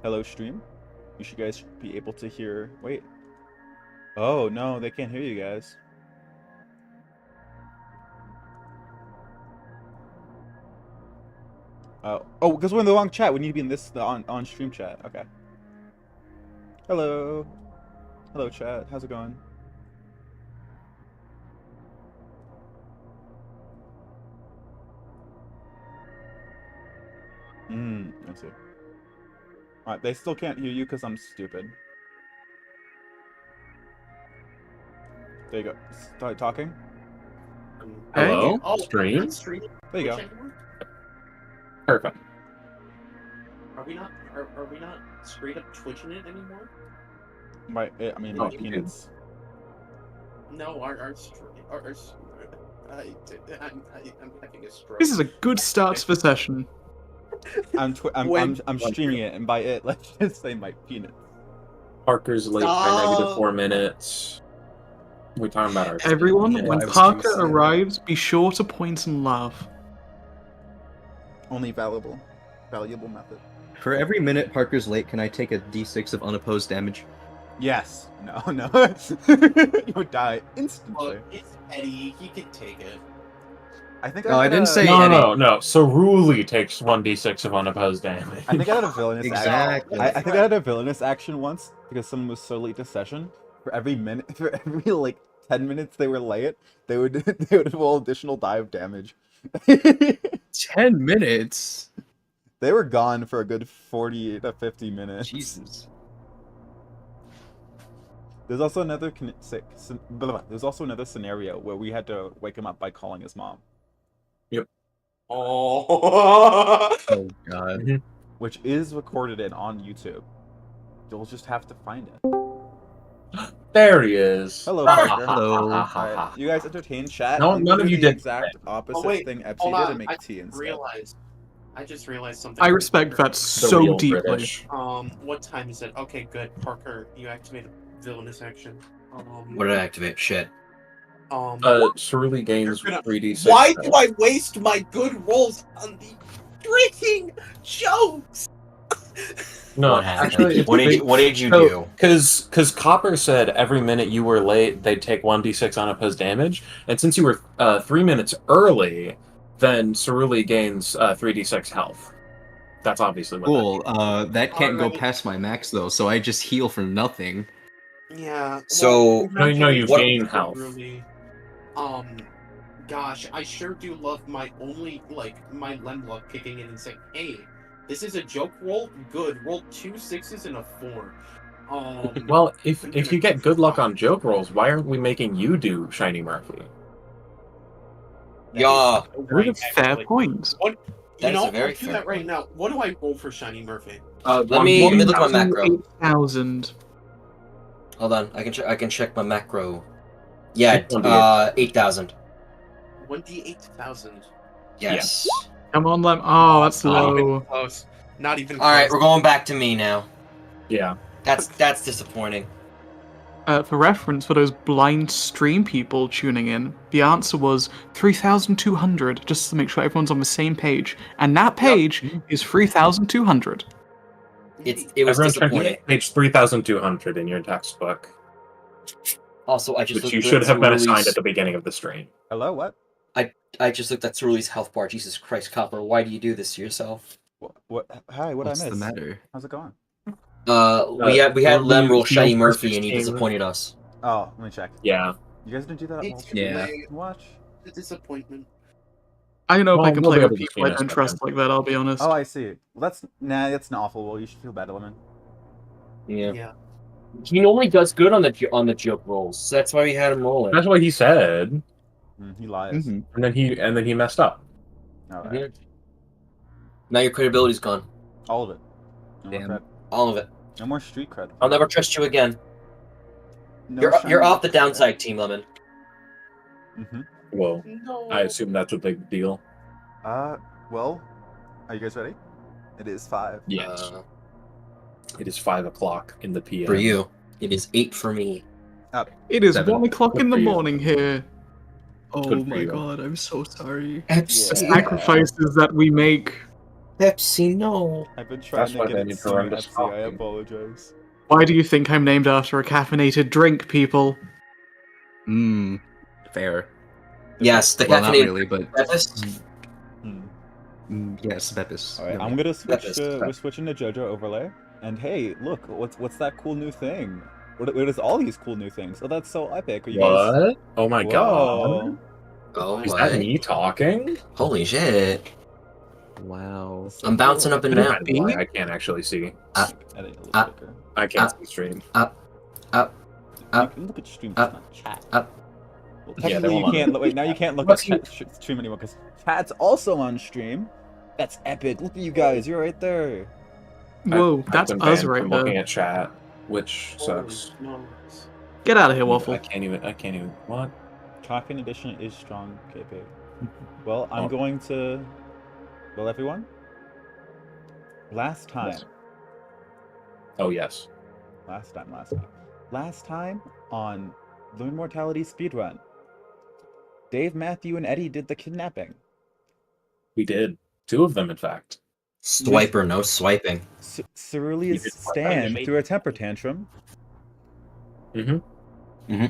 Hello, stream. You should guys be able to hear. Wait. Oh no, they can't hear you guys. Oh, because we're in the wrong chat. We need to be in this on stream chat. Okay. Hello. Hello, chat. How's it going? Let's see. Alright, they still can't hear you because I'm stupid. There you go. Start talking. Hello? Oh, Stream? There you go. Perfect. Are we not straight up twitching it anymore? My peanuts. No, I'm having a stroke. This is a good start to the session. I'm streaming it, and by it, let's just say my peanuts. Parker's late by -4 minutes. We're talking about our Everyone, when Yeah, Parker arrives, be sure to point and laugh. Only valuable method. For every minute Parker's late, can I take a d6 of unopposed damage? Yes. No. You would die instantly. Look, it's Eddie. He can take it. I think. No, I didn't say No. Cerulli takes 1d6 of unopposed damage. I think I had a villainous Exactly. action. I think I had a villainous action once because someone was so late to session. For every 10 minutes they were late, they would roll additional die of damage. 10 minutes? They were gone for a good 40 to 50 minutes. Jesus. There's also another scenario where we had to wake him up by calling his mom. Oh. Oh god. Which is recorded and on YouTube. You'll just have to find it. There he is. Hello, Parker. Hello. Alright, you guys entertain chat. No, I'm none gonna of do you the did exact opposite wait, thing Epsi hold did on. and make tea instead. I just realized something. I respect that The so real deeply. British. What time is it? Okay, good. Parker, you activated villainous action. What did I activate? Shit. Cerulli gains You're gonna- 3d6. Why do I waste my good rolls on the freaking jokes? No, What happened? actually, What did you do? Because Copper said every minute you were late, they'd take 1d6 unopposed damage, and since you were 3 minutes early, then Cerulli gains 3d6 health. That's obviously what. Cool. That can't go Alright. past my max though, so I just heal for nothing. Yeah. So- No, you what- gain health. Really, gosh, I sure do love my my Lemluck kicking in and saying, "Hey, this is a joke roll. Good. Roll 2 6s and a 4." Well, if you get good luck on joke rolls, why aren't we making you do Shiny Murphy? Yeah. That's a fair point. That is a very I'll do fair that right point. now. What do I roll for Shiny Murphy? Let me look at my macro. 8,000. Hold on, I can check my macro. Yeah, 8,000. 1d8,000. Yes. Come on, Lem. Oh, that's Not even low. close. Not even. All right, close. we're going back to me now. Yeah. That's disappointing. For reference, for those blind stream people tuning in, the answer was 3,200, just to make sure everyone's on the same page. And that page is 3,200. It was Everyone check disappointing. page 3,200 in your textbook, Also, I just which looked you at should have been assigned Cerule's- at the beginning of the stream. Hello, what? I just looked at Cerule's health bar. Jesus Christ, Copper, why do you do this to yourself? What? Hi, what What's I the miss? matter? How's it going? We had Lem roll Shiny Heal for Murphy and he 16. disappointed us. Oh, let me check. Yeah. You guys didn't do that at It's Wall Yeah. Street? Watch. a disappointment. I don't know if Well, I can we'll play be with able to people I see don't this trust like that, I'll be honest. Oh, I see. Well, that's not awful. Well, you should feel bad, Lemon. Yeah. Yeah. He normally does good on the joke rolls. So that's why we had him rolling. That's what he said, He lies. and then he messed up. All right. Mhm. Now your credibility's gone. All of it. No more Damn. cred. All of it. No more street cred. I'll never trust you again. No You're shiny off the cred. downside, Team Lemon. Well, No. I assume that's a big deal. Well, are you guys ready? It is 5. Yes. It is 5 o'clock in the PM. For you, it is 8 for me. It is 7. 1 o'clock in Good the for you. morning here. Oh Good for my you. god, I'm so sorry. The sacrifices that we make. Pepsi, no. I've been trying That's to why get they it need some horrendous Pepsi. I coffee. apologize. Why do you think I'm named after a caffeinated drink, people? Fair. Yes, the Well, not caffeinated really, but Pepsi. yes, Beppis. All right, Yum, I'm yum. gonna switch Pepis. to we're switching to JoJo overlay. And hey, look, what's that cool new thing? What is all these cool new things? Oh, that's so epic. Are you guys? What? Oh my Whoa. god. Oh, Is that what? me talking? Holy shit. Wow. So I'm bouncing cool. up and Could it down. Kind of why be? I can't actually see. Edit a little Up. quicker. I can't see stream. Up. You can look at stream, just Up. not chat. Up. Well, Yeah, technically they you won't let can't. Wait, now you can't look at stream anymore because chat's also on stream. That's epic. Look at you guys. You're right there. Whoa, I've that's been us banned right from looking there. at chat, which sucks. Get out of here, Waffle. I can't even. What? Talking edition is strong, KP. Well, I'm Oh. going to. Well, everyone. Last time. Yes. Oh yes. Last time on Learn Mortality Speedrun, Dave, Matthew, and Eddie did the kidnapping. We did. 2 of them, in fact. Swiper, no swiping. Cerulea's did what? stand threw a temper tantrum. Mm-hmm.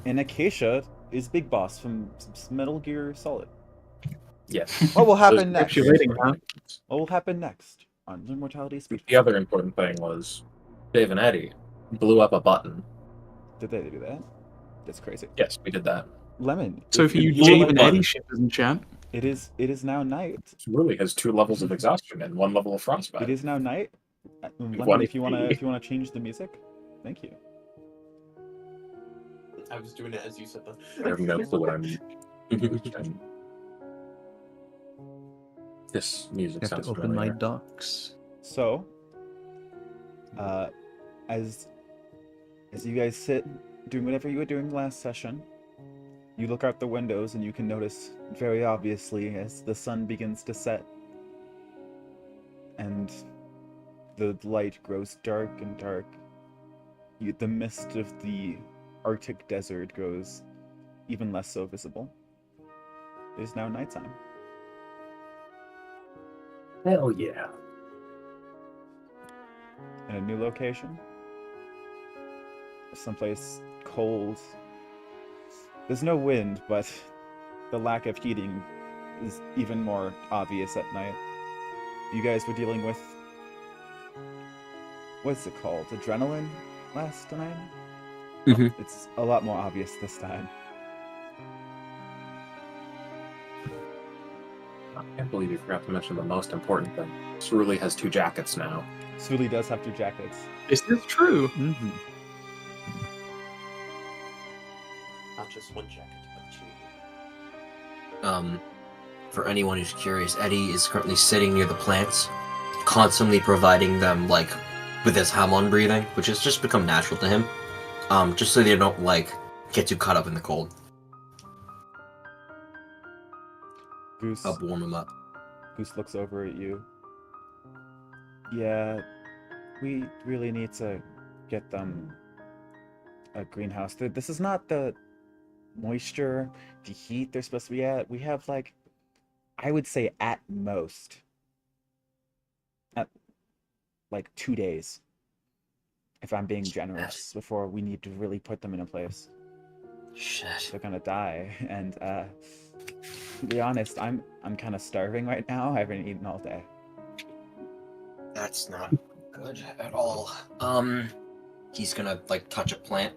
And Acacia is Big Boss from Metal Gear Solid. Yes. What will happen Those- next? You're waiting, huh? What will happen next on Learn Mortality Speedrun? The other important thing was Dave and Eddie blew up a button. Did they do that? That's crazy. Yes, we did that. Lemon. So for you blew Jade up and a Eddie button. shippers in chat, It is now night. It really has 2 levels of exhaustion and 1 level of frostbite. It is now night. Lemon, One if you wanna key. change the music, thank you. I was doing it as you said that. I have no clue what I'm. This music I have sounds to open my familiar. docs. So, as you guys sit doing whatever you were doing last session, you look out the windows and you can notice very obviously as the sun begins to set and the light grows dark and dark, the mist of the Arctic desert grows even less so visible. It is now nighttime. Hell yeah. In a new location, someplace cold. There's no wind, but the lack of heating is even more obvious at night. You guys were dealing with, what's it called? Adrenaline last night? Mhm. It's a lot more obvious this time. I can't believe you forgot to mention the most important thing. Cerulean has 2 jackets now. Sully does have 2 jackets. is this true? Mm-hmm. Not just 1 jacket, but 2. For anyone who's curious, Eddie is currently sitting near the plants, constantly providing them, like, with his Hamon breathing, which has just become natural to him, just so they don't, like, get too caught up in the cold. Goose, Help warm him up. Goose looks over at you. Yeah, we really need to get them a greenhouse. This is not the moisture, the heat they're supposed to be at. We have, like, I would say at most, at like 2 days, if I'm being generous, before we need to really put them in a place. Shit. They're gonna die, and to be honest, I'm kind of starving right now. I haven't eaten all day. That's not good at all. He's gonna, like, touch a plant.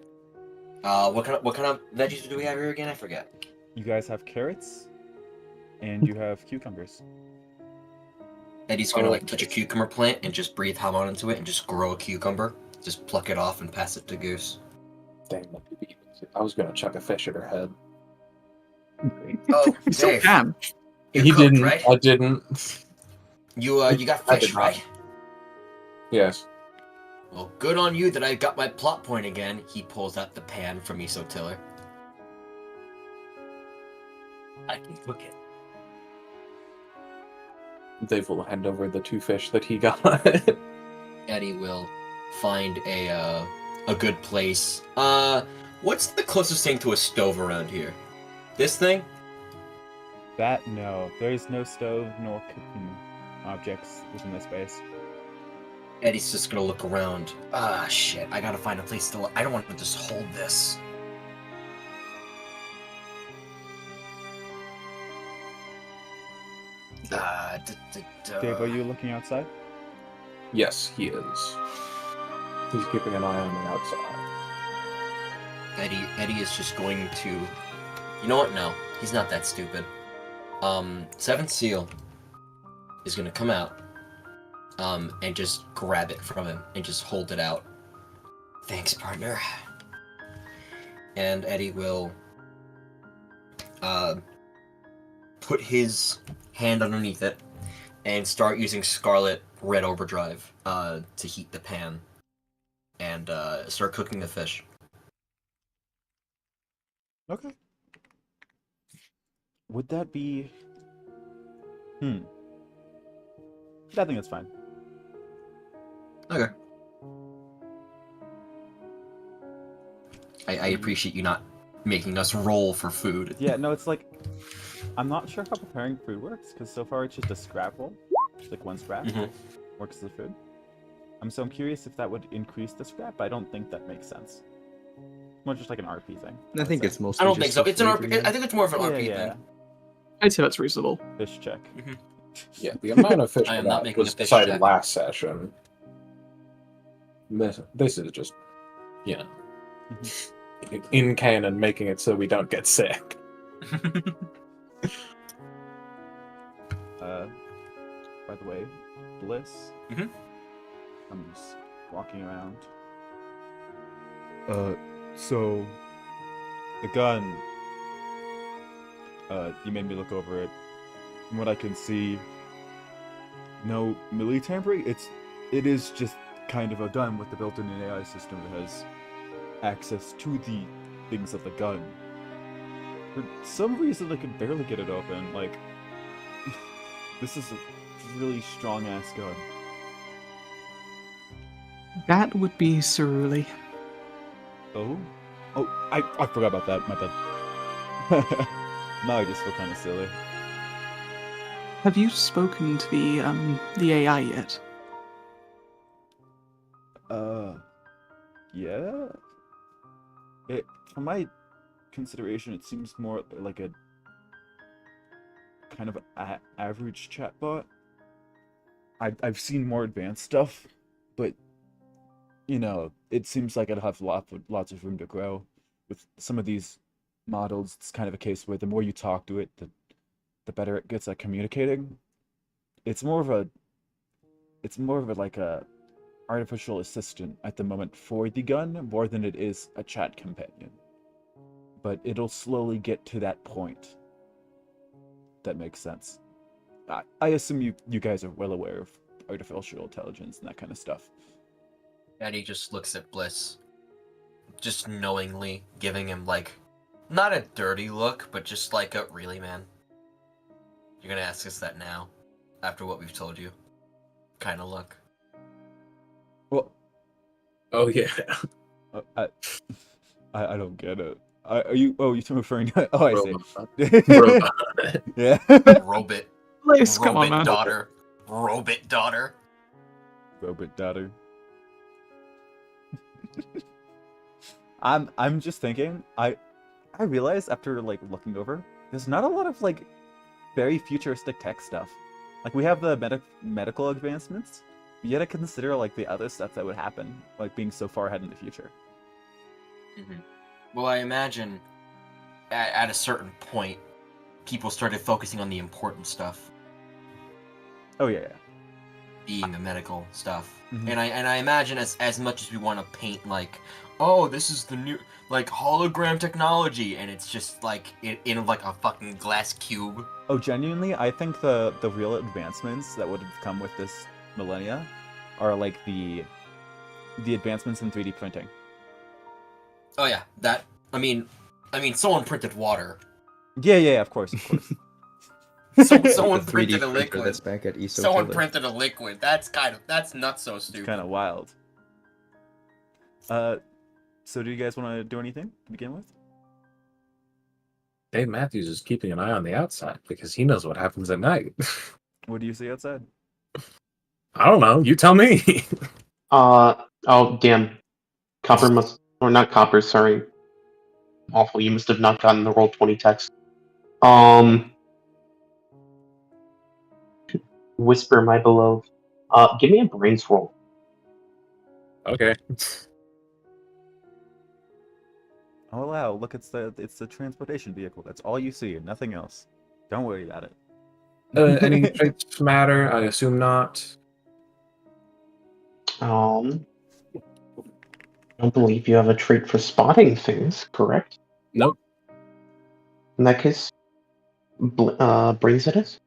What kind of veggies do we have here again? I forget. You guys have carrots, and you have cucumbers. Eddie's gonna, like, touch a cucumber plant and just breathe Hamon into it and just grow a cucumber. Just pluck it off and pass it to Goose. Dang, I was gonna chuck a fish at her head. Oh, You still Dave. can. You're He cooked, didn't. right? I didn't. You got I fish, did not. right? Yes. Well, good on you that I got my plot point again. He pulls out the pan from Miso Tiller. I can cook it. Dave will hand over the 2 fish that he got. Eddie will find a good place. What's the closest thing to a stove around here? This thing? That, no. There is no stove nor cooking objects within the space. Eddie's just gonna look around. Ah, shit. I gotta find a place to. I don't want to just hold this. Dave, are you looking outside? Yes, he is. He's keeping an eye on the outside. Eddie is just going to. You know what? No, he's not that stupid. Seventh Seal is gonna come out, and just grab it from him and just hold it out. Thanks, partner. And Eddie will, put his hand underneath it and start using Scarlet Red Overdrive, to heat the pan and, start cooking the fish. Okay. Would that be... I think that's fine. Okay. I appreciate you not making us roll for food. Yeah, no, it's like... I'm not sure how preparing food works, because so far it's just a scrap roll. Just like one scrap. Works as a food. So I'm curious if that would increase the scrap, but I don't think that makes sense. More just like an RP thing. I think it's mostly. I don't think just so. the It's an flavor, RP. yeah. I think it's more of an RP yeah. thing. I'd say that's reasonable. Fish check. Yeah, the amount of fish I am for not that making was a fish decided check. last session. This is just, you know, in canon, making it so we don't get sick. By the way, Bliss. Mhm. I'm just walking around. So the gun. You made me look over it. From what I can see, no melee tampering. It is just kind of a gun with the built-in AI system that has access to the things of the gun. For some reason, I could barely get it open. Like, this is a really strong-ass gun. That would be Ceruli. Oh, I forgot about that. My bad. Now I just feel kind of silly. Have you spoken to the AI yet? Yeah. From my consideration, it seems more like a kind of average chatbot. I've seen more advanced stuff, but you know, it seems like it'll have lots of room to grow. With some of these models, it's kind of a case where the more you talk to it, the better it gets at communicating. It's more of a like a artificial assistant at the moment for the gun more than it is a chat companion. But it'll slowly get to that point. That makes sense. I assume you guys are well aware of artificial intelligence and that kind of stuff. Eddie just looks at Bliss, just knowingly giving him, like, not a dirty look, but just like a, really, man? You're gonna ask us that now, after what we've told you? Kind of look. Well, Oh yeah. I don't get it. Are you? Oh, you're referring to? Oh, I see. Robot. Yeah. Robot. Bliss, come on, Robot man. daughter. Robot daughter. Robot daughter. I'm just thinking. I realized after like looking over, there's not a lot of like very futuristic tech stuff. Like we have the medical advancements. You gotta consider like the other stuff that would happen, like being so far ahead in the future. Well, I imagine at a certain point, people started focusing on the important stuff, Oh yeah. being the medical stuff. Mhm. And I imagine as much as we want to paint like, oh, this is the new like hologram technology, and it's just like in like a fucking glass cube. Oh, genuinely, I think the real advancements that would have come with this millennia are like the advancements in 3D printing. Oh yeah, that. I mean, someone printed water. Yeah, of course. Someone The 3D printed a printer liquid. that's back at ESO Someone Chiller. printed a liquid. That's not so It's stupid. kind of wild. So do you guys want to do anything to begin with? Dave Matthews is keeping an eye on the outside because he knows what happens at night. What do you see outside? I don't know. You tell me. Oh, damn. Copper must... Or not Copper, sorry. Awful, you must have not gotten the Roll20 text. Whisper, my beloved. Give me a brains roll. Okay. Oh wow, look, it's the transportation vehicle. That's all you see, and nothing else. Don't worry about it. Any traits matter? I assume not. I don't believe you have a trait for spotting things, correct? Nope. In that case, brains it is.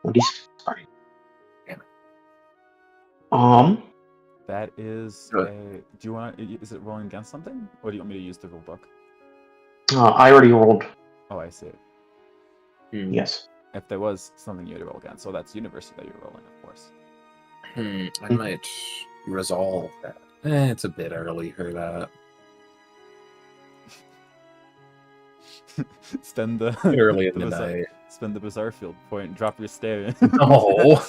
What is... Sorry. Damn it. That is Good. a. Do you want? Is it rolling against something, or do you want me to use the rule book? I already rolled. Oh, I see. Yes. If there was something you had to roll against, so that's university that you're rolling, of course. I might resolve that. It's a bit early for that. Spend the Early in the the bizarre- night. Spend the bizarre field point and drop your stare. No.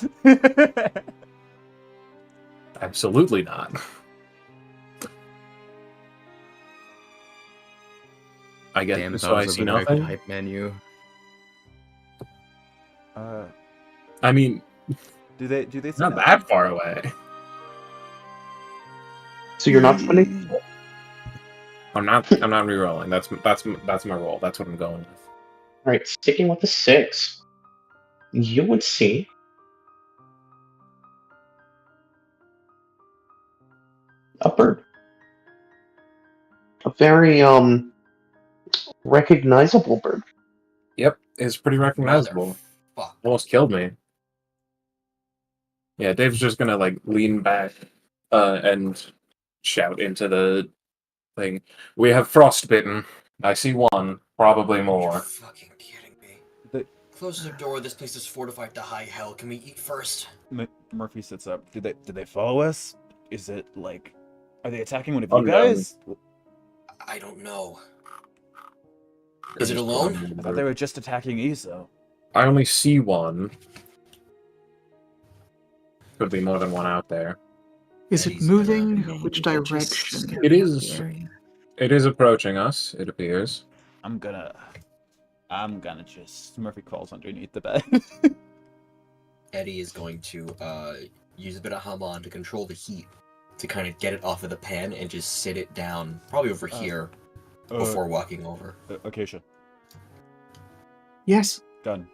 Absolutely not. I get Damn, if so I was see over there, I could nothing. hype menu. I mean, do they see not nothing? that far away. So you're not spending... I'm not rerolling. That's my roll. That's what I'm going with. Alright, sticking with the 6. You would see... a bird. A very, recognizable bird. Yep, it's pretty recognizable. Fuck. Almost killed me. Yeah, Dave's just gonna like lean back and shout into the thing. We have frostbitten. I see one, probably You're more. fucking kidding me. The- Close the door. This place is fortified to high hell. Can we eat first? Murphy sits up. Did they follow us? Is it like, are they attacking one of Oh, you no. guys? I don't know. Is it alone? I thought they were just attacking Iso. I only see one. Could be more than one out there. Is it Eddie's moving? gonna Which just direction? scare It me is. here. It is approaching us. It appears. I'm gonna just... Murphy crawls underneath the bed. Eddie is going to use a bit of Hamon to control the heat to kind of get it off of the pan and just sit it down, probably over here, before walking over. Acacia, Yes. gun.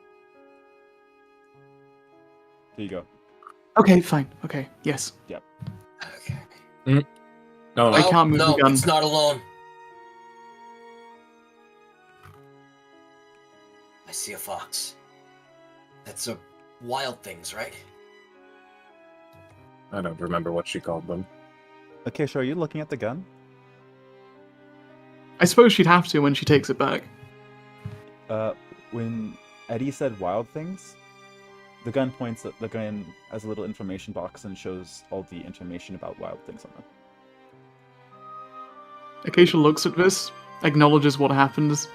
There you go. Okay, fine. Okay, yes. Okay. No, I can't move no, the gun. it's not alone. I see a fox. That's a wild things, right? I don't remember what she called them. Acacia, are you looking at the gun? I suppose she'd have to when she takes it back. When Eddie said wild things, the gun points at the gun as a little information box and shows all the information about wild things on it. Acacia looks at this, acknowledges what happens,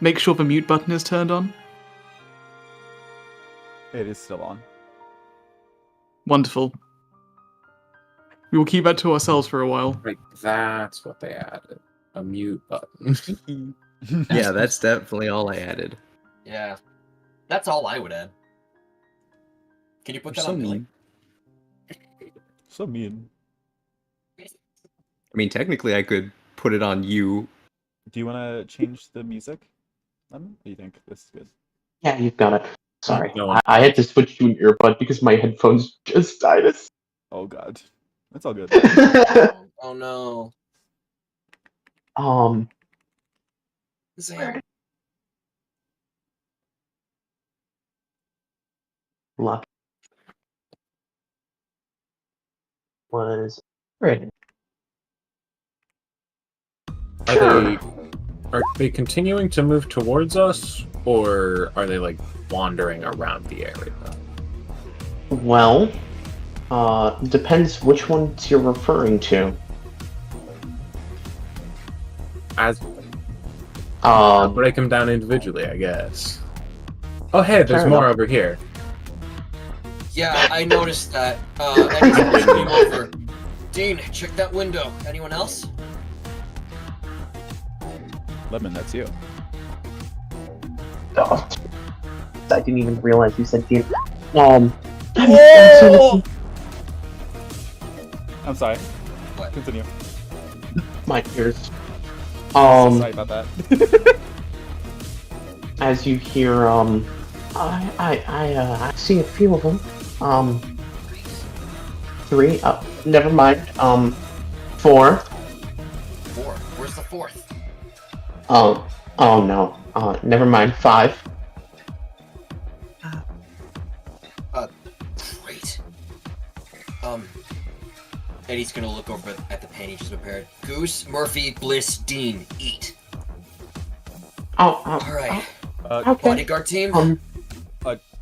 makes sure the mute button is turned on. It is still on. Wonderful. We will keep that to ourselves for a while. Right, that's what they added. A mute button. Yeah, that's definitely all I added. Yeah. That's all I would add. Can you put that so on Billy? mean. So mean. I mean, technically, I could put it on you. Do you want to change the music? What do you think? This is good. Yeah, you've got it. Sorry. No. I had to switch to an earbud because my headphones just died. Oh god. That's all good. Oh no. Zan. Luck was right. Are they continuing to move towards us, or are they like wandering around the area? Well, depends which ones you're referring to. As Uh, break them down individually, I guess. Oh hey, there's Fair more enough. over here. Yeah, I noticed that. Eddie's supposed to be over. Dean, check that window. Anyone else? Lemon, that's you. Oh, I didn't even realize you said Dean. Whoa! I'm sorry. What? Continue. My ears. So sorry about that. As you hear, I see a few of them. 3. Never mind. 4. 4. Where's the 4th? Oh no. Never mind. 5. Great. Eddie's gonna look over at the pan he just prepared. Goose, Murphy, Bliss, Dean, eat. Alright. Okay. Bodyguard team?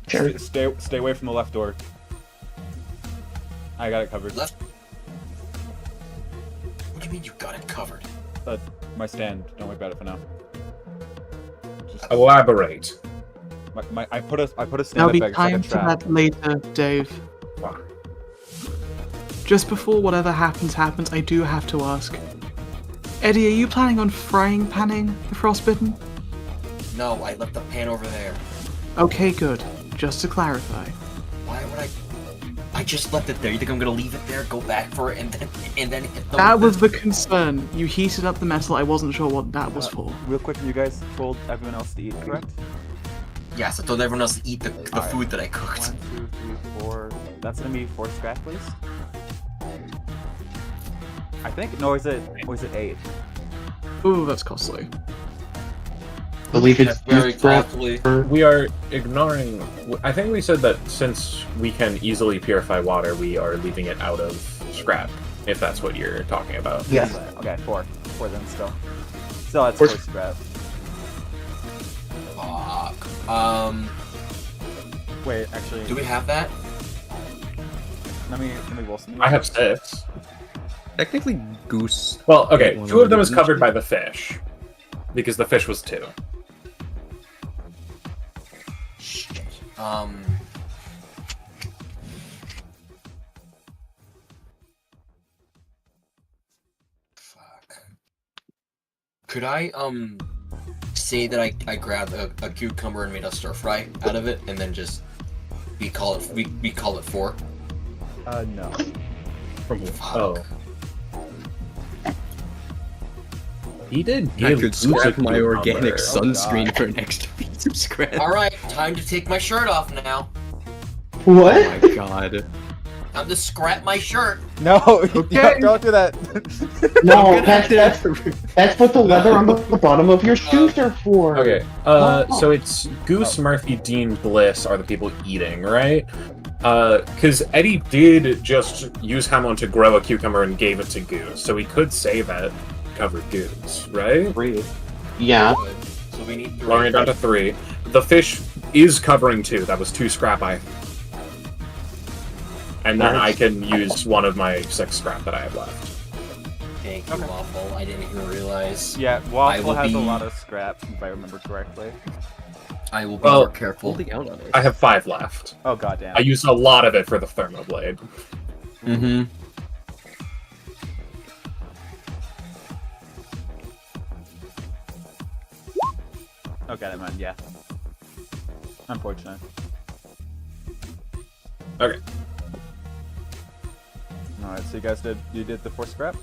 Sure. Stay away from the left door. I got it covered. Left? What do you mean you got it covered? My stand. Don't worry about it for now. Elaborate. I put a There'll stand be up like a time for trap. that later, Dave. Just before whatever happens, I do have to ask. Eddie, are you planning on frying panning the frostbitten? No, I left the pan over there. Okay, good. Just to clarify. Why would I just left it there. You think I'm gonna leave it there, go back for it, and then hit the... That was the concern. You heated up the metal. I wasn't sure what that was for. Real quick, you guys told everyone else to eat, correct? Yes, I told everyone else to eat the Alright. food that I cooked. 1, 2, 3, 4. That's gonna be 4 scrap, please. I think. No, is it 8? Ooh, that's costly. I believe it's Very costly. We are ignoring. I think we said that since we can easily purify water, we are leaving it out of scrap. If that's what you're talking about. Yes. Okay, 4. 4 then still. Still, that's 4 scrap. Fuck. Wait, actually. Do we have that? Let me roll some. I have 6. Technically, Goose. Well, okay, One 2 of them is each. covered by the fish, because the fish was 2. Shit. Fuck. Could I, say that I grabbed a cucumber and made a stir fry out of it, and then just, we call it 4? No. Oh. He did I give could Goose scrap a my cucumber. organic Oh, sunscreen God. for an extra piece of scrap. Alright, time to take my shirt off now. What? Oh my god. Time to scrap my shirt. No, Okay. don't do that. No, that's what the leather on the bottom of your shoes are for. Okay, so it's Goose, Murphy, Dean, Bliss are the people eating, right? Because Eddie did just use Hamon to grow a cucumber and gave it to Goose, so we could say that covered Goose, right? 3. Yeah. Good. So we need 3. Lowering it down to 3. The fish is covering 2. That was 2 scrap and then I can use one of my 6 scrap that I have left. Thank you, Waffle. I didn't even realize. Yeah, I Waffle will has a be- lot of scrap, if I remember correctly. I will be Well, more careful. Holding out on it. I have 5 left. Oh goddamn. I used a lot of it for the thermoblade. Mm-hmm. Okay, never mind. Yeah. Unfortunate. Okay. All right, so you did the 4 scrap.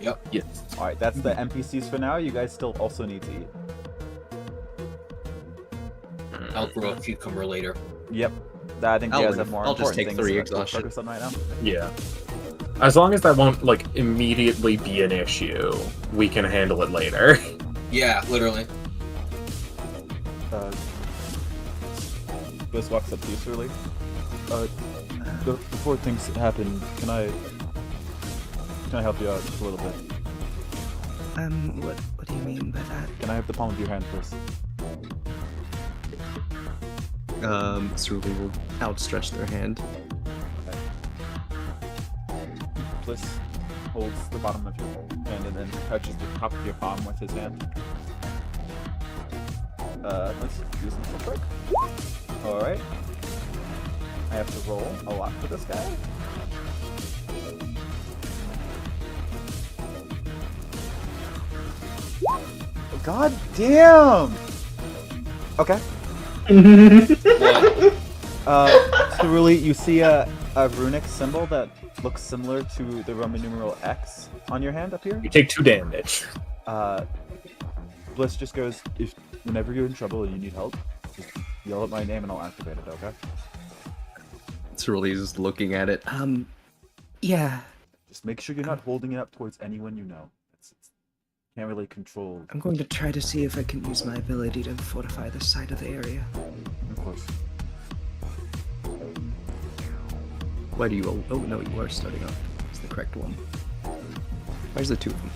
Yep. Yes. All right, that's the NPCs for now. You guys still also need to eat. I'll grow a cucumber later. Yep. I think you guys have more I'll just important take things 3 to exhaustion. focus on right now. Yeah. As long as that won't, like, immediately be an issue, we can handle it later. Yeah, literally. Bliss walks up to you, Surly. Before things happen, can I help you out just a little bit? What do you mean by that? Can I have the palm of your hand, please? Surly will outstretch their hand. Bliss holds the bottom of your hand and then touches the top of your palm with his hand. Let's do this real quick. Alright. I have to roll a lot for this guy. God damn! Okay. Ceruli, you see a runic symbol that looks similar to the Roman numeral X on your hand up here? You take 2 damage. Bliss just goes, whenever you're in trouble and you need help, just yell out my name and I'll activate it, okay? Cerulea's just looking at it. Yeah. Just make sure you're not holding it up towards anyone you know. Can't really control. I'm going to try to see if I can use my ability to fortify the side of the area. Of course. Why do you... Oh, no, you are starting off. It's the correct one. Where's the 2 of them?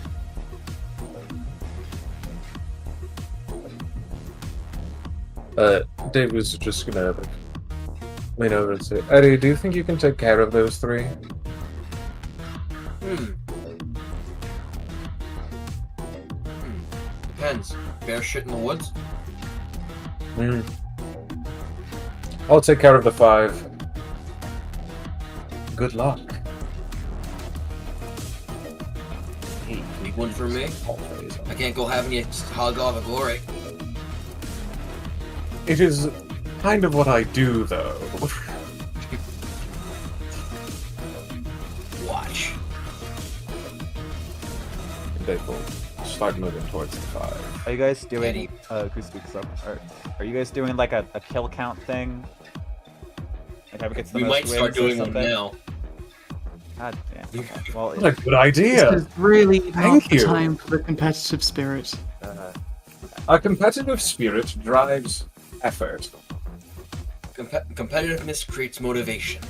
Dave was just gonna lean over and say, Eddie, do you think you can take care of those 3? Depends. Bear shit in the woods? I'll take care of the 5. Good luck. Hey, need one for me? I can't go having you hog all the glory. It is kind of what I do, though. Watch. Dave will start moving towards the 5. Are you guys doing Eddie. who speaks up? Are you guys doing like a kill count thing? Like have it gets the We most might start wins or doing them something? now. God damn. Okay. Well, What a good idea! This is really not Thank the you. time for the competitive spirit. A competitive spirit drives effort. Competitiveness creates motivation.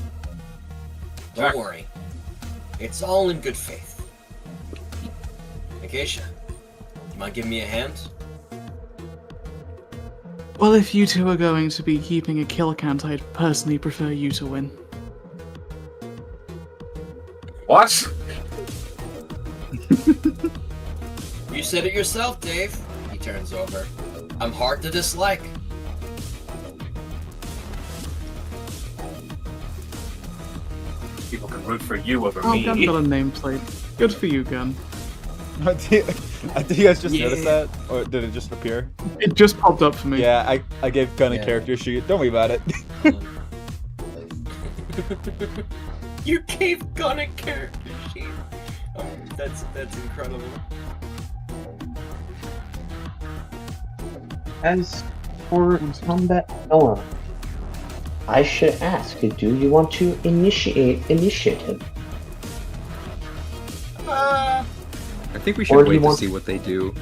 Don't worry. It's all in good faith. Acacia, you mind giving me a hand? Well, if you two are going to be keeping a kill count, I'd personally prefer you to win. What? You said it yourself, Dave. He turns over. I'm hard to dislike. People can root for you over Oh, me. Gun got a nameplate. Good for you, Gun. Did you guys just notice that? Or did it just appear? It just popped up for me. Yeah, I gave Gun a Yeah. character sheet. Don't worry about it. You gave Gun a character sheet. Oh, that's incredible. As for combat Noah, I should ask, do you want to initiate initiative? I think we Or should do wait you to want- see what they do.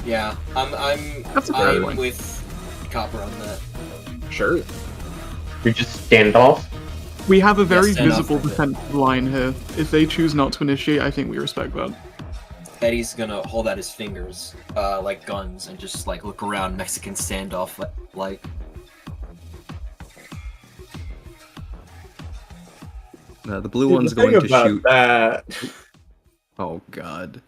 Yeah, That's a fair I'm one. with Copper on that. Sure. You just stand off? We have a very stand up visible for a bit. defensive line here. If they choose not to initiate, I think we respect that. Eddie's gonna hold out his fingers, like guns, and just like look around Mexican standoff like. The blue Dude, one's the thing going to about shoot. that. Oh god.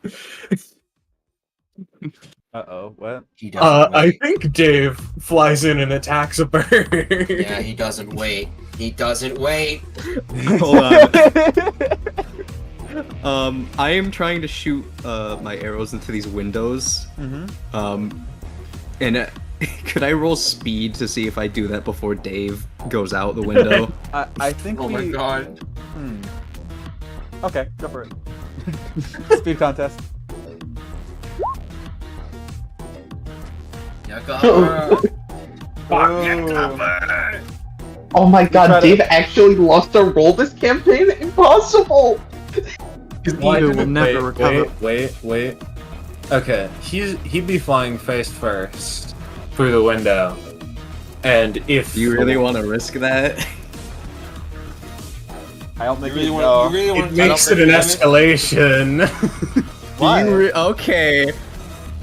Uh-oh, what? He doesn't I wait. think Dave flies in and attacks a bird. Yeah, he doesn't wait. He doesn't wait. Hold on. I am trying to shoot my arrows into these windows. Mm-hmm. And could I roll speed to see if I do that before Dave goes out the window? I think Oh we... my god. Okay, go for it. Speed contest. Yeah, Copper. Oh my try god, to- Dave actually lost a roll this campaign? Impossible! Why Ego did will it- never recover. Wait. Okay, he'd be flying face first through the window, and if Do you really want to risk that? I don't think You really we want? You know. really want it to makes it an escalation. Why? Okay.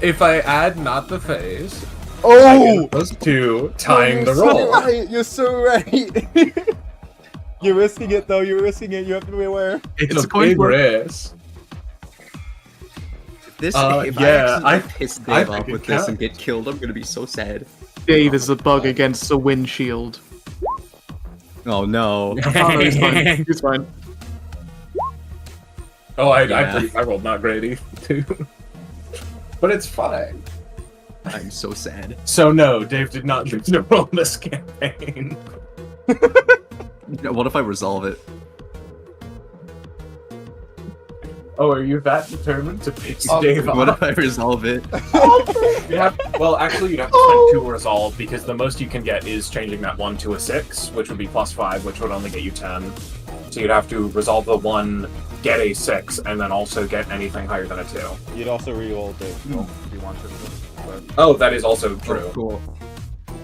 If I add not the phase, Oh! opposed to tying the You're so roll. right. You're so right. You're risking it, though. You're risking it. You have to be aware. It's It's a going big for- risk. If yeah, I I piss I Dave think off it with this and counts. get killed, I'm gonna be so sad. Dave is a bug against the windshield. Oh no. Oh, no, he's fine. He's fine. Oh, Yeah. I rolled not great too. But it's fine. I'm so sad. So no, Dave did not choose to roll this campaign. What if I resolve it? Oh, are you that determined to piss Oh, Dave What off? if I resolve it? Well, actually, you'd have to spend 2 resolve because the most you can get is changing that 1 to a 6, which would be +5, which would only get you 10. So you'd have to resolve the 1, get a 6, and then also get anything higher than a 2. You'd also re-roll the if you wanted to. But Oh, that is also true. Oh, cool.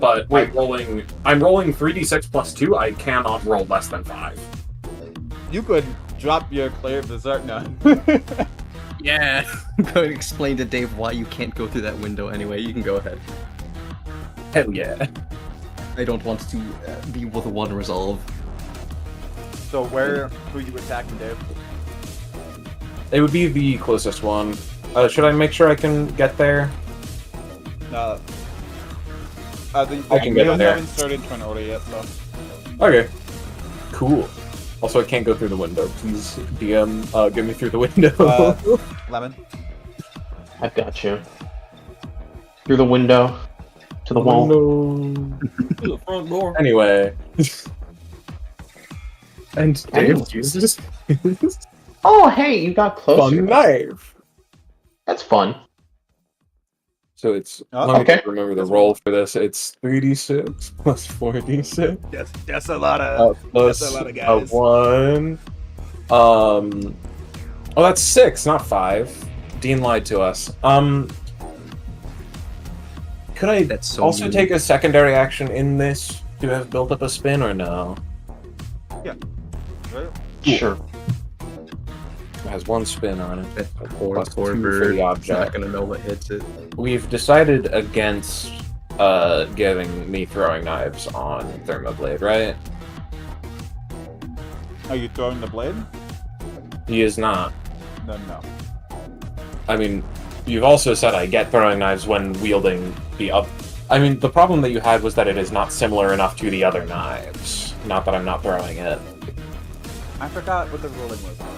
But I'm rolling 3d6 plus 2. I cannot roll less than 5. you could drop your player berserk now. Yeah. I'm going to explain to Dave why you can't go through that window anyway. You can go ahead. Hell yeah. I don't want to be with 1 resolve. So who you attacking, Dave? It would be the closest one. Should I make sure I can get there? I can get we there. haven't started turn order yet, so. Okay. Cool. Also, I can't go through the window. Please, DM, get me through the window. Lemon. I've got you. Through the window. To the wall. To the front door. Anyway. And Dave uses Oh, hey, you got closer. fun knife. That's fun. So it's Oh, let me okay. remember the roll for this. It's 3d6 plus 4d6 That's a lot of. plus That's a lot of a guys. 1. Oh, that's 6, not 5. Dean lied to us. Could I That's so also mean. take a secondary action in this to have built up a spin or no? Right? Sure. It has 1 spin on it. That poor, Plus poor 2 for bird. the It's not object. gonna know what hits it. We've decided against giving me throwing knives on Thermoblade, right? Are you throwing the blade? He is not. Then no. I mean, you've also said I get throwing knives when wielding the up. I mean, the problem that you had was that it is not similar enough to the other knives. Not that I'm not throwing it. I forgot what the ruling was on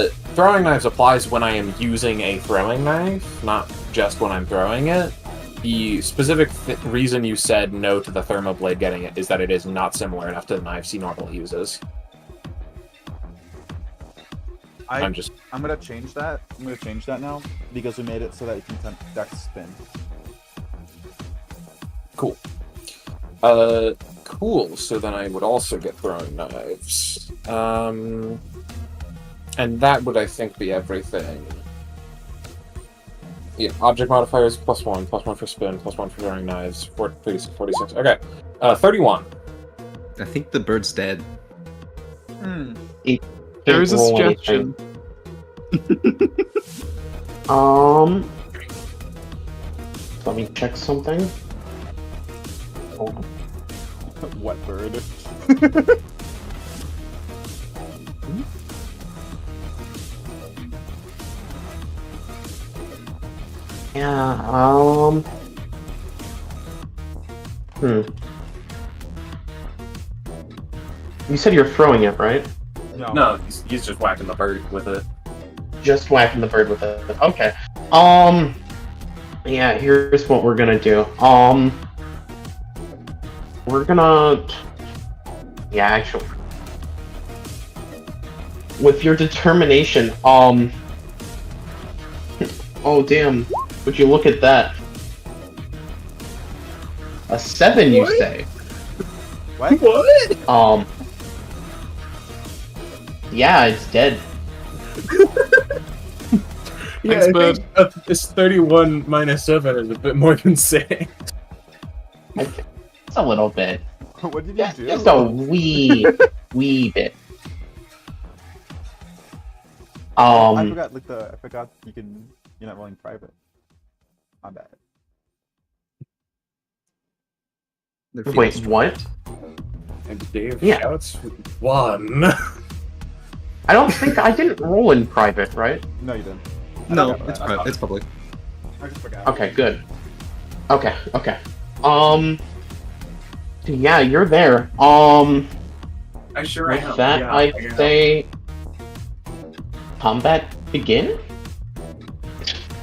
it. Throwing knives applies when I am using a throwing knife, not just when I'm throwing it. The specific reason you said no to the Thermoblade getting it is that it is not similar enough to the knives he normally uses. I'm gonna change that. I'm gonna change that now because we made it so that you can dex spin. Cool. Cool. So then I would also get throwing knives. And that would, I think, be everything. Yeah, object modifiers +1 for spin, +1 for throwing knives, 46. Okay, 31. I think the bird's dead. There is a Can't roll suggestion. anything. Let me check something. Hold on. What bird? Yeah, You said you're throwing it, right? No, he's just whacking the bird with it. Just whacking the bird with it. Okay. Yeah, here's what we're gonna do. We're gonna... Yeah, actually... With your determination, Oh, damn. Would you look at that? A 7, you say? What? What? Yeah, it's dead. Yeah, Thanks, I bird. think this 31 minus 7 is a bit more than 6. It's a little bit. What did you Yeah, do? just a wee bit. I forgot you can. You're not rolling private. My bad. They're Wait, feeling what? And Dave Yeah. shouts 1. I don't think I didn't roll in private, right? No, you didn't. No, forgot it's about that. it's public. I just forgot. Okay, good. Okay. Yeah, you're there. I sure With am. that, Yeah, I'd say combat begin.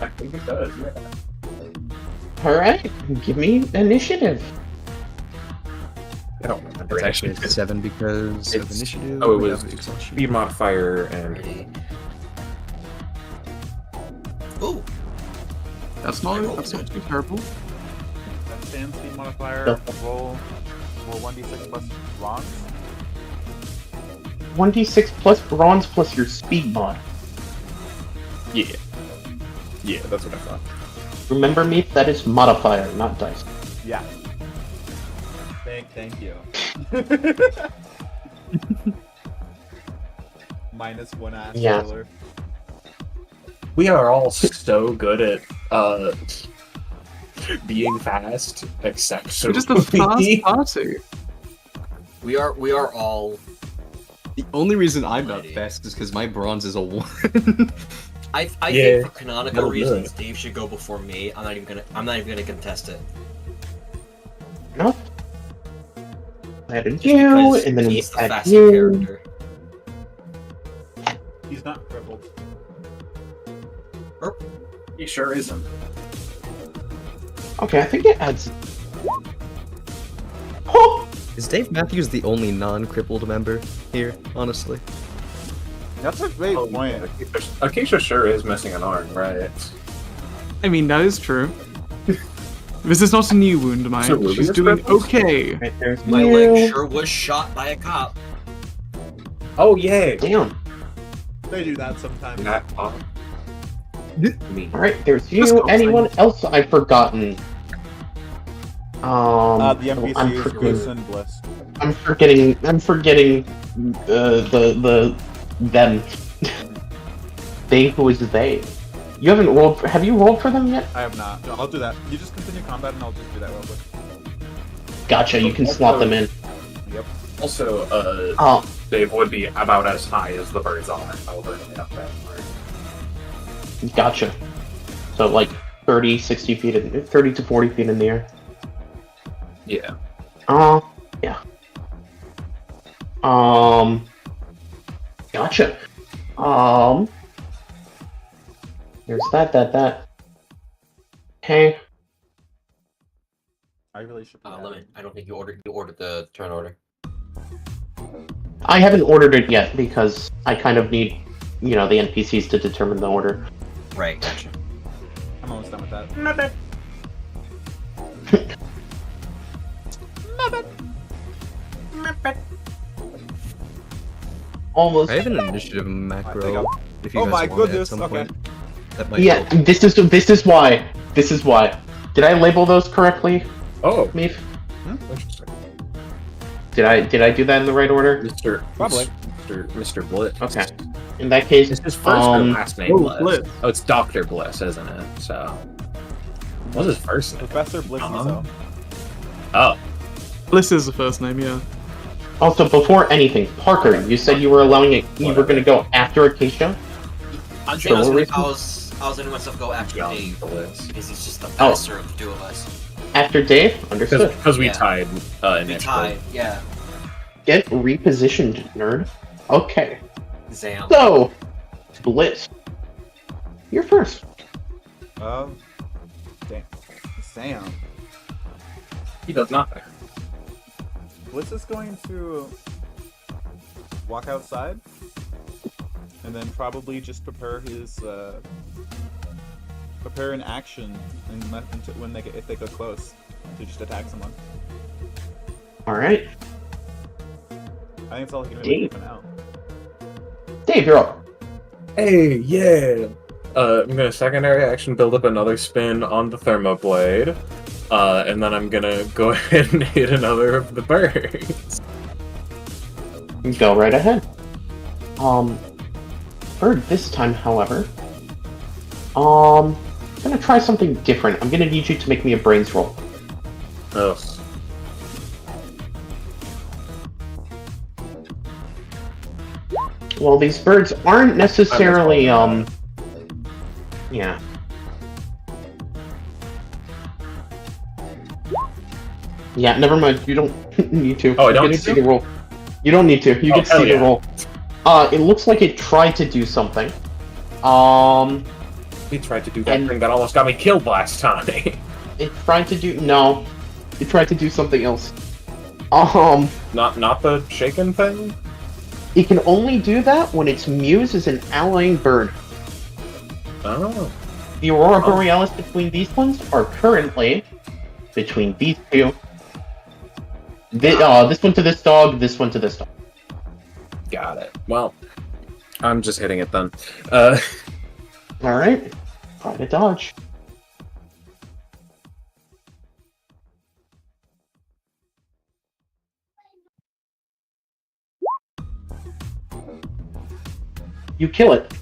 I think it does. Yeah. All right, give me initiative. I don't remember. It's actually 7 because of It's- initiative. oh, it we was have exhaustion. speed modifier and Ready. Ooh, That's not too terrible. That stand speed modifier, roll 1d6 plus bronze. 1d6 plus bronze plus your speed mod. yeah, that's what I thought. Remember me, that is modifier, not dice. Yeah. Thank you. -1 ass Yeah. roller. We are all so good at being fast, except We're just a fast party. we are all. The only reason I'm not Lady. fast is because my bronze is a 1. I Yeah, think for canonical that'll do reasons, it. Dave should go before me. I'm not even gonna contest it. No. Added Just you, because and then we he's the add faster you. character. He's not crippled. He sure isn't. Okay, I think it adds. Oh! Is Dave Matthews the only non-crippled member here, honestly? That's a great Oh, point. Acacia sure is missing an arm, right? I mean, that is true. This is not a new wound, mine. So She's Ruby's doing crippled? okay. Right, there's My you. leg sure was shot by a cop. Oh yay! Damn. They do that sometimes. Not Me. Alright, there's Just you. go Anyone else I've forgotten? The I'm NPC is Bliss forgetting. and Bliss. I'm forgetting. The them. They who is they. You haven't rolled. Have you rolled for them yet? I have not. No, I'll do that. You just continue combat and I'll just do that real quick. Gotcha. You can slot them in. Yep. Also, Oh, Dave would be about as high as the birds are over up that part. gotcha. So like 30, 60 feet, 30 to 40 feet in the air. Yeah. Yeah. Gotcha. There's that. Okay. I really should. Lemon. I don't think you ordered the turn order. I haven't ordered it yet because I kind of need, the NPCs to determine the order. Right. Gotcha. I'm almost done with that. Almost. I have an initiative macro. If you Oh guys my want goodness, at some okay. point. That might Yeah, help. this is why. Did I label those correctly, Oh, Meef? interesting. Did I do that in the right order? Probably. Mr. Blitz. Okay. In that case, Is his first or last name Oh, Bliss? Blitz. Oh, it's Dr. Bliss, isn't it? So. What's his first name? Professor Bliss. Oh. Bliss is the first name, yeah. also before anything, Parker, you said you were allowing it. You were going to go after Acacia. I Sure, was we'll letting myself go after John Dave Blitz. because he's just the Oh. faster of the two of us. After Dave, understood. Because we Yeah. tied We initially. tied. Yeah. Get repositioned, nerd. Okay, Zam. so Blitz, you're first. Damn. Sam. He does nothing. Blitz is going to walk outside and then probably just prepare his prepare an action and when if they go close to just attack someone. All right, I think that's all he can Dave. do for now. Dave, you're up. Hey, yeah. I'm gonna secondary action build up another spin on the thermoblade. And then I'm gonna go ahead and hit another of the birds. Go right ahead. Bird this time, however. I'm gonna try something different. I'm gonna need you to make me a brains roll. Ugh. Well, these birds aren't necessarily, yeah. Yeah, never mind. You don't need to. Oh, I You don't get need to see to? the roll. You don't need to. You Oh, get to hell see yeah. the roll. It looks like it tried to do something. He tried to do that And- thing that almost got me killed last time. It tried to do no. It tried to do something else. Not the shaken thing? It can only do that when its muse is an allying bird. Oh. The Aurora Borealis between these ones are currently between these two. This one to this dog, this one to this dog. Got it. Well, I'm just hitting it then. Alright. Try to dodge. You kill it.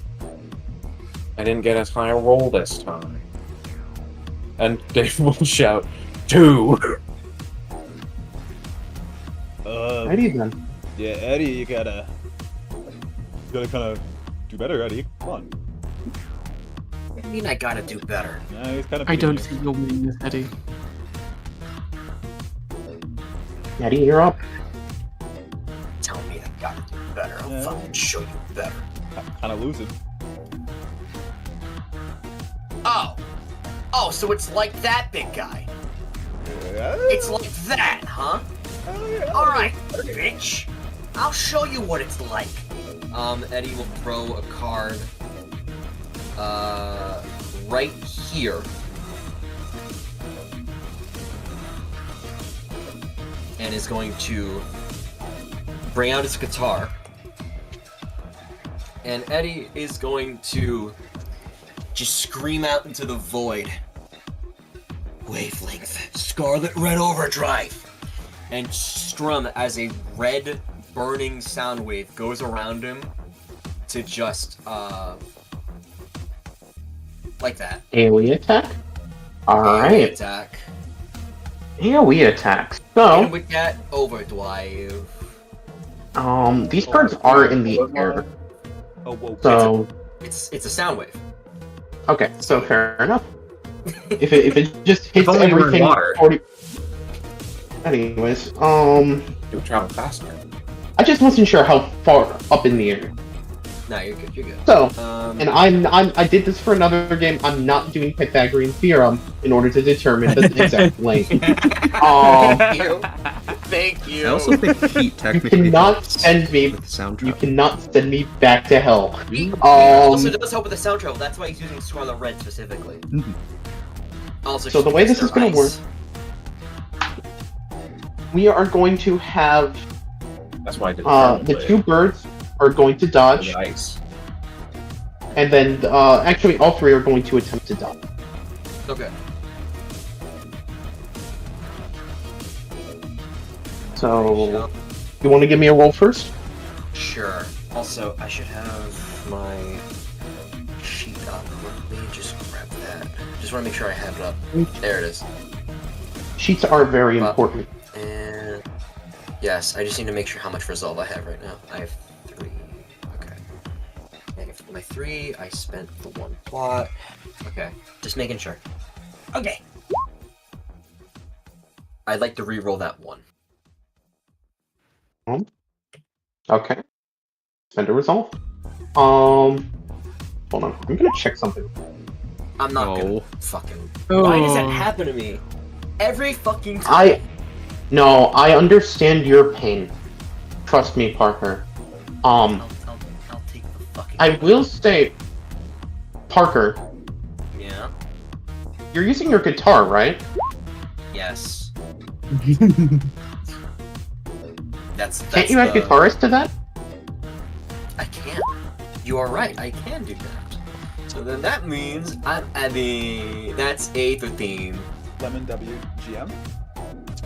I didn't get as high a roll this time. And Dave will shout, 2! Alrighty then. Yeah, Eddie, you gotta kind of do better, Eddie. Come on. I mean, I gotta do better. Nah, he's kind of. I don't think you're winning this, Eddie. Eddie, you're up. Tell me I gotta do better. I'll Yeah. fucking show you better. kind of losing. Oh, so it's like that, big guy. Yeah. It's like that, huh? Alright, bitch. I'll show you what it's like. Eddie will throw a card, right here. And is going to bring out his guitar. And Eddie is going to just scream out into the void. Wavelength, Scarlet Red Overdrive! And strum as a red burning sound wave goes around him to just, like that. AoE attack? AoE Alright. attack. AoE attacks. And So, with that, overdrive. these cards are in the air. Oh, whoa. So, It's a sound wave. okay, so fair enough. If it just hits only you were in everything water. 40. Anyways, It would travel faster. I just wasn't sure how far up in the air. No, you're good, you're good. So, Um, and I did this for another game. I'm not doing Pythagorean theorem in order to determine the exact length. thank you. Thank you. I also think heat You technically cannot helps send me. with the sound You travel. cannot send me back to hell. Also does help with the sound travel. That's why he's using Scarlet Red specifically. Mhm. Also, So the way this is going to work, we are going to have That's why I did the two birds are going to dodge, Nice. and then actually all three are going to attempt to dodge. Okay. So, you want to give me a roll first? Sure. Also, I should have my sheet up. Let me just grab that. Just want to make sure I have it up. There it is. Sheets are very important. And yes, I just need to make sure how much resolve I have right now. I have 3. Okay. And for my 3, I spent the 1 plot. Okay. Just making sure. Okay. I'd like to re-roll that 1. Okay. Spend a resolve. Hold on. I'm gonna check something. I'm not No. gonna fucking. Why does that Oh. happen to me? Every fucking time. I understand your pain. Trust me, Parker. I'll take the fucking. I will say, Parker, Yeah. you're using your guitar, right? Yes. That's Can't you add the- guitarist to that? I can't. You are right. I can do that. So then that means I'm adding. That's a 13. Lemon WGM.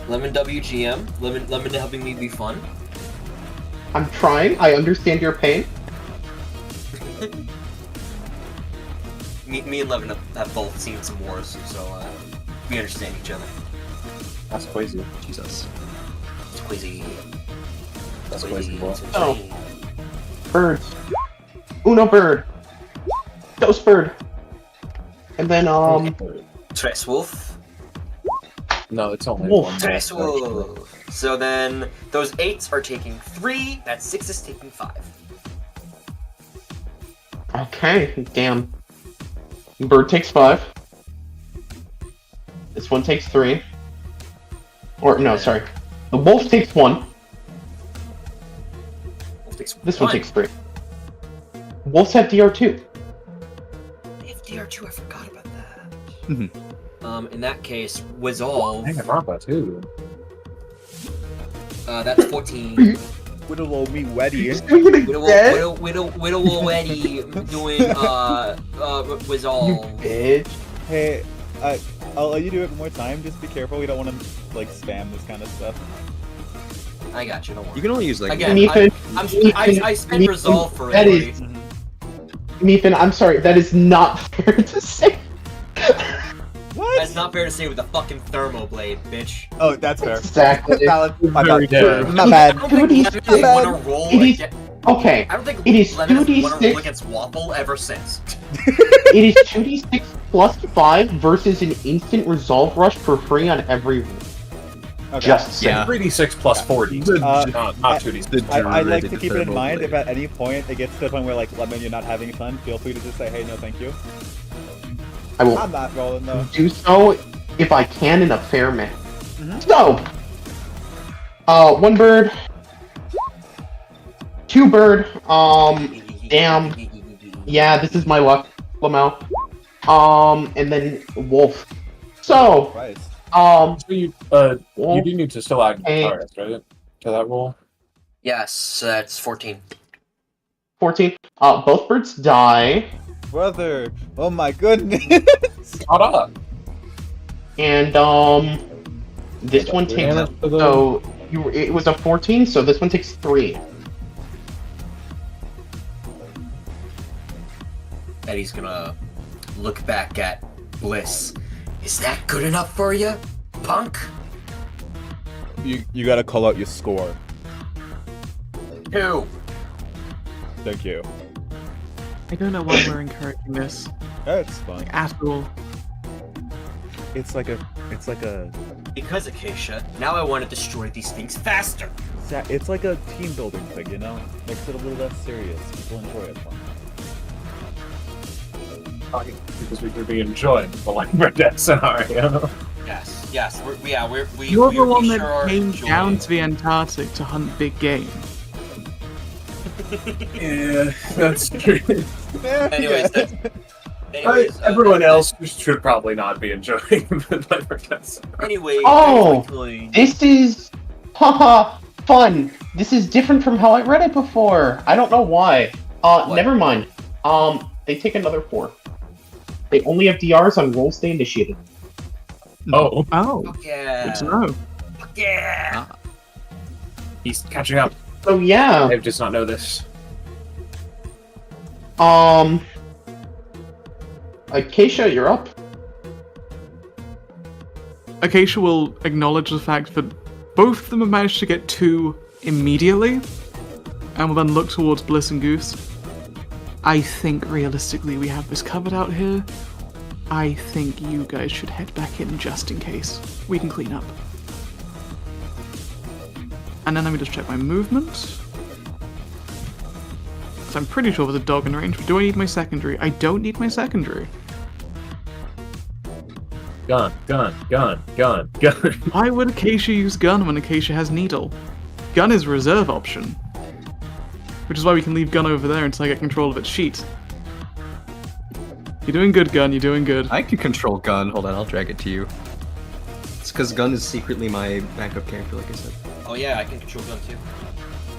Lemon WGM. Lemon helping me be fun. I'm trying. I understand your pain. Me and Lemon have both seen some wars, so we understand each other. That's crazy. Jesus. It's queasy. That's crazy. Boy. Oh. Birds. Uno bird. Ghost bird. And then Tres Wolf. No, it's only Wolf. one. Dice Wolf. So then those 8s are taking 3. That 6 is taking 5. Okay, damn. Bird takes 5. This one takes 3. Or, no, sorry. The wolf takes 1. Wolf takes This one takes 3. Wolves have DR2. They have DR2. I forgot about that. Mhm. In that case, Wizall. I forgot about too. That's 14. Whittle old me weddy. Whittle Eddie doing Wizall. Bitch. Hey, I'll let you do it one more time. Just be careful. We don't want to like spam this kind of stuff. I got you. Don't worry. You can only use like Again, Meephen, I spent Meephen, Resolve for that everybody. is- Meephen, I'm sorry, that is not fair to say. What? That's not fair to say with a fucking thermoblade, bitch. Oh, that's fair. Exactly. Valid. My Very bad. fair. My I bad. don't think Lemon want to roll It is- against. Okay, I don't think it is Lemon has 2d6. won a roll against Waffle ever since. it is 2d6 plus 5 versus an instant resolve rush for free on every roll. Okay. Just saying. Yeah. 3d6 plus 4d. Not 2d6. I'd like to keep it in mind if at any point it gets to the point where like Lemon, you're not having fun, feel free to just say, hey, no, thank you. I will I'm not rolling though. do so if I can in a fair manner. Mhm. So, 1 bird, 2 bird, damn. Yeah, this is my luck, Lamau. And then wolf. So, Christ. So you wolf, do need to still add Hey. guitarist, right? To that roll. Yes, that's 14. 14. Both birds die, Brother, oh my goodness. Caught up. and this one takes. Damage for the- So it was a 14, so this one takes 3. Eddie's gonna look back at Bliss. Is that good enough for you, punk? You gotta call out your score. 2. Thank you. I don't know why we're encouraging this That's fun. at all. It's like a Because Acacia, now I want to destroy these things faster. it's like a team building thing, you know? Makes it a little less serious. People enjoy it more. Because we could be enjoying the Left 4 Dead scenario. Yes, we You're the one sure that are came enjoying down it. to the Antarctic to hunt big game. Yeah, that's true. Anyways, Everyone else should probably not be enjoying the Left 4 Dead scenario. Anyway, Oh! technically- This is haha fun. This is different from how I read it before. I don't know why. Never mind. They take another 4. They only have DRs on rolls they initiated. Oh, Oh, Fuck yeah. good to know. Fuck yeah. he's catching up. So yeah. Dave does not know this. Acacia, you're up. Acacia will acknowledge the fact that both of them have managed to get 2 immediately, and will then look towards Bliss and Goose. I think realistically we have this covered out here. I think you guys should head back in just in case. We can clean up. And then let me just check my movement. So I'm pretty sure there's a dog in range, but do I need my secondary? I don't need my secondary. Gun. Why would Acacia use gun when Acacia has needle? Gun is a reserve option. Which is why we can leave gun over there until I get control of its sheet. You're doing good, gun, you're doing good. I can control gun. Hold on, I'll drag it to you. It's because gun is secretly my backup character, like I said. Oh yeah, I can control gun too.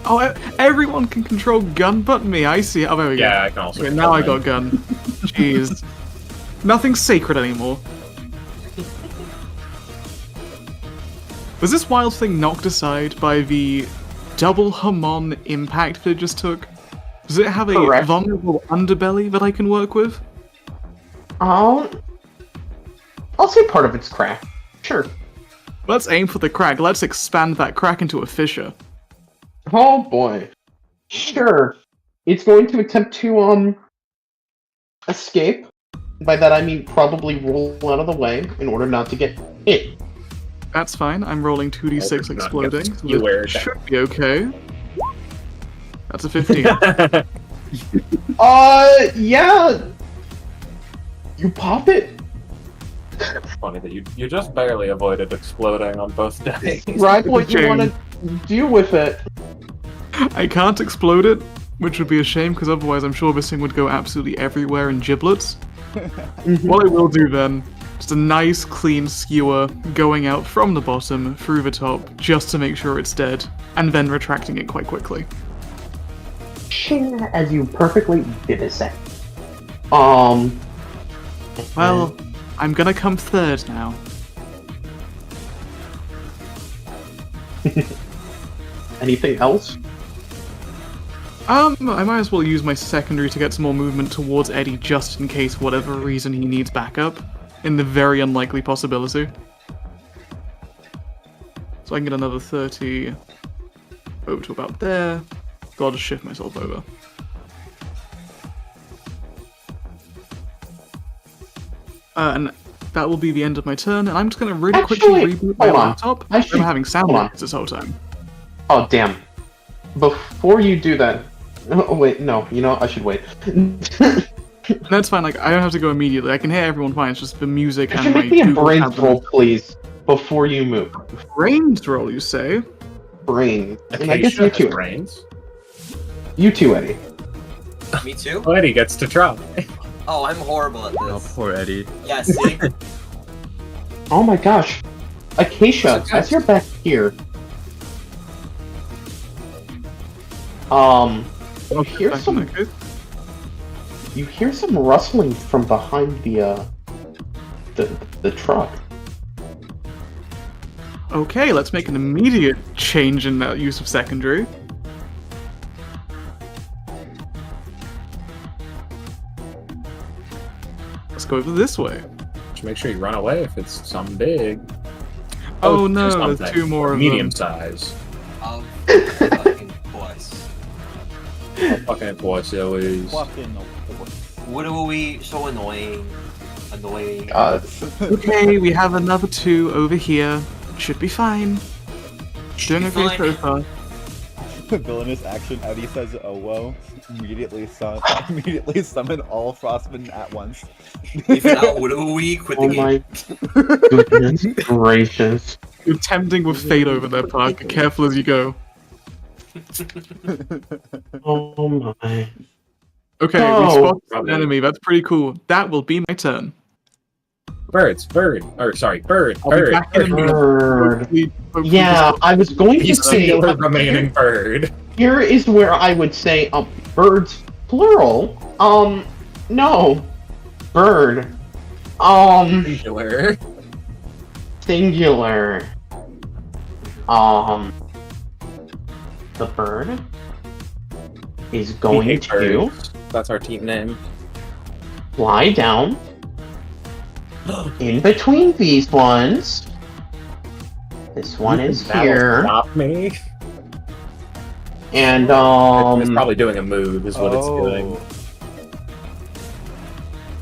Oh, everyone can control gun but me, I see. Oh, there we go. Yeah, I can also. Okay, now I got gun. Jeez. Nothing's sacred anymore. Was this wild thing knocked aside by the double Hamon impact that it just took? Does it have a Correct. vulnerable underbelly that I can work with? I'll say part of it's crack. Sure. Let's aim for the crack. Let's expand that crack into a fissure. Oh boy. Sure. It's going to attempt to escape. By that I mean probably roll out of the way in order not to get hit. That's fine. I'm rolling 2d6 Not exploding. gonna So skewer that that. should be okay. That's a 15. Yeah. You pop it. Funny that you just barely avoided exploding on both days. Right, what you want to do with it? I can't explode it, which would be a shame, because otherwise I'm sure this thing would go absolutely everywhere in giblets. What I will do then, just a nice clean skewer going out from the bottom through the top, just to make sure it's dead, and then retracting it quite quickly. Shing, as you perfectly did a sec. Well, I'm gonna come third now. Anything else? I might as well use my secondary to get some more movement towards Eddie just in case, for whatever reason, he needs backup. In the very unlikely possibility. So I can get another 30 over to about there. So I'll just shift myself over. And that will be the end of my turn, and I'm just gonna really quickly reboot my hold on. laptop. I I'm should- having sound hold on. errors this whole time. Oh, damn. Before you do that... Oh, wait, no. You know what? I should wait. That's fine, like, I don't have to go immediately. I can hear everyone fine, it's just the music Could and you my make me a Google brains tablet. roll, please? Before you move. Brains roll, you say? Brain. And I Acacia guess you has too. brains. You too, Eddie. Me too? Oh, Eddie gets to try. Oh, I'm horrible at Oh, this. poor Eddie. Yeah, see? Oh my gosh. Acacia, as you're back here... You hear Back in some... that case. You hear some rustling from behind the truck. Okay, let's make an immediate change in that use of secondary. Let's go over this way. Just make sure you run away if it's something big. Oh no, something there's two more of medium them. size. Fucking boys. Fucking boy sillies. Fucking What are we so annoying? Annoying. Okay, we have another two over here. Should be fine. Doing be okay so fine. far. Villainous action. Eddie says, "Oh whoa!" Immediately summon all frostmen at once. If not, what are we? Quit the Oh game. my goodness gracious. You're tempting with fate over there, Parker. Careful as you go. Oh my. Okay, Oh. we spotted an Probably. enemy. That's pretty cool. That will be my turn. Bird. I'll be Bird. back in a minute. Bird. Hopefully Yeah, I was going to The say... singular remaining bird. Here is where I would say, birds, plural. No. Bird. Singular. Singular. The bird is going Behave to birds. That's our team name. fly down in between these ones. This one is That'll here, Stop me. and It's probably doing a move, is what it's Oh. doing.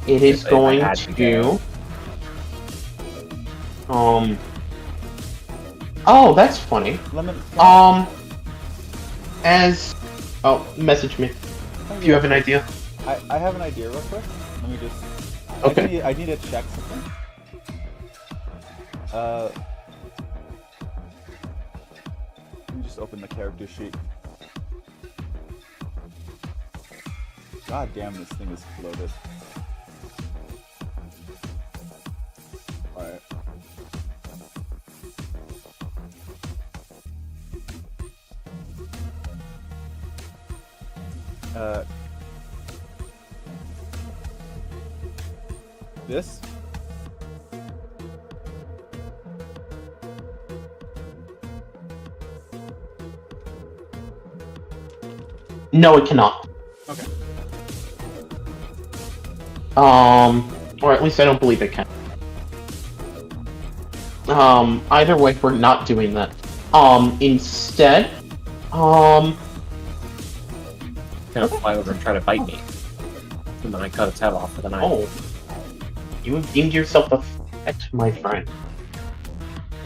it is If I going had to to go. Oh, that's funny. Lemon. As message me if you have an idea. I have an idea real quick. Let me just. Okay. I need to check something. Let me just open the character sheet. God damn, this thing is loaded. Alright. This? No, it cannot. Okay. Or at least I don't believe it can. Either way, we're not doing that. Instead, Gonna fly over and try to bite me. And then I cut its head off with a knife. oh, you have deemed yourself a threat, my friend.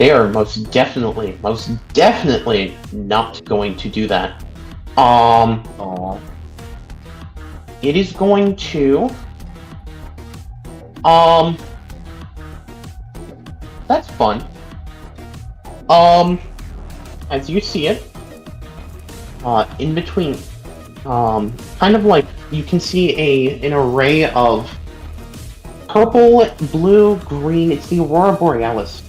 They are most definitely not going to do that. It is going to. That's fun. As you see it, in between, kind of like you can see an array of purple, blue, green. It's the Aurora Borealis.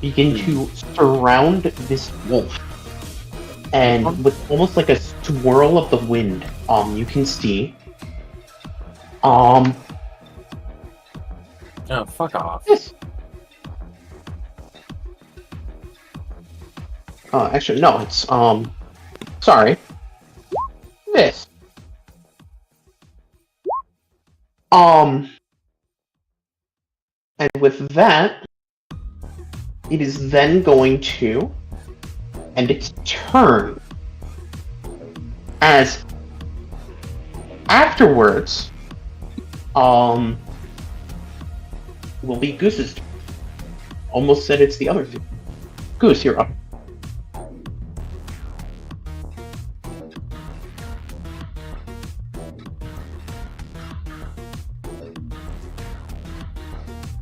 Begin to surround this wolf, and with almost like a swirl of the wind, you can see, Oh, fuck off. this. Actually, no, it's, sorry. This. And with that, it is then going to end its turn. As afterwards, will be Goose's turn. Almost said it's the other thing. Goose, you're up.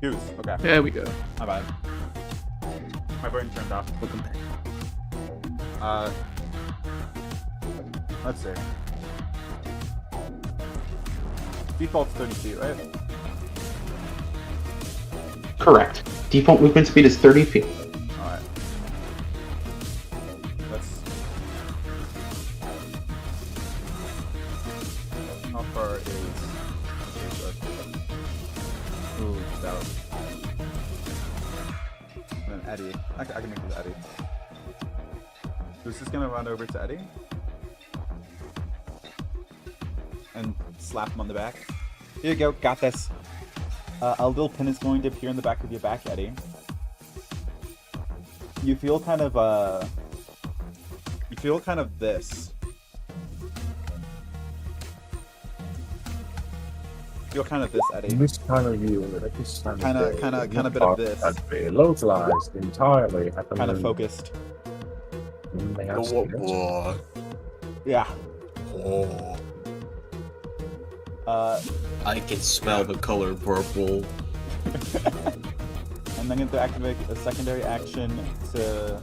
Goose. Okay. There we go. My bad. My brain turned off. Welcome back. Let's see. Default's 30 feet, right? Correct. Default movement speed is 30 feet. Alright. Let's... How far is... Ooh, stout. And then Eddie. I can make this Eddie. Who's just gonna run over to Eddie? And slap him on the back. Here you go, got this. A little pin is going to appear in the back of your back, Eddie. You feel kind of this. Feel kind of this, Eddie. This kind of view, this kind of bit of this. Be localized entirely. Kind of focused. Yeah. I can smell the color purple. And then going to activate a secondary action to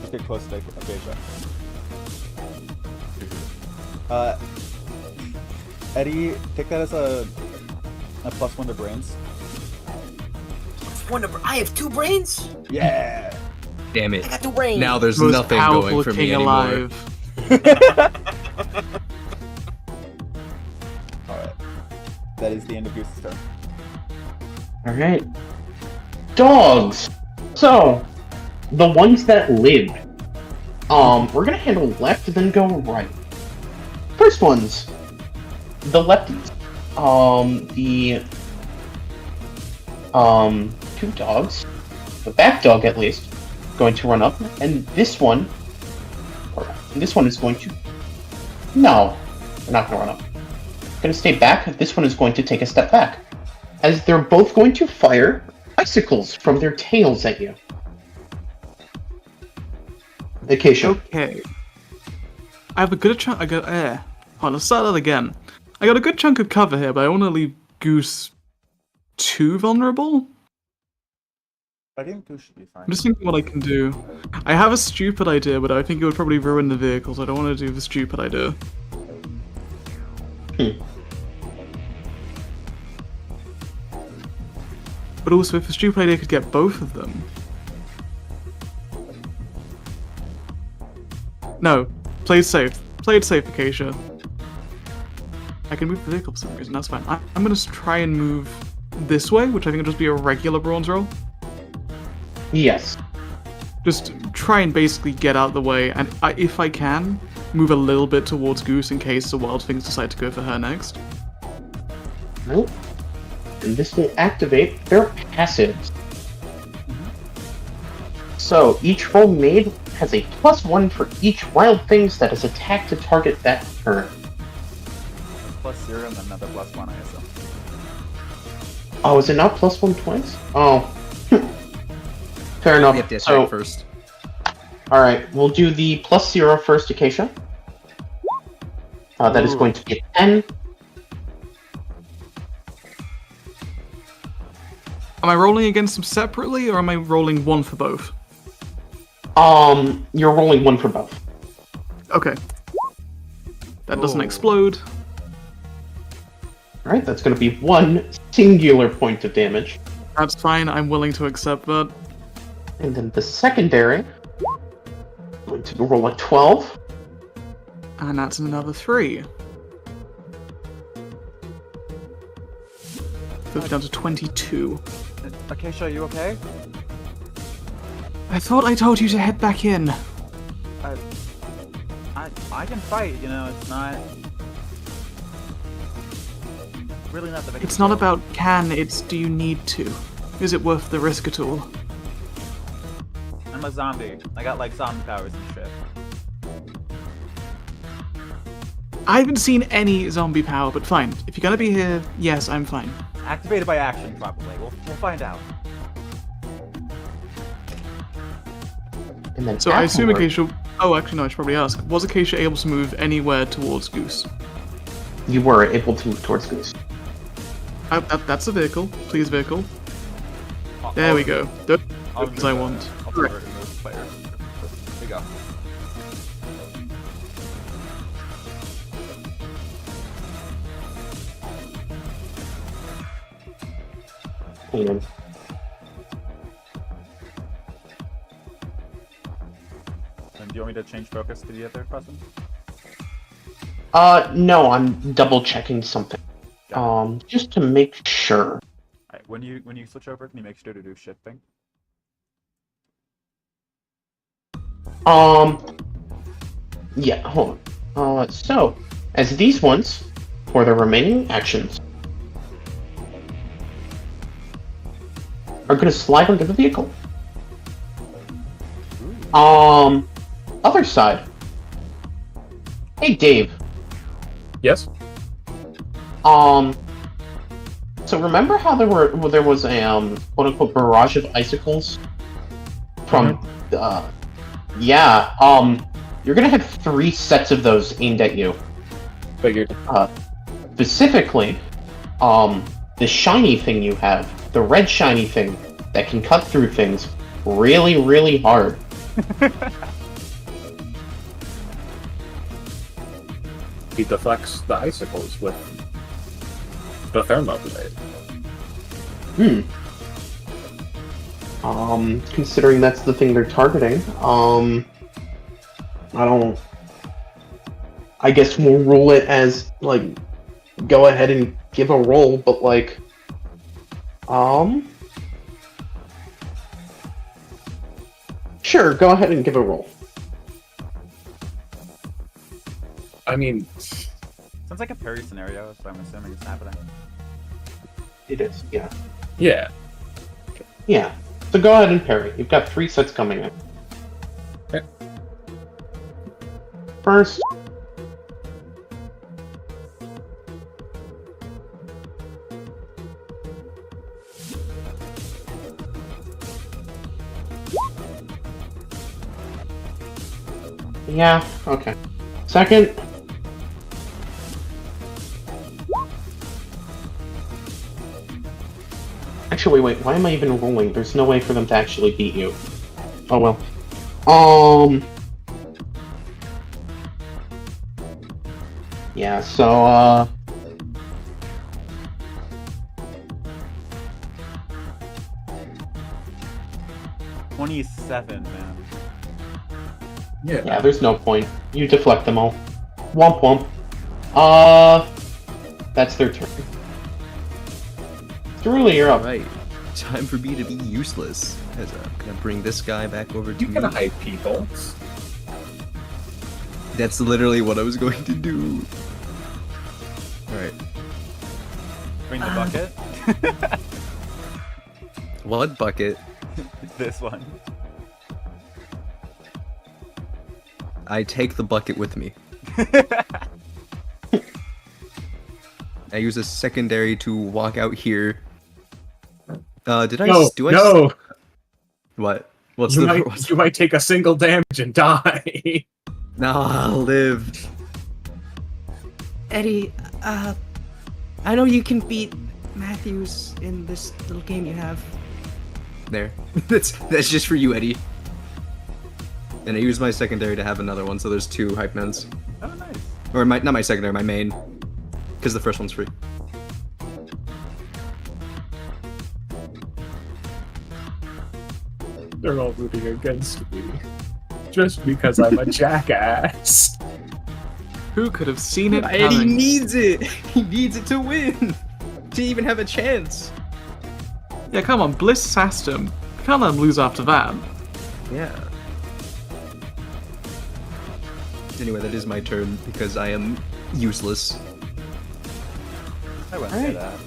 just get close to Acacia. Eddie, take that as a +1 to brains. I have 2 brains? Yeah! Damn it. I got 2 brains! Now there's Most nothing powerful going for me king anymore. alive. Alright. That is the end of Goose's turn. Alright. Dogs! So, the ones that lived. We're gonna handle left, then go right. First ones. The lefties. Two dogs. The back dog, at least, going to run up, and this one is going to... No, they're not going to run up. Going to stay back. This one is going to take a step back, as they're both going to fire icicles from their tails at you. Acacia. Okay. I have a good chunk. Hold on, let's start that again. I got a good chunk of cover here, but I want to leave Goose too vulnerable. I think Goose should be fine. I'm just thinking what I can do. I have a stupid idea, but I think it would probably ruin the vehicles. I don't want to do the stupid idea. But also, if the stupid idea could get both of them. No, play it safe. Play it safe, Acacia. I can move the vehicle for some reason, that's fine. I'm gonna try and move this way, which I think will just be a regular bronze roll. Yes. Just try and basically get out of the way, and if I can, move a little bit towards Goose in case the wild things decide to go for her next. Nope. And this will activate their passives. So each roll made has a +1 for each wild things that is attacked to target that turn. +0 and then another +1, I assume. Oh, is it not +1 twice? Oh. Fair We have enough. to attack So, first. alright, we'll do the +0 first, Acacia. That is going to be a 10. Am I rolling against them separately, or am I rolling one for both? You're rolling one for both. Okay. That doesn't Ooh. explode. Alright, that's going to be one singular point of damage. That's fine, I'm willing to accept that. And then the secondary, going to roll a 12. And that's another 3. Goes down to 22. Acacia, are you okay? I thought I told you to head back in. I can fight, you know, it's not... Really not the big It's not deal. about can, it's do you need to. Is it worth the risk at all? I'm a zombie. I got, like, zombie powers and shit. I haven't seen any zombie power, but fine. If you're gonna be here, yes, I'm fine. Activated by action, probably. We'll find out. And then So I assume afterward- Acacia... Oh, actually no, I should probably ask. Was Acacia able to move anywhere towards Goose? You were able to move towards Goose. That's a vehicle. Please, vehicle. There we go. Those as I want. I'll remove the player. There you go. And And do you want me to change focus to the other person? no, I'm double checking something. Just to make sure. Alright, when you switch over, can you make sure to do shifting? Yeah, hold on. So, as these ones, for the remaining actions, are gonna slide onto the vehicle. Other side. Hey, Dave. Yes. So remember how there was a quote unquote barrage of icicles from yeah, you're gonna have 3 sets of those aimed at you. Figured. Specifically, the shiny thing you have, the red shiny thing that can cut through things really, really hard. He deflects the icicles with the thermo blade. Considering that's the thing they're targeting, I guess we'll roll it as, like, go ahead and give a roll, but, like, sure, go ahead and give a roll. I mean, Sounds like a parry scenario, so I'm assuming it's happening. It is, yeah. yeah. Yeah. So go ahead and parry. You've got 3 sets coming in. Okay. First. Yeah, okay. Second. Actually, wait, why am I even rolling? There's no way for them to actually beat you. Oh well. Yeah, so, 27, man. yeah, there's no point. You deflect them all. Womp womp. That's their turn. Cerulli, you're up. Alright, time for me to be useless. As I'm gonna bring this guy back over to You me. can hide people. That's literally what I was going to do. Alright. Bring the bucket. What bucket? This one. I take the bucket with me. I use a secondary to walk out here. Did I? No, do I? no. What? What's You the might you might take a single damage and die. No, I'll live. Eddie, I know you can beat Matthews in this little game you have. There. That's just for you, Eddie. And I used my secondary to have another one, so there's 2 hype mens. Oh, nice. Or not my secondary, my main. Because the first one's free. They're all rooting against me. Just because I'm a jackass. Who could have seen it Eddie coming? needs it! He needs it to win! To even have a chance! Yeah, come on, Bliss sassed him. You can't let him lose after that. Yeah. Anyway, that is my turn, because I am useless. I wouldn't say that.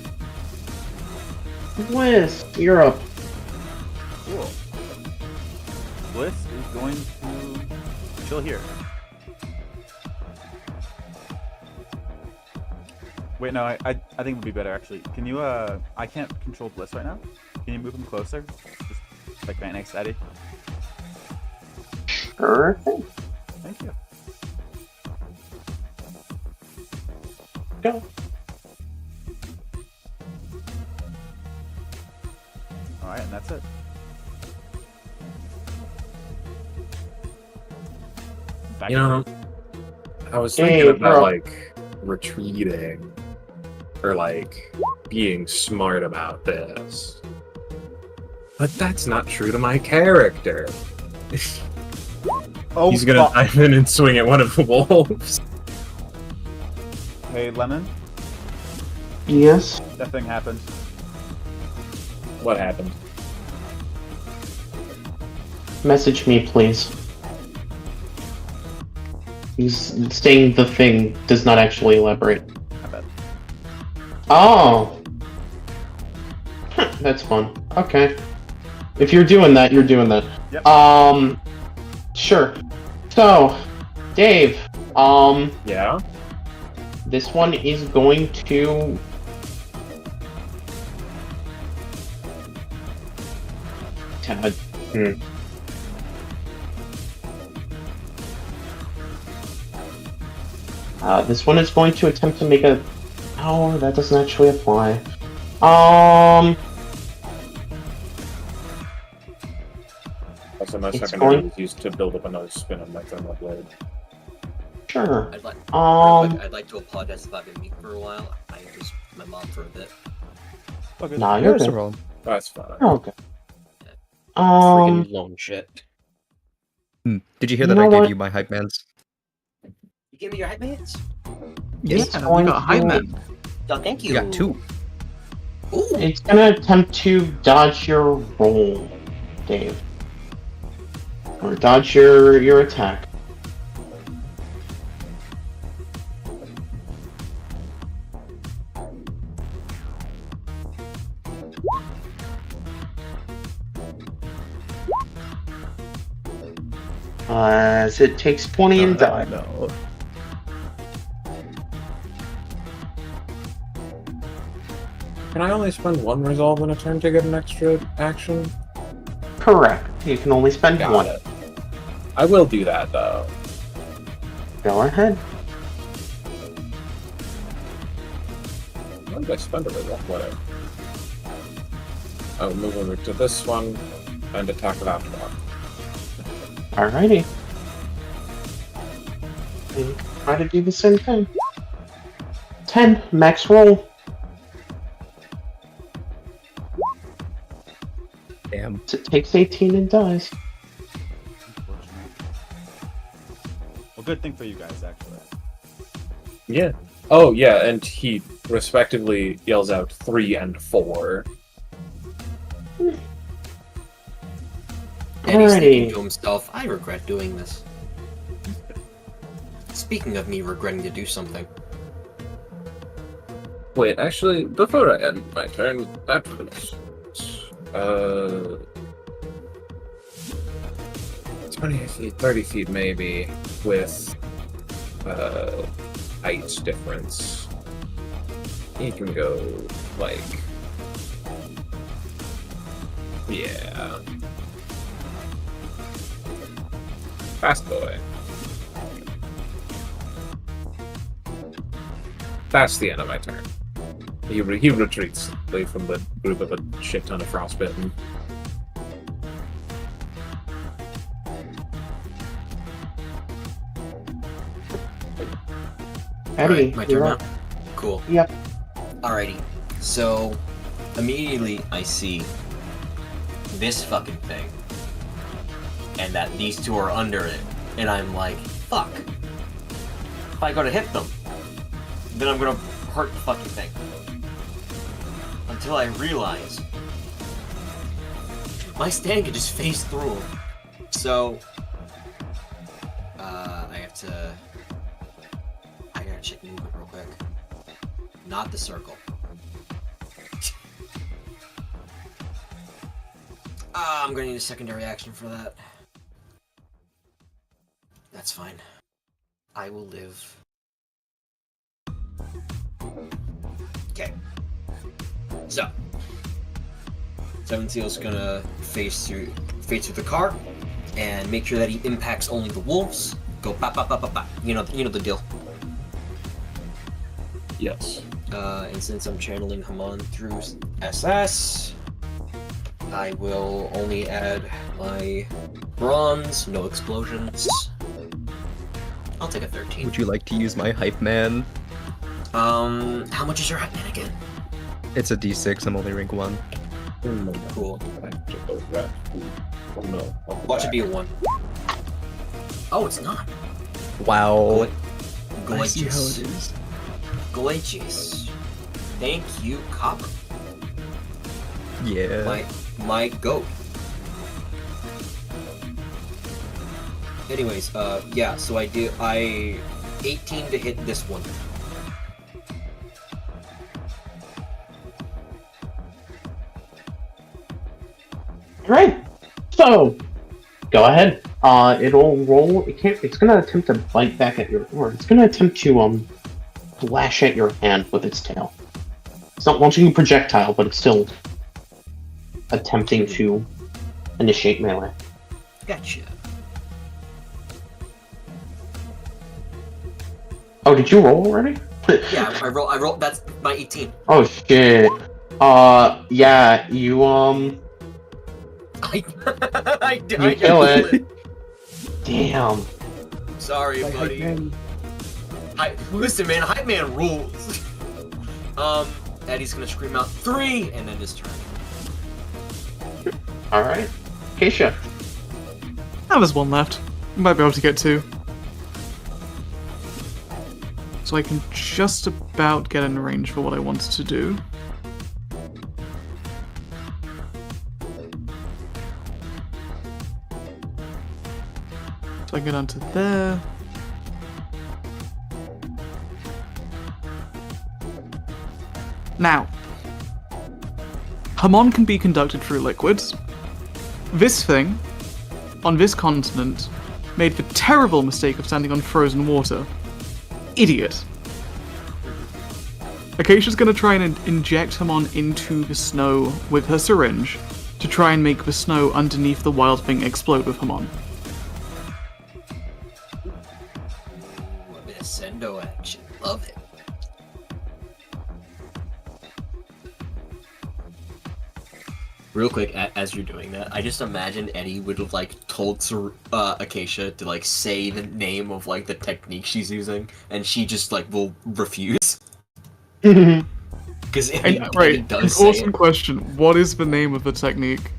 Bliss, you're up. Cool. Bliss is going to chill here. Wait, no, I think it would be better actually. Can you I can't control Bliss right now. Can you move him closer? Just like right next to Eddie. Sure. Thank you. Go. Alright, and that's it. Back You to know, I was Hey, thinking about bro. like retreating or like being smart about this. But that's not true to my character. Oh, He's gonna fuck. dive in and swing at one of the wolves. Hey, Lemon, Yes. that thing happened. What happened? Message me, please. He's saying the thing does not actually elaborate. I bet. Oh! That's fun. Okay. If you're doing that, you're doing that. Yep. Sure. So, Dave, Yeah? this one is going to... this one is going to attempt to make a... Oh, that doesn't actually apply. Also, my It's secondary going- was used to build up another spin on my thermal blade. Sure. I'd like to apologize if I've been meek for a while. I was my mom for a bit. Okay. Nah, you're That's good. a roll. That's fine. You're okay. Freaking long shit. Did you hear You that I know gave what? you my hype mans? You give me your hype mates? Yes. It's Yeah, we going got hype to- men. Oh, thank you. You got 2. Ooh. It's gonna attempt to dodge your roll, Dave. Or dodge your attack. As it takes 20 and die. No. Can I only spend 1 resolve in a turn to get an extra action? Correct. You can only spend Got one. it. I will do that though. Go ahead. When did I spend a resolve? Whatever. I'll move over to this one and attack with aftermath. Alrighty. And try to do the same thing. 10, max roll. Damn. So it takes 18 and dies. Unfortunate. Well, good thing for you guys, actually. Yeah. Oh yeah, and he respectively yells out 3 and 4. Eddie's thinking Alrighty. to himself, I regret doing this. Speaking of me regretting to do something. Wait, actually, before I end my turn, that was 20 feet, 30 feet maybe, with height difference. He can go like, yeah. Fast boy. That's the end of my turn. He retreats away from the group of a shit ton of frostbitten. Eddie, Alright, my turn you're now? up. Cool. Yep. Alrighty. So, immediately I see this fucking thing. And that these two are under it. And I'm like, fuck. If I go to hit them, then I'm gonna hurt the fucking thing. Until I realize my stand can just phase through them. So, I gotta check movement real quick. Not the circle. I'm gonna need a secondary action for that. That's fine. I will live. Okay. So, Seven Seal's gonna face through the car and make sure that he impacts only the wolves. Go bop bop bop bop bop. You know the deal. Yes. And since I'm channeling Haman through SS, I will only add my bronze, no explosions. I'll take a 13. Would you like to use my hype man? How much is your hype man again? It's a D6. I'm only rank 1. Cool. Oh no. Watch it be a 1. Oh, it's not. Wow. I see how it Gorgeous. is. Gorgeous. Thank you, Copper. Yeah. My goat. Anyways, yeah, so I 18 to hit this one. Alright. So, go ahead. It'll roll. It's gonna attempt to bite back at your, or it's gonna attempt to lash at your hand with its tail. It's not launching a projectile, but it's still attempting to initiate melee. Gotcha. Oh, did you roll already? Yeah, I roll. That's my 18. Oh shit. Yeah, you I you kill it. Damn. Sorry, Like, buddy. man, Listen, man, Hype Man rules. Eddie's gonna scream out 3 and then his turn. Alright. Acacia. Now there's one left. Might be able to get 2. So I can just about get in range for what I wanted to do. So I can get onto there. Now, Hamon can be conducted through liquids. This thing, on this continent, made the terrible mistake of standing on frozen water. Idiot. Acacia's gonna try and inject Hamon into the snow with her syringe to try and make the snow underneath the wild thing explode with Hamon. Ooh, a bit of sendo action. Love it. Real quick, as you're doing that, I just imagine Eddie would have like told Acacia to like say the name of like the technique she's using, and she just like will refuse. Because Eddie Right, does an say awesome it. question. What is the name of the technique?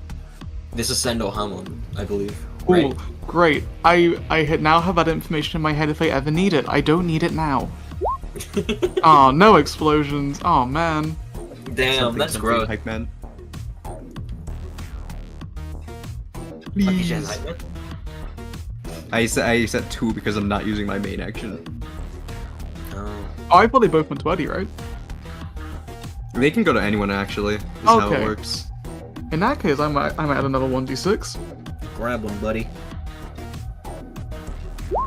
This is Sendo Hamon, I believe. Ooh, Right? great. Now have that information in my head if I ever need it. I don't need it now. Aw, no explosions. Oh man. Damn, that's gross. Hype man. Acacia has Please. hype man? I set 2 because I'm not using my main action. Oh. Oh, I thought they both went to Eddie, right? They can go to anyone actually. Is how it Okay. works. In that case, I might add another 1d6. Grab one, buddy.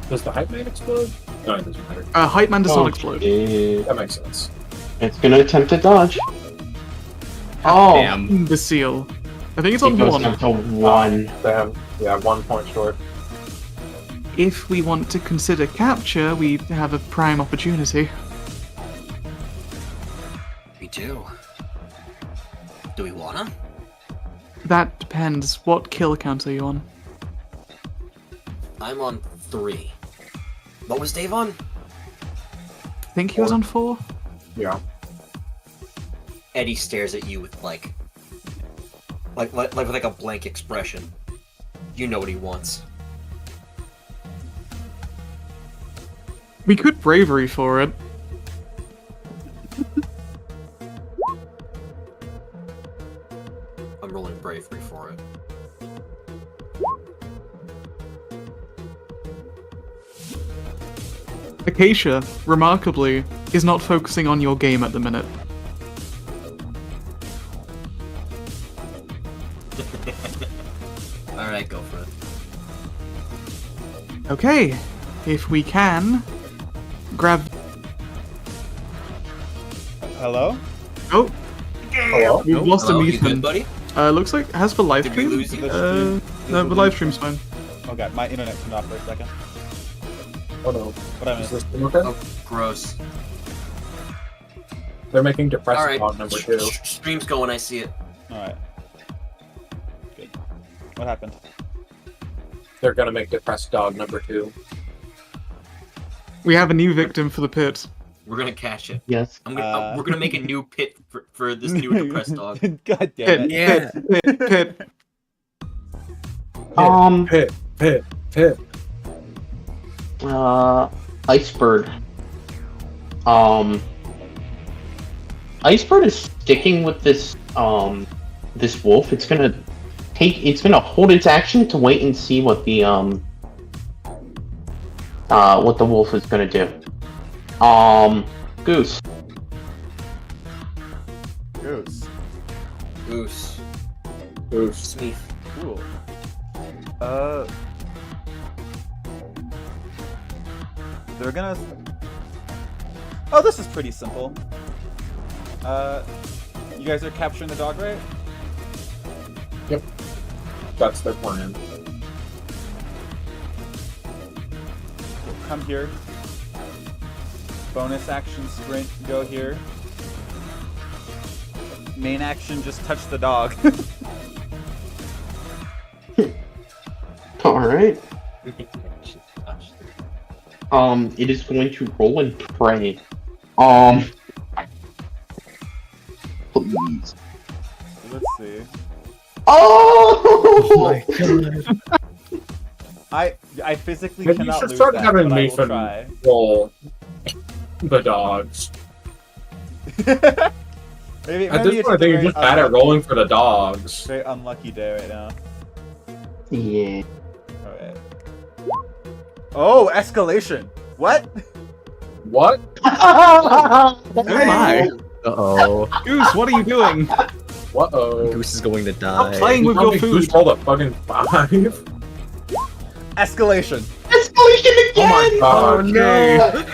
Does the hype man explode? No, it doesn't matter. Hype man does Oh, not explode. shit. That makes sense. It's gonna attempt to dodge. Oh, Damn. Imbecile. I think it's it on goes 1. down to 1. They have 1 point short. if we want to consider capture, we have a prime opportunity. We do. Do we wanna? That depends. What kill count are you on? I'm on 3. What was Dave on? I think he was on 4. Yeah. Eddie stares at you with like with like a blank expression. You know what he wants. We could bravery for it. I'm rolling bravery for it. Acacia, remarkably, is not focusing on your game at the minute. Alright, go for it. Okay, if we can, grab. Hello? Oh, Hello? we've lost a Hello, you good, Meephen. buddy? Looks like has the live Did we stream. lose you? No, the live stream's fine. Oh god, my internet turned off for a second. Oh no. What I Is missed? this okay? Oh, gross. They're making depressed Alright, dog number 2. stream's going, I see it. Alright. Good. What happened? They're gonna make depressed dog number 2. We have a new victim for the pit. We're gonna catch it. Yes. We're gonna make a new pit for this new depressed dog. God damn Pit, it. pit, pit, pit. Pit, pit, pit. Icebird. Icebird is sticking with this this wolf. It's gonna hold its action to wait and see what the wolf is gonna do. Goose. Goose. Goose. Goose. Smeef. Cool. They're gonna... Oh, this is pretty simple. You guys are capturing the dog, right? Yep. That's their plan. Come here. Bonus action sprint, go here. Main action, just touch the dog. Alright. It is going to roll and pray. Please. Let's see. Oh! my god. I physically Maybe you cannot should lose start that, having but I will try. Meephen roll the dogs. maybe At it's this point, I think you're just bad at rolling for the dogs. Very unlucky day right now. Yeah. Alright. Oh, escalation! What? What? Oh my! Uh-oh. Goose, what are you doing? Uh-oh. Goose is going to Stop die. playing with your Who's food. rolled a fucking 5? Escalation! Escalation again! Oh my god. no!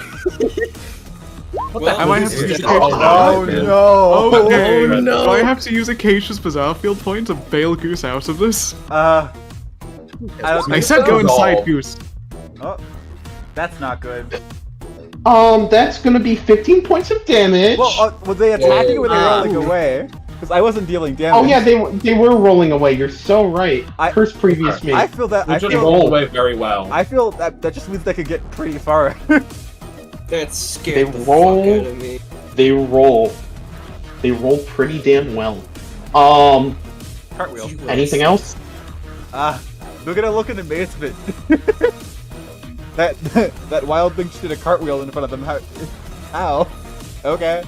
Well, I might have to this use is- Acacia's Oh man. no! Okay, Oh, no. do I have to use Acacia's Bizarre Field Point to bail Goose out of this? I don't I think said so. go inside, No. Goose. Oh, that's not good. That's gonna be 15 points of damage. Well, were they attacking or were they Ah. rolling away? Because I wasn't dealing damage. Oh yeah, they were rolling away. You're so right. I- First previous me. I feel that. You I just feel, roll away very well. I feel that just means they could get pretty far. That scared They the roll- fuck out of me. They roll pretty damn well. Cartwheel. Anything else? They're gonna look in amazement. that wild thing just did a cartwheel in front of them. How? Okay.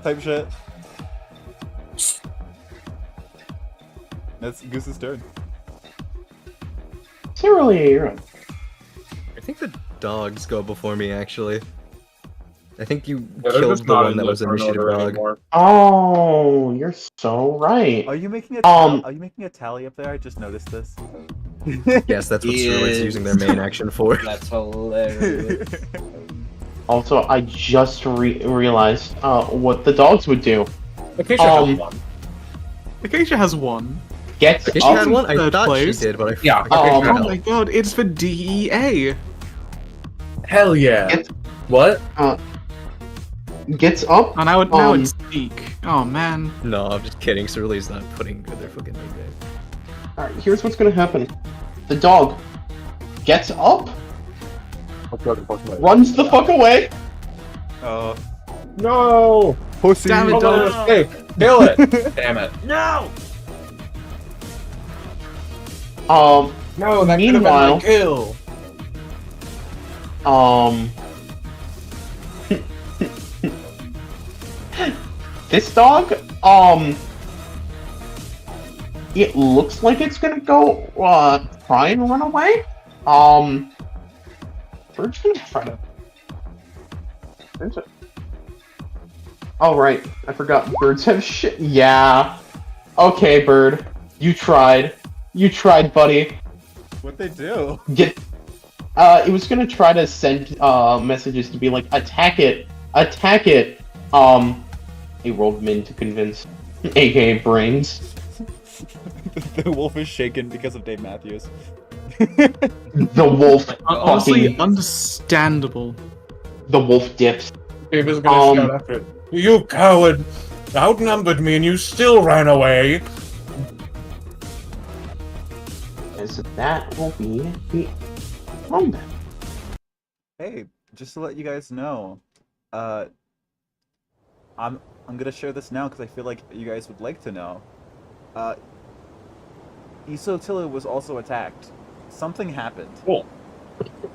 Type shit. That's Goose's turn. Is it really a hero? I think the dogs go before me, actually. I think you Yeah, they're killed just the not one in that the was turn initiative order dog. anymore. Oh, you're so right. Are you making a Um, Are you making a tally up there? I just noticed this. Yes, that's what He Ceruleite's is. using their main action for. That's hilarious. Also, I just realized what the dogs would do. Acacia Um, has one. Acacia has one. Gets Acacia had up. one? I Third thought place. she did, but I Yeah. Oh Oh my god, it's for DEA. Hell yeah. Gets, What? gets up. And now it's Zeke. Oh man. No, I'm just kidding. Cerulea's not putting their fucking name there. Alright, here's what's gonna happen. The dog gets up, runs the fuck away. No! Pussy. Damn it, Hold on, dog. escape! Kill it! Damn it. No! No, that could have been Meanwhile- my kill. This dog, it looks like it's gonna go, try and run away. Bird's gonna try to. Where's it? Oh, right. I forgot birds have shit. Yeah. Okay, bird. You tried. You tried, buddy. What'd they do? Get. It was gonna try to send, messages to be like, attack it. Attack it. He rolled min to convince. AKA brains. The wolf is shaken because of Dave Matthews. The wolf. Honestly, fucking- understandable. The wolf dips. Dave is gonna shout after it. You coward! Outnumbered me and you still ran away! As that will be the combat. Hey, just to let you guys know, I'm gonna share this now because I feel like you guys would like to know. Isotilla was also attacked. Something happened.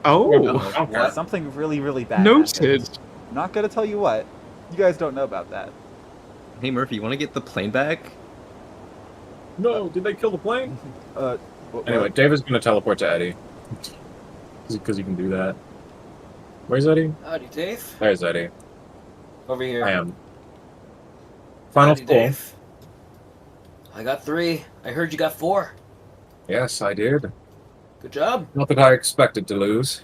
Oh, Okay. Something really, really bad. happened. noted. Not gonna tell you what. You guys don't know about that. Hey Murphy, you want to get the plane back? No, did they kill the plane? What- Anyway, what? Dave is gonna teleport to Eddie. Because he can do that. Where's Eddie? Howdy, Dave. There's Eddie. Over here. I am. Final Howdy, score. Dave. I got 3. I heard you got 4. Yes, I did. Good job. Not that I expected to lose.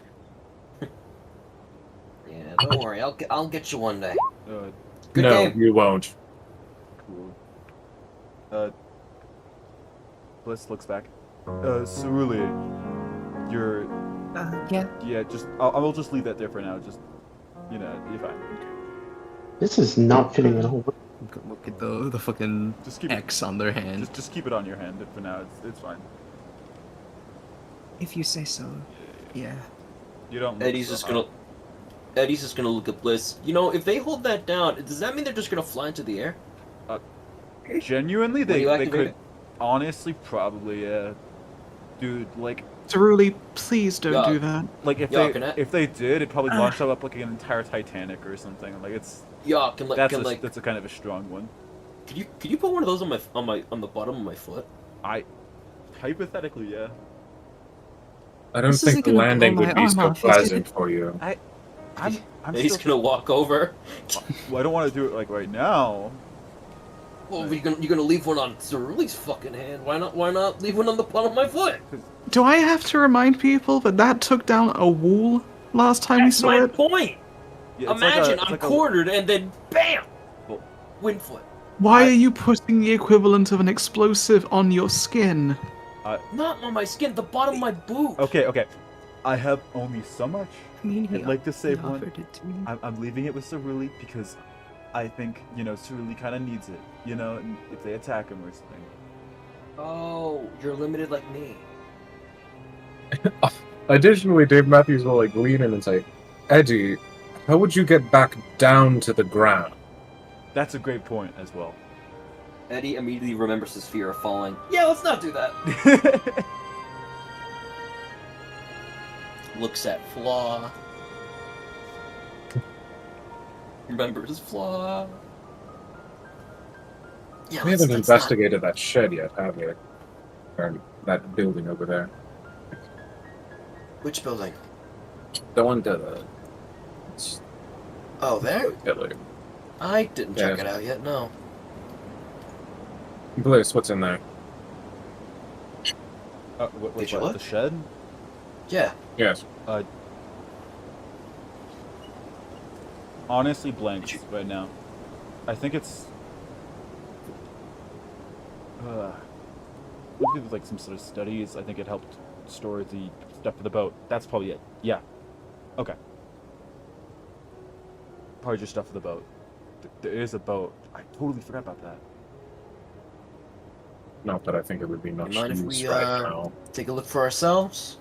Yeah, don't worry. I'll get you one day. Uh, Good no, game. you won't. cool. Bliss looks back. Cerule, you're. Yeah. Yeah, just. I will just leave that there for now. Just. You know, you're fine. This is not fitting at all. Look at the fucking Just keep it. X on their hand. Just keep it on your hand for now. It's fine. If you say so. Yeah. You don't. look Eddie's so just hot. gonna. Eddie's just gonna look at Bliss. You know, if they hold that down, does that mean they're just gonna fly into the air? Genuinely, When you they activate could. it? Honestly, probably, yeah. Dude, like Cerule, please don't Yeah. do that. Yeah, can I- if they did, it'd probably launch up like an entire Titanic or something. Like it's Yeah, can like, that's a kind of a strong one. could you put one of those on the bottom of my foot? Hypothetically, yeah. I don't This think isn't the gonna blow landing would my be arm so off, is it? pleasant for you. I'm Eddie's still. gonna walk over. Well, I don't want to do it like right now. Well, you're gonna leave one on Cerule's fucking hand. Why not leave one on the bottom of my foot? Do I have to remind people that took down a wall last time That's we saw my it? point. Yeah, it's like a- Imagine it's I'm like a- quartered and then BAM! Well- Windfoot. Why are you putting the equivalent of an explosive on your skin? Not on my skin, the bottom of my boot. Okay. I have only so much. I mean, I'd like to save he one. offered it to me. I'm leaving it with Cerule because I think Cerule kind of needs it. And if they attack him or something. Oh, you're limited like me. Additionally, Dave Matthews will like lean in and say, Eddie, how would you get back down to the ground? That's a great point as well. Eddie immediately remembers his fear of falling. Yeah, let's not do that. Looks at Flaw. Remembers Flaw. Yeah, We let's haven't not- investigated that shed yet, have we? Or that building over there. Which building? The one to the Oh, there? Italy. I didn't check Yeah. it out yet, no. Bliss, what's in there? Did you look? The shed? Yeah. Yes. Honestly, blanks right now. I think it's. we did like some sort of studies. I think it helped store the stuff for the boat. That's probably it. Yeah. Okay. Probably just stuff for the boat. There is a boat. I totally forgot about that. Not that I think it would be much Mind if use we right now. take a look for ourselves?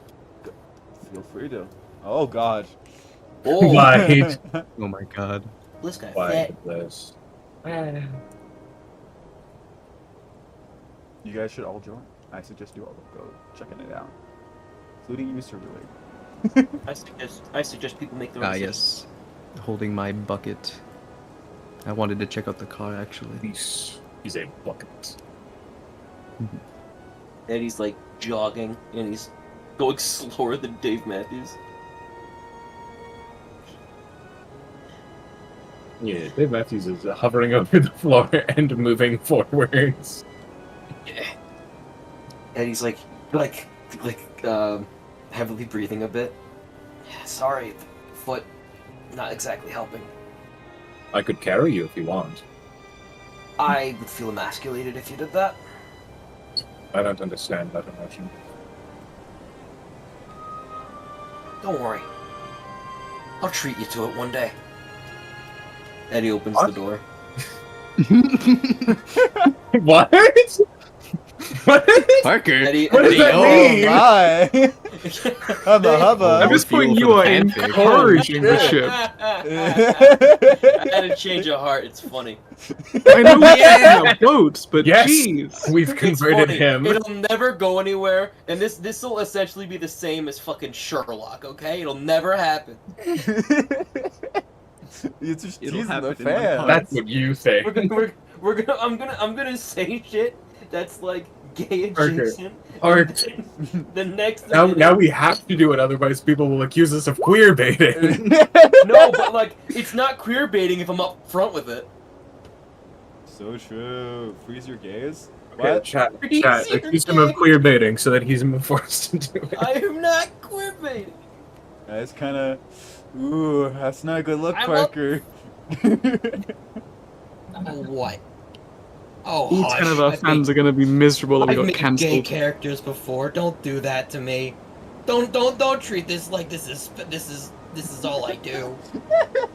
Feel free to. Oh God. Oh, Why? Oh my god. this guy Why fat. this? You guys should all join. I suggest you all go checking it out, including you, Sir Willie. I suggest people make their own Ah, decisions. yes. Holding my bucket. I wanted to check out the car, actually. He's a bucket. And he's like jogging, and he's going slower than Dave Matthews. Yeah, Dave Matthews is hovering over the floor and moving forwards. And he's heavily breathing a bit. Sorry, foot not exactly helping. I could carry you if you want. I would feel emasculated if you did that. I don't understand that emotion. Don't worry. I'll treat you to it one day. Eddie opens the door. What? What? Parker! Eddie, What does Eddie, that mean? My. Hubba hubba. At this point, you are encouraging the ship. I had a change of heart. It's funny. I know we have boats, but Yes. jeez. We've It's converted funny. him. It'll never go anywhere, and this will essentially be the same as fucking Sherlock. Okay, it'll never happen. It's just It'll teasing happen the in one fans. part. That's what you think. I'm gonna say shit that's like gay Parker. adjacent. Parker. The next Now we have to do it, otherwise people will accuse us of queer baiting. No, but like it's not queer baiting if I'm up front with it. So true. Freeze your gaze. Okay, What? chat, Freeze your accuse him of game. queer baiting so that he's forced to do it. I am not queer baiting. That's kind of. Ooh, that's not a good look, I won't- Parker. Oh, what? Oh, All 10 of our fans are going to be miserable that we I've got made gay cancelled. characters before. Don't do that to me. Don't treat this like this is all I do.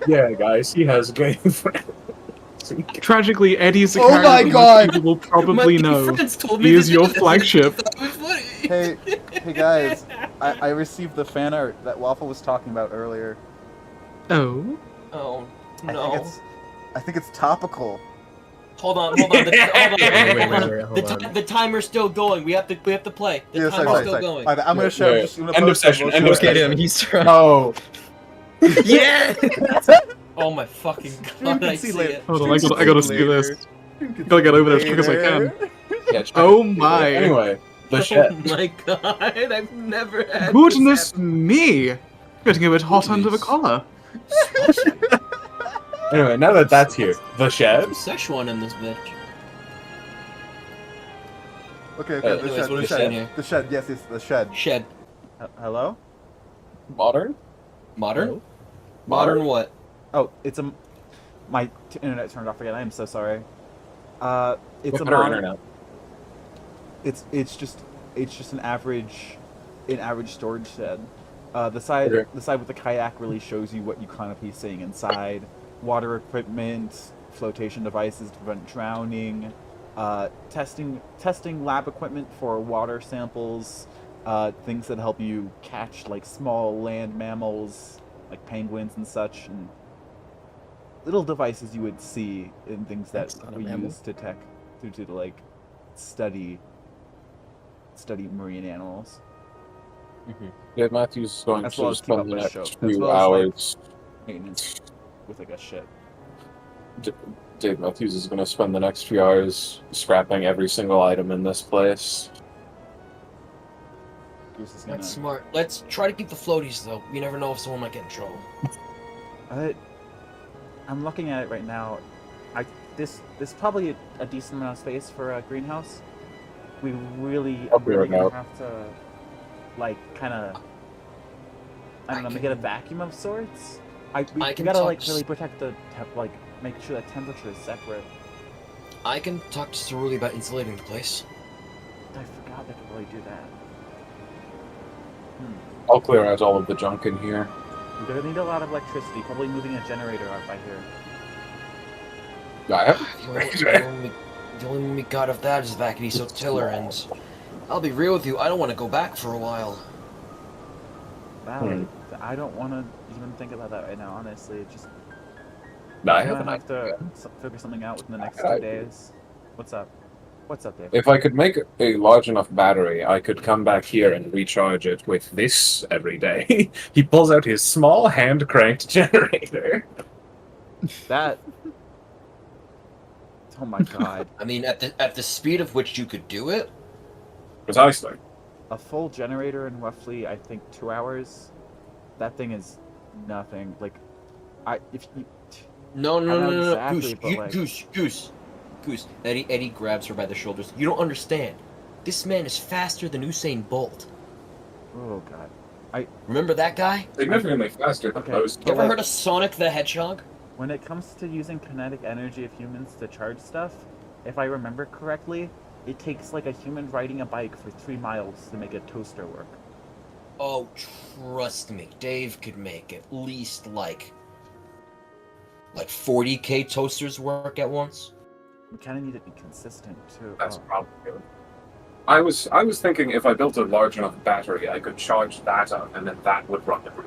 Yeah, guys, he has gay friends. Tragically, Eddie's a Oh character my that God! people will probably My know. friends told me He to is do your this, and flagship. I thought it was funny. Hey guys, I received the fan art that Waffle was talking about earlier. Oh. Oh I no! think it's topical. Hold on. Hold on. Wait, The timer's still going. We have to play. The Yeah, timer's still going. I'm gonna show. Yeah. Just gonna End of post it, session, we'll end show of it. Look at him, he's trying. No. Yeah! Oh my fucking You god! can I see see later. it. Hold on, I gotta see Later. this. Gotta get over there as quick as I can. Yeah, chat. Oh my. Anyway, the Oh shed. my god! I've never had. Goodness this me! Getting a bit hot under the collar. Anyway, now that that's here, the shed. happen. Szechuan in this bitch. Okay, Anyways, what are we saying here? the shed. Yes, it's the shed. Shed. Hello? Modern? Modern. Hello? Modern what? Oh, it's a. My internet turned off again. I am so sorry. It's What a better modern. internet? It's just an average storage shed. The side Okay. with the kayak really shows you what you kind of be seeing inside. Water equipment, flotation devices to prevent drowning, testing lab equipment for water samples, things that help you catch like small land mammals like penguins and such, and little devices you would see in things that That's not a we mammal. use to like study marine animals. Dave Matthews is going As well to as keep up spend the with next show. As few well as, like, hours. Maintenance with like a ship. Dave Matthews is going to spend the next few hours scrapping every single item in this place. Goose is gonna. That's smart. Let's try to keep the floaties though. You never know if someone might get in trouble. I'm looking at it right now. This probably a decent amount of space for a greenhouse. We really, I'll I'm be really right gonna out. have to, like, kind of, I don't know, get a vacuum of sorts. We can gotta talk like s- really protect the like make sure that temperature is separate. I can talk to Cerulli about insulating the place. I forgot they could really do that. I'll clear out all of the junk in here. We're gonna need a lot of electricity. Probably moving a generator out by here. I have. The only one we got of that is back at East Tiller, and I'll be real with you, I don't want to go back for a while. Valid. I don't want to even think about that right now. Honestly, it just No, I I'm have gonna an have to idea. figure something out within the next I- 2 days. What's up? What's up, Dave? If I could make a large enough battery, I could come back here and recharge it with this every day. He pulls out his small hand-cranked generator. That. Oh my god. I mean, at the speed of which you could do it, Precisely. A full generator in roughly, I think, 2 hours. That thing is nothing. Like, if you. no, I know Goose, exactly, but, like- Goose. Eddie grabs her by the shoulders. You don't understand. This man is faster than Usain Bolt. Oh god. Remember that guy? Significantly faster than Okay. most. You ever heard of Sonic the Hedgehog? When it comes to using kinetic energy of humans to charge stuff, if I remember correctly, it takes like a human riding a bike for 3 miles to make a toaster work. Oh, trust me, Dave could make at least like 40K toasters work at once. We kind of need to be consistent too. That's Oh. probably it. I was thinking if I built a large enough battery, I could charge that up, and then that would run every.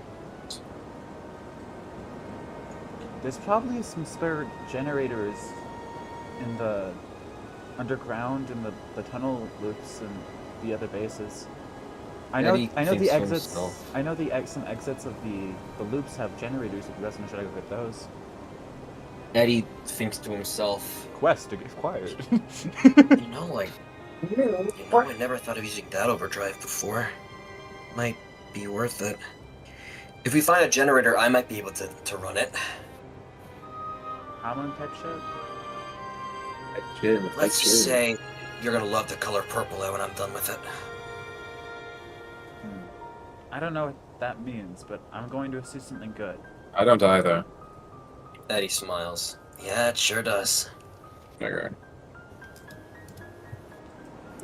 There's probably some spare generators in the underground and the tunnel loops and the other bases. I know Eddie the thinks to exits. himself. I know some exits of the loops have generators. If you guys want to try to go get those. Eddie thinks to himself, Quest to get acquired. you know, I never thought of using that overdrive before. Might be worth it. If we find a generator, I might be able to run it. Common type shit. Let's just say you're gonna love the color purple when I'm done with it. I don't know what that means, but I'm going to assume something good. I don't either. Eddie smiles. Yeah, it sure does. Okay.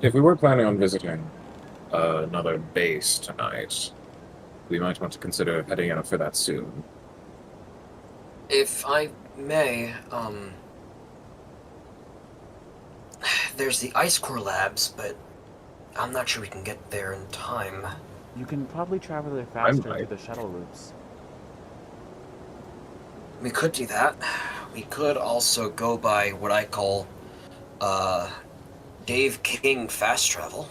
If we were planning on visiting another base tonight, we might want to consider heading out for that soon. If I may, there's the Ice Core Labs, but I'm not sure we can get there in time. You can probably travel there faster right. through the shuttle loops. We could do that. We could also go by what I call, Dave King fast travel.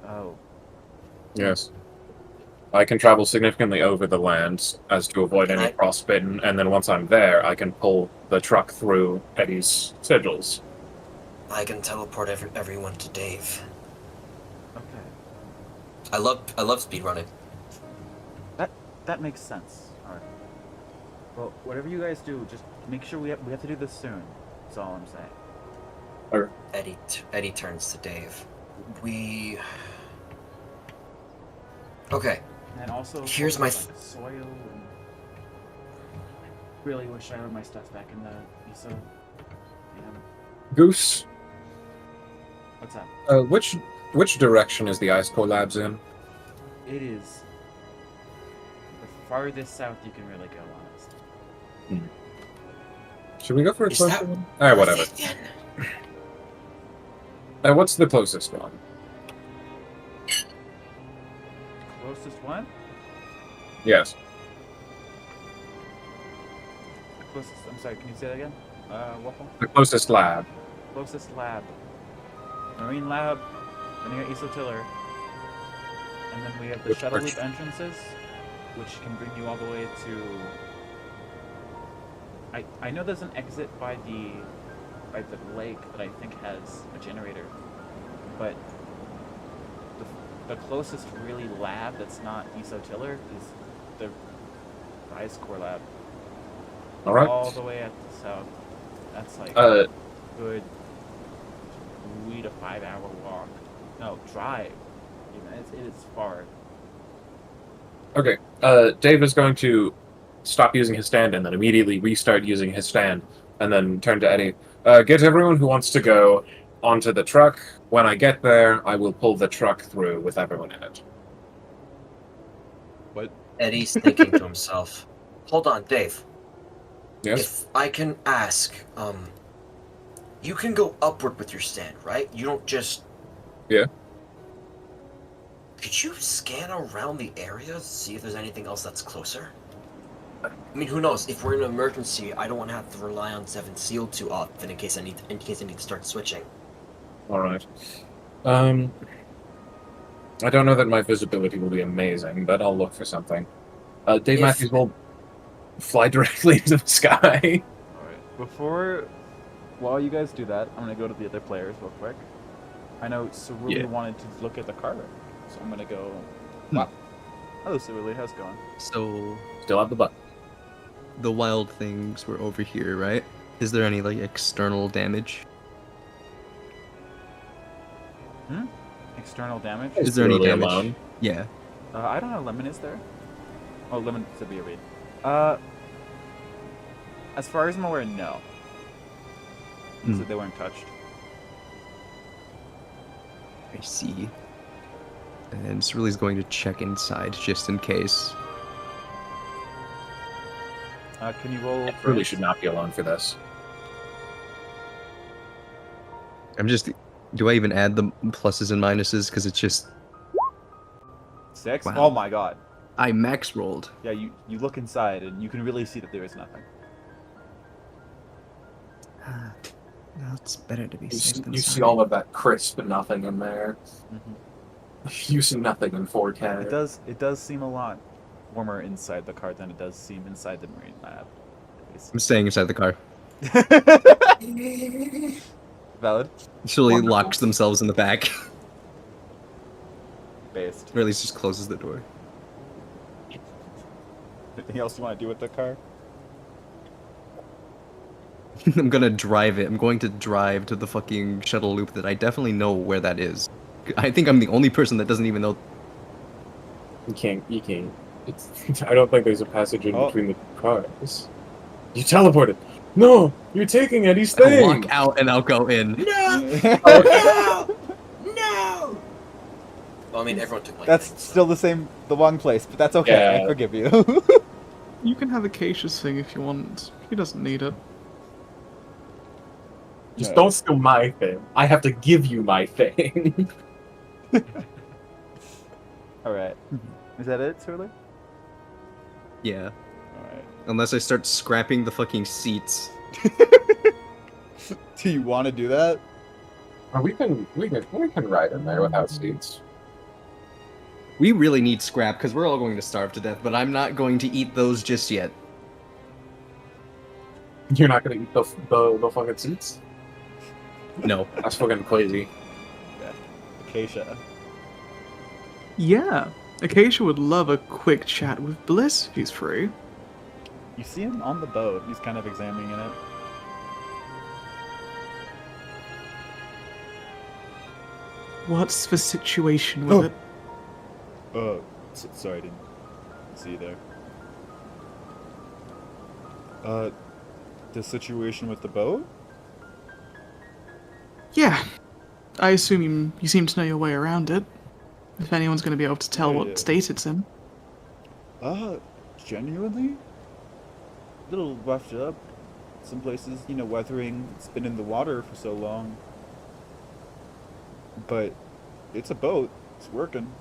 Oh, Yes. I can travel significantly over the land as to avoid any frostbitten, and then once I'm there, I can pull the truck through Eddie's sigils. I can teleport everyone to Dave. okay. I love speedrunning. That makes sense. All right. Well, whatever you guys do, just make sure we have to do this soon. That's all I'm saying. Eddie turns to Dave. Okay. And also, Here's my soil. And really wish I had my stuff back in the ISO. Damn. Goose, What's that? which direction is the Ice Core Labs in? It is the farthest south you can really go, honestly. Should we go for a Is closer that- one? Alright, whatever. Vivian. What's the closest one? Closest one? Yes. The closest. I'm sorry. Can you say that again? Waffle. The closest lab. Closest lab. Marine lab. Then you got Isotiller. And then we have the Which shuttle which- loop entrances, which can bring you all the way to. I know there's an exit by the lake that I think has a generator, but the closest really lab that's not Isotiller is the Ice Core lab. Alright. All the way at the south. That's like good 3 to 5 hour walk. No, drive. Even it is far. Okay. Dave is going to stop using his stand and then immediately restart using his stand, and then turn to Eddie. Get everyone who wants to go onto the truck. When I get there, I will pull the truck through with everyone in it. What? Eddie's thinking to himself. Hold on, Dave. Yes? If I can ask, you can go upward with your stand, right? You don't just... Yeah. Could you scan around the area to see if there's anything else that's closer? I mean, who knows? If we're in an emergency, I don't want to have to rely on 7 Seal too often in case I need to start switching. Alright. I don't know that my visibility will be amazing, but I'll look for something. Dave Matthews will fly directly into the sky. Alright, while you guys do that, I'm gonna go to the other players real quick. I know Cerulli wanted to look at the car, so I'm gonna go... Wow. Hello, Cerulli, how's it going? So, Still have the button. the wild things were over here, right? Is there any, like, external damage? External damage? Is there any Cerulli damage? alone. Yeah. I don't know, Lemon is there? Oh, Lemon said be a read. As far as I'm aware, no. So they weren't touched. I see. And Cerule's going to check inside just in case. Can you roll? I really should not be alone for this. I'm just... Do I even add the pluses and minuses? Because it's just... 6? Wow. Oh my god. I max rolled. Yeah, you look inside and you can really see that there is nothing. No, it's better to be You, safe than you see sorry. all of that crisp nothing in there. Mm-hmm. You see nothing in 4K. It does seem a lot warmer inside the car than it does seem inside the marine lab. I'm staying inside the car. Valid. Surely Wonderful. locks themselves in the back. Based. Or at least just closes the door. Anything else you want to do with the car? I'm gonna drive it. I'm going to drive to the fucking shuttle loop that I definitely know where that is. I think I'm the only person that doesn't even know. You can't. I don't think there's a passage in between the cars. You teleported. No, you're taking Eddie's I'll thing. walk out and I'll go in. No! Well, I mean, everyone took like That's things, so- still the wrong place, but that's okay. Yeah. I forgive you. You can have Acacia's thing if you want. He doesn't need it. Just don't steal my thing. I have to give you my thing. Alright. Is that it, Surly? Yeah. Alright. Unless I start scrapping the fucking seats. Do you want to do that? we can ride in there without seats. We really need scrap because we're all going to starve to death, but I'm not going to eat those just yet. You're not gonna eat the fucking seats? No. That's fucking crazy. Acacia. Yeah, Acacia would love a quick chat with Bliss if he's free. You see him on the boat. He's kind of examining it. What's the situation with it? Sorry, I didn't see you there. The situation with the boat? Yeah, I assume you seem to know your way around it. If anyone's going to be able to tell Yeah. what state it's in. Genuinely? A little roughed up. Some places, weathering. It's been in the water for so long. But it's a boat. It's working.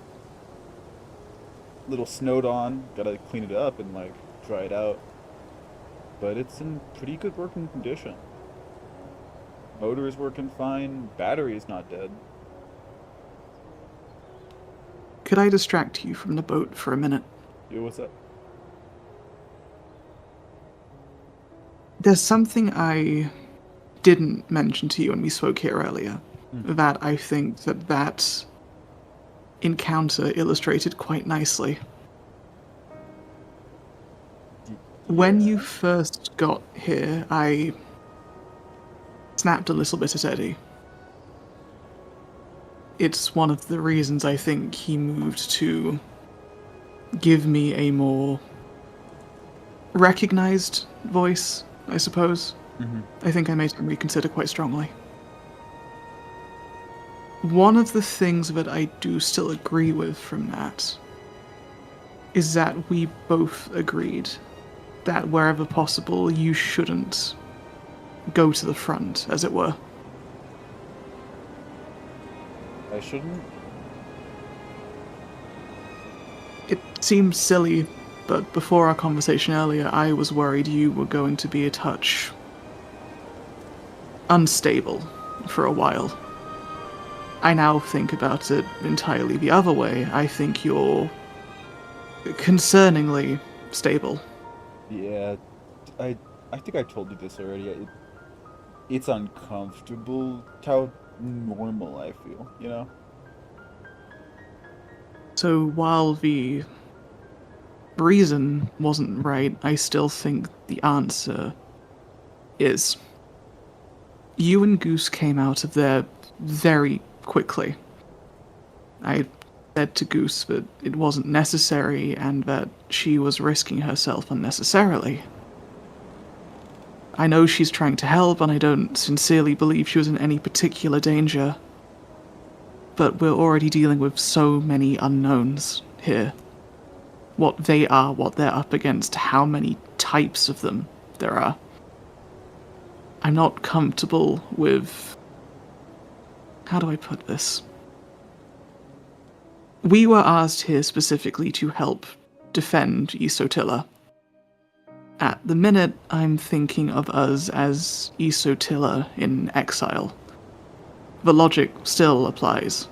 Little snowed on. Gotta clean it up and, dry it out. But it's in pretty good working condition. Motor is working fine. Battery is not dead. Could I distract you from the boat for a minute? Yo, what's up? There's something I didn't mention to you when we spoke here earlier. That I think that encounter illustrated quite nicely. When you first got here, I snapped a little bit at Eddie. It's one of the reasons I think he moved to give me a more recognized voice, I suppose. I think I made him reconsider quite strongly. One of the things that I do still agree with from that is that we both agreed that wherever possible, you shouldn't go to the front, as it were. I shouldn't. It seems silly, but before our conversation earlier, I was worried you were going to be a touch unstable for a while. I now think about it entirely the other way. I think you're concerningly stable. Yeah, I think I told you this already. It's uncomfortable how normal I feel, you know? So while the reason wasn't right, I still think the answer is. You and Goose came out of there very quickly. I said to Goose that it wasn't necessary and that she was risking herself unnecessarily. I know she's trying to help, and I don't sincerely believe she was in any particular danger. But we're already dealing with so many unknowns here. What they are, what they're up against, how many types of them there are. I'm not comfortable with... How do I put this? We were asked here specifically to help defend Isotilla. At the minute, I'm thinking of us as Isotilla in exile. The logic still applies.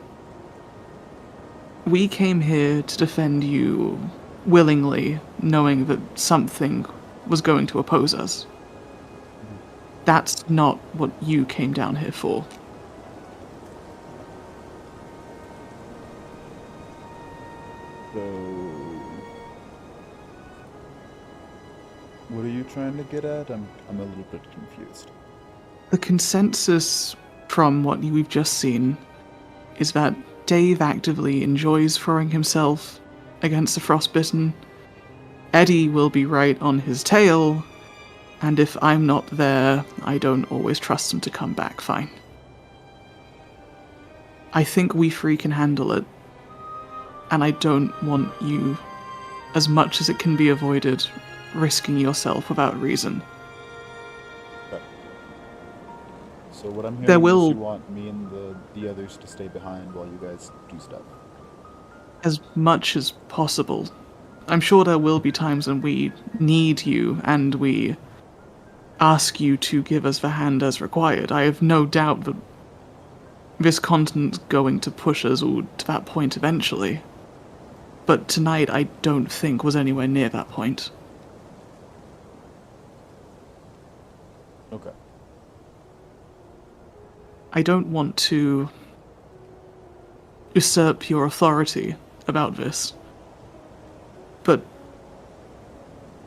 We came here to defend you willingly, knowing that something was going to oppose us. That's not what you came down here for. So, what are you trying to get at? I'm a little bit confused. The consensus from what we've just seen is that Dave actively enjoys throwing himself against the Frostbitten. Eddie will be right on his tail, and if I'm not there, I don't always trust him to come back fine. I think we three can handle it, and I don't want you, as much as it can be avoided, risking yourself without reason. Okay. So what I'm hearing There is will- you want me and the others to stay behind while you guys do stuff. As much as possible. I'm sure there will be times when we need you, and we ask you to give us the hand as required. I have no doubt that this continent's going to push us all to that point eventually. But tonight I don't think was anywhere near that point. Okay. I don't want to usurp your authority about this. But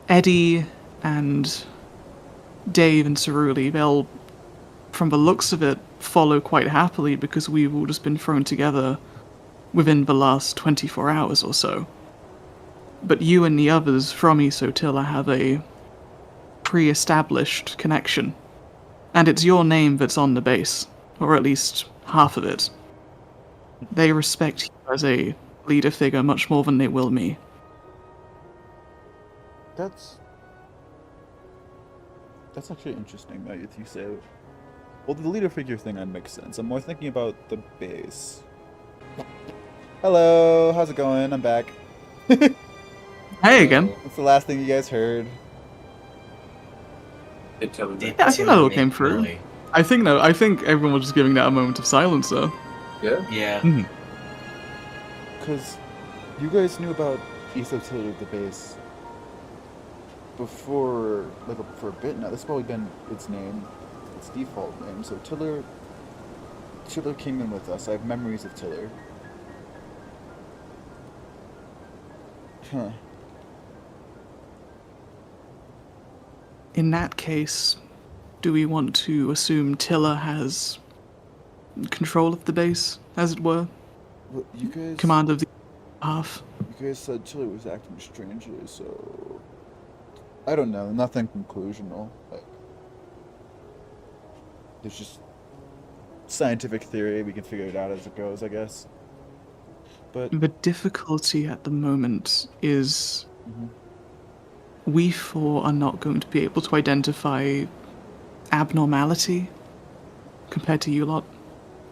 Eddie and Dave and Cerulli, they'll, from the looks of it, follow quite happily because we've all just been thrown together within the last 24 hours or so. But you and the others from Isotilla have a pre-established connection. And it's your name that's on the base, or at least half of it. They respect you as a leader figure much more than they will me. That's actually interesting that you say. Well, the leader figure thing that makes sense. I'm more thinking about the base. Hello, how's it going? I'm back. Hey again. What's the last thing you guys heard? It totally Did Yeah, I think that all Timmy came make through. Willy? I think everyone was just giving that a moment of silence though. Yeah. Yeah. Because you guys knew about Isotilla, the base, before, like, for a bit now. That's probably been its name, its default name. So Tiller came in with us. I have memories of Tiller. Huh. In that case, do we want to assume Tilla has control of the base, as it were? Well, you guys... Command of the half? You guys said Tiller was acting strangely, so... I don't know, nothing conclusional. Like, there's just scientific theory. We can figure it out as it goes, I guess. But The difficulty at the moment is Mhm. we four are not going to be able to identify abnormality compared to you lot.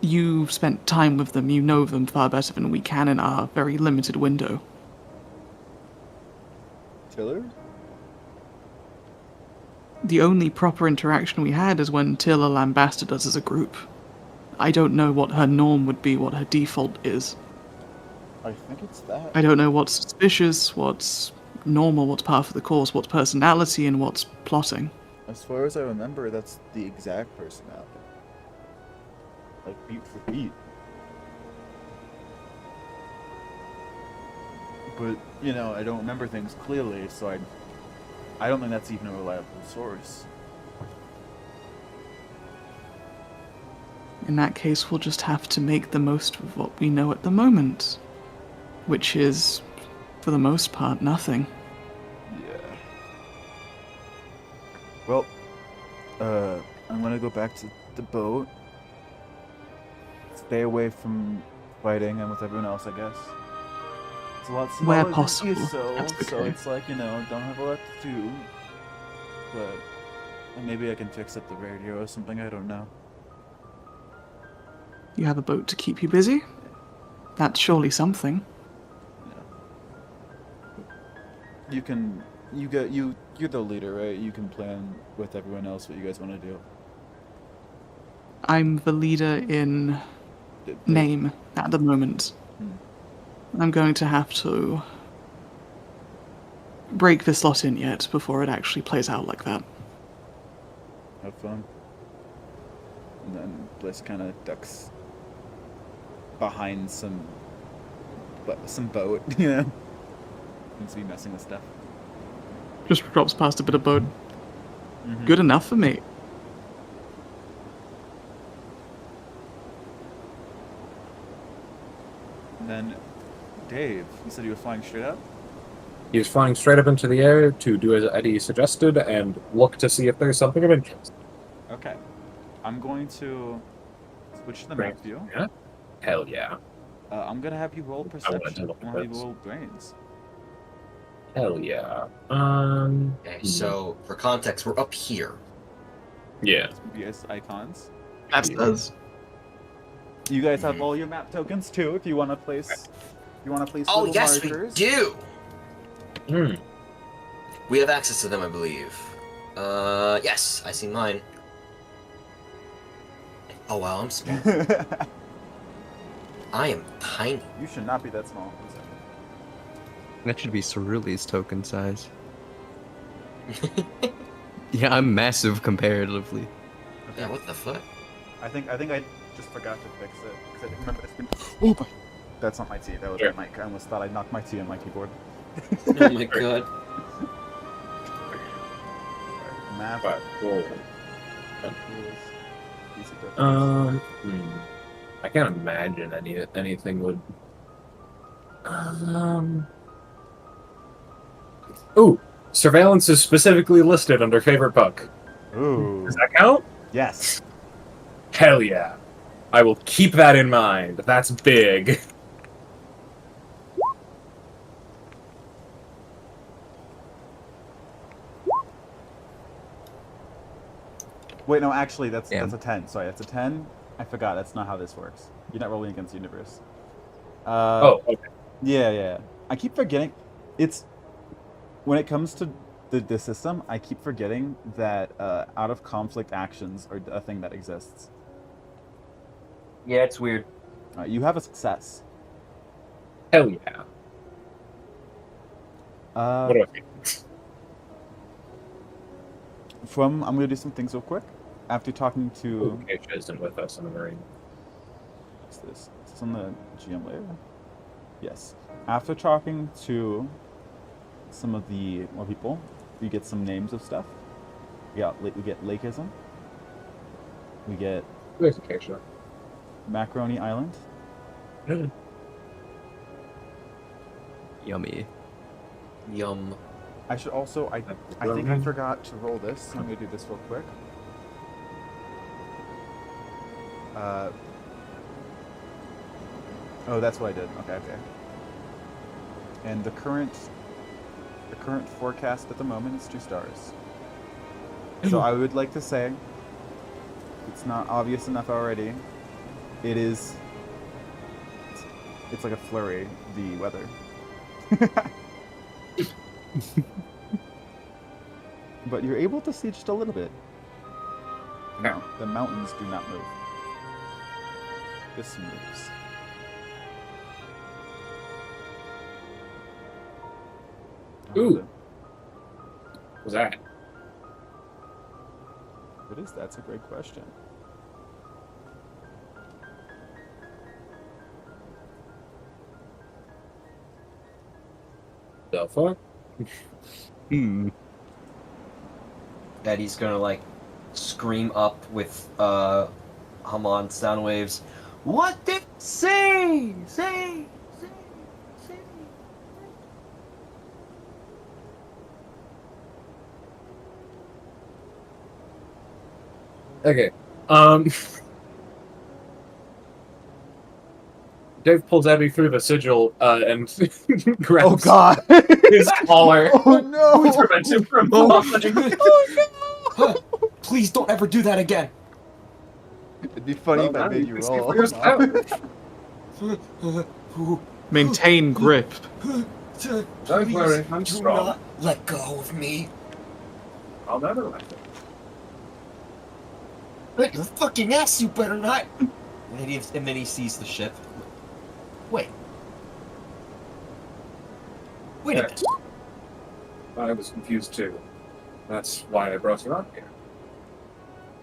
You've spent time with them, you know them far better than we can in our very limited window. Tiller? The only proper interaction we had is when Tilla lambasted us as a group. I don't know what her norm would be, what her default is. I think it's that. I don't know what's suspicious, what's normal, what's par for the course, what's personality, and what's plotting. As far as I remember, that's the exact personality. Like beat for beat. But, you know, I don't remember things clearly, so I don't think that's even a reliable source. In that case, we'll just have to make the most of what we know at the moment. Which is, for the most part, nothing. Yeah. Well, I'm gonna go back to the boat. Stay away from fighting and with everyone else, I guess. It's a lot smaller Where than possible, ESO, that's so okay. it's like, you know, don't have a lot to do. But maybe I can fix up the radio or something, I don't know. You have a boat to keep you busy? That's surely something. You're the leader, right? You can plan with everyone else what you guys want to do. I'm the leader in name at the moment. I'm going to have to break this lot in yet before it actually plays out like that. Have fun. And then Bliss kind of ducks behind some boat, you know? Seems to be messing with stuff. Just drops past a bit of boat. Mhm. Good enough for me. And then, Dave, you said you were flying straight up? He was flying straight up into the air to do as Eddie suggested and look to see if there's something of interest. Okay. I'm going to switch to the Great. map view. Yeah? Hell yeah. I'm gonna have you roll perception. look at I'll have you this. roll brains. Hell yeah. Okay, so for context, we're up here. Yeah. VS icons. That does. You guys have all your map tokens too. If you want to place, Oh little yes, markers. we do. Hmm. We have access to them, I believe. Yes, I see mine. Oh wow, I'm small. I am tiny. You should not be that small. That should be Cerulean's token size. Yeah, I'm massive comparatively. Yeah, what the fuck? I think I just forgot to fix it because I didn't remember it's been. Oh my! That's not my T. That was my mic. I almost thought I knocked my T on my keyboard. Oh my god. Map. But, cool. Easy to I can't imagine anything would. Ooh, surveillance is specifically listed under favorite book. Ooh. Does that count? Yes. Hell yeah. I will keep that in mind. That's big. Wait, no, actually, that's Damn. a 10. Sorry, that's a 10. I forgot. That's not how this works. You're not rolling against the universe. Oh, okay. Yeah. I keep forgetting. It's when it comes to the system, I keep forgetting that out of conflict actions are a thing that exists. Yeah, it's weird. You have a success. Hell yeah. What do I think? I'm gonna do some things real quick. After talking to Acacia isn't with us in the Marine. what's this? Is this on the GM layer? Yes. After talking to some of the more people, we get some names of stuff. We get Lakeism. We get Where's Acacia? Macaroni Island. Yummy. Yum. I should also I think I forgot to roll this. So I'm gonna do this real quick. Oh, that's what I did. Okay, okay. And the current forecast at the moment is 2 stars. So I would like to say, it's not obvious enough already. It is. It's like a flurry, the weather. But you're able to see just a little bit. No, the mountains do not move. This moves. Ooh. What was that? What is that? That's a great question. The fuck? Eddie's gonna like scream up with Haman sound waves. What did say? Say. Okay. Dave pulls Abby through the sigil and grabs Oh God! his collar. Oh no! To prevent him from Oh. falling. Huh. Please don't ever do that again. It'd be funny if I made you roll. Maintain grip. Don't worry, I'm Do strong. not let go of me. I'll never let go. But your fucking ass, you better not. And then he sees the ship. Wait a minute. I was confused too. That's why I brought you up here.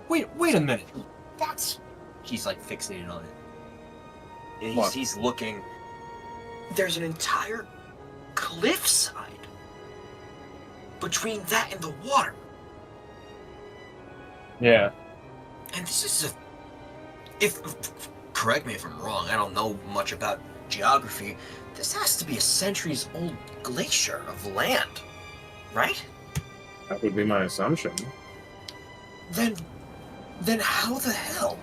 Wait a minute. That's. He's like fixated on it. And What? he's looking. There's an entire cliffside between that and the water. Yeah. And this is if correct me if I'm wrong, I don't know much about geography. This has to be a centuries-old glacier of land, right? That would be my assumption. Then how the hell?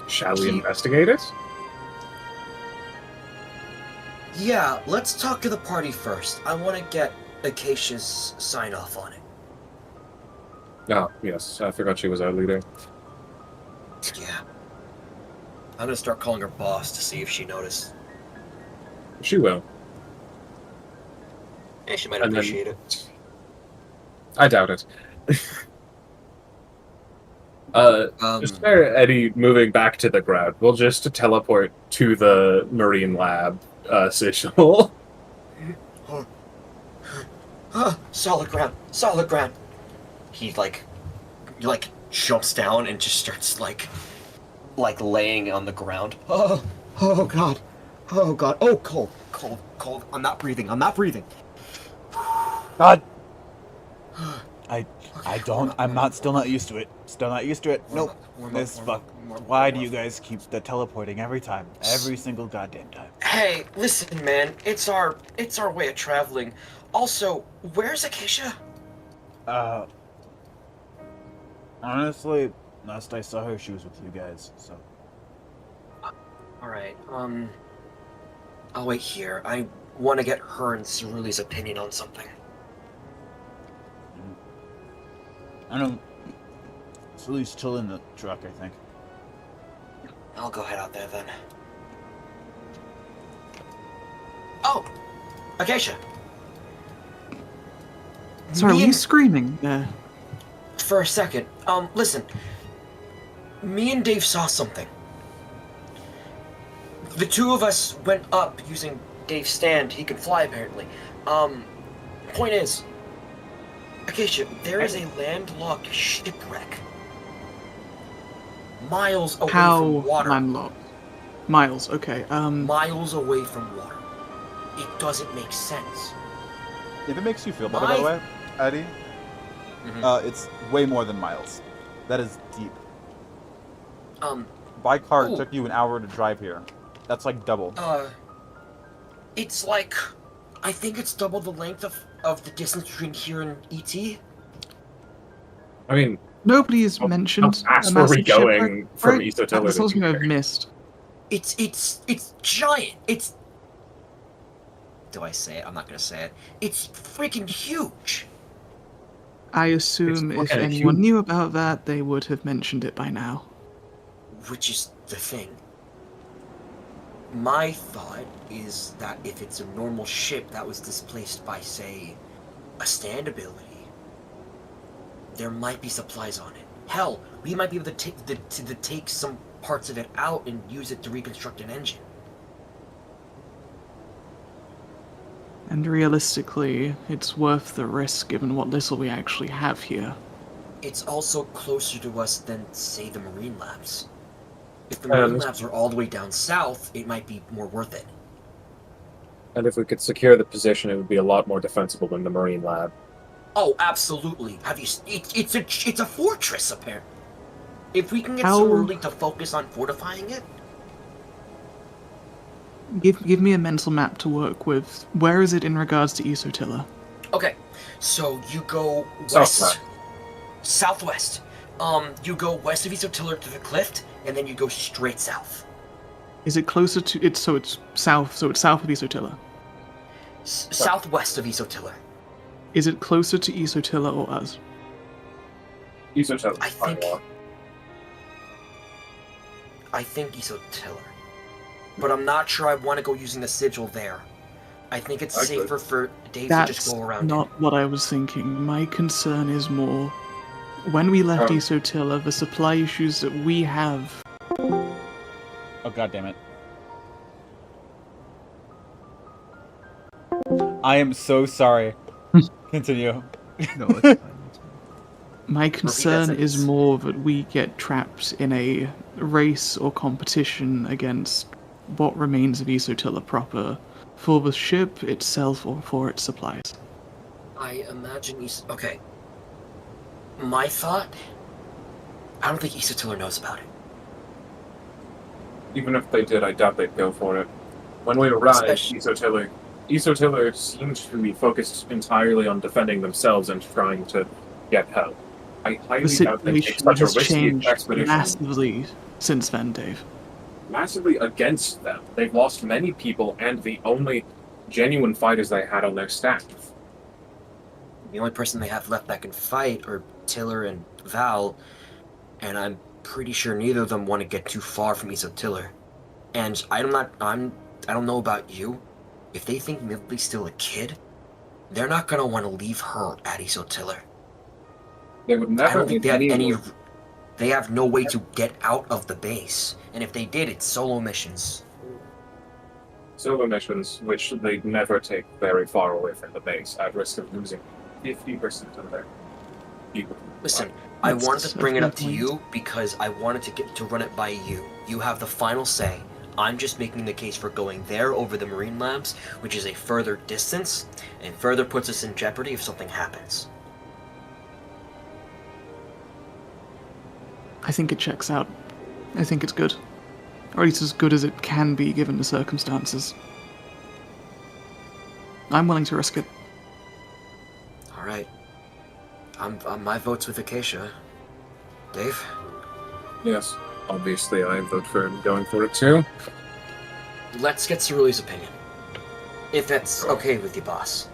Shall we investigate it? Yeah, let's talk to the party first. I want to get Acacia's sign-off on it. Oh, yes. I forgot she was our leader. Yeah. I'm gonna start calling her boss to see if she noticed. She will. Yeah, she might And then- appreciate it. I doubt it. Just for Eddie moving back to the ground, we'll just teleport to the marine lab sigil. Solid ground, solid ground. He like jumps down and just starts like laying on the ground. Oh god, oh cold. I'm not breathing. God. I'm still not used to it. Still not used to it. Nope. This fuck. Why do you guys keep the teleporting every time? Every single goddamn time. Hey, listen, man. It's our way of traveling. Also, where's Acacia? Honestly, last I saw her, she was with you guys, so. Alright, I'll wait here. I want to get her and Cerule's opinion on something. I don't know. Sully's still in the truck, I think. I'll go head out there then. Oh! Acacia! Sorry, were Me you and- screaming there? For a second. Listen. Me and Dave saw something. The two of us went up using Dave's stand. He could fly, apparently. Point is, Acacia, there is a landlocked shipwreck. Miles away How from water. landlocked? Miles, okay. Miles away from water. It doesn't make sense. If it makes you feel better, by the way, Eddie, it's way more than miles. That is deep. By car, it took you an hour to drive here. That's like double. It's like, I think it's double the length of the distance between here and ET. I mean, Nobody has mentioned How fast a were we massive shipwreck, going from right? Isotiller That's to something I've Duke? missed. It's giant. It's. Do I say it? I'm not gonna say it. It's freaking huge. I assume It's if fucking anyone huge. knew about that, they would have mentioned it by now. Which is the thing. My thought is that if it's a normal ship that was displaced by, say, a stand ability, there might be supplies on it. Hell, we might be able to take some parts of it out and use it to reconstruct an engine. And realistically, it's worth the risk given what little we actually have here. It's also closer to us than, say, the Marine Labs. If the Marine Labs are all the way down south, it might be more worth it. And if we could secure the position, it would be a lot more defensible than the Marine Lab. Oh, absolutely. Have you? It's a fortress, apparently. If we can get How- Cerulli to focus on fortifying it, Give me a mental map to work with. Where is it in regards to Isotilla? okay. So you go west, Southwest. southwest. You go west of Isotiller to the cliff, and then you go straight south. Is it closer to it's south, so it's south of Isotilla. Southwest of Isotiller. Is it closer to Isotilla or us? Isotiller. I think Isotiller. But I'm not sure I want to go using the sigil there. I think it's safer for Dave to just That's go around not what I was thinking. My concern is more when we left Isotilla, the supply issues that we have. Oh, god damn it. I am so sorry. Continue. No, it's fine. My concern that is sentence. more that we get trapped in a race or competition against what remains of Isotilla proper, for the ship itself or for its supplies. I imagine okay. My thought, I don't think Isotiller knows about it. Even if they did, I doubt they'd go for it. When we arrived, Especially- Isotiller seemed to be focused entirely on defending themselves and trying to get help. I highly The doubt they take situation such a has risky changed expedition massively since then, Dave. massively against them. They've lost many people and the only genuine fighters they had on their staff. The only person they have left that can fight are Tiller and Val, and I'm pretty sure neither of them want to get too far from Isotiller. And I don't know about you. If they think Midley's still a kid, they're not gonna want to leave her at Isotiller. They would I never don't think leave they have anyone. They have no way to get out of the base, and if they did, it's solo missions. Solo missions, which they'd never take very far away from the base, at risk of losing 50% of their people. Listen, I That's wanted to bring it up to definitely- you because I wanted to run it by you. You have the final say. I'm just making the case for going there over the Marine Labs, which is a further distance, and further puts us in jeopardy if something happens. I think it checks out. I think it's good. Or at least as good as it can be given the circumstances. I'm willing to risk it. Alright. My vote's with Acacia. Dave? Yes, obviously I vote for going for it too. Let's get Cerulli's opinion. If that's okay with you, boss.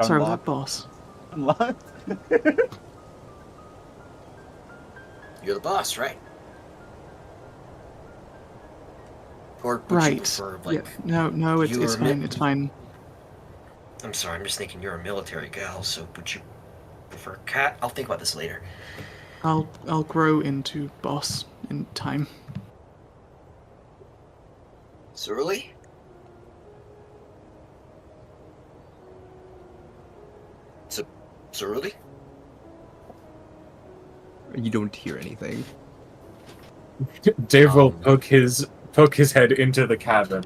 Sorry, Unlocked. that boss. Unlocked? You're the boss, right? Or would you Right. prefer, like... Yeah. No, it's you're fine. mi- It's fine. I'm sorry, I'm just thinking you're a military gal, so would you prefer cat? I'll think about this later. I'll grow into boss in time. Cerulli? Cerulli? You don't hear anything. Dave will poke his head into the cabin.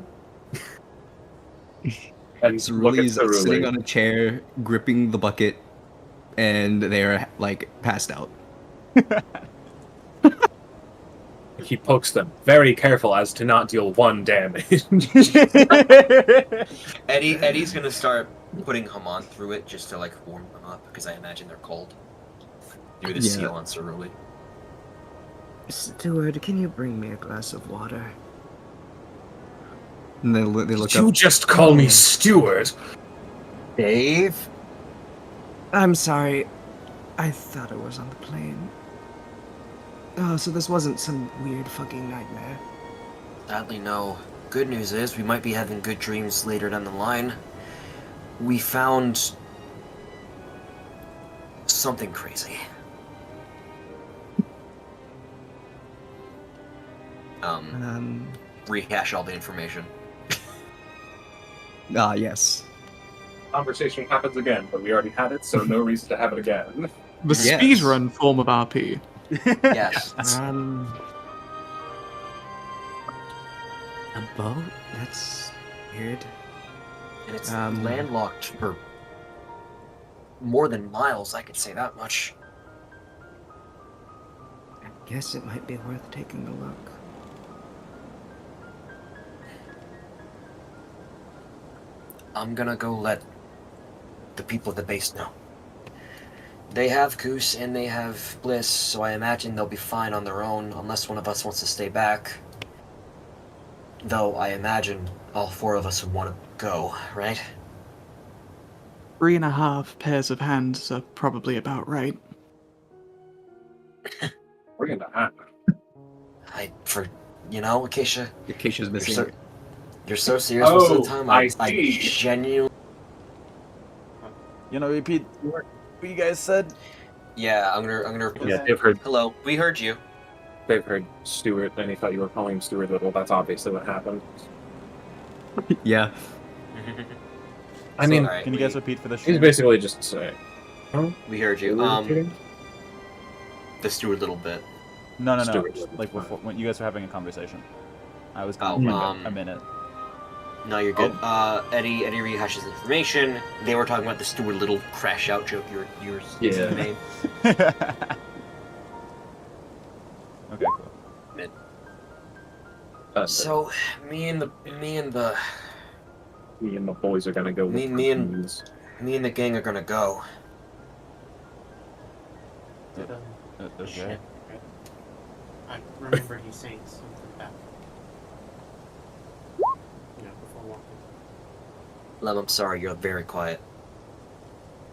And look at Cerule's Cerulli. sitting on a chair, gripping the bucket, and they're like passed out. He pokes them, very careful as to not deal one damage. Eddie's gonna start putting Haman through it just to like warm them up because I imagine they're cold. Do the Yeah. seal on Cerule. Steward, can you bring me a glass of water? And they look Did you up. just call me steward? Dave? I'm sorry. I thought it was on the plane. Oh, so this wasn't some weird fucking nightmare. Sadly, no. Good news is we might be having good dreams later down the line. We found something crazy. Rehash all the information. Yes. Conversation happens again, but we already had it, so no reason to have it again. The Yes. speedrun form of RP. Yes. A boat? That's weird. And it's Um, landlocked for more than miles, I could say that much. I guess it might be worth taking a look. I'm gonna go let the people at the base know. They have Goose and they have Bliss, so I imagine they'll be fine on their own unless one of us wants to stay back. Though I imagine all four of us would want to go, right? 3.5 pairs of hands are probably about right. We're gonna have. Acacia, Acacia's missing. you're so serious most of the time. I I see. genuinely. Repeat what you guys said? Yeah, I'm gonna. Yeah, they've heard Hello, we heard you. Stewart, and he thought you were calling him Stewart Little. That's obviously what happened. Yeah. I mean, Alright, Can you guys repeat for the he's stream? basically just saying. we heard you. The Steward little bit. No. Stewart. Like before, when you guys were having a conversation. I was Oh, gone for like a minute. No, you're good. Eddie rehashes information. They were talking about the Steward Little crash out joke. Yours Yeah. the name. Okay, cool. So me and the me and the boys are gonna go. Me and the gang are gonna go. Okay. Shit. I remember you saying something about before walking. Lem, I'm sorry, you're very quiet.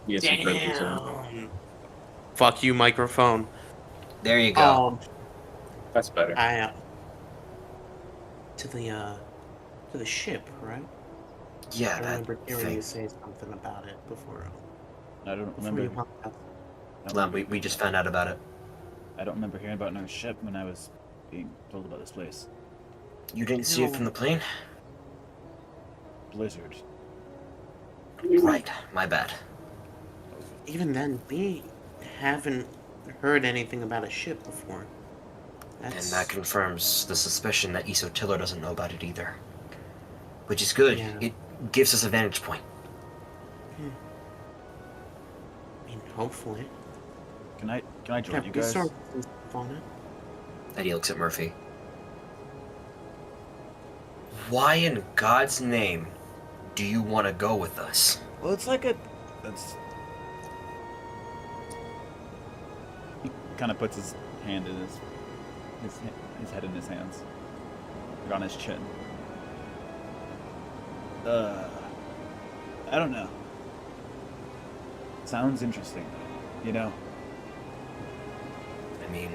Yes, Damn. Fuck you, microphone. There you go. that's better. I to the ship, right? Yeah, I that remember hearing thing. you say something about it before. I don't Before remember. you hopped out. Lem, we just found out about it. I don't remember hearing about another ship when I was being told about this place. You didn't see it from the plane? Blizzard. Right, my bad. Even then, we haven't heard anything about a ship before. And that confirms the suspicion that Iso Tiller doesn't know about it either. Which is good. Yeah. It gives us a vantage point. I mean, hopefully. Can I join you we guys? sort of on it. Eddie looks at Murphy. Why in God's name do you want to go with us? Well, it's like it's. He kind of puts his hand in his head in his hands, like on his chin. I don't know. Sounds interesting, you know. I mean,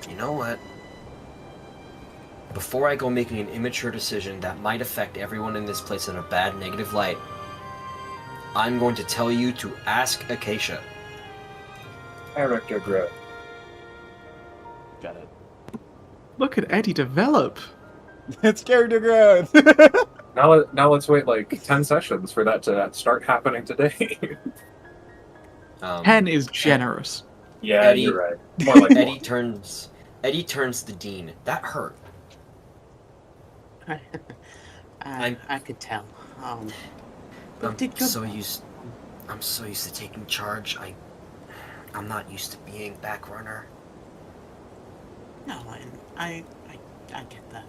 you know what? Before I go making an immature decision that might affect everyone in this place in a bad, negative light, I'm going to tell you to ask Acacia. Character growth. Got it. Look at Eddie develop. It's character growth. Now let's wait like 10 sessions for that to start happening today. 10 is generous. Yeah, Eddie- you're right. More like Eddie turns the dean. That hurt. I could tell. But I'm did good. so used to taking charge. I'm not used to being back runner. No, and I get that.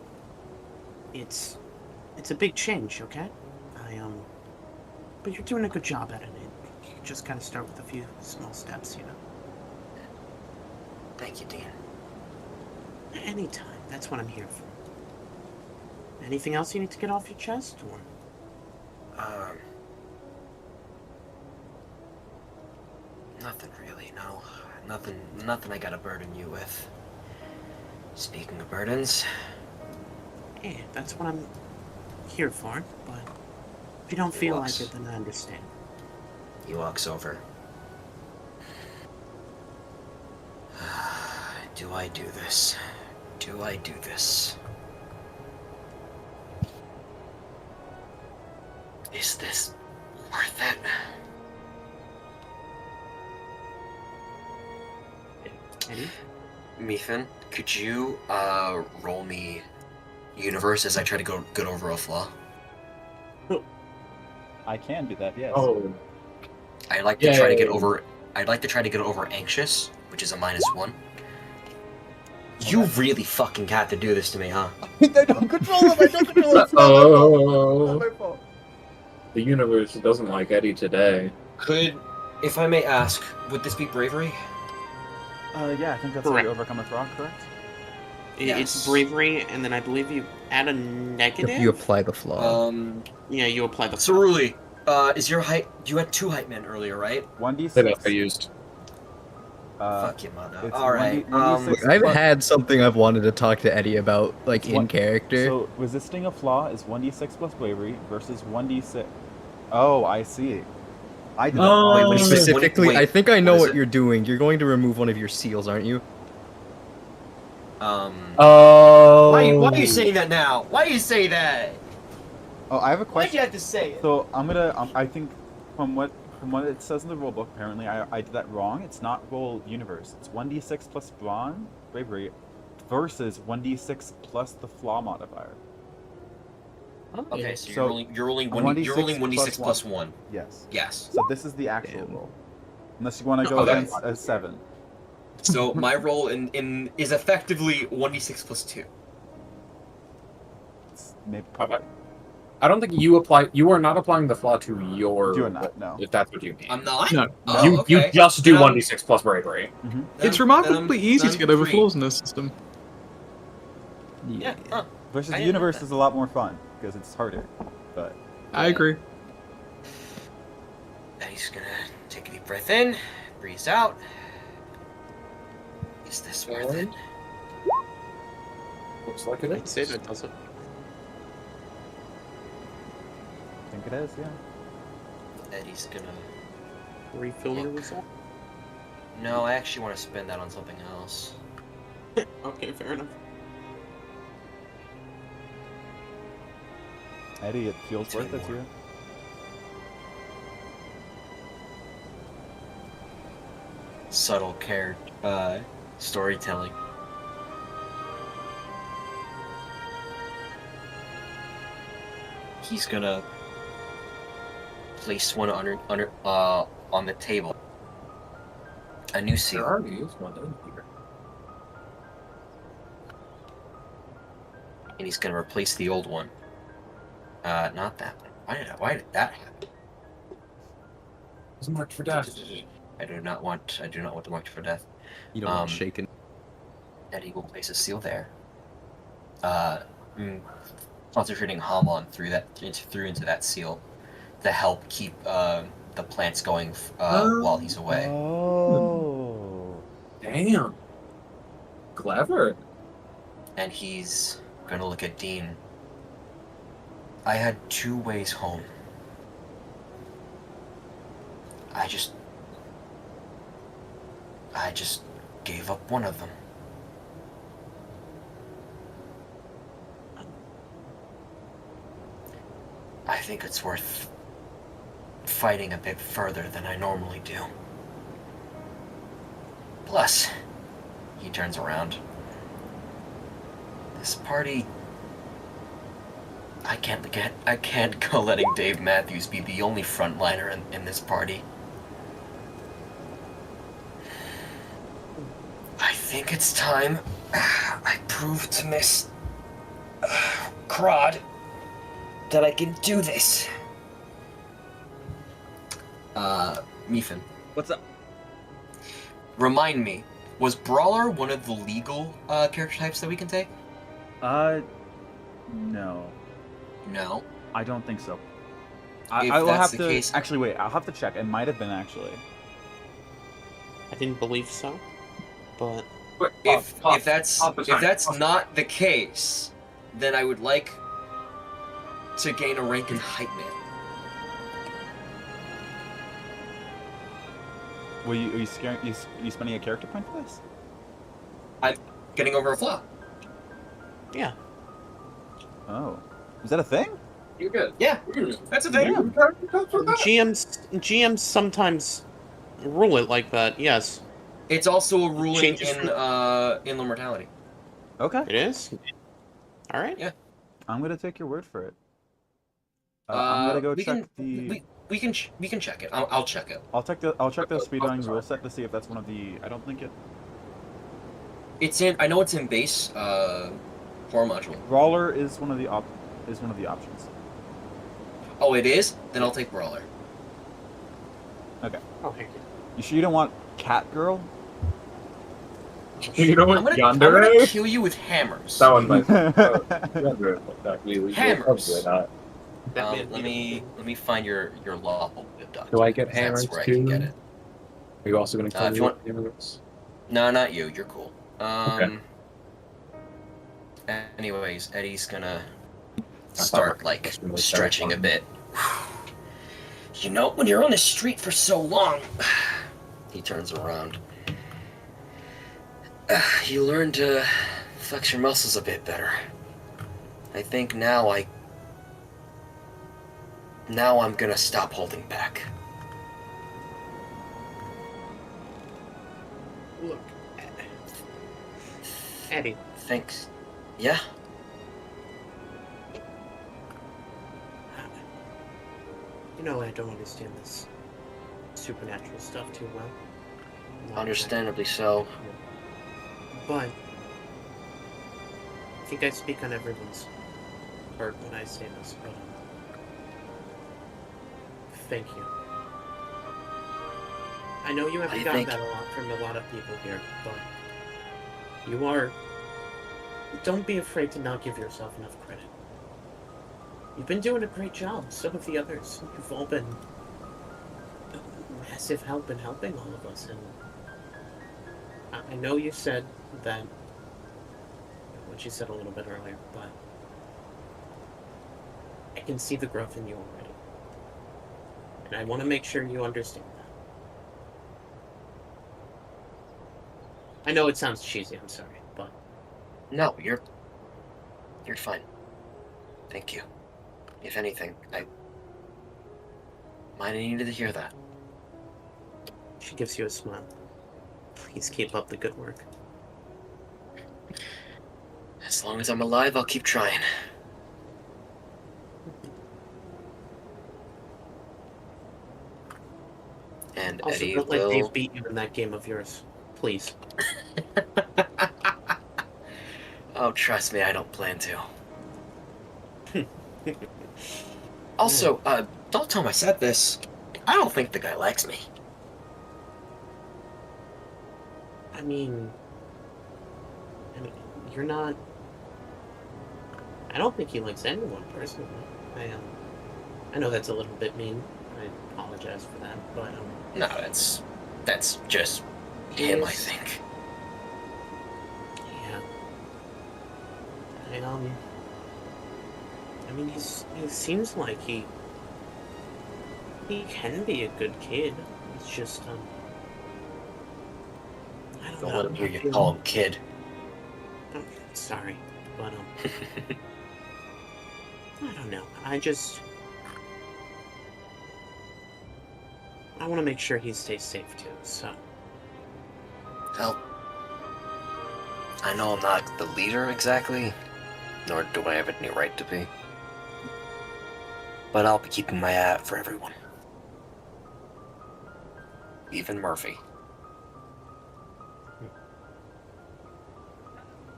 It's It's a big change, okay? But you're doing a good job at it. You just gotta start with a few small steps, you know? Thank you, Dean. Anytime. That's what I'm here for. Anything else you need to get off your chest, or? Nothing really, no. Nothing I gotta burden you with. Speaking of burdens... Yeah, that's what I'm here for, but if you don't feel like it, then I understand. He walks over. Do I do this? Do I do this? Is this worth it? Eddie? Meephen, could you roll me universe as I try to get over a flaw? I can do that, yes. Oh, I'd like to try to get over. I'd like to try to get over anxious, which is a -1. You really fucking had to do this to me, huh? I don't control it. I don't control it. It's oh. not my fault. The universe doesn't like Eddie today. Could, if I may ask, would this be bravery? Yeah, I think that's how Correct. you overcome a flaw, correct? Yes. It's bravery, and then I believe you add a negative? You apply the flaw. Yeah, you apply the... Cerulli, is your height... You had 2 height men earlier, right? 1d6. That I used. Fuck your mother. it's Alright, 1d6 I've plus- had something I've wanted to talk to Eddie about, like, in What- character. So, resisting a flaw is 1d6 plus bravery versus 1d6. Oh, I see. I did that Oh. wrong. Wait, Specifically, wait, I think I know what is what it? you're doing. You're going to remove one of your seals, aren't you? Oh. Why are you saying that now? Why do you say that? Oh, I have a Why'd you question. have to say it? So, I'm gonna, I think, from what it says in the rulebook, apparently, I did that wrong. It's not roll universe. It's 1d6 plus brawn, bravery, versus 1d6 plus the flaw modifier. Okay, so So, you're rolling 1d6 1d6 plus plus 1. Yes. Yes. So this is the actual Damn. roll. Unless you want to go Okay. against a 7. So my roll in is effectively 1d6 plus 2. It's maybe Okay. I don't think you apply. You are not applying the flaw to your. You are not, no. If that's what you mean. I'm not? No. Oh, you okay. just do Then I'm- 1d6 plus bravery. It's then remarkably I'm- easy then to get over free. flaws in this system. Yeah. Huh. Versus I the didn't know universe that. is a lot more fun because it's harder. But I agree. And he's gonna take a deep breath in, breathe out. Is this worth it? Looks like it I'd is. say that does it. I think it is, yeah. Eddie's gonna. Refill your Look. result? No, I actually want to spend that on something else. Okay, fair enough. Eddie, it feels Tell me worth it to more. you. Subtle care, storytelling. He's gonna place one on the table. A new There seal. already is one in here. And he's gonna replace the old one. Not that one. Why did that happen? It's marked for death. I do not want the marked for death. You don't want shaken. Eddie will place a seal there. Concentrating Hamon through into that seal to help keep the plants going while he's away. Oh. Damn. Clever. And he's gonna look at Dean. I had 2 ways home. I just gave up one of them. I think it's worth fighting a bit further than I normally do. Plus, he turns around. This party... I can't go letting Dave Matthews be the only frontliner in this party. I think it's time I prove to Miss Crod that I can do this. Meephen, What's up? remind me, was Brawler one of the legal character types that we can take? No. No. I don't think so. If I will that's have the to case- actually wait. I'll have to check. It might have been actually. I didn't believe so, but If that's not the case, then I would like to gain a rank in Hype Man. Are you spending a character point for this? Getting over a flaw. yeah. Oh, is that a thing? You're good. Yeah, that's a thing. GMs sometimes rule it like that. Yes, It's also a ruling Changes in Mortality. Okay, it is. All right. Yeah. I'm gonna take your word for it. I'm gonna go we check can, we can check it. I'll check it. I'll check the speedrunning rule set to see if that's one of the. I don't think it. It's in. I know it's in base horror module. Brawler is one of the options. Oh, it is. Then I'll take Brawler. Okay. Oh, thank you. You sure you don't want Cat Girl? You know I'm what gonna Yandere? kill you with hammers. That one might. Yandere, exactly. Hammers. Not. Let me find your lawful document. Do I get 'cause hammers That's where I can too? get it. Are you also going to kill if me you want- with hammers? No, not you. You're cool. Okay. Anyways, Eddie's gonna start like stretching a bit. You know, when you're on the street for so long, he turns around. You learn to flex your muscles a bit better. I think now I'm gonna stop holding back. Look, Eddie. Thanks. Yeah? You know I don't understand this supernatural stuff too well. Not Understandably so. exactly. But I think I speak on everyone's part when I say this, but thank you. I know you haven't I gotten think- that a lot from a lot of people here, but you are. Don't be afraid to not give yourself enough credit. You've been doing a great job. So have the others. You've all been a massive help in helping all of us. And I know you said that, what you said a little bit earlier, but I can see the growth in you already. And I want to make sure you understand that. I know it sounds cheesy, I'm sorry, but No, you're fine. Thank you. If anything, I might have needed to hear that. she gives you a smile. Please keep up the good work. As long as I'm alive, I'll keep trying. And Also, Eddie don't let will... Dave beat you in that game of yours. Please. Oh, trust me, I don't plan to. Also, don't tell him I said this. I don't think the guy likes me. I mean, you're not. I don't think he likes anyone personally. I know that's a little bit mean. I apologize for that, but No, that's just him, I Yes. think. yeah. I mean, he seems like he can be a good kid. It's just I don't Don't know. let him hear I you feel- call him kid. I'm sorry, but I don't know. I want to make sure he stays safe too. So Well, I know I'm not the leader exactly, nor do I have any right to be. But I'll be keeping my eye out for everyone. Even Murphy.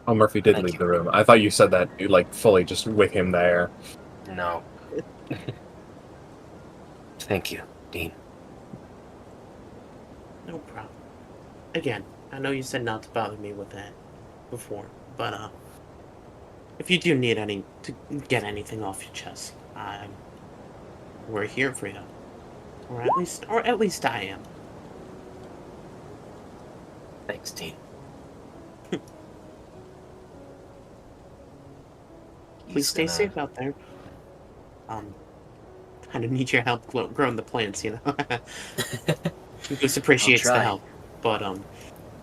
Oh, Murphy did Thank leave you. the room. I thought you said that, like, fully just with him there. No, Thank you, Dean. No problem. Again, I know you said not to bother me with that before, but if you do need to get anything off your chest, we're here for you, or at least I am. Thanks, Dean. Please stay safe out there. Kind of need your help growing the plants, you know. Goose appreciates the try. help, but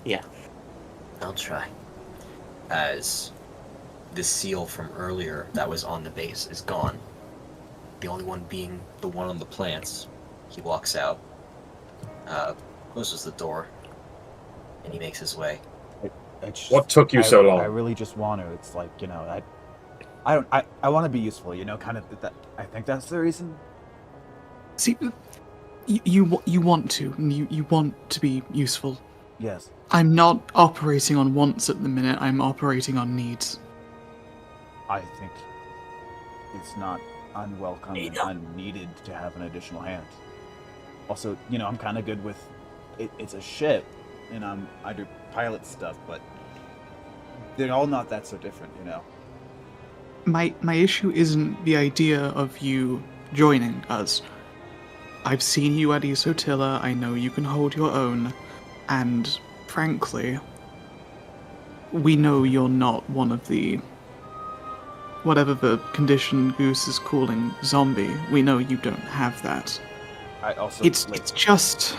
yeah. I'll try. As the seal from earlier that was on the base is gone. The only one being the one on the plants. He walks out, closes the door, and he makes his way. What took you so long? I really just want to. It's like, you know, I want to be useful, you know, kind of that. I think that's the reason. See, you want to, and you want to be useful. Yes. I'm not operating on wants at the minute, I'm operating on needs. I think it's not unwelcome and unneeded to have an additional hand. Also, you know, I'm kind of good with it. It's a ship, and I do pilot stuff, but they're all not that so different, you know. My issue isn't the idea of you joining us. I've seen you at Isotilla, I know you can hold your own, and frankly, we know you're not one of the... whatever the condition Goose is calling zombie, we know you don't have that. I also... It's just...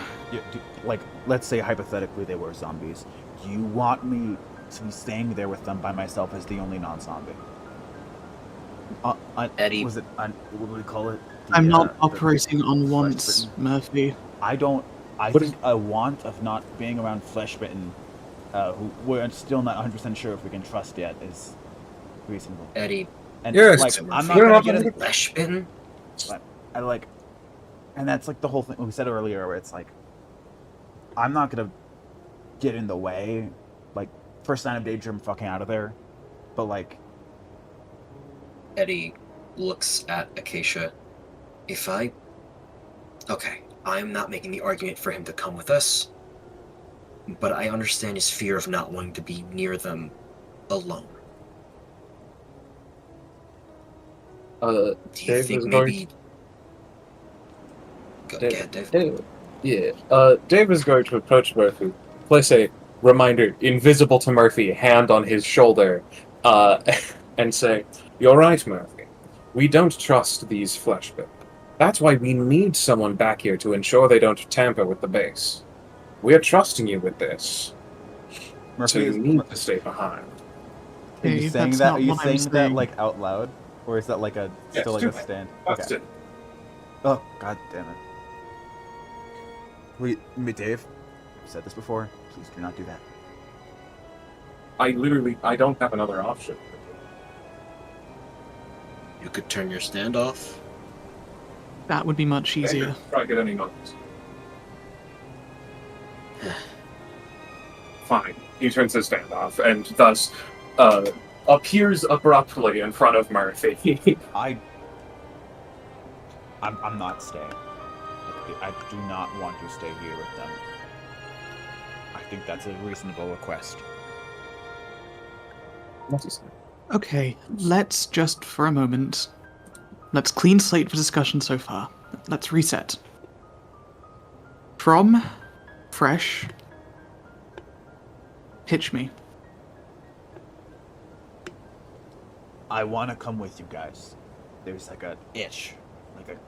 Like, let's say hypothetically they were zombies. Do you want me to be staying there with them by myself as the only non-zombie? Eddie. Was it... what do we call it? I'm not operating on wants, Murphy. I think a want of not being around Fleshbitten, who we're still not 100% sure if we can trust yet, is reasonable. Eddie. And Yes, like, I'm not you're gonna not get gonna in. Fleshbitten? I like, and that's like the whole thing we said earlier, where it's like, I'm not gonna get in the way. Like, first sign of danger, I'm fucking out of there. But like, Eddie looks at Acacia. Okay, I'm not making the argument for him to come with us, but I understand his fear of not wanting to be near them alone. Do you Dave think is maybe... Go ahead, Dave. Dave is going to approach Murphy, place a reminder, invisible to Murphy, hand on his shoulder, and say, "You're right, Murphy. We don't trust these fleshbitten. That's why we need someone back here to ensure they don't tamper with the base. We are trusting you with this, so you need to stay behind." are you Hey, saying that's that? not Are you what I'm saying that saying. like out loud, or is that like a Yes, still like do a it. stand? That's Okay. it. Oh, god damn it. Wait, Dave, I've said this before. Please do not do that. I don't have another option. You could turn your stand off. That would be much easier. Try to get any notes. Fine. He turns his stand off, and thus appears abruptly in front of Murphy. I'm not staying. I do not want to stay here with them. I think that's a reasonable request. Okay, let's just for a moment. Let's clean slate for discussion so far. Let's reset. From fresh. Pitch me. I want to come with you guys. There's like a itch, like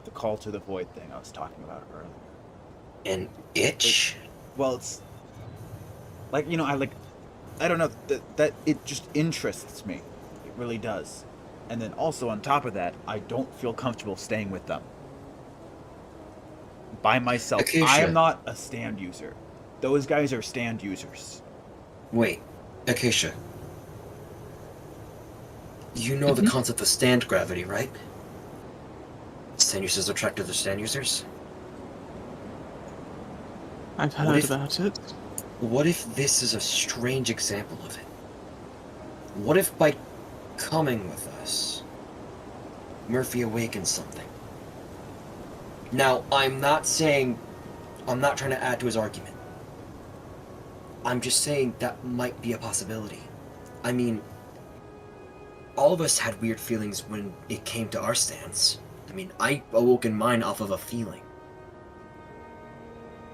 the call to the void thing I was talking about earlier. An itch? Well, it's like, you know, I don't know, that it just interests me. It really does. And then also on top of that, I don't feel comfortable staying with them by myself. Acacia. I am not a stand user. Those guys are stand users. Wait, Acacia. You know the concept of stand gravity, right? Stand users attract other stand users? I've What heard if- about it. What if this is a strange example of it? What if by coming with us, Murphy awakens something. Now, I'm not trying to add to his argument. I'm just saying that might be a possibility. I mean, all of us had weird feelings when it came to our stance. I mean, I awoke in mine off of a feeling.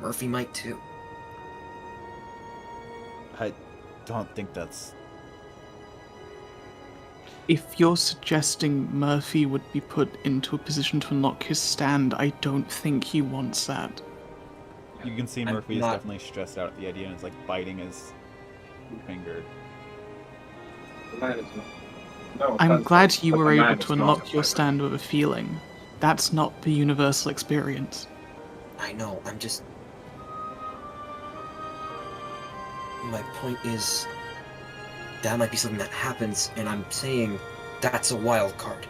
Murphy might too. I don't think that's... If you're suggesting Murphy would be put into a position to unlock his stand, I don't think he wants that. You can see I'm Murphy is not- definitely stressed out at the idea and is like biting his finger. I'm glad you were able to unlock your stand with a feeling. That's not the universal experience. I know, I'm just... My point is... that might be something that happens, and I'm saying that's a wild card.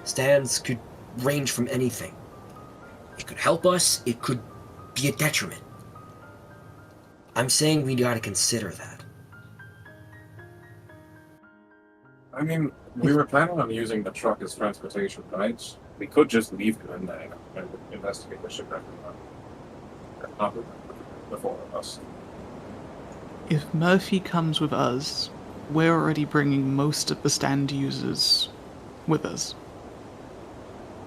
Stands could range from anything. It could help us, it could be a detriment. I'm saying we gotta consider that. I mean, we were planning on using the truck as transportation, right? We could just leave him in there and investigate the shipwreck. Not with the four of us. If Murphy comes with us, we're already bringing most of the stand users with us.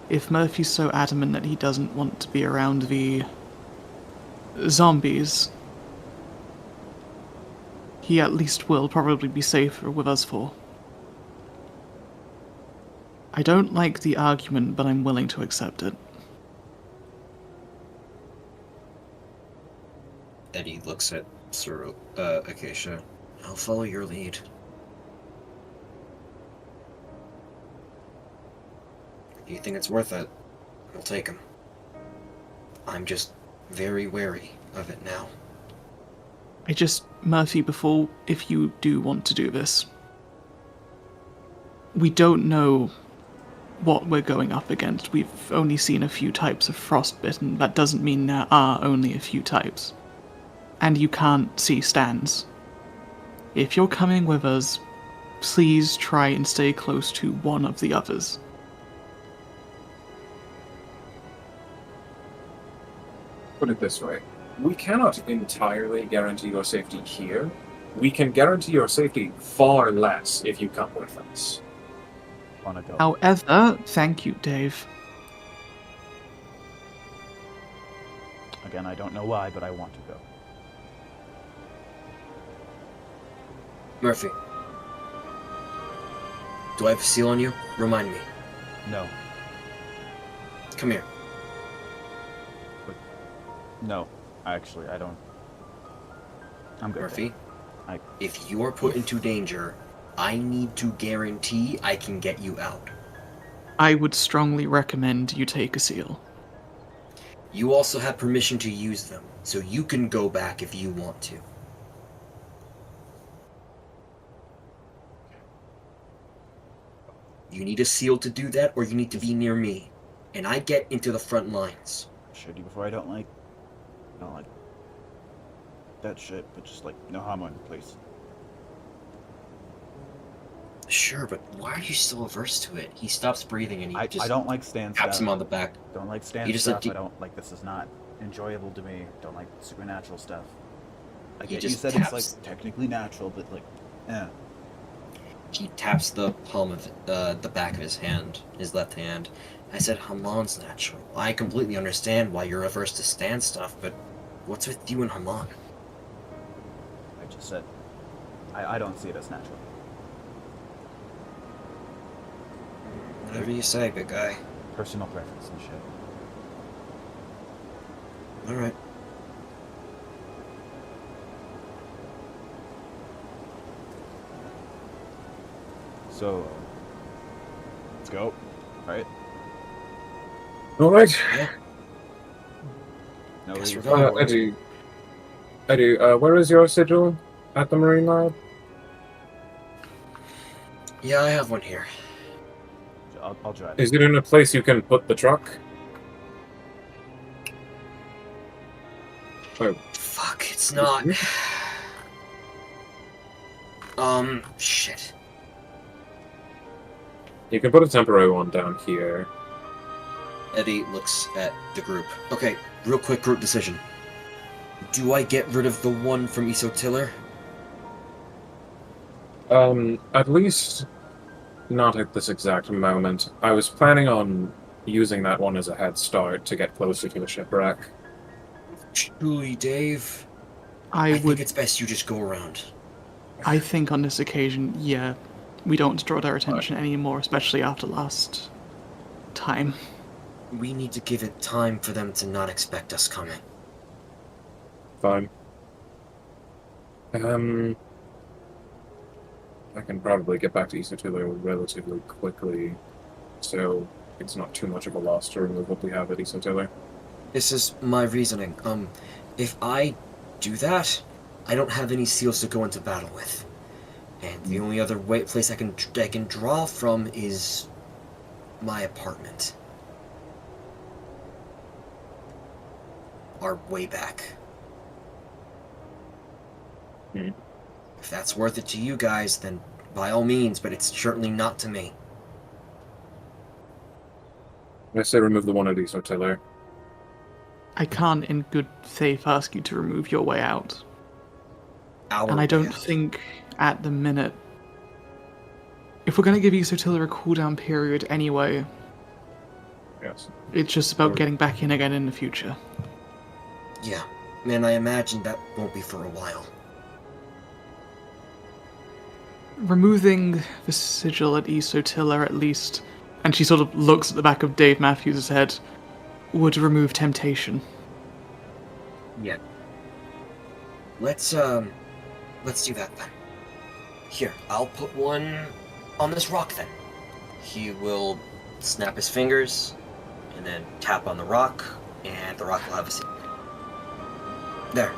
If Murphy's so adamant that he doesn't want to be around the zombies, he at least will probably be safer with us four. I don't like the argument, but I'm willing to accept it. Eddie looks at Acacia. I'll follow your lead. If you think it's worth it, we'll take him. I'm just very wary of it now. Murphy, if you do want to do this, we don't know what we're going up against. We've only seen a few types of frostbitten. That doesn't mean there are only a few types. And you can't see stands. If you're coming with us, please try and stay close to one of the others. Put it this way. We cannot entirely guarantee your safety here. We can guarantee your safety far less if you come with us. Wanna go? However, thank you, Dave. Again, I don't know why, but I want to go. Murphy. Do I have a seal on you? Remind me. No. Come here. No. Actually, I don't. I'm good. Murphy. I... If you are put into danger, I need to guarantee I can get you out. I would strongly recommend you take a seal. You also have permission to use them, so you can go back if you want to. You need a seal to do that, or you need to be near me. And I get into the front lines. Should you before I don't like that shit, but just like no hamon, please. Sure, but why are you so averse to it? He stops breathing and he I just don't like stand taps stuff. him on the back. Don't like stand He just stuff. like I don't like this is not enjoyable to me. Don't like supernatural stuff. I He get you just said taps. it's like technically natural, but like, eh. He taps the palm of the back of his hand, his left hand. I said Hamon's natural. I completely understand why you're averse to stand stuff, but what's with you and Hamon? I just said I don't see it as natural. Whatever you say, big guy. Personal preference and shit. Alright. So let's go. Alright. Alright. Yeah. No, Guess we- we're going. Eddie, where is your sigil at the Marine Lab? Yeah, I have one here. I'll drive. Is it in a place you can put the truck? Oh, Fuck, it's not. Shit. You can put a temporary one down here. Eddie looks at the group. Okay, real quick group decision. Do I get rid of the one from Isotiller? At least not at this exact moment. I was planning on using that one as a head start to get closer to the shipwreck. Truly, Dave. I think would. it's best you just go around. I think on this occasion, yeah, we don't draw their attention anymore, especially after last time. We need to give it time for them to not expect us coming. Fine. I can probably get back to Isotiller relatively quickly, so it's not too much of a loss to remove what we have at Isotiller. This is my reasoning. If I do that, I don't have any seals to go into battle with. And the only other place I can draw from is my apartment. Our way back. If that's worth it to you guys, then by all means, but it's certainly not to me. I say remove the one at Isotiller. I can't, in good faith, ask you to remove your way out. And I don't think, at the minute, if we're going to give Isotiller a cooldown period anyway, yes, it's just about getting back in again in the future. Yeah, and I imagine that won't be for a while. Removing the sigil at Isotiller, at least, and she sort of looks at the back of Dave Matthews' head, would remove temptation. Yeah. Let's do that then. Here, I'll put one on this rock then. He will snap his fingers, and then tap on the rock, and the rock will have a seal. There.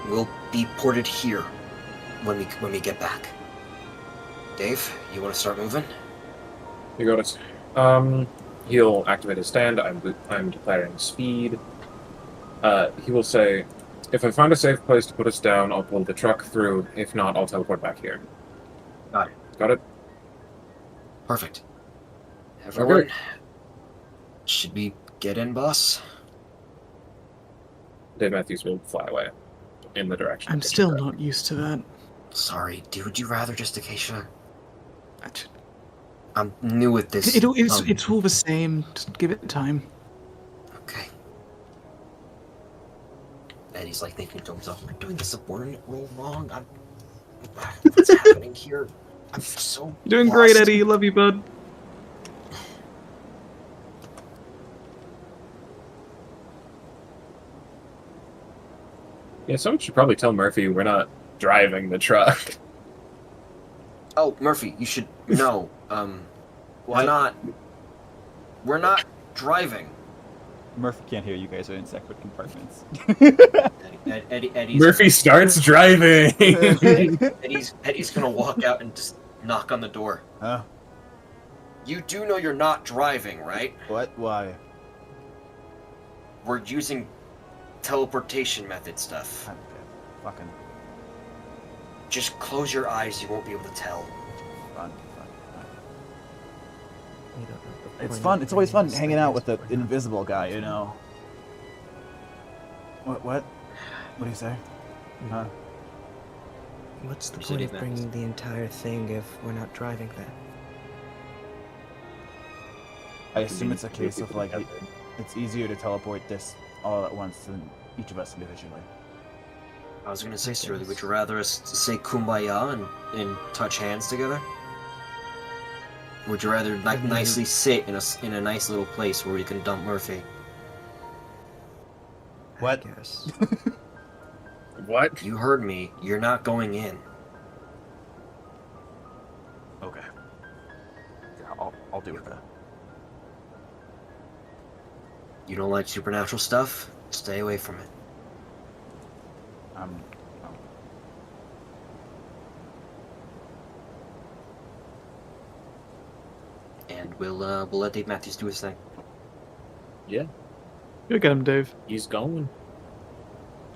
We'll be ported here when we get back. Dave, you want to start moving? You got it. He'll activate his stand. I'm declaring speed. He will say, if I find a safe place to put us down, I'll pull the truck through. If not, I'll teleport back here. Got it. Got it? Perfect. Everyone, Okay. should we get in, boss? Dave Matthews will fly away in the direction. I'm still not used to that. Sorry, would you rather just Acacia? I'm new at this. It's all the same. Just give it time. Okay. Eddie's like thinking to himself, "Am I doing the subordinate role wrong? What's happening here? I'm so You're doing lost." great, Eddie. Love you, bud. Yeah, someone should probably tell Murphy we're not driving the truck. Oh, Murphy, you should know. We're not driving. Murphy can't hear. You guys are in separate compartments. Eddie's Murphy starts driving. Eddie's gonna walk out and just knock on the door. Huh? You do know you're not driving, right? What? Why? We're using teleportation method stuff. Okay. Fucking Just close your eyes, you won't be able to tell. fun. You don't know the It's point fun. of It's always fun bringing hanging out with the spiders or not. invisible guy, you know. What? What do you say? Huh? What's the You said point it of matters. bringing the entire thing if we're not driving then? I assume it's a case of like it's easier to teleport this all at once than each of us individually. I was gonna say, Surly, would you rather us say kumbaya and touch hands together? Would you rather nicely sit in a nice little place where we can dump Murphy? What? I guess. What? You heard me. You're not going in. Okay. Yeah, I'll do it then. You don't like supernatural stuff? Stay away from it. Oh. And we'll let Dave Matthews do his thing. Yeah, Go get him, Dave. he's going.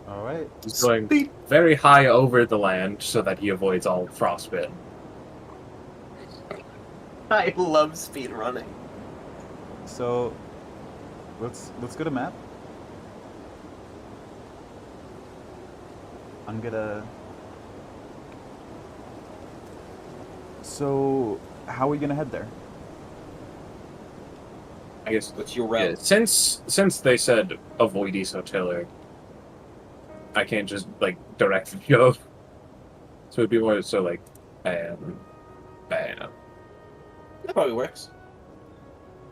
All right. He's going very high over the land so that he avoids all frostbite. I love speedrunning. So, let's go to map. I'm gonna. So, how are we gonna head there? I guess What's your yeah, route? since they said avoid East Hoteler, I can't just like directly go. So it'd be more so like bam. That probably works.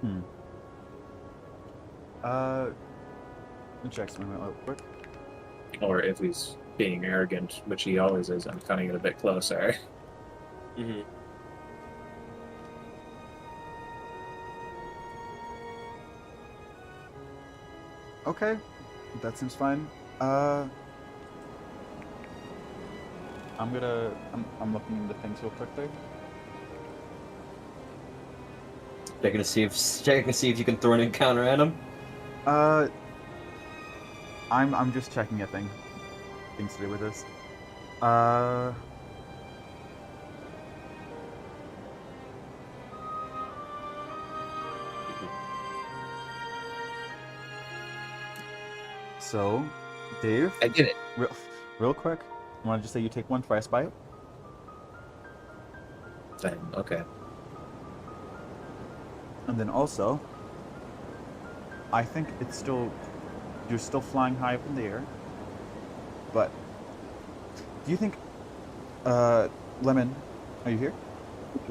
Let me check something real quick. Or if he's being arrogant, which he always is, I'm cutting it a bit closer. Mm-hmm. Okay, that seems fine. I'm looking into things real quick there. Checking to see if you can throw an encounter at him. I'm just checking a things to do with this. So, Dave, I did it. real quick, I want to just say you take one frostbite. Then okay. And then also, I think you're still flying high up in the air. But, do you think, Lemon, are you here?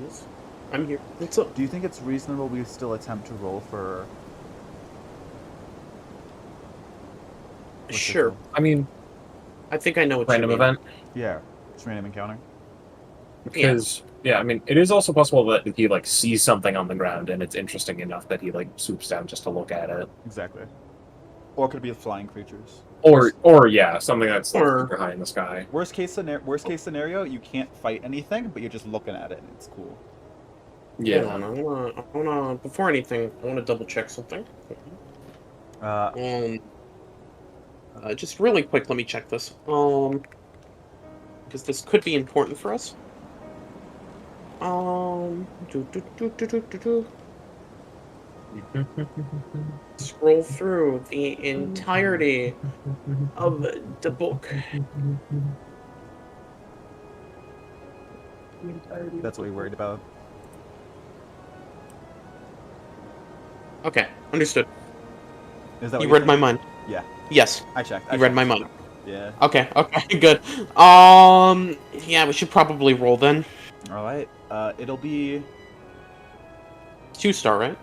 Yes. I'm here. What's up? Do you think it's reasonable we still attempt to roll for... what's it Sure. called? I mean, I think I know what random you mean. event. Yeah, it's random encounter. Because yeah, I mean, it is also possible that he like sees something on the ground and it's interesting enough that he like swoops down just to look at it. Exactly. Or it could be flying creatures. Or yeah, something that's like Or- super high in the sky. Worst case scenario, you can't fight anything, but you're just looking at it and it's cool. Yeah. Hold on, I wanna before anything, I wanna double check something. Just really quick, let me check this. Because this could be important for us. Scroll through the entirety of the book. That's what we're worried about. Okay, understood. Is that what You you read think? my mind. Yeah, Yes, I checked. you read my mind. Yeah. Okay, good. Yeah, we should probably roll then. All right. It'll be 2-star, right?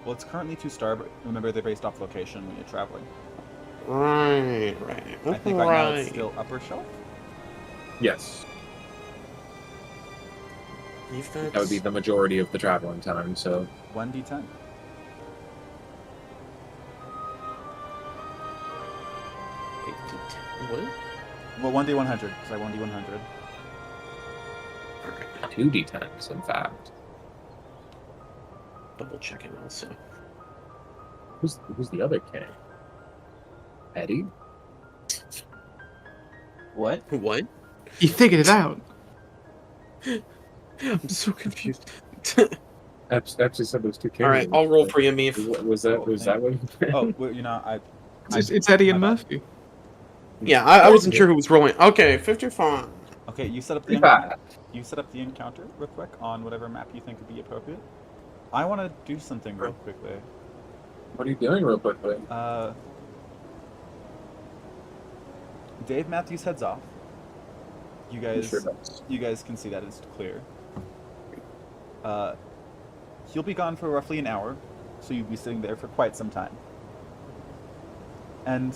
well. It's currently 2-star, but remember they're based off location when you're traveling. Right. I think right now it's still upper shelf. Yes, If that would be the majority of the traveling time. So 1d10. What? Well, 1d100 because I 1d100. 2d10s, in fact. Double checking also. Who's the other K? Eddie? What? What? He figured it out. I'm so confused. Actually said those two K. All right, I'll roll for you, Meef. Was that what? Oh, well, you know, It's Eddie and my bad. Murphy. Yeah, I wasn't sure who was rolling. Okay, 55. Okay, you set up the Pretty bad. you set up the encounter real quick on whatever map you think would be appropriate. I want to do something real quickly. What are you doing, real quickly? Dave Matthews heads off. You guys, Sure does. you guys can see that it's clear. He'll be gone for roughly an hour, so you'll be sitting there for quite some time. And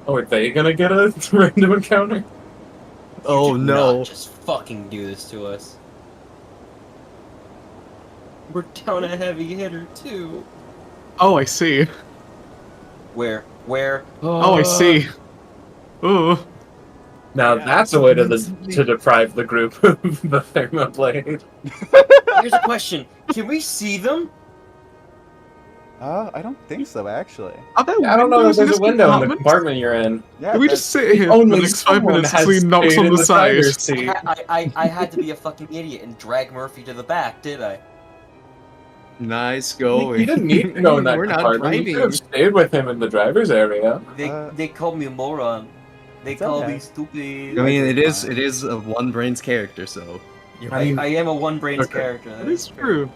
Oh, are they gonna get a random encounter? Oh Do no. not just fucking do this to us. We're down a heavy hitter too. Oh, I see. Where? Oh, I see. Ooh. Now Yeah, that's a way to immensely. to deprive the group of the thermoblade. Here's a question: can we see them? I don't think so, actually. Are there I don't know if windows in there's this a window in the compartment? compartment you're in. Yeah, Can we that- just sit here for Only the next 5 someone minutes has until he knocks stayed on in the the side? driver's seat. I had to be a fucking idiot and drag Murphy to the back, did I? Nice You going. didn't need to go in that We're not compartment. You could have driving. stayed with him in the driver's area. They called me a moron. They It's call okay. me stupid. I mean, guys are it is fine. it is a one brains character, so you're I right. mean- I am a one-brains Okay. character. That is true.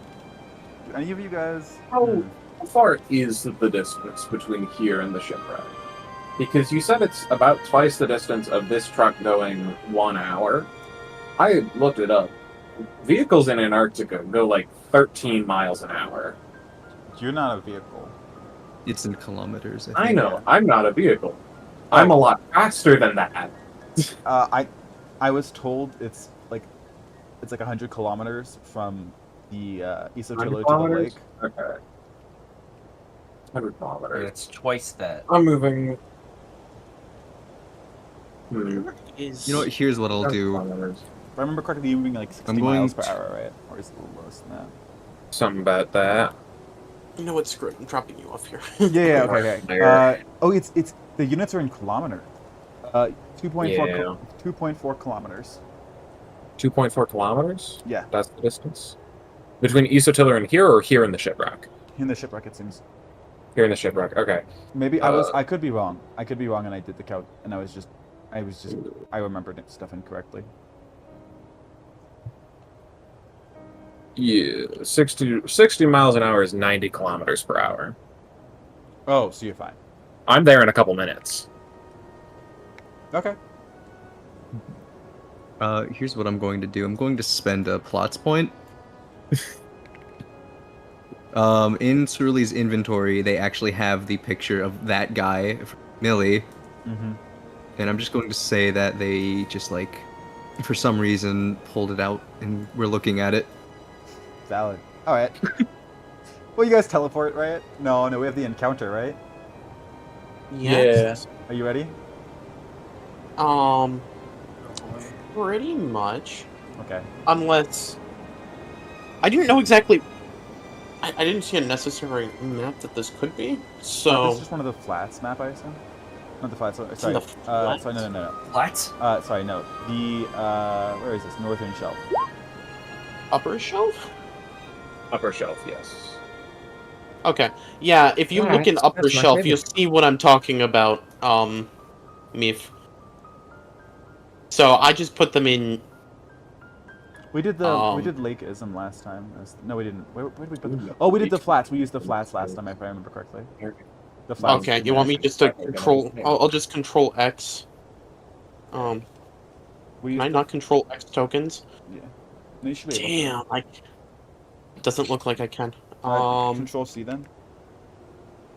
Any of you guys? How far is the distance between here and the shipwreck? Because you said it's about twice the distance of this truck going 1 hour. I looked it up. Vehicles in Antarctica go like 13 miles an hour. You're not a vehicle. It's in kilometers. I think. know, I'm not a vehicle. I'm a lot faster than that. I was told it's like 100 kilometers from the Isotilo to the lake. Okay. 100 kilometers. It's twice that. I'm moving. Is You know what? Here's what I'll 100 do. kilometers. If I remember correctly, you're moving like 60 I'm going miles per to- hour, right? Or is it a little less than that? Something about that. You know what? Screw it. I'm dropping you off here. Yeah, okay. There. It's the units are in kilometer. 2.4 Yeah. 2.4 kilometers. 2.4 kilometers? Yeah, That's the distance? Between Isotiller and here, or here in the shipwreck? in the shipwreck it seems. Here in the shipwreck, okay. Maybe I could be wrong. I could be wrong, and I did the count, and I remembered stuff incorrectly. Yeah, 60 miles an hour is 90 kilometers per hour. Oh, so you're fine. I'm there in a couple minutes. Okay. Here's what I'm going to do. I'm going to spend a plots point. In Cerulee's inventory, they actually have the picture of that guy, Millie, Mm-hmm. and I'm just going to say that they just like, for some reason, pulled it out and we're looking at it. Valid. All right. Well, you guys teleport, right? No, we have the encounter, right? Yes. Are you ready? Pretty much. Okay. Unless I didn't know exactly. I didn't see a necessary map that this could be. This So is just one of the flats map, I assume. Not the flats. in Sorry. the Sorry. No. What? Sorry. No. The where is this? Northern Shelf. upper shelf. Upper shelf, yes. Okay. Yeah. If you Alright, look in upper that's my shelf, favorite. you'll see what I'm talking about. Meef. So I just put them in. We did the we Um, did Lake Ism last time. No, we didn't. Where did we put them? Oh, we did the flats. We used the flats last time, if I remember correctly. The flats. Okay. You want me just to control? I'll just control X. We Can used I not control X tokens? Yeah. No, you should be able Damn. It doesn't look like I can. to. Alright, Control C then.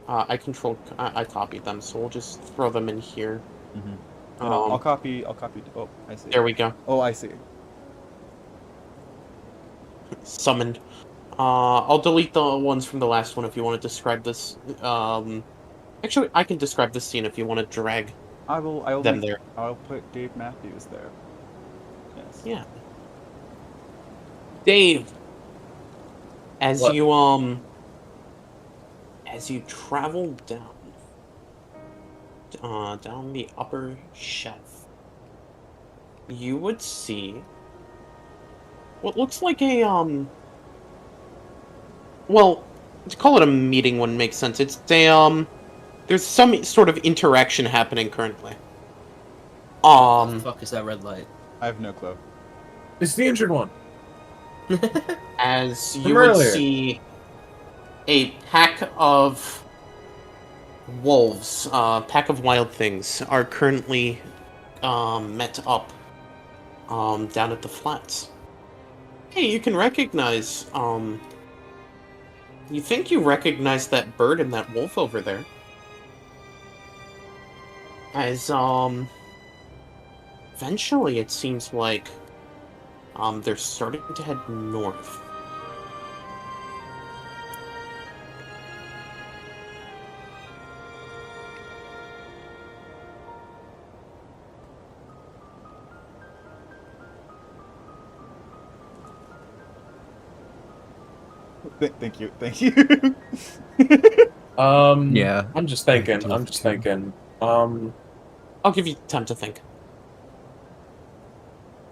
I copied them, so we'll just throw them in here. Mm-hmm. I'll Um, copy. Oh, I see. there we go. Oh, I see. Summoned. I'll delete the ones from the last one if you want to describe this. Actually, I can describe this scene if you want to drag I will. them there. I'll put Dave Matthews there. Yes. Yeah. Dave, as What? you travel down the upper shelf, you would see what looks like a well, to call it a meeting wouldn't make sense. It's a there's some sort of interaction happening currently. What the fuck is that red light? I have no clue. It's the injured one. As From you would earlier. see a pack of wolves, pack of wild things, are currently met up down at the flats. Hey, you can recognize, you think you recognize that bird and that wolf over there. As, eventually it seems like, they're starting to head north. Thank you. Thank you. Yeah. I'm just thinking. I'll give you time to think.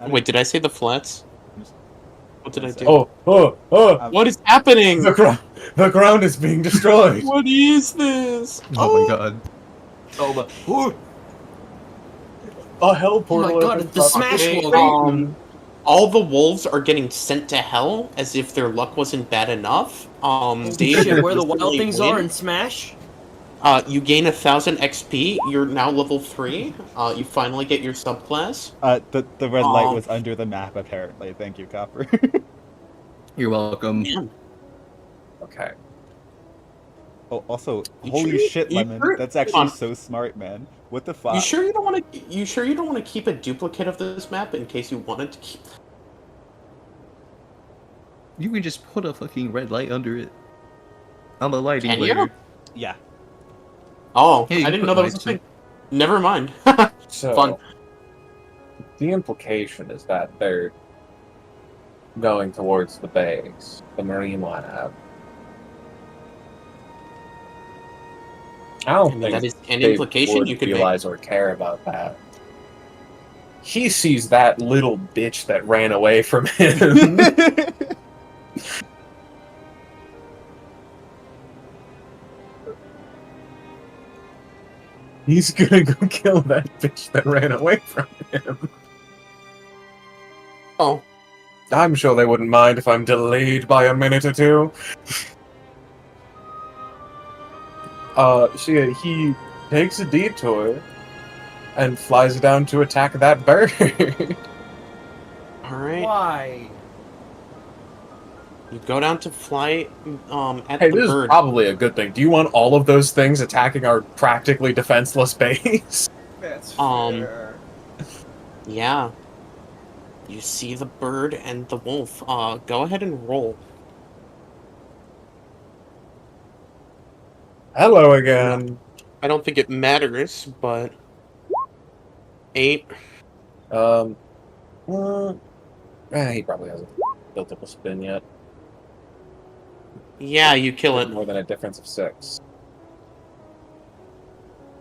I Wait, did I say the flats? What did I do? Oh! What is happening? The ground is being destroyed. What is this? Oh my god. Oh my! Ooh, A hell oh portal. my god! opens The up. smash Okay, logo. all the wolves are getting sent to hell as if their luck wasn't bad enough. Dave, Shit, where the you wild things win. are in Smash? You gain 1,000 XP. You're now level 3. You finally get your subclass. The red light was under the map apparently. Thank you, Copper. You're welcome. Man, Okay. Oh, also, You holy sure- shit, you Lemon. sure- That's hold actually on. so smart, man. What the fuck? you sure you don't want to? You sure you don't want to keep a duplicate of this map in case you wanted to keep? You can just put a fucking red light under it. On the lighting Can you? later. Yeah. Oh, Yeah, you I can didn't put know that was a lights thing. Never mind. So Fun. the implication is that they're going towards the base, the marine lab. I don't I mean, think that is an they implication would you could make. realize or care about that. He sees that little bitch that ran away from him. He's gonna go kill that bitch that ran away from him. Oh, I'm sure they wouldn't mind if I'm delayed by a minute or two. So yeah, he takes a detour and flies down to attack that bird. all right. Why? You go down to fly at Hey, the this is bird. probably a good thing. Do you want all of those things attacking our practically defenseless base? That's fair. Yeah. You see the bird and the wolf. Go ahead and roll. Hello again. I don't think it matters, but 8. He probably hasn't built up a spin yet. Yeah, you kill it. More than a difference of 6.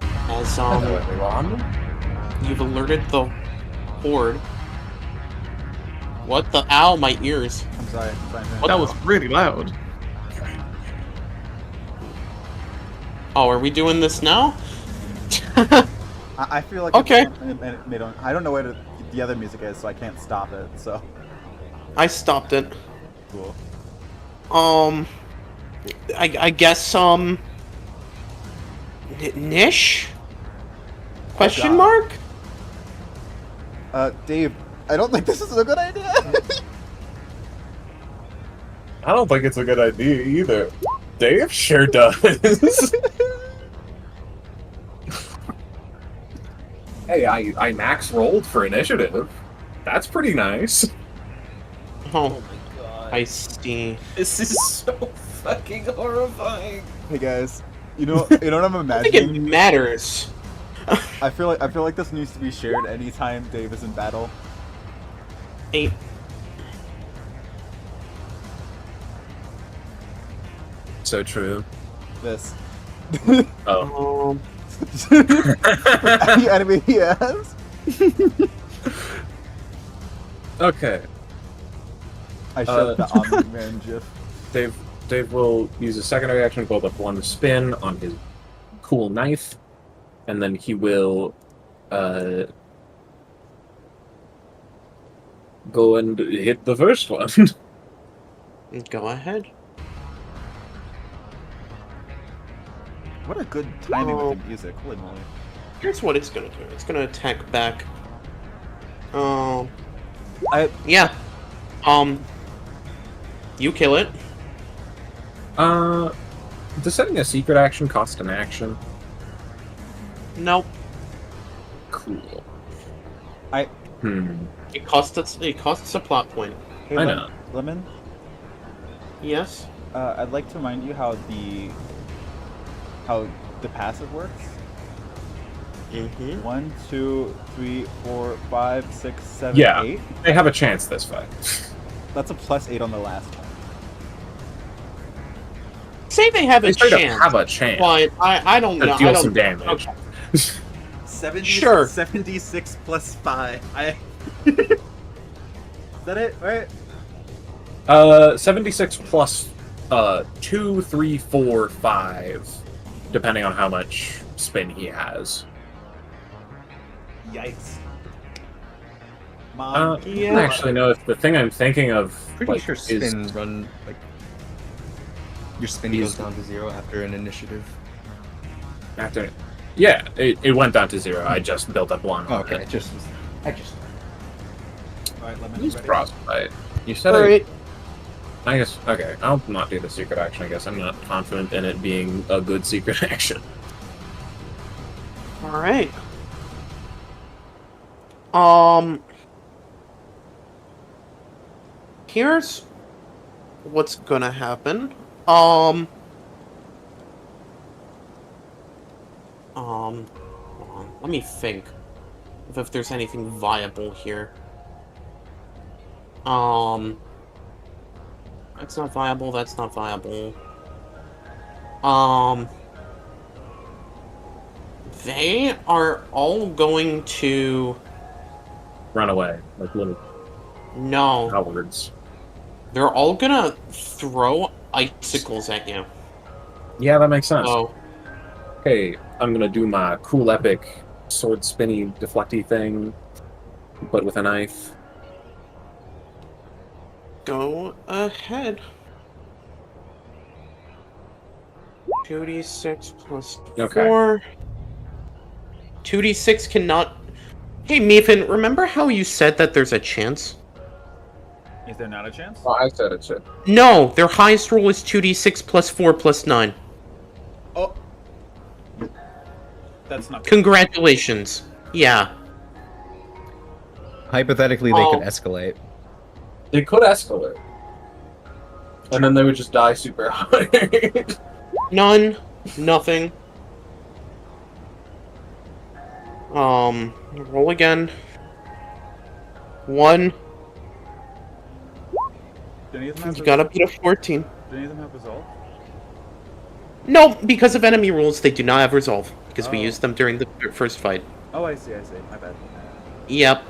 As Hello, everyone. you've alerted the horde. What the? Ow, my ears. I'm sorry. That was really loud. Oh, are we doing this now? I feel like Okay. I don't know where the other music is, so I can't stop it. So I stopped it. cool. I guess, Nish? Question God. mark? Dave, I don't think this is a good idea. I don't think it's a good idea either. Dave sure does. Hey, I max rolled for initiative. That's pretty nice. Oh, my god. I see. This is so fucking horrifying. Hey guys, you know what I'm I think it imagining? matters. I feel like this needs to be shared anytime Dave is in battle. 8. So true. This. Oh. Any enemy he has. Okay. I showed the Omni-Man gif. Dave will use a secondary action to build up 1 spin on his cool knife, and then he will go and hit the first one. Go ahead. What a good timing with the music. Holy moly. Here's what it's gonna do. It's gonna attack back. Yeah. You kill it. Does setting a secret action cost an action? Nope. Cool. I- It costs a plot point. Hey, I know. Lemon, Yes. I'd like to remind you how the passive works. Mm-hmm. 1, 2, 3, 4, 5, 6, 7, Yeah. 8. They have a chance this fight. That's a +8 on the last one. say they have They a straight up chance, have a chance but I don't to know. deal I don't, some damage. okay. 70, Sure. 76 plus 5. Is that it, right? 76 plus 2, 3, 4, 5, depending on how much spin he has. Yikes. I Yeah. don't actually know if the thing I'm thinking of Pretty like, sure is spin run like your spin Is- goes down to 0 after an initiative. after. Yeah, it went down to 0. I just built up 1. Oh, on okay, it. I just. Alright, let me Use ready. frostbite. You said Alright. I guess okay. I'll not do the secret action. I guess I'm not confident in it being a good secret action. Alright. Here's what's gonna happen. Hold on. Let me think if there's anything viable here. That's not viable, that's not viable. They are all going to... Run away like little No. cowards. They're all gonna throw icicles at you. Yeah, that makes sense. Oh, Okay, I'm gonna do my cool epic sword spinny deflecty thing, but with a knife. go ahead. 2d6 plus Okay. 4. 2d6 cannot... Hey, Meephen, remember how you said that there's a chance? Is there not a chance? Oh, I said it should. No, their highest roll is 2d6 plus 4 plus 9. Oh. That's not good. Congratulations. Yeah. Hypothetically, they Oh. could escalate. They could escalate, and then they would just die super hard. None. Nothing. Roll again. 1. Do any of them have You gotta beat a 14. Do any of them have resolve? No, because of enemy rules, they do not have resolve. Because we Oh. used them during the first fight. Oh, I see. My bad. Yep.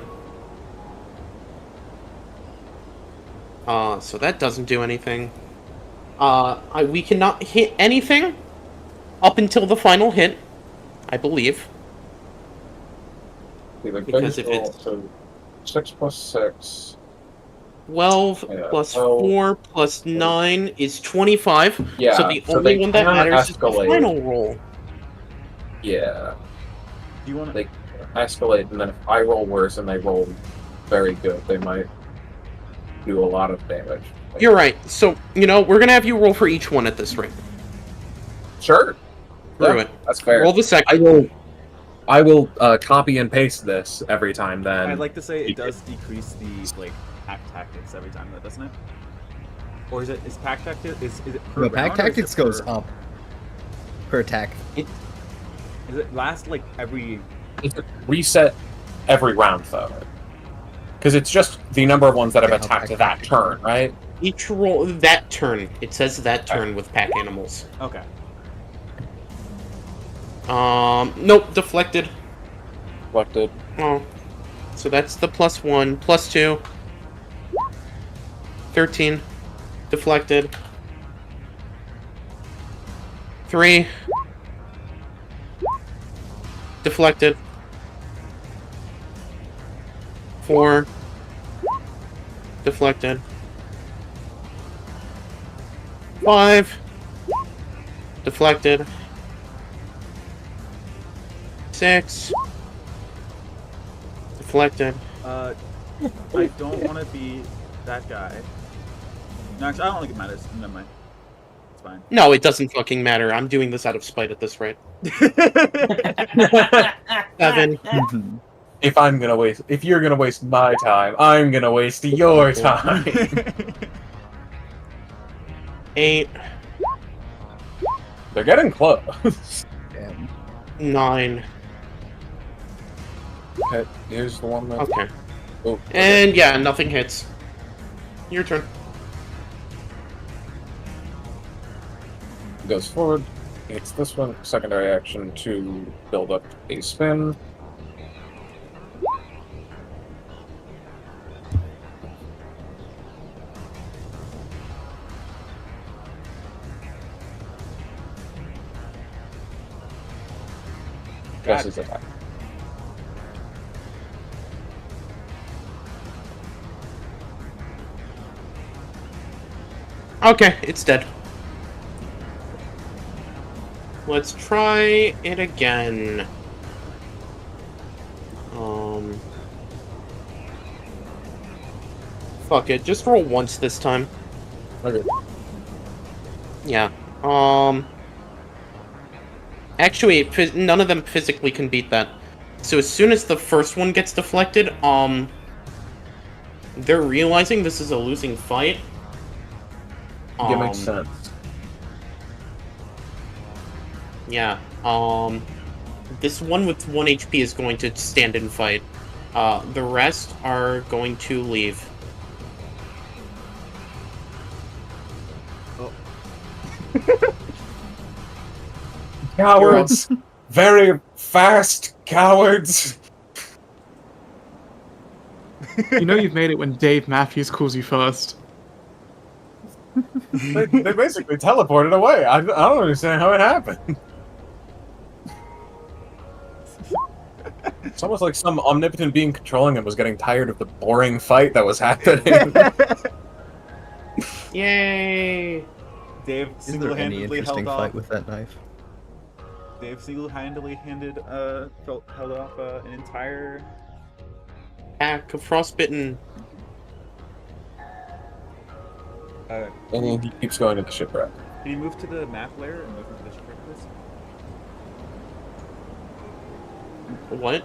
So that doesn't do anything. We cannot hit anything up until the final hit, I believe. Because if it's- so 6 plus 6. 12 Yeah, plus 12. 4 plus 9 is 25. Yeah, so the so only they one that can matters is the escalate. final roll. Yeah, Do you want to? they escalate, and then if I roll worse and they roll very good, they might do a lot of damage. You're right. So, we're gonna have you roll for each one at this rate. Sure. Screw Yeah, it. that's fair. Roll the second. I will copy and paste this every time. Then I'd like to say it does decrease the pack tactics every time, though, doesn't it? Or is pack tactics is it per No, pack round, or is it tactics goes per- up per attack. Is it last every? it's reset every round though, because it's just the number of ones that have Okay, attacked okay. that turn, right? Each roll that turn. It says that turn with pack animals. Okay. Nope, deflected. Reflected. Oh. So that's the plus 1, plus 2. 13. Deflected. 3. Deflected. 4. Deflected. 5. Deflected. 6. Deflected. I don't want to be that guy. No, actually, I don't think it matters. Never mind. It's fine. No, it doesn't fucking matter. I'm doing this out of spite at this rate. 7. If you're gonna waste my time, I'm gonna waste your time. 8. They're getting close. Damn. 9. Okay, here's the one that. Okay. Oh, okay. And yeah, nothing hits. Your turn. goes forward, hits this one, secondary action to build up a spin. That's his attack. Okay, it's dead. Let's try it again. Fuck it, just roll once this time. Okay. Yeah. Actually, none of them physically can beat that. So as soon as the first one gets deflected, they're realizing this is a losing fight. That makes sense. Yeah. This one with 1 HP is going to stand and fight. The rest are going to leave. Oh. Cowards! Very fast cowards! You know you've made it when Dave Matthews calls you first. They basically teleported away. I don't understand how it happened. It's almost like some omnipotent being controlling them was getting tired of the boring fight that was happening. Yay! Dave Is there any single-handedly interesting held fight off. with that knife? Dave single-handedly held off an entire. Pack of frostbitten. And he keeps going to the shipwreck. Can you move to the map layer and move into the shipwreck, please? What?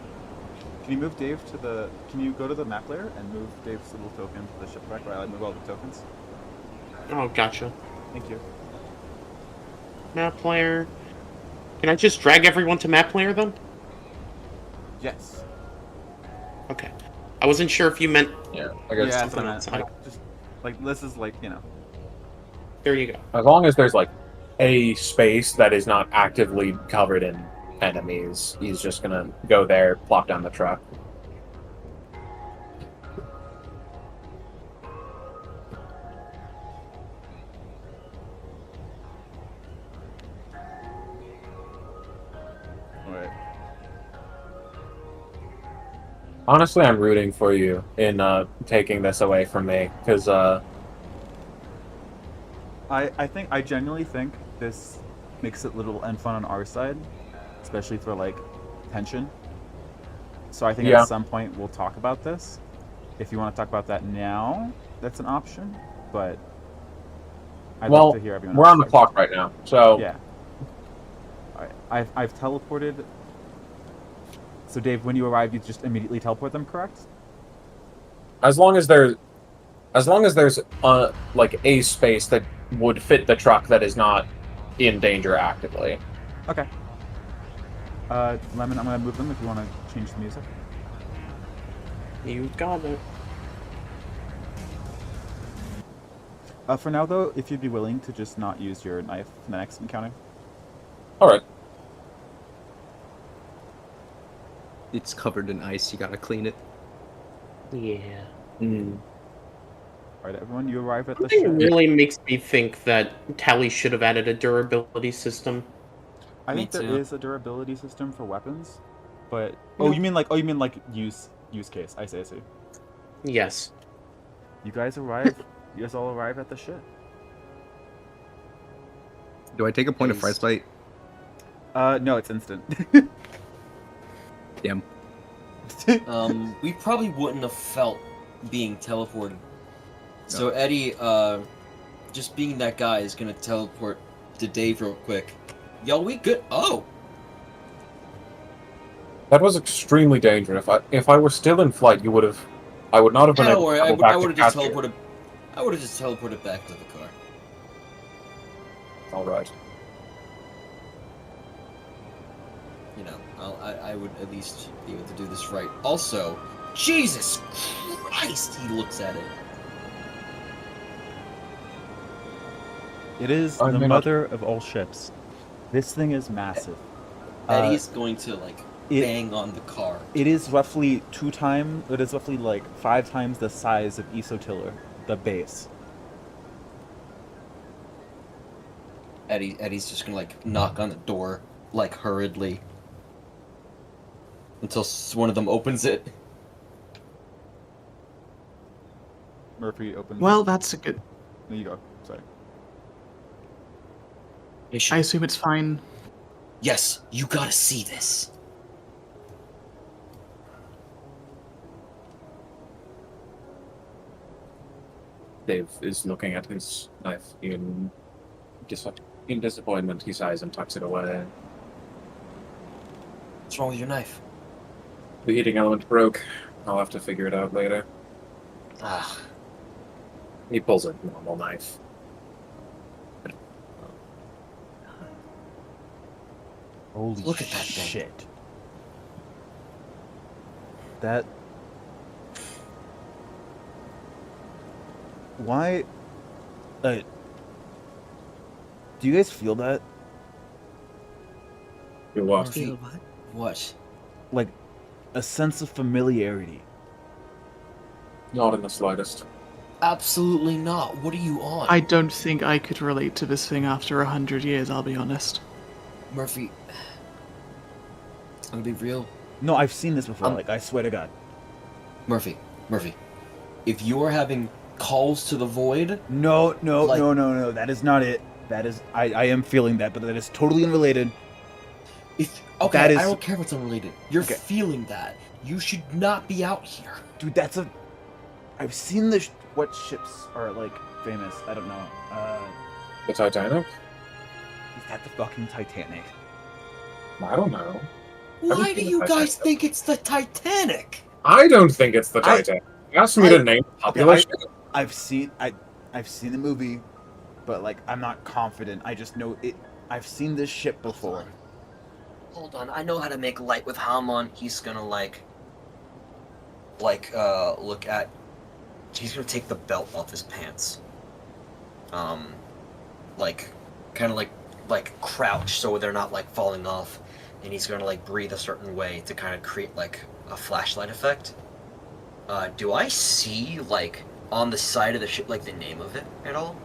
Can you move Dave to the? Can you go to the map layer and move Dave's little token to the shipwreck while I move all the tokens? Oh, gotcha. Thank you. Map player. Can I just drag everyone to map player then? Yes. Okay. I wasn't sure if you meant. Yeah, I guess. Yeah, something that's what I else. meant. Just like this is like There you go. As long as there's like a space that is not actively covered in enemies, he's just gonna go there, plop down the truck. Alright. Honestly, I'm rooting for you in taking this away from me, because I genuinely think this makes it little and fun on our side, especially for like tension. So I think Yeah. at some point we'll talk about this. If you want to talk about that now, that's an option. But I'd well, love to hear everyone we're on the else's clock right now, so Yeah. Alright. I've teleported. So Dave, when you arrive, you just immediately teleport them, correct? as long as there's like a space that would fit the truck that is not in danger actively. Okay. Lemon, I'm gonna move them if you want to change the music. You got it. For now, though, if you'd be willing to just not use your knife in the next encounter. All right. It's covered in ice. You gotta clean it. Yeah. Alright, everyone, you arrive at the Something ship. really makes me think that Tally should have added a durability system. I Me think there too. is a durability system for weapons, but No. you mean like use case. I see. Yes. You guys arrive. You guys all arrive at the ship. Do I take a point of Please. frostbite? No, it's instant. Damn. We probably wouldn't have felt being teleported. So Eddie, just being that guy is gonna teleport to Dave real quick. Yo, we good? Oh, That was extremely dangerous. If I were still in flight, I would not have been don't able worry. to I go back would to have just Acacia. teleported. I would have just teleported back to the car. All right. You know, I would at least be able to do this right. Also, Jesus Christ, he looks at it. It is I the may not- mother of all ships. This thing is massive. Eddie's going to like it- bang on the car. It is roughly 5 times the size of Isotiller, the base. Eddie's just gonna like knock on the door like hurriedly until one of them opens it. Murphy opens. Well, that's a good. There you go. Sorry. I assume it's fine. Yes, you gotta see this. Dave is looking at his knife in disappointment. He sighs and tucks it away. What's wrong with your knife? The heating element broke. I'll have to figure it out later. Ah, He pulls a normal knife. Holy Look at that thing. shit. That. Why? Do you guys feel that? You what? Murphy, what? Like, a sense of familiarity. Not in the slightest. Absolutely not. What are you on? I don't think I could relate to this thing after 100 years, I'll be honest. Murphy, I'm gonna be real. No, I've seen this before. Like, I swear to God. Murphy, if you are having calls to the void, No, Like- no. That is not it. That is. I am feeling that, but that is totally unrelated. okay, That is- I don't care if it's unrelated. You're Okay. feeling that. You should not be out here. Dude, that's a. I've seen this. What ships are, like, famous? I don't know. The Titanic? Is that the fucking Titanic? I don't know. Why seen do the you guys Titanic. think it's the Titanic? I don't think it's the Titanic. Ask me to name a popular ship. I've seen the movie, but, like, I'm not confident. I just know it. I've seen this ship before. Hold on, I know how to make light with Hamon. He's gonna look at. He's gonna take the belt off his pants. Kind of like crouch so they're not like falling off, and he's gonna like breathe a certain way to kind of create like a flashlight effect. Do I see like on the side of the ship like the name of it at all?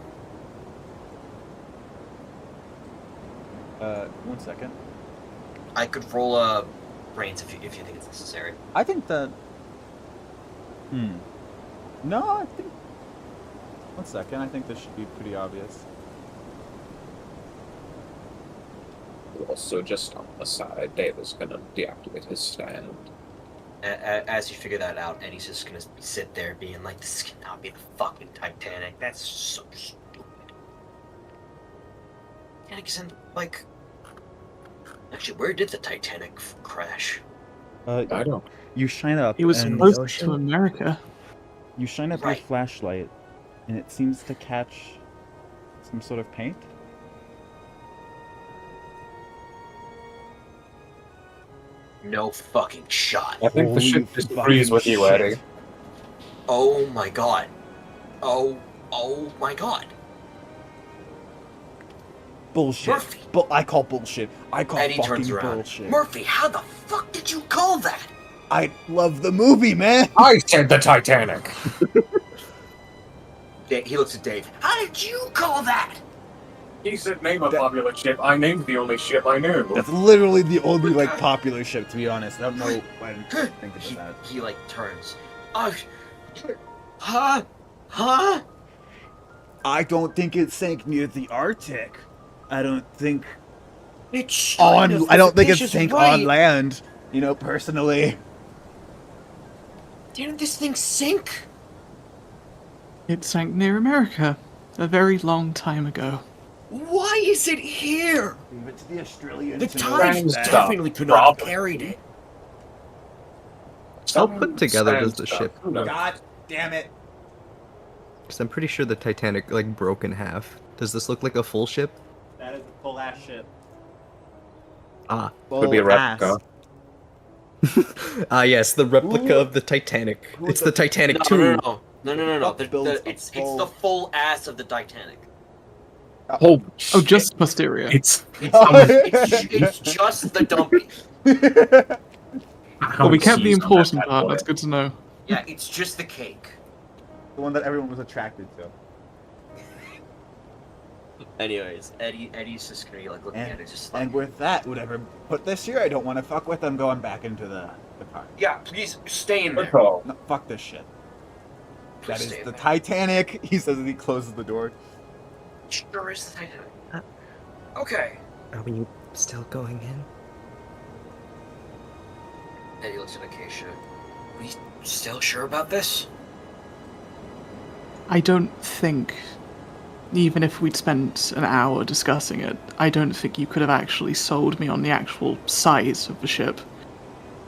1 second. I could roll a brains if you think it's necessary. I think that. No, I think. 1 second. I think this should be pretty obvious. Also, just on the side, Dave is gonna deactivate his stand. As you figure that out, Eddie's just gonna sit there being like, this cannot be the fucking Titanic. That's so stupid. Titanic isn't like. Actually, where did the Titanic crash? I don't. You shine up. It was and supposed to America. You shine up Right. your flashlight, and it seems to catch some sort of paint. No fucking shot. I think the Holy ship disagrees fucking with you, shit. Eddie. Oh my god. Oh my god. Bullshit. Murphy. I call bullshit. I call Eddie fucking turns around. bullshit. Murphy, how the fuck did you call that? I love the movie, man. I said the Titanic! He looks at Dave. How did you call that? He said name a popular ship. I named the only ship I knew. That's literally the only like popular ship, to be honest. I don't know why I didn't think about that. He like turns. Oh, huh? I don't think it sank near the Arctic. I don't think It's on. I don't think it Acasia's sank right. on land. You know, personally. Didn't this thing sink? It sank near America a very long time ago. Why is it here? Leave it to the Australians. The to know tides that. definitely could not have Probably. carried it. How put together does the ship look? God damn it! Because I'm pretty sure the Titanic like broke in half. Does this look like a full ship? That is a full ass ship. Ah. Could be a replica. Ah, yes, the replica Who- of the Titanic. who It's the- the Titanic No, 2. no. Fuck builds a It's full- the full ass of the Titanic. Holy Oh, shit. just posterior. It's It's just the dumpy. Well, we kept the important part. That's good to know. Yeah, it's just the cake. The one that everyone was attracted to. Anyways, Eddie's just gonna be like looking at it, just like, And with that, whatever put this here, I don't want to fuck with. I'm going back into the car. yeah, please stay in there. Good call. No, fuck this shit. Please That is stay in the there. Titanic. He says as he closes the door. Sure is the Titanic. Okay. Are we still going in? Eddie looks at Acacia. Are you still sure about this? I don't think, even if we'd spent an hour discussing it, I don't think you could have actually sold me on the actual size of the ship.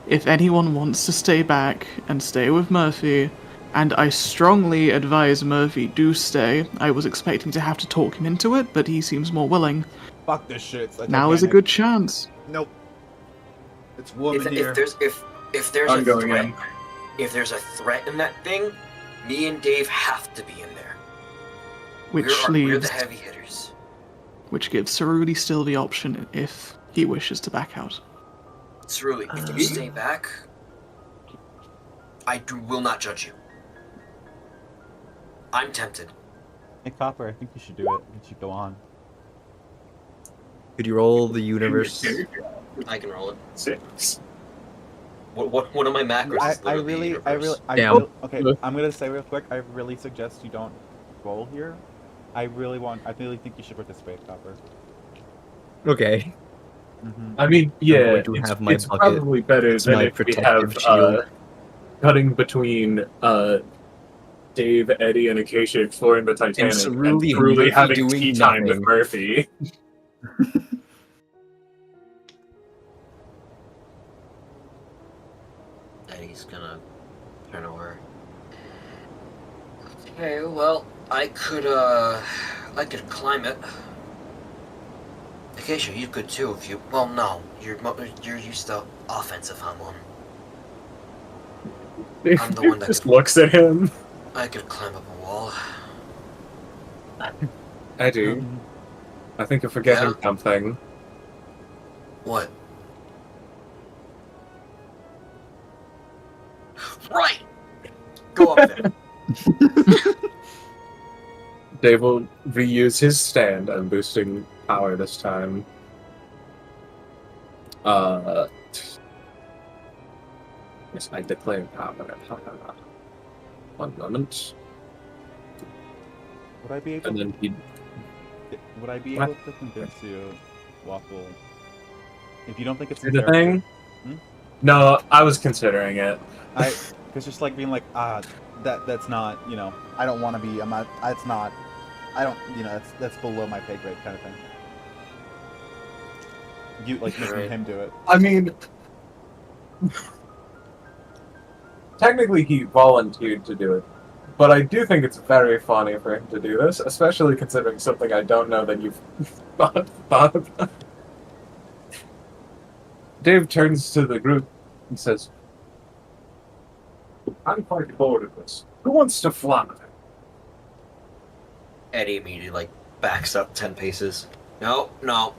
If anyone wants to stay back and stay with Murphy, and I strongly advise Murphy do stay, I was expecting to have to talk him into it, but he seems more willing. Fuck this shit. It's the Now is a Titanic. good chance. Nope. It's woman If here. there's I'm a going threat, in. if there's a threat in that thing, me and Dave have to be in there. Which we're leaves, the heavy hitters. which gives Ceruli still the option if he wishes to back out. Ceruli, if you stay back, will not judge you. I'm tempted. Hey, Copper, I think you should do it. You should go on. Could you roll the universe? I can roll it. 6. What one of my macros is I literally really, universe. Damn. okay, I'm gonna say real quick, I really suggest you don't roll here. I really think you should participate, Copper. Okay. I mean, yeah, going to it's, have my it's bucket. probably better It's than my if we protective have shield. cutting between Dave, Eddie, and Acacia exploring the Titanic, and Ceruli and truly Murphy having doing tea time with nothing. Murphy. Eddie's gonna turn over. Okay, well, I could climb it. Acacia, you could too if you. Well, no, you're used to offensive Hamon. I'm the one that just could- looks at him. I could climb up a wall. Eddie, I think you're forgetting Yeah? something. What? Right. Go up there. Dave will reuse his stand. I'm boosting power this time. Yes, I declare power. 1 moment. Would I be able? And then he. Would I be What? able to convince you, Waffle? If you don't think it's See the fair- thing? Hmm? No, I was considering it. Because just like being like, that's not, I don't want to be, I'm not, it's not, I don't, that's below my pay grade kind of thing. You, like, making Right. him do it. I mean, technically he volunteered to do it, but I do think it's very funny for him to do this, especially considering something I don't know that you've thought about. Dave turns to the group and says, I'm quite bored of this. Who wants to fly? Eddie immediately backs up 10 paces. No,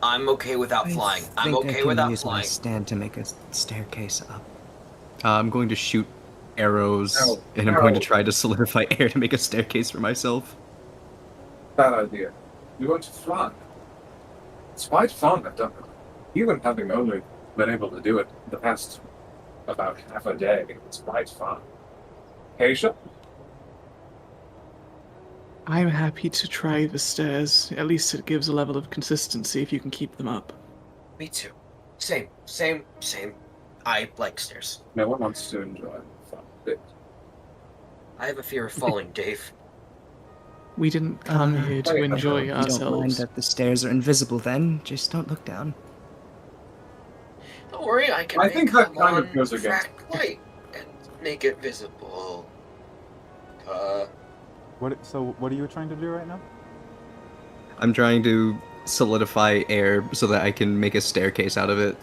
I'm okay without flying. I'm think I okay can without use my flying. stand to make a staircase up. I'm going to shoot arrows, No, and I'm going to no. try to solidify air to make a staircase for myself. Bad idea. You want to fly? It's quite fun, I've done it. Even having only been able to do it the past about half a day, it's quite fun. Acacia? I'm happy to try the stairs. At least it gives a level of consistency if you can keep them up. Me too. Same. I like stairs. No one wants to enjoy the fun bit. I have a fear of falling, Dave. We didn't come here to wait, enjoy You don't mind ourselves. that the stairs are invisible then? Just don't look down. Don't worry, I can I make think that them kind of on goes against- cracked light and make it visible. What are you trying to do right now? I'm trying to solidify air so that I can make a staircase out of it.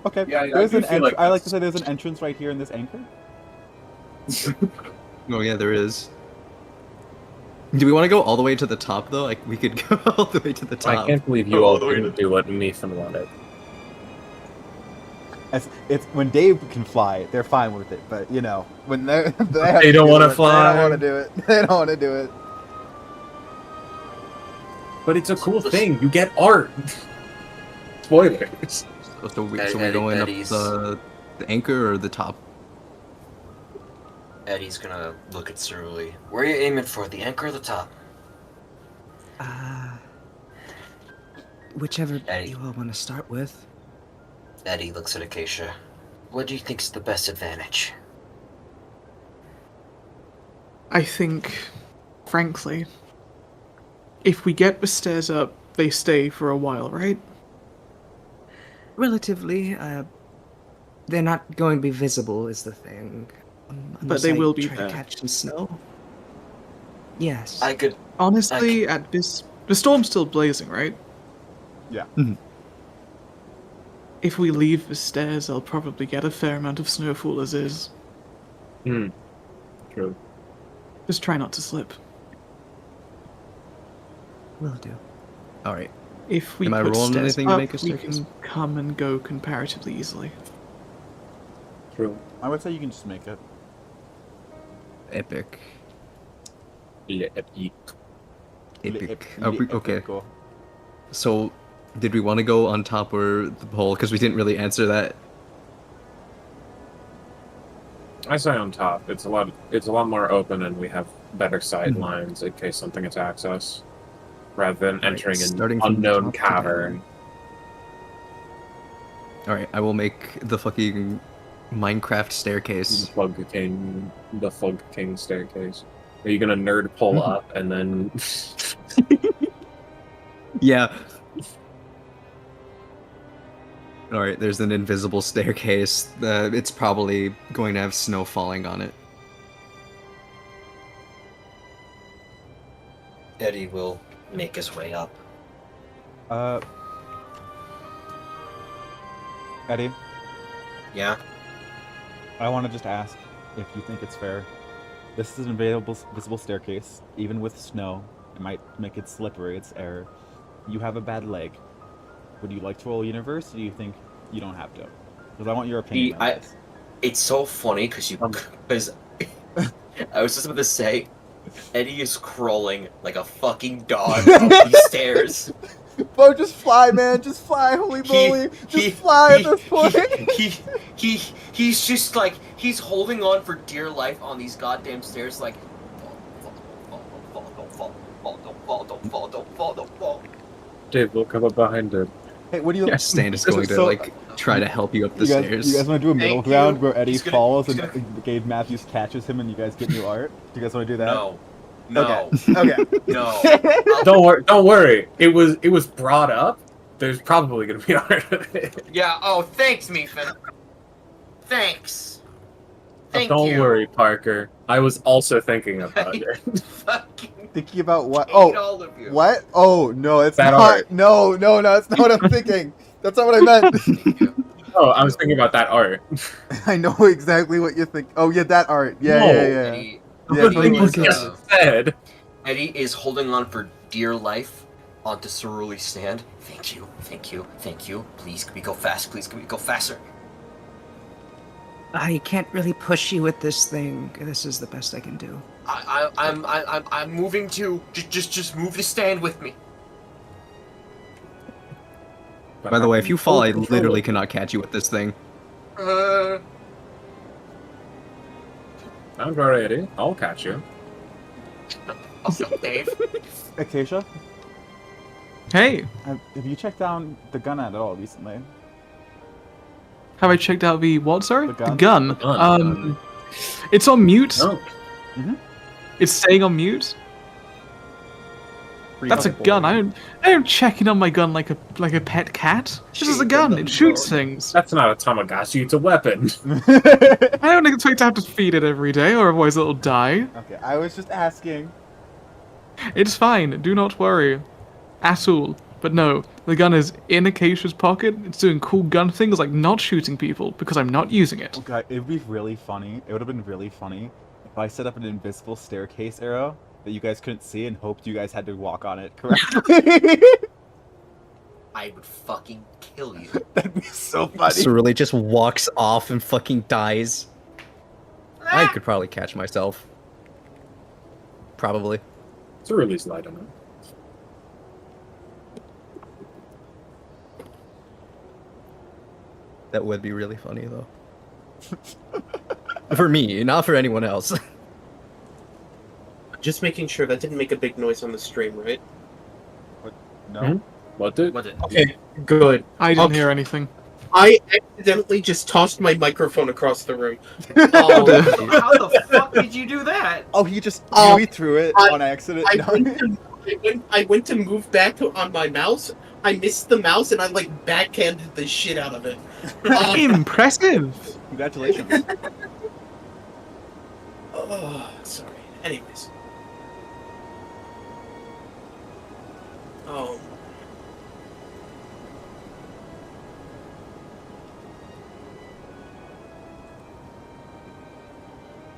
Okay, Yeah, I there's do an feel like I like to that's- say there's an entrance right here in this anchor. Oh yeah, there is. Do we want to go all the way to the top though? Like we could go all the way to the top. I can't believe you all didn't do what Meephen wanted. It's when Dave can fly, they're fine with it. But you know, when They don't want to fly. They don't want to do it. They don't want to do it. But it's a cool thing. You get art. Spoilers. So we're going up the anchor or the top? Eddie's gonna look at Cerulli. Where are you aiming for, the anchor or the top? Whichever Eddie. you all want to start with. Eddie looks at Acacia. What do you think's the best advantage? I think, frankly, if we get the stairs up, they stay for a while, right? Relatively, they're not going to be visible is the thing. But they will be try there. to catch some snow. Yes. I could... Honestly, at this... The storm's still blazing, right? Yeah. If we leave the stairs, I'll probably get a fair amount of snowfall as is. True. Just try not to slip. Will do. All right. If we Am I put rolling stairs anything to up, make a we staircase? can come and go comparatively easily. True. I would say you can just make it. Epic. Epic. Epic. Epic. Okay. Cool. So, did we want to go on top or the pole? Because we didn't really answer that. I say on top. It's a lot more open, and we have better sight lines in case something attacks us, rather than entering starting an from the unknown top to cavern. All right, I will make the fucking Minecraft The staircase. Fug King staircase. Are you gonna nerd pull up and then? Yeah. All right, there's an invisible staircase. It's probably going to have snow falling on it. Eddie will make his way up. Eddie, Yeah? I want to just ask if you think it's fair. This is an visible staircase. Even with snow, it might make it slippery. It's air. You have a bad leg. Would you like to roll universe, or do you think you don't have to? Because I want your opinion on this. It's so funny because I was just about to say, Eddie is crawling like a fucking dog up these stairs. Bro, just fly, man. Just fly. Holy moly. Just fly at this point. He's just like, he's holding on for dear life on these goddamn stairs like, don't fall. Dave, look up behind it. Hey, what do you... Stan is going to So- like try to help you up the You stairs. guys want to do a middle Thank ground you. where Eddie He's gonna- falls he's and Gabe Matthews catches him and you guys get new art? Do you guys want to do that? No. No. Okay. No. Don't worry. It was brought up. There's probably gonna be art of it. Yeah, oh, thanks, Meephen. Thanks. Thank Don't you. worry, Parker. I was also thinking about it. Fucking Thinking about what? hate Oh, all of you. what? Oh, no, it's That not. art. No, that's not what I'm thinking. That's not what I meant. Oh, I was thinking about that art. I know exactly what you think. Oh, yeah, that art. Yeah, No. yeah. Eddie, Yeah, What totally. you just said. Eddie is holding on for dear life onto Cerulli's stand. Thank you. Please, can we go fast? Please, can we go faster? I can't really push you with this thing. This is the best I can do. I'm moving to just move the stand with me. By the way, if you fall, I Control literally it. cannot catch you with this thing. Don't worry, Eddie. I'll catch you. Oh, Dave. Acacia, Hey, have you checked down the gun at all recently? have I checked out the what? Sorry, The gun. The gun. The gun. It's on mute. No. It's staying on mute. That's a gun. I don't check in on my gun like a pet cat. This is a gun. It shoots things. That's not a Tamagotchi. It's a weapon. I don't expect to have to feed it every day, or otherwise it'll die. Okay, I was just asking. It's fine. Do not worry, at all. But no, the gun is in Acacia's pocket. It's doing cool gun things like not shooting people because I'm not using it. Okay, it'd be really funny. It would have been really funny if I set up an invisible staircase arrow that you guys couldn't see and hoped you guys had to walk on it correctly. I would fucking kill you. That'd be so funny. Cerulean just walks off and fucking dies. I could probably catch myself. Probably. It's a release light on it. That would be really funny, though. For me, not for anyone else. Just making sure that didn't make a big noise on the stream, right? No. Hmm? What did? Okay, good. I didn't Okay. hear anything. I accidentally just tossed my microphone across the room. How the fuck did you do that? Oh, he just Oh, really threw it on accident. I went to move back on my mouse. I missed the mouse and I like backhanded the shit out of it. Impressive. Congratulations. Oh, sorry. Anyways.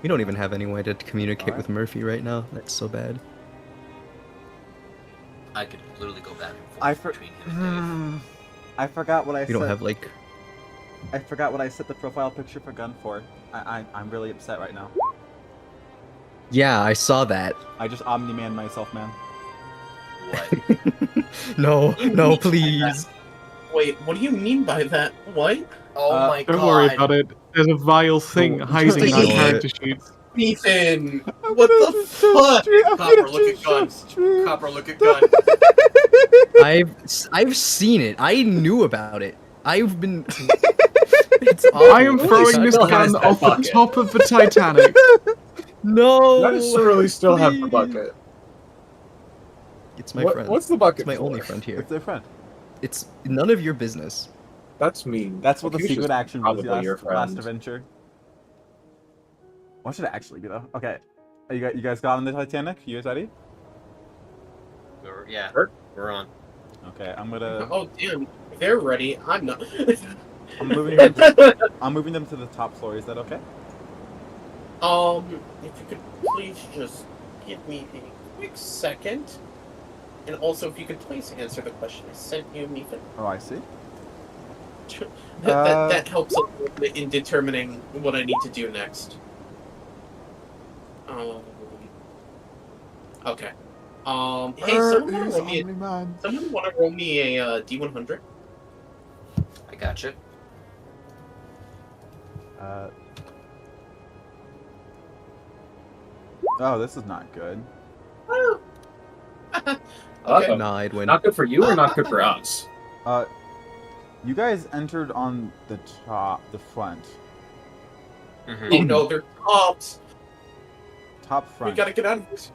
We don't even have any way to communicate Alright. with Murphy right now. That's so bad. I could literally go back and forth I for- between him and Dave. I forgot what I We said. don't have like. I forgot what I set the profile picture for Gun for. I'm really upset right now. Yeah, I saw that. I just Omni-Man myself, man. What? No, please. Wait, what do you mean by that? What? Oh my god. Don't worry about it. There's a vile thing Oh, hiding in just our ignore character it. sheets. Ethan! What the fuck? Copper, look at gun. Copper, look at gun. I've seen it. I knew about it. I've been. It's I am awful. throwing this still has gun that off the bucket. top of the Titanic. No. Why does Cerulean still have the please. bucket? It's my friend. What's the bucket? It's my for? only friend here. It's their friend. It's none of your business. That's mean. That's what the Acacia's secret action was probably your last, last friend. adventure. What should it actually be though? Okay, you guys got on the Titanic? You guys ready? Yeah, Sure. we're on. Okay, I'm gonna. Oh damn, they're ready. I'm not. I'm moving. I'm moving them to the top floor. Is that okay? If you could please just give me a quick second, and also if you could please answer the question I sent you, Meephen. Oh, I see. That helps a little bit in determining what I need to do next. Okay. Hey, someone want to roll me a D100? I gotcha. Oh, this is not good. Okay. Uh-oh. Nah, I'd win. Not good for you or not good for us? You guys entered on the the front. Mhm. Oh no, they're cops. Top We front. gotta get out of this.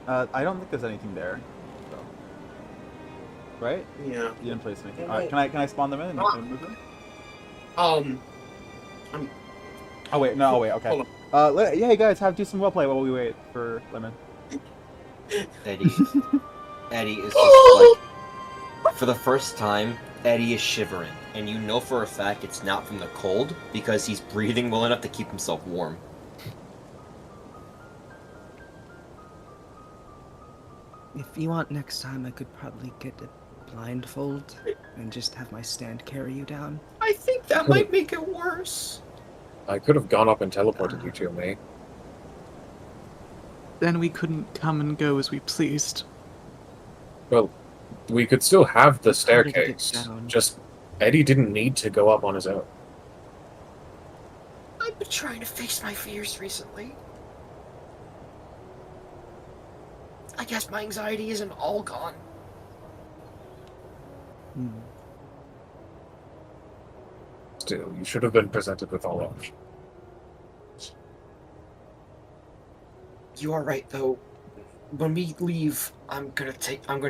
I don't think there's anything there. So. Right? Yeah. You didn't place anything. Yeah, Alright, can I spawn them in and move them? Oh wait, no, wait, okay. Hold Yeah, you guys do some roleplay while we wait for Lemon. Eddie. Eddie is just like, for the first time, Eddie is shivering, and you know for a fact it's not from the cold because he's breathing well enough to keep himself warm. If you want next time, I could probably get a blindfold and just have my stand carry you down. I think that might make it worse. I could have gone up and teleported you to me. Then we couldn't come and go as we pleased. Well, we could still have the How did it get staircase. down? Just Eddie didn't need to go up on his own. I've been trying to face my fears recently. I guess my anxiety isn't all gone. Hmm. Still, you should have been presented with all options. You are right, though. When we leave, I'm gonna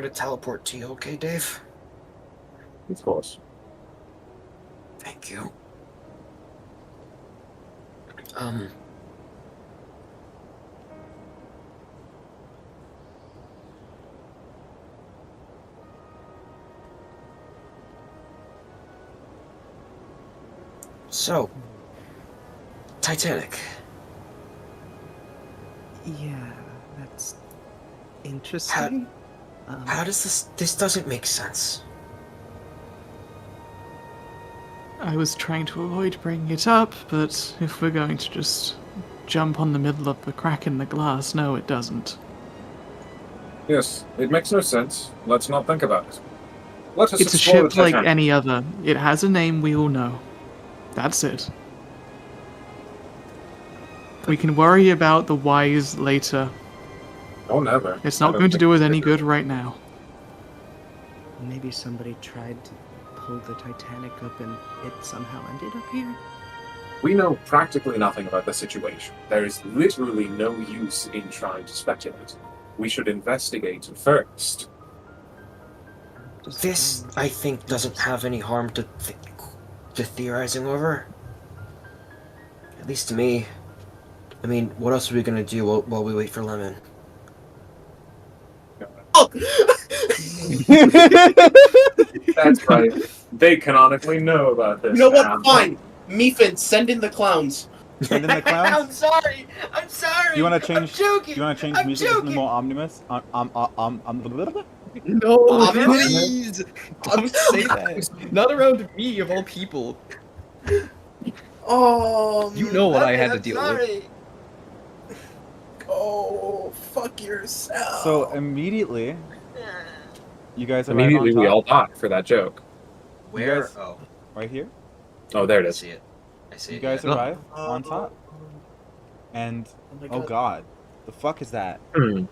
teleport to you, okay, Dave? Of course. Thank you. So, Titanic. Yeah, that's interesting. How does this doesn't make sense? I was trying to avoid bringing it up, but if we're going to just jump on the middle of the crack in the glass, no, it doesn't. Yes, it makes no sense. Let's not think about it. Let us It's a explore the ship like Titanic. any other. It has a name we all know. That's it. We can worry about the whys later. Oh, never. It's I not don't going to think do us we any should. good right now. Maybe somebody tried to pull the Titanic up and it somehow ended up here? We know practically nothing about the situation. There is literally no use in trying to speculate. We should investigate first. This, I think, doesn't have any harm to theorizing over. At least to me. I mean, what else are we gonna do while we wait for Lemon? That's right. They canonically know about this. You know what? now. Fine. Meephen, send in the clowns. Send in the clowns. sorry. I'm sorry. Do you want to change? joking. Do you want to change I'm music to something joking. more omnibus? No, Omnibus? please! Don't say that. Not around me, of all people. Oh, You know what I had to I'm deal sorry. Oh, fuck yourself. So immediately, you guys arrive Immediately, on we top, all die for that joke. Where? guys- Oh, right here. Oh, there it I is. see it. I see You it. guys yeah. arrive on top, and my oh god, the fuck is that? Hmm.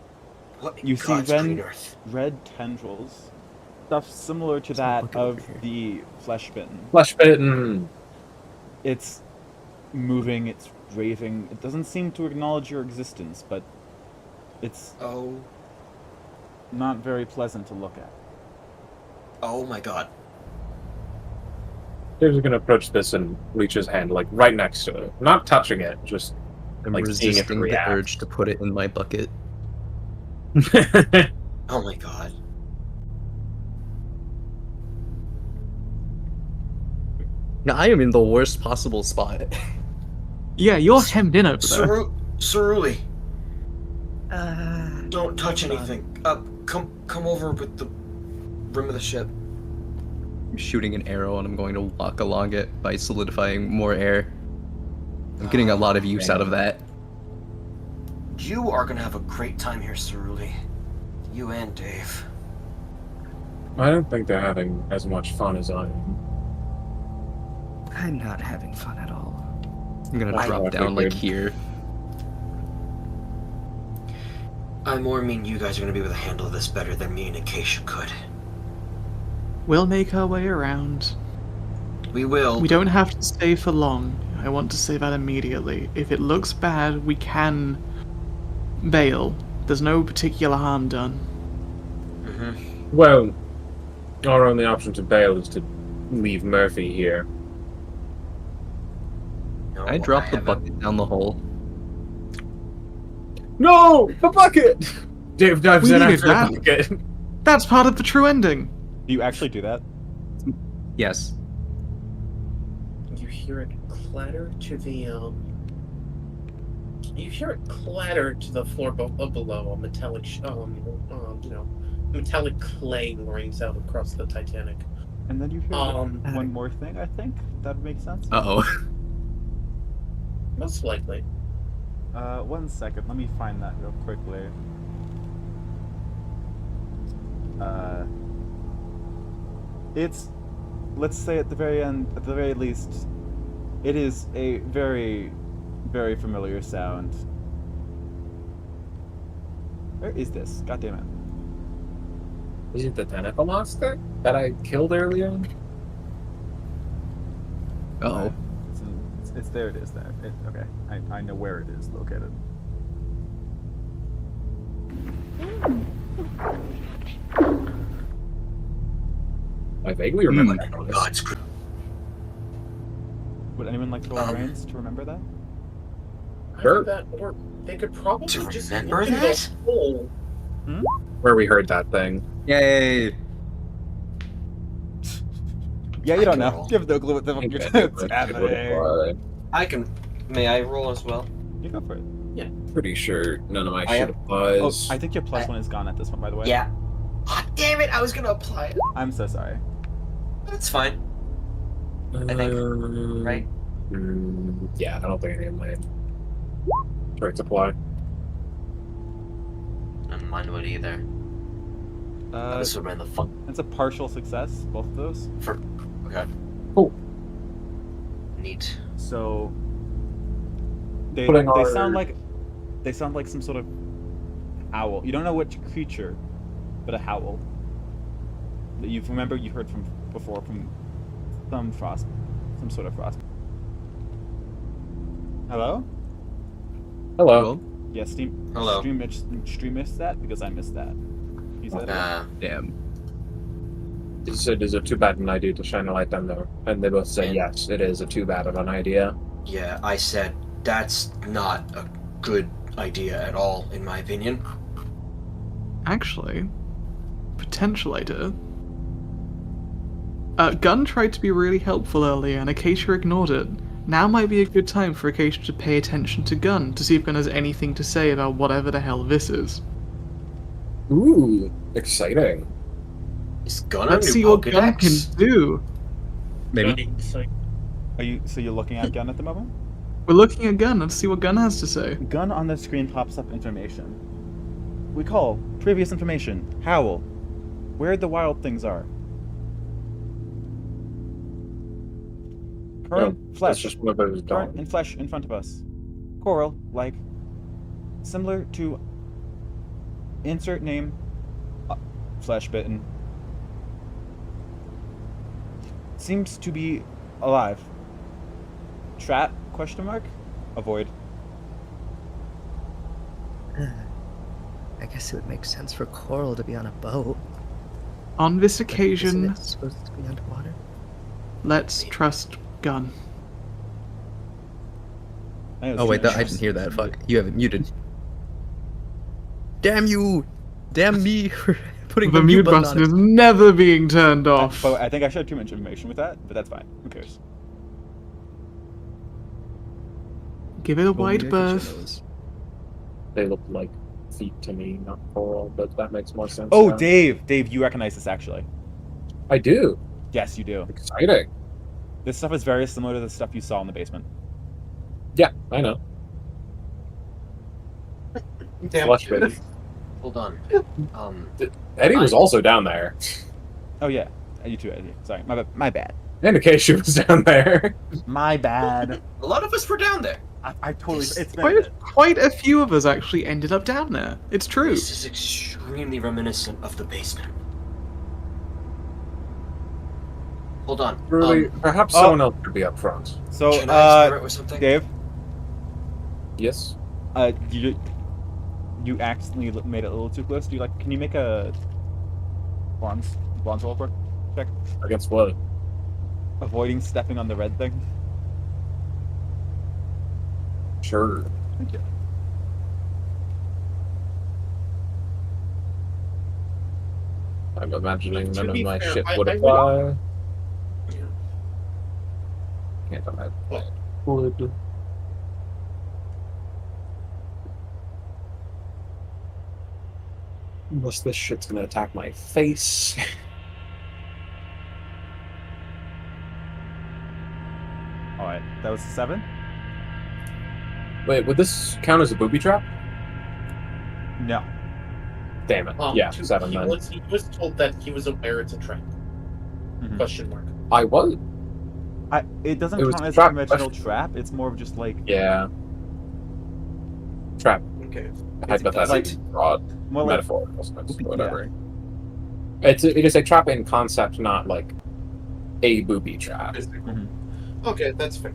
What in You see God's Ren- green earth? Red tendrils, stuff similar to There's a that bucket of over here. the flesh bitten. Flesh bitten. It's moving, it's raving. It doesn't seem to acknowledge your existence, but it's Oh, not very pleasant to look at. oh my God. Dave's gonna approach this and reach his hand like right next to it, not touching it, just. I'm Like, seeing if it resisting the reacts. urge to put it in my bucket. Oh my God. Now I am in the worst possible spot. Yeah, you're hemmed in over there. Ceruli, Uh, don't touch anything. Come over with the rim of the ship. I'm shooting an arrow and I'm going to walk along it by solidifying more air. I'm getting a lot of use out of that. You are gonna have a great time here, Ceruli. You and Dave. I don't think they're having as much fun as I am. I'm not having fun at all. I'm gonna That's drop what I down like figured. here. I more mean you guys are gonna be able to handle this better than me and Acacia could. We'll make our way around. We will. We don't have to stay for long. I want to say that immediately. If it looks bad, we can bail. There's no particular harm done. Mm-hmm. Well, our only option to bail is to leave Murphy here. No, I dropped the haven't. bucket down the hole. No, the bucket. Dave dives We in needed after the that. bucket. That's part of the true ending. Do you actually do that? Yes. You hear it clatter to the You hear it clatter to the floor below. A metallic, metallic clay rings out across the Titanic. And then you hear Um, one more thing. I think that would make sense. Uh-oh. Most likely. 1 second. Let me find that real quickly. It's, let's say at the very end, at the very least, it is a very, very familiar sound. Where is this? God damn it. Is it the tentacle monster that I killed earlier? Uh-oh. It's there. It is there. Okay. I know where it is located. I vaguely remember. Oh, God's gr- Would anyone like to roll brains to remember that? Sure. Either that, or they could probably To just remember look in that? the hole. Where we heard that thing. Yay! Yeah, you don't know. roll. You have no clue what the fuck you're doing. It's happening. I can. May I roll as well? You go for it. pretty sure none of my I shit have- Oh, applies. I think your plus one is gone at this one, by the way. Yeah. Ah, damn it! I was gonna apply it. I'm so sorry. That's fine. I think, right? Yeah, I don't think any of my traits apply. And mine would either. This would have been the fun. It's a partial success, both of those. Okay. Cool. Neat. So they Putting they our- sound like some sort of owl. You don't know which creature, but a howl. That you remember you heard from before from some sort of frost. Hello? Hello. Yeah, Hello. Stream missed that because I missed that. He said Damn. He said, "Is it too bad an idea to shine a light down there?" And they both said, And- "Yes, it is a too bad of an idea." Yeah, I said that's not a good idea at all, in my opinion. Actually, potential idea. Gun tried to be really helpful earlier, and Acacia ignored it. Now might be a good time for Acacia to pay attention to Gun to see if Gun has anything to say about whatever the hell this is. Ooh, exciting. Is Gun Let's a see new what Gun can Pokedex? do. Maybe. you're looking at Gun at the moment? We're looking at Gun. Let's see what Gun has to say. Gun on the screen pops up information. Recall previous information. Howl. Where the wild things are. Current That's flesh. just one of those Current gone. and flesh in front of us. Coral, like, similar to insert name, flesh bitten. Seems to be alive. Trap? Question mark? Avoid. I guess it would make sense for Coral to be on a boat. On this But isn't occasion, it supposed to be underwater? let's trust Gun. I know Oh wait, stream I didn't hear that. Fuck, you have it muted. Damn you! Damn me for putting The mute button on is never being turned off. But I think I shared too much information with that, but that's fine. Who cares? Give it a Only wide Acacia berth. knows. They look like feet to me, not coral, but that makes more sense. Oh, now. Dave, you recognize this actually. I do. Yes, you do. Exciting. This stuff is very similar to the stuff you saw in the basement. Yeah, I know. Damn. Flush bitten. Hold on. Eddie was also down there. Oh yeah, you too, Eddie. Sorry, my bad. And Acacia was down there. My bad. A lot of us were down there. I totally. It's been. Quite a few of us actually ended up down there. It's true. This is extremely reminiscent of the basement. Hold on. Really, perhaps Oh. someone else could be up front. So, Can I experiment with something? Dave, Yes. you accidentally made it a little too close. Do you like? Can you make a bronze roll check? Against what? Avoiding stepping on the red thing. Sure. Thank you. I'm imagining To none of be my fair, shit I- would I would- apply. Yeah. Can't imagine. What? Would. Unless this shit's gonna attack my face. All right, that was a 7. Wait, would this count as a booby trap? No. Damn it. Yeah, he 7 then. he was told that he was aware it's a trap. Mhm. Question mark. I was. It doesn't It was count as a trap conventional trap. It's more of just like Yeah. Trap. Okay. Hypothetical. like- broad. more like Metaphorical sense. Yeah. Whatever. It is a trap in concept, not like a booby trap. Mhm. Okay, that's fair.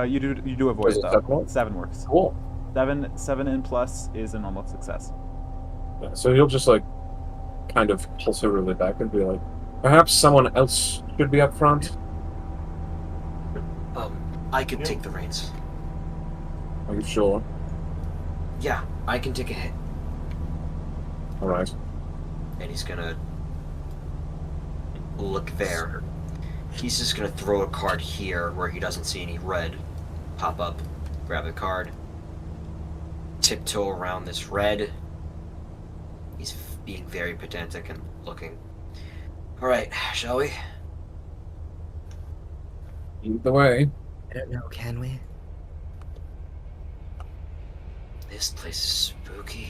You do avoid Was it though. 7 works? 7 works. Cool. 7 and plus is a normal success. Yeah, so he'll just like kind of also really back and be like, perhaps someone else should be up front. I can take the reins. Are you sure? Yeah, I can take a hit. Alright. And he's gonna look there. He's just gonna throw a card here where he doesn't see any red pop up. grab the card, tiptoe around this red. He's being very pedantic and looking. All right, shall we? Either way. I don't know, can we? This place is spooky.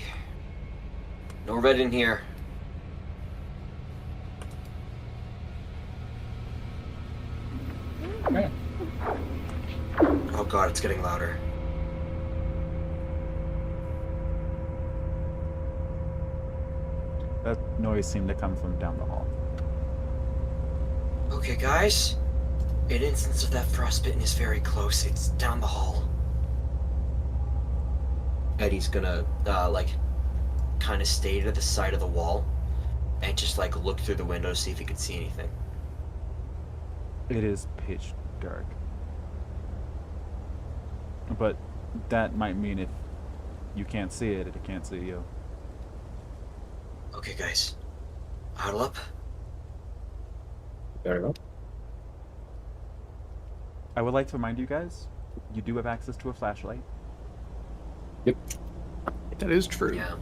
No red in here. Okay. Oh god, it's getting louder. That noise seemed to come from down the hall. Okay, guys. An instance of that frostbitten is very close. It's down the hall. Eddie's gonna, kind of stay to the side of the wall and just, look through the window to see if he can see anything. It is pitch dark. But that might mean if you can't see it, it can't see you. Okay, guys. Huddle up. There we go. I would like to remind you guys, you do have access to a flashlight. Yep. That is true. Yeah.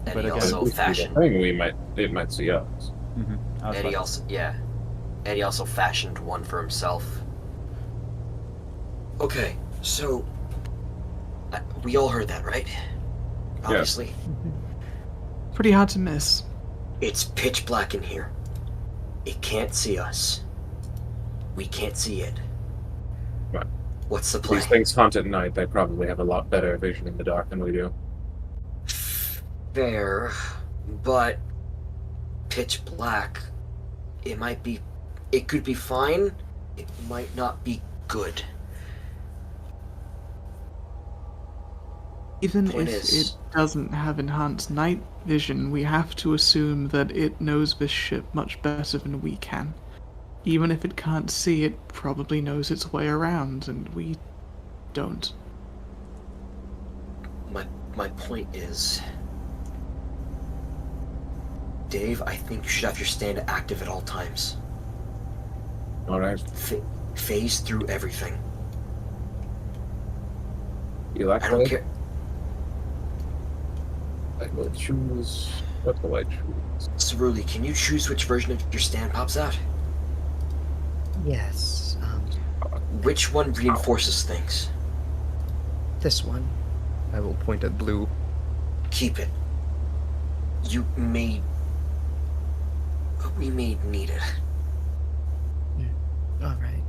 But Eddie again, also fashioned. I think it might see us. Eddie also fashioned one for himself. Okay, so we all heard that, right? Obviously. Pretty hard to miss. It's pitch black in here. It can't see us. We can't see it. Right. What's the plan? These things hunt at night. They probably have a lot better vision in the dark than we do. Fair, but pitch black. It could be fine. It might not be good. Even Point if is- it doesn't have enhanced night vision, we have to assume that it knows this ship much better than we can. Even if it can't see, it probably knows its way around, and we don't. My point is, Dave, I think you should have your stand active at all times. Alright. Phase through everything. You like I don't care. I will choose. What will I choose? Cerulli, can you choose which version of your stand pops out? Yes, Which one reinforces things? this one. I will point at blue. Keep it. We may need it. Alright.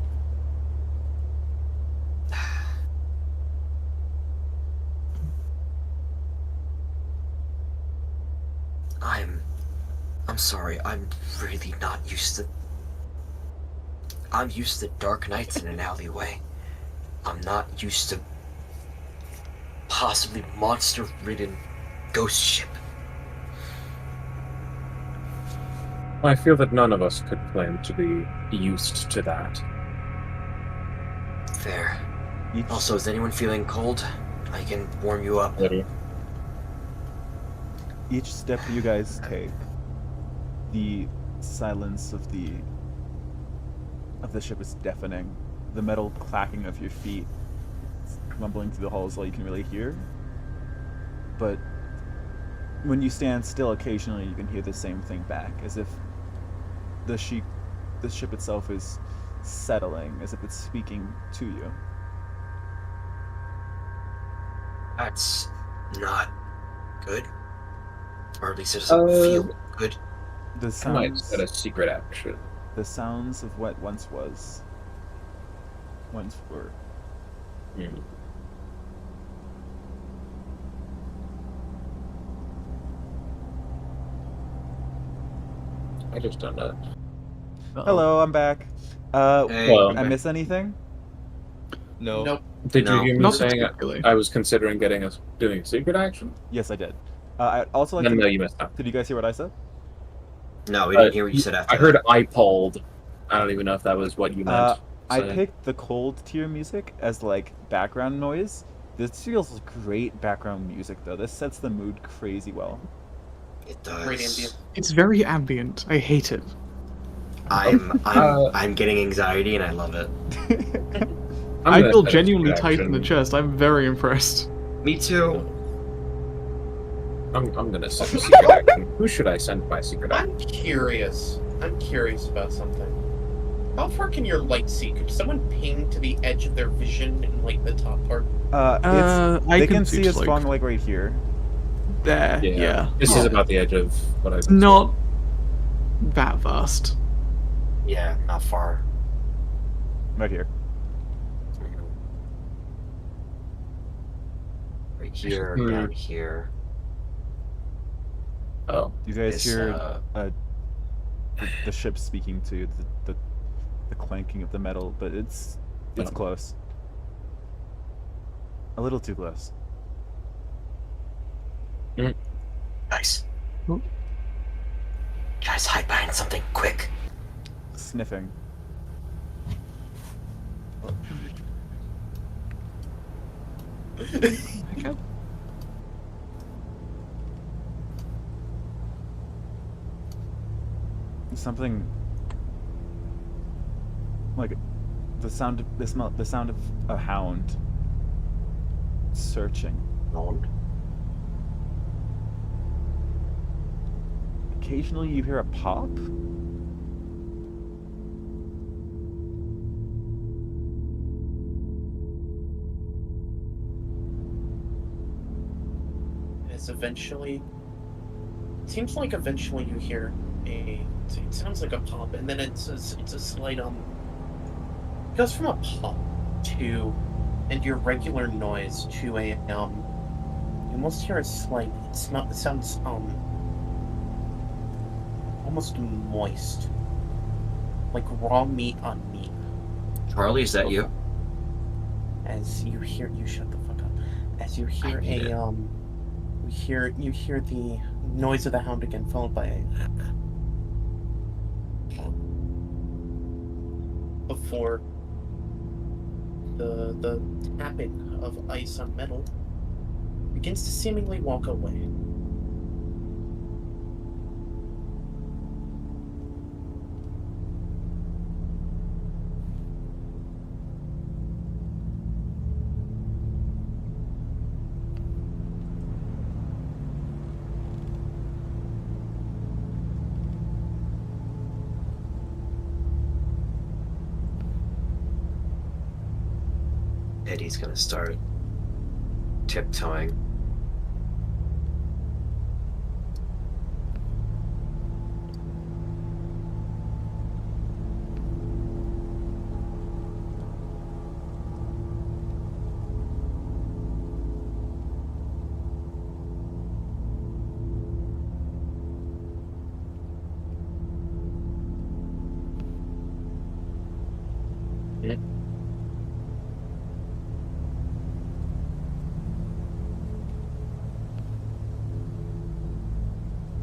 I'm sorry, I'm really not used to... I'm used to dark nights in an alleyway. I'm not used to possibly monster-ridden ghost ship. I feel that none of us could claim to be used to that. Fair. Each, Also, is anyone feeling cold? I can warm you up. each step you guys take, the silence of the ship is deafening. The metal clacking of your feet rumbling through the halls, all you can really hear. But when you stand still, occasionally you can hear the same thing back, as if the ship itself is settling, as if it's speaking to you. That's not good. Or at least it doesn't feel good. The I might sounds, set a secret action. the sounds of what once were. I just don't know. Hello, I'm back. Hey. Well, I miss anything? No. Nope. Did No. you hear me Not saying particularly. I was considering doing a secret action? Yes, I did. I also like Then to... no, you missed out. Did you guys hear what I said? No, we didn't hear what you said after I heard that. I polled. I don't even know if that was what you meant. I saying. picked the cold tier music as like background noise. This feels great background music though. This sets the mood crazy well. It does. Great ambient. It's very ambient. I hate it. I'm getting anxiety and I love it. I'm I gonna feel set a genuinely secret tight in the action. chest. I'm very impressed. Me too. I'm gonna set a secret action. Who should I send my secret action? I'm curious. I'm curious about something. How far can your light see? Could someone ping to the edge of their vision in like the top part? It's I they can can see see us just, from like right here. There, yeah. This is about the edge of what I was Not that vast. Yeah, not far. Right here. Right here, Hmm. down here. Oh. You guys This, hear the ship speaking to the clanking of the metal, but it's Oh. close. A little too close. Nice. Oh. Guys, hide behind something, quick. Sniffing. Okay. Something like the sound of the sound of a hound searching. Alone. Occasionally you hear a pop. As eventually, it seems like eventually you hear a. It sounds like a pop, and then it's a slight it goes from a pop to, and your regular noise to a you almost hear a slight. It sounds almost moist, like raw meat on meat. Charlie, is that you? As you hear, you shut the fuck up. As you hear I need it. you hear the noise of the hound again, followed by a before the tapping of ice on metal begins to seemingly walk away. Eddie's gonna start tiptoeing.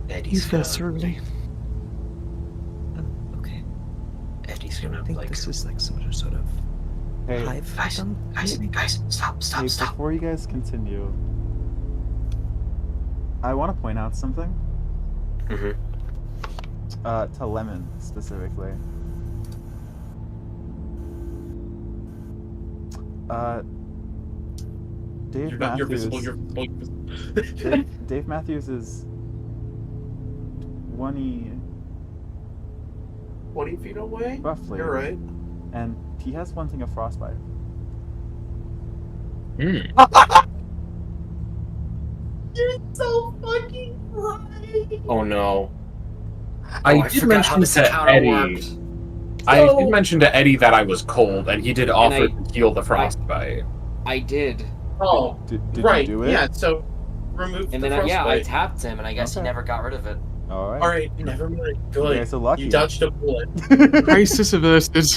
You Eddie's feel gonna, surly. Okay. Eddie's gonna I think like. this is like some sort of Hey, hive. Guys, system, maybe? guys, stop, hey, stop. before you guys continue, I want to point out something. Mm-hmm. To Lemon specifically. Dave You're not. You're Matthews. visible. You're Dave Matthews is 20 20 feet away. roughly, You're right. and he has one thing of frostbite. You're so fucking right. Oh no. Oh, I I did forgot how mention this to encounter Eddie. worked. I So- did mention to Eddie that I was cold, and he did offer I- to heal the frostbite. I did. Oh, Did right. you do it? Yeah. So remove And the then, I frostbite. tapped him, and I guess he Okay. never got rid of it. All right. All right. Never mind. You Good. guys are lucky. You dodged a bullet. Crisis averted.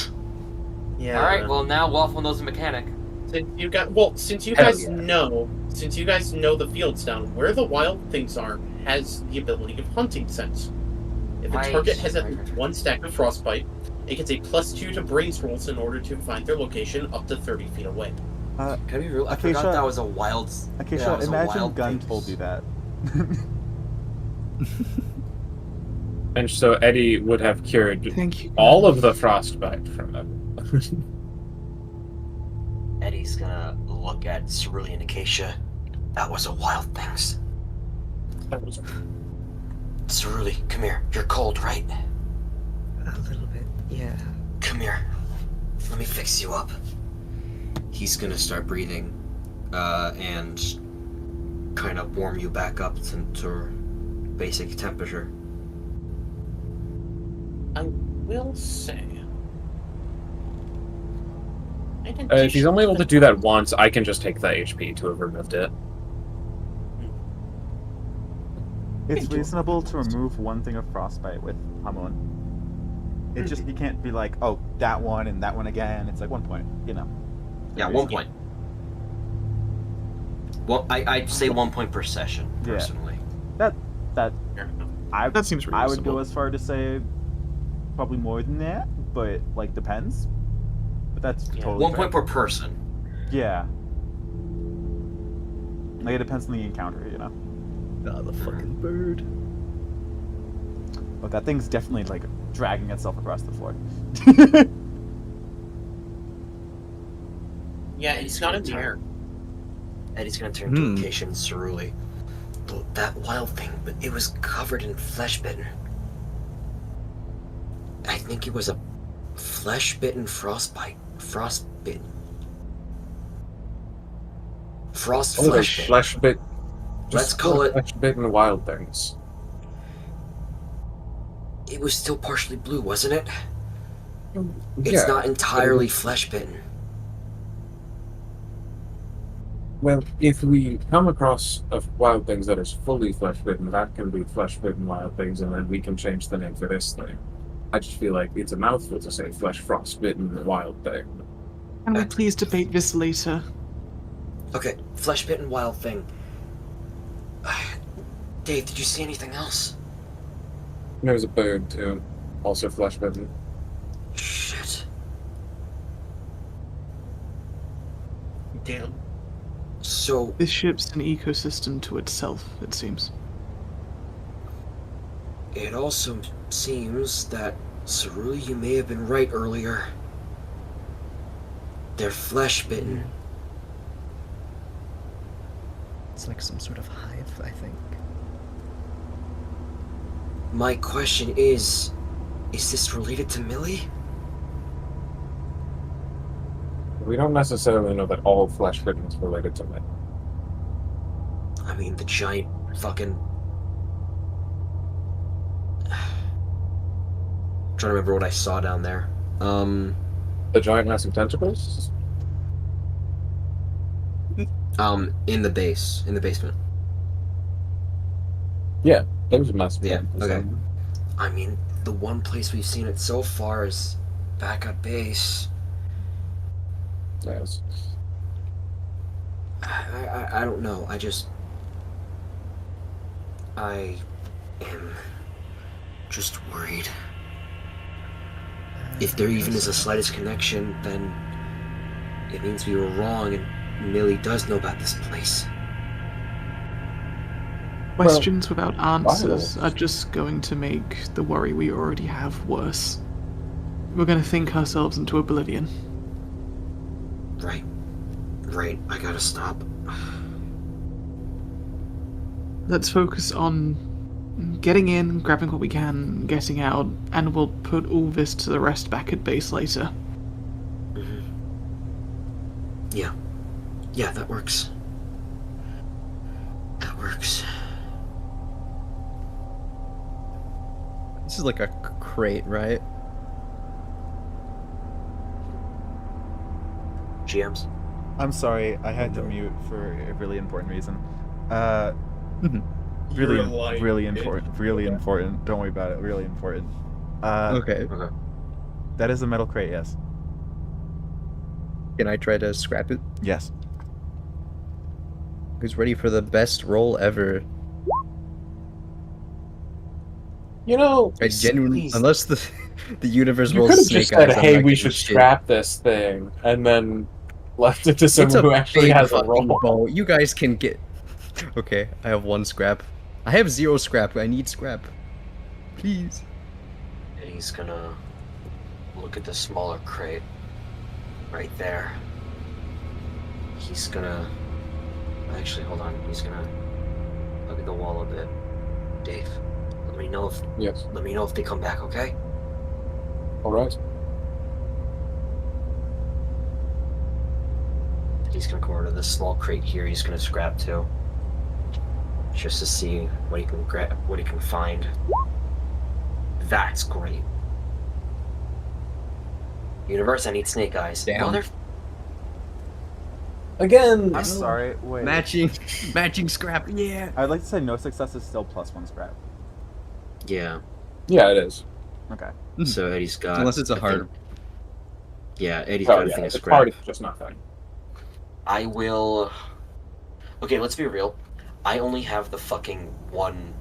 Yeah. Alright, well, now Waffle knows the mechanic. Since you Hell guys yeah. know, the fields down where the wild things are, has the ability of hunting sense. If a Right, target has at right, least right. one stack of frostbite, it gets a +2 to brains rolls in order to find their location up to 30 feet away. Can I be real? I Acacia- forgot that was a wild. Acacia, that was a imagine wild Gunn thing. told you that. And so Eddie would have cured Thank you. all of the frostbite from him. Eddie's gonna look at Cerulean and Acacia. That was a wild things. That was Cerule, come here. You're cold, right? A little bit, yeah. Come here. Let me fix you up. He's gonna start breathing, and kind of warm you back up to basic temperature. I will say. if he's only able to do that once, I can just take the HP to have removed it. It's reasonable to remove one thing of frostbite with Hamon. It just, you can't be like, oh, that one and that one again. It's like 1 point, you know. Yeah, 1 point. Well, I'd say 1 point per session, personally. That That seems reasonable. I would go as far to say probably more than that, but like depends. But that's totally 1 fair. point per person. Yeah. Like it depends on the encounter, you know. Ah, the fucking bird. But that thing's definitely like dragging itself across the floor. Yeah, it's not in the air. Eddie's gonna turn to Acacia and Cerule. That wild thing, but it was covered in flesh-bitten. I think it was a flesh-bitten frostbite. Frostbitten. Frost flesh-bitten. Flesh bit. Let's call it... Flesh bitten wild things. It was still partially blue, wasn't it? Yeah. It's not entirely flesh-bitten. Well, if we come across wild things that is fully flesh-bitten, that can be flesh-bitten wild things, and then we can change the name for this thing. I just feel like it's a mouthful to say flesh frost-bitten wild thing. Can we please debate this later? Okay, flesh-bitten wild thing. Dave, did you see anything else? There's a bird, too. Also flesh-bitten. Shit. Damn. So... This ship's an ecosystem to itself, it seems. It also seems that, Cerule, you may have been right earlier. They're flesh-bitten. It's like some sort of hive, I think. My question is this related to Millie? We don't necessarily know that all flesh-bitten is related to it. I mean, the giant fucking... I'm trying to remember what I saw down there. The giant massive tentacles? In the basement. Yeah, those massive Yeah, tentacles. okay. I mean, the one place we've seen it so far is back at base. Yes. I don't know. I am just worried. If there even is a slightest connection, then it means we were wrong and Millie does know about this place. Questions without answers are just going to make the worry we already have worse. We're going to think ourselves into oblivion. Right, I gotta stop. Let's focus on getting in, grabbing what we can, getting out, and we'll put all this to the rest back at base later. Mm-hmm. Yeah, that works. That works. This is like a crate, right? GMs? I'm sorry, I had to mute for a really important reason. Really important. Don't worry about it. Really important. Okay. That is a metal crate, yes. Can I try to scrap it? Yes. Who's ready for the best roll ever? You know, I genuinely, unless the universe you rolls could have snake just said, eyes, I'm "Hey, not we giving should a shit. scrap this thing," and then left it to It's someone a who actually big has a fucking roll. bow. You guys can get. Okay, I have 1 scrap. I have 0 scrap. I need scrap. Please. And he's gonna look at the smaller crate right there. he's gonna... Actually, hold on. He's gonna look at the wall a bit. Dave, let me know if Yes. they come back, okay? All right. He's gonna come over to this small crate here. He's gonna scrap to, just to see what he can grab, what he can find. That's great. Universe, I need snake eyes. Damn. Mother. Again. I'm sorry. Wait. Matching scrap. Yeah. I'd like to say no success is still +1 scrap. Yeah. Yeah, it is. Okay. So Eddie's got. Unless it's a I hard. think- Yeah, Eddie's Oh, got a yeah, thing of it's scrap. hard. It's just not fun. I will. Okay, let's be real. I only have the fucking 1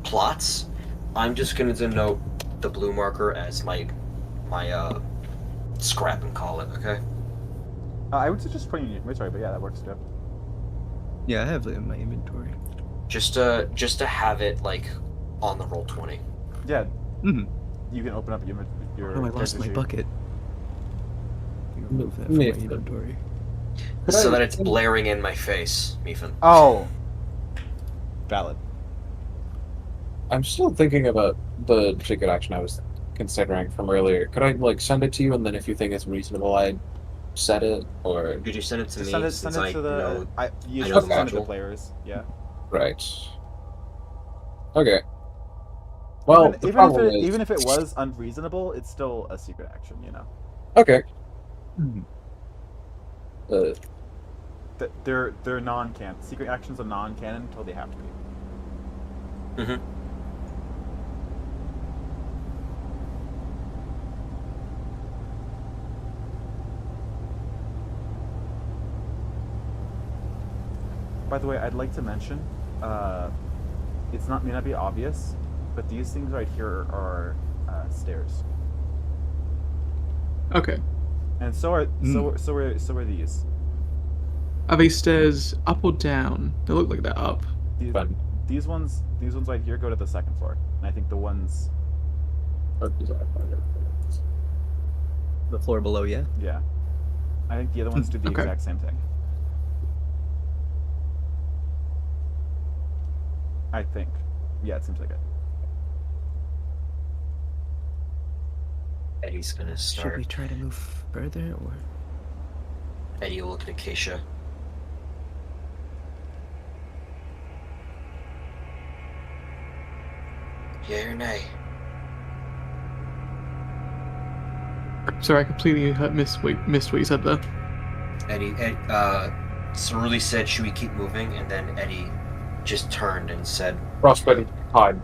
plots. I'm just gonna denote the blue marker as my scrap and call it. Okay. I would suggest putting it in your inventory, but yeah, that works too. Yeah, I have it in my inventory. Just to have it like on the roll 20. Yeah. Mhm. You can open up your Oh, I lost my sheet. bucket. Remove that from my Meephen. inventory. So that it's blaring in my face, Meephen. Oh. Valid. I'm still thinking about the ticket action I was considering from earlier. Could I like send it to you, and then if you think it's reasonable, I'd set it, or Could you send it to Just me? send it since to I the. know... You I should know send it to the players. Yeah. right? Okay. Well, the problem is even if it was unreasonable, it's still a secret action. You know. okay. Mhm. They're non-canon. Secret actions are non-canon until they have to be. Mm-hmm. By the way, I'd like to mention, it's may not be obvious, but these things right here are stairs, Okay. and so are these. Are they stairs up or down? They look like they're up. These, Fun. these ones right here go to the second floor, and I think the ones, The floor below, yeah. yeah, I think the other ones do the Okay. exact same thing. I think, yeah, it seems like it. Eddie's gonna Should start. we try to move further, or Eddie will look at Acacia. Yay or nay? Sorry, I completely missed what you said there. Cerulli said, should we keep moving? And then Eddie just turned and said, Frostbite Tide.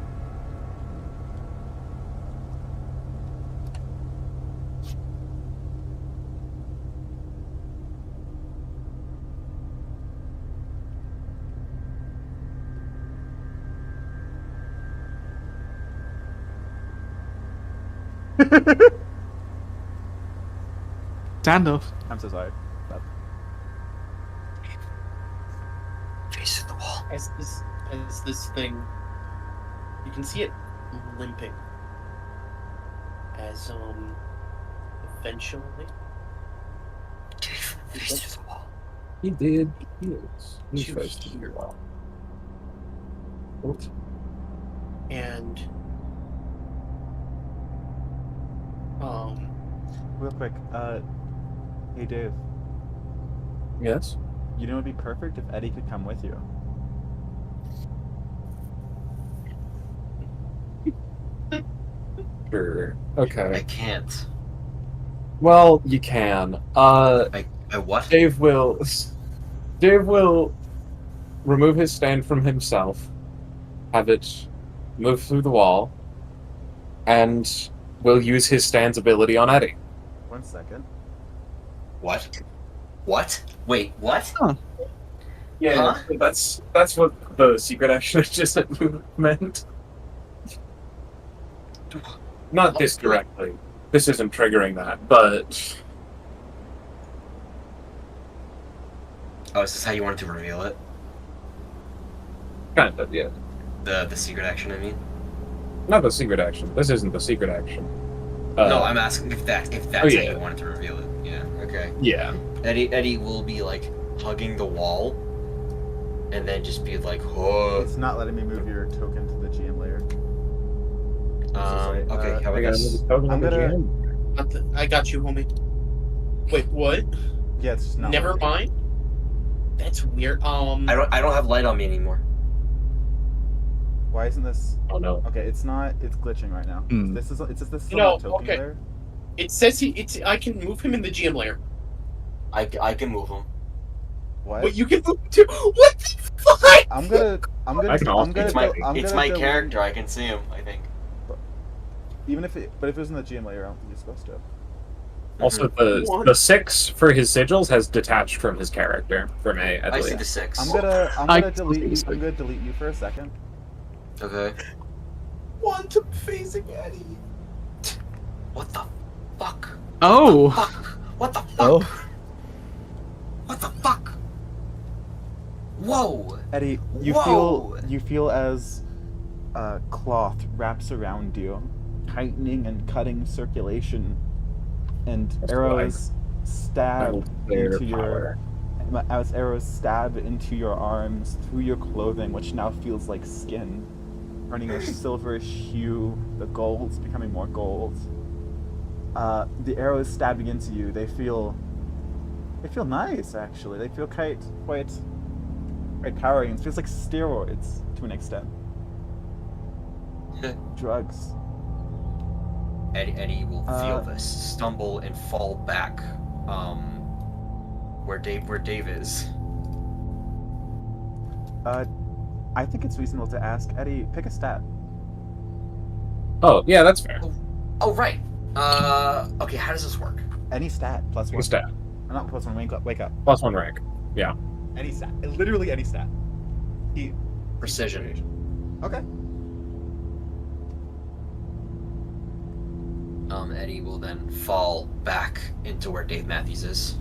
Standoff. I'm so sorry. face the wall. As this thing, you can see it limping. As eventually, Dave, face to the wall. He did. He is. He's You faced hear- well. and Real quick, hey Dave, Yes. you know it'd be perfect if Eddie could come with you. Sure. I Okay. can't. Well, you can. I what? Dave will remove his stand from himself, have it move through the wall, and will use his stand's ability on Eddie. 1 second. What? What? Wait, what? Yeah, Huh? that's what the secret action adjacent meant. Not this directly. This isn't triggering that, but Oh, is this how you wanted to reveal it? kind of, yeah. The secret action, I mean? Not the secret action. This isn't the secret action. No, I'm asking if that's oh, how yeah. you wanted to reveal it. Yeah, okay. Yeah. Eddie will be like hugging the wall, and then just be like, "Oh." It's not letting me move your token to the GM layer. I'm so sorry. Okay, how I I got guess. another token I'm on the gonna- GM. I got you, homie. Wait, what? Yeah, it's just not Never working. mind. That's weird. I don't have light on me anymore. Why isn't this? Oh no. Okay, it's not. It's glitching right now. Hmm. This is. It's just this is No, on the token okay. layer. It says I can move him in the GM layer. I can move him. What? But you can move him too. What the fuck? I'm gonna. I'm gonna. I can also- I'm gonna. It's my I'm it's gonna my delete- character. I can see him. I think. Even if it, but if it was in the GM layer, I don't think you're supposed to. Also, What? the 6 for his sigils has detached from his character for me, at I see least. the 6. I'm gonna I- delete you. I'm gonna delete you for a second. Okay. Quantum phasing Eddie. What the fuck? Oh, Fuck. What the fuck? Oh. What the fuck? Whoa. Eddie, Whoa! you feel as cloth wraps around you, tightening and cutting circulation, and That's arrows stab Their into your power. as arrows stab into your arms through your clothing, which now feels like skin, turning a silverish hue. The gold's becoming more gold. The arrows stabbing into you, they feel nice actually. They feel quite powering. It feels like steroids to an extent. Drugs. Eddie will Uh, feel this, stumble and fall back, where Dave is. I think it's reasonable to ask Eddie, pick a stat. Oh, yeah, that's fair. Oh right. Okay, how does this work? Any stat plus Pick one. a stat. Not plus one. Wake up. Plus 1 rank. Yeah. Any stat. Literally any stat. Precision. Okay. Eddie will then fall back into where Dave Matthews is.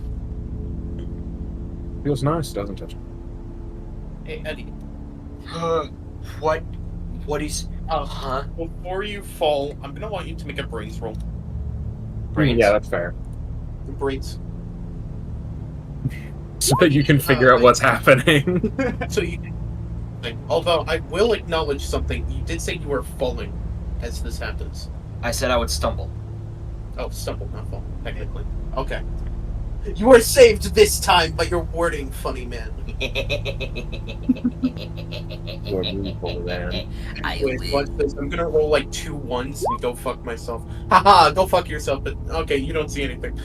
Feels nice, doesn't it? Hey, Eddie. What is... Huh? Before you fall, I'm gonna want you to make a brains roll. Brains? Yeah, that's fair. Brains. So that you can figure out what's happening. So you. Although I will acknowledge something, you did say you were falling as this happens. I said I would stumble. Oh, stumble, not fall, technically. Okay. You are saved this time by your wording, funny man. I Wait, watch this. I'm gonna roll like 2 1s and go fuck myself. Haha, go fuck yourself, but okay, you don't see anything.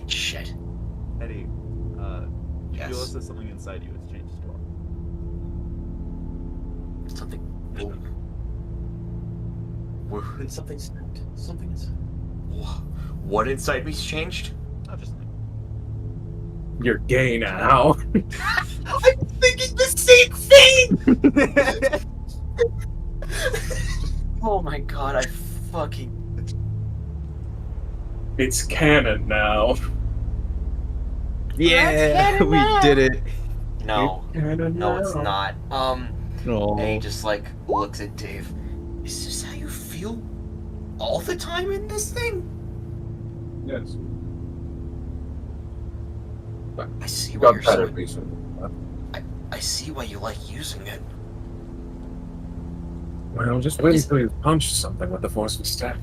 Shit. Eddie, you Yes. feel as if something inside you has changed as well. Something. And something snapped. Something is. What inside me's changed? Not just like You're gay now. I'm thinking the same thing! Oh my god, I fucking... It's canon now. Yeah, we did it. No. Canon No, it's now. not. Oh. And he just like looks at Dave. Is this how you feel all the time in this thing? Yes. I see why Got you're better so... reason. I see why you like using it. Well, just wait until you punch something with the force of step.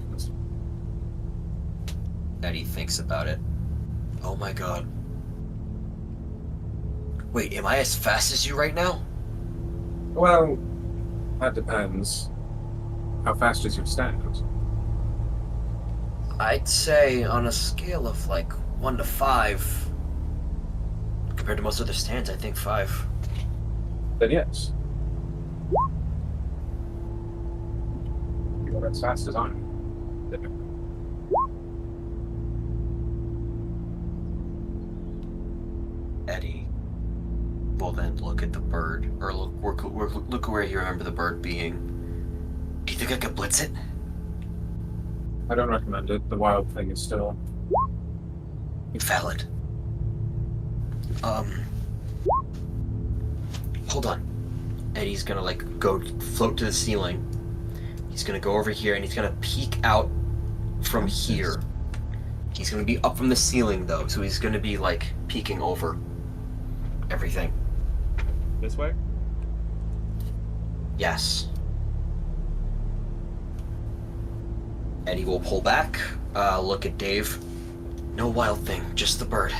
Eddie thinks about it. Oh my god. Wait, am I as fast as you right now? Well, that depends. How fast is your stand? I'd say on a scale of like 1 to 5, compared to most other stands, I think 5. Then yes. You're as fast as I am. Eddie will then look at the bird, or look where you remember the bird being. Do you think I could blitz it? I don't recommend it. The wild thing is still... Valid. Hold on. Eddie's gonna like go float to the ceiling. He's gonna go over here and he's gonna peek out from here. He's gonna be up from the ceiling though, so he's gonna be like peeking over everything. This way? Yes. Eddie will pull back, look at Dave. No wild thing, just the bird.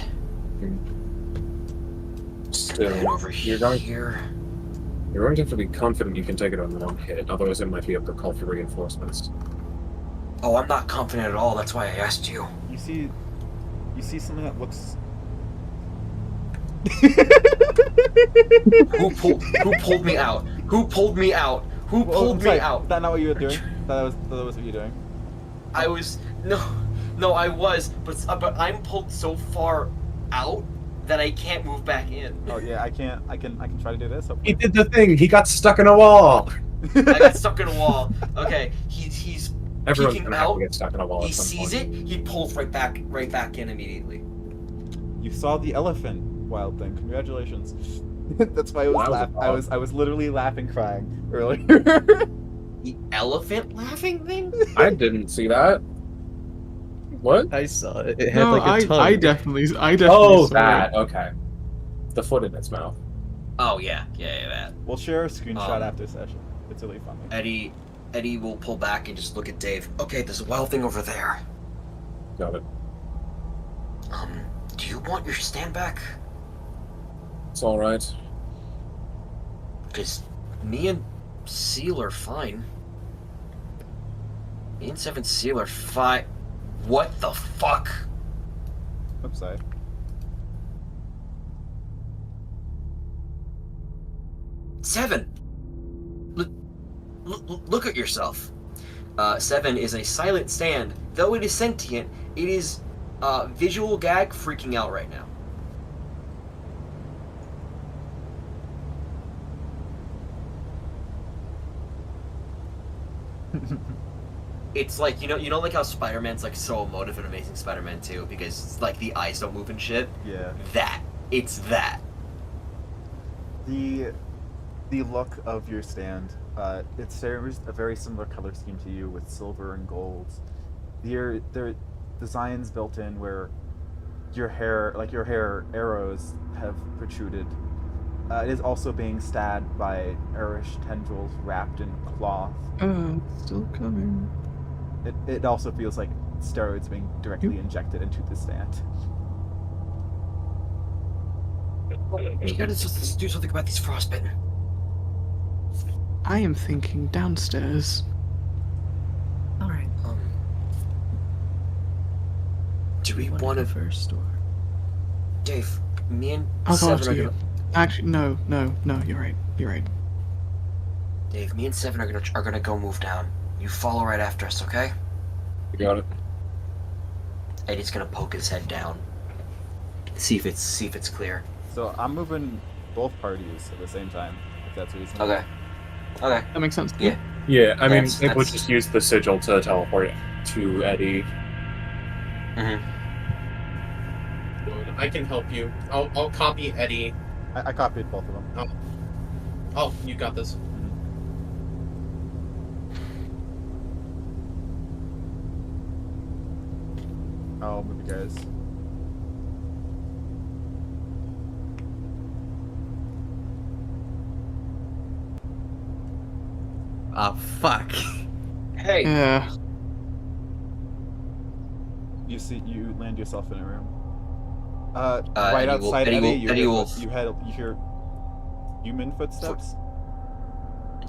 Still, And over you're going here. You're going to have to be confident you can take it on one hit, otherwise it might be able to call for reinforcements. Oh, I'm not confident at all, that's why I asked you. You see something that looks. Who pulled me out? Who pulled me out? Who pulled me out? Is that not what you were doing? That was what you were doing. I was no, I was, but I'm pulled so far out that I can't move back in. Oh yeah, I can try to do this. Hopefully. He did the thing. He got stuck in a wall. I got stuck in a wall. Okay, he's Everyone's peeking gonna have out. to get stuck in a wall. He at some sees point. it. He pulls right back in immediately. You saw the elephant wild thing. Congratulations. That's why I was laughing. I was literally laughing, crying earlier. The elephant laughing thing? I didn't see that. What? I saw it. It had No, like a tongue. I definitely Oh, saw that. it. Okay. The foot in its mouth. Oh yeah, that. We'll share a screenshot Um, after session. It's really funny. Eddie will pull back and just look at Dave. Okay, there's a wild thing over there. Got it. Do you want your stand back? It's all right. Because me and Seal are fine. Me and 7 Seal are fine. What the fuck? Oops, sorry. Seven! Look at yourself. 7 is a silent stand. Though it is sentient, it is visual gag freaking out right now. It's like, you know like how Spider-Man's like so emotive in Amazing Spider-Man 2 because like the eyes don't move and shit? Yeah. It's that. The look of your stand, it shares a very similar color scheme to you with silver and gold. There are designs built in where your hair arrows have protruded. It is also being stabbed by Irish tendrils wrapped in cloth. Still coming. It also feels like steroids being directly injected into the stand. You gotta just do something about these frostbitten. I am thinking downstairs. All right. Do we Want want to to... go first, or Dave, me and I'll go 7 after are you. gonna... Actually, no, you're right. You're right. Dave, me and 7 are gonna go move down. You follow right after us, okay? You got it. Eddie's gonna poke his head down. See if it's clear. So I'm moving both parties at the same time, if that's reasonable. Okay. Okay. That makes sense. Yeah. Yeah, I mean, That's- it would that's- just use the sigil to teleport to Eddie. I can help you. I'll copy Eddie. I copied both of them. Oh, you got this. I'll move you guys. Ah, fuck. Hey. Yeah. You land yourself in a room. Right Eddie will- outside Eddie Eddie, will- you hear human footsteps.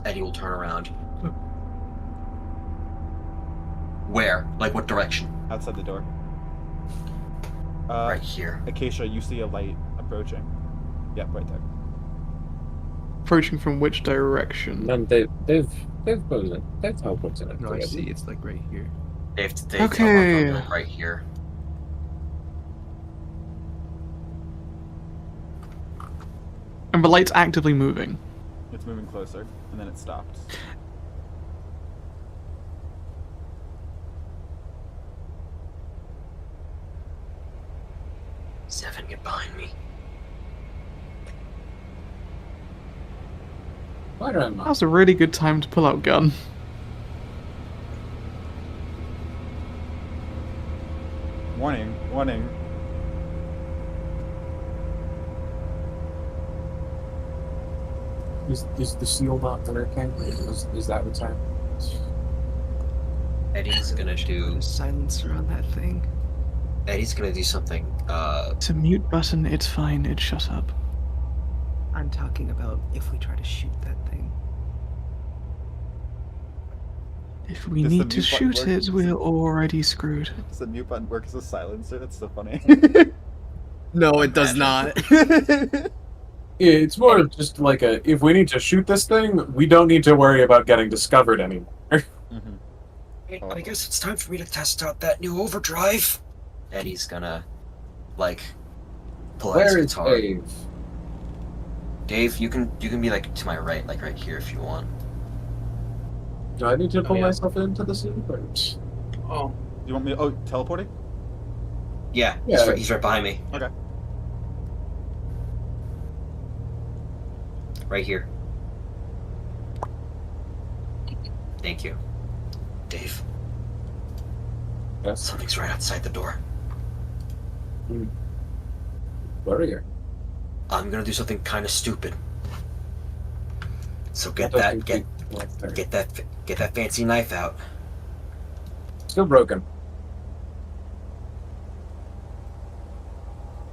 Eddie will turn around. Where? Like what direction? Outside the door. Right here. Acacia, you see a light approaching. Yep, right there. Approaching from which direction? And they've teleported in it. No, I already. see. It's like right here. They've Okay. teleported right here. And the light's actively moving. It's moving closer, and then it stopped. Seven, get behind me. Why do I not? Now's a really good time to pull out gun. Warning, running. Is the seal not working? Is that what's happening? Eddie's gonna Put do. a silencer on that thing. Eddie's gonna do something. It's a mute button. It's fine. It shut up. I'm talking about if we try to shoot that thing. If we Does the need to mute button shoot work? it, we're already screwed. Does the mute button work as a silencer? That's so funny. No, it does not. It's more just like if we need to shoot this thing, we don't need to worry about getting discovered anymore. I guess it's time for me to test out that new overdrive. Eddie's gonna, like, pull out his Where is guitar. Dave? Dave, you can be like to my right, like right here if you want. Do I need to pull yeah. myself into the scene? Oh, You want me? Oh, teleporting? Yeah, Yeah. he's right behind me. Okay. Right here. Thank you. Dave, Yes. something's right outside the door. Where are you? I'm gonna do something kind of stupid. So get That that doesn't get that fancy knife out. Still broken.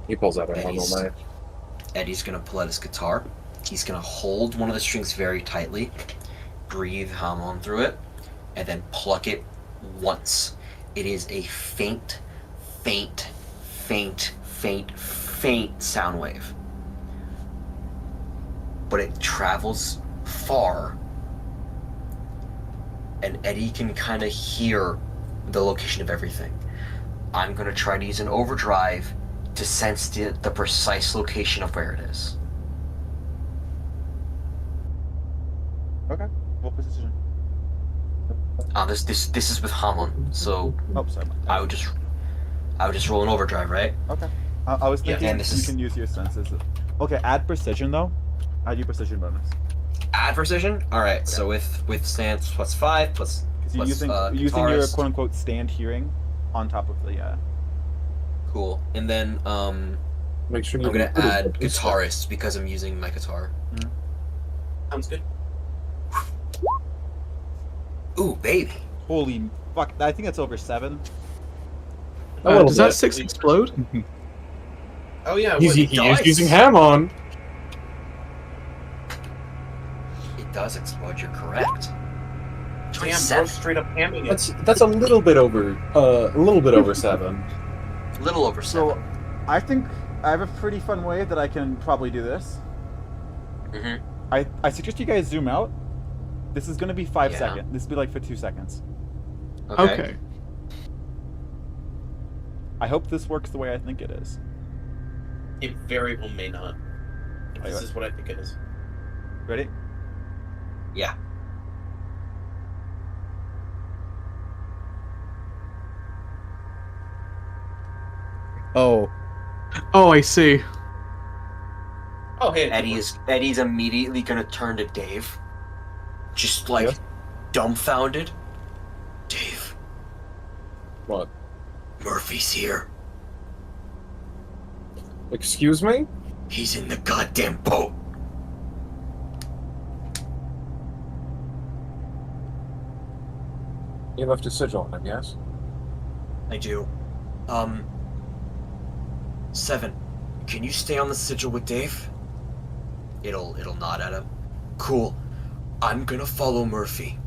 He pulls out a normal Eddie's- knife. Eddie's gonna pull out his guitar. He's gonna hold one of the strings very tightly, breathe hum on through it, and then pluck it once. It is a faint, faint, faint, faint, faint sound wave. But it travels far, and Eddie can kind of hear the location of everything. I'm gonna try to use an overdrive to sense the precise location of where it is. Okay. What position? This is with Hamlin, so Oh, sorry. I would just roll an overdrive, right? Okay. I was Yeah, thinking and this you is- can use your senses. Okay, add precision though. Add your precision bonus. Add precision. All right. So with stance plus 5 plus Because you're plus using your guitarist. quote unquote stand hearing on top of the Cool. And then Make sure you I'm gonna put it add at least- guitarist because I'm using my guitar. sounds good. Ooh, baby. Holy fuck! I think that's over 7. A little Does that bit. 6 explode? Oh yeah, He's, what, he it is does? using ham on. It does explode. You're correct. Damn, bro, 27. straight up hamming it. That's a little bit over 7. Little over 7. So, I think I have a pretty fun way that I can probably do this. Mm-hmm. I suggest you guys zoom out. This is gonna be 5 Yeah. seconds. This will be like for 2 seconds. Okay. I hope this works the way I think it is. It very well may not. But this Alright. is what I think it is. Ready? Yeah. Oh, Oh, I see. Oh hey, it Eddie's immediately gonna turn to Dave, just like Yeah. dumbfounded. Dave, What? Murphy's here. Excuse me? He's in the goddamn boat. You left a sigil on him, yes? I do. 7. Can you stay on the sigil with Dave? It'll nod at him. Cool. I'm gonna follow Murphy.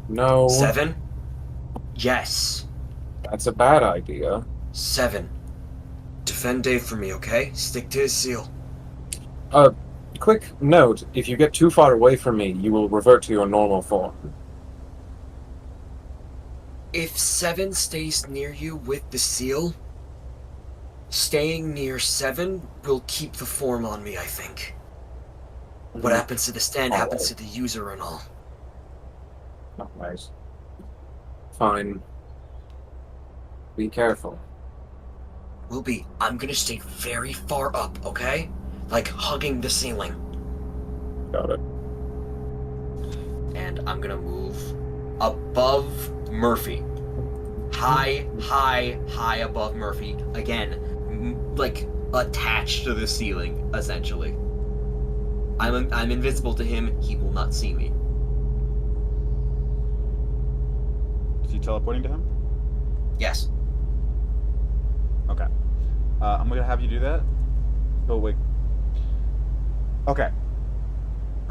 No. 7? Yes. That's a bad idea. 7. Defend Dave for me, okay? Stick to his seal. Quick note, if you get too far away from me, you will revert to your normal form. If 7 stays near you with the seal, staying near 7 will keep the form on me, I think. What happens to the stand happens to the user and all. Not nice. Fine. Be careful. Will be. I'm gonna stay very far up, okay? Like hugging the ceiling. Got it. And I'm gonna move above Murphy. high above Murphy. Again, like attached to the ceiling, essentially. I'm invisible to him. He will not see me. Is he teleporting to him? Yes. Okay. I'm gonna have you do that. Oh wait. Okay.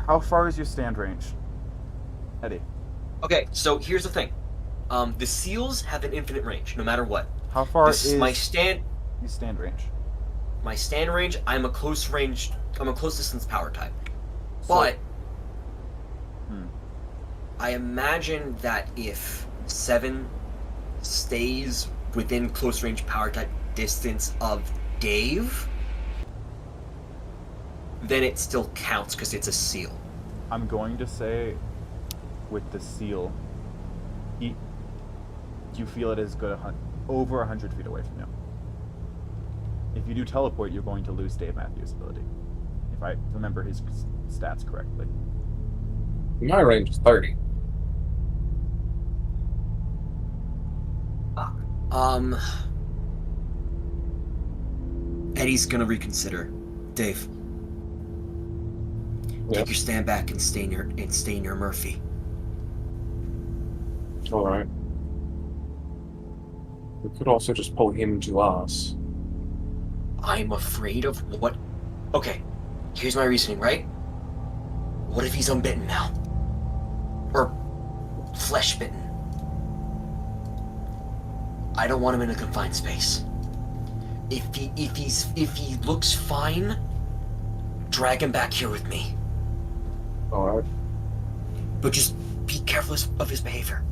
How far is your stand range, Eddie? Okay, so here's the thing. The seals have an infinite range, no matter what. How far is my stand range? My stand range, I'm a close distance power type. So- But I imagine that if 7 stays within close range power type distance of Dave, then it still counts because it's a seal. I'm going to say, with the seal, you feel it is good over 100 feet away from you. If you do teleport, you're going to lose Dave Matthews' ability. If I remember his stats correctly. My range is 30. Eddie's gonna reconsider. Dave, take your stand back and stay near Murphy. Alright. We could also just pull him to us. I'm afraid of what... Okay, here's my reasoning, right? What if he's unbitten now? Or flesh-bitten? I don't want him in a confined space. If he looks fine, drag him back here with me. Alright. But just be careful of his behavior.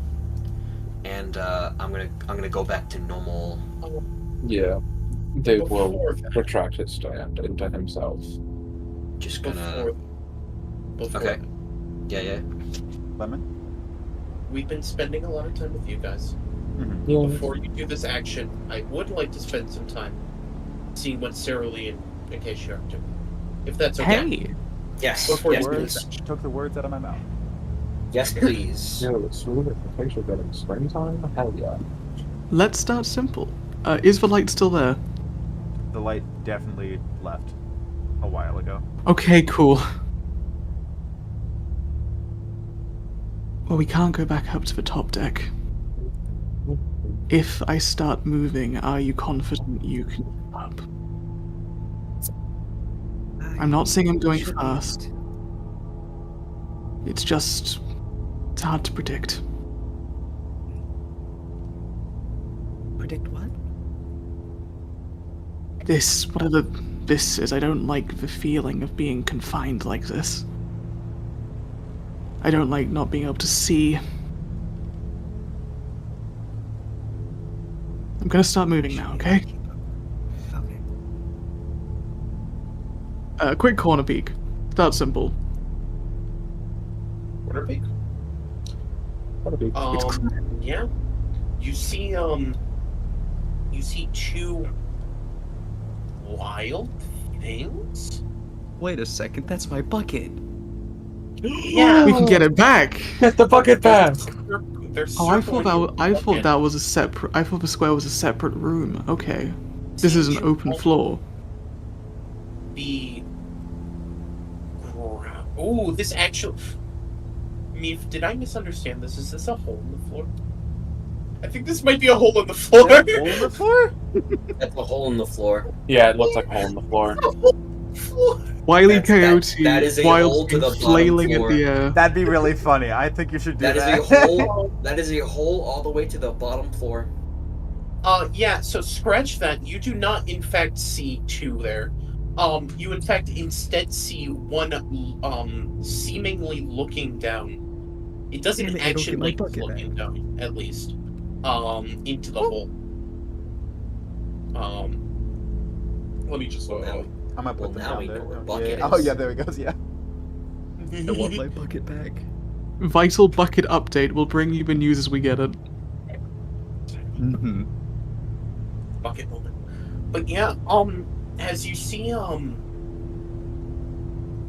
And I'm gonna go back to normal. Yeah. Dave will retract his stand into himself. Just gonna. Okay. Yeah. Lemon? We've been spending a lot of time with you guys. Mm-hmm. Yeah. Before you do this action, I would like to spend some time seeing what Sarah Lee and Acacia are doing. If that's okay. Hey, Yes. Before Yes, you do please. this action. Took the words out of my mouth. Yes, please. Yeah, the smooth picture getting springtime? Hell yeah. let's start simple. Is the light still there? The light definitely left a while ago. Okay, cool. Well, we can't go back up to the top deck. If I start moving, are you confident you can keep up? I'm not saying I'm going fast. It's just... it's hard to predict. Predict what? This, whatever this is, I don't like the feeling of being confined like this. I don't like not being able to see. I'm gonna start moving now, okay? Okay. Quick corner peek. Start simple. Quarter peak? That'll be Yeah. You see two wild things? Wait a second, that's my bucket. Yeah. We can get it back. Get the bucket back! They're Oh, I circling thought you. that was a separate. I thought the square was a separate room. Okay, this is an open floor. The oh, this actual. Meephen, did I misunderstand this? Is this a hole in the floor? I think this might be a hole in the floor. Hole in the floor? That's a hole in the floor. Yeah, it looks like a hole in the floor. Wile E. That Coyote, is a hole while to the bottom flailing at floor. the air. That'd be really funny. I think you should do That that. is a hole. That is a hole all the way to the bottom floor. Yeah, so scratch that. You do not, in fact, see two there. You, in fact, instead see one, seemingly looking down. It doesn't Damn it, I don't actually get my like bucket looking back. down, at least. Into the hole. Let me just, I'm gonna put Well, them now down we there. know where Oh, bucket yeah. Oh is. yeah, there he goes. Yeah. I want my bucket back. Vital bucket update. We'll bring you the news as we get it. Mm-hmm. bucket moment. But yeah, as you see,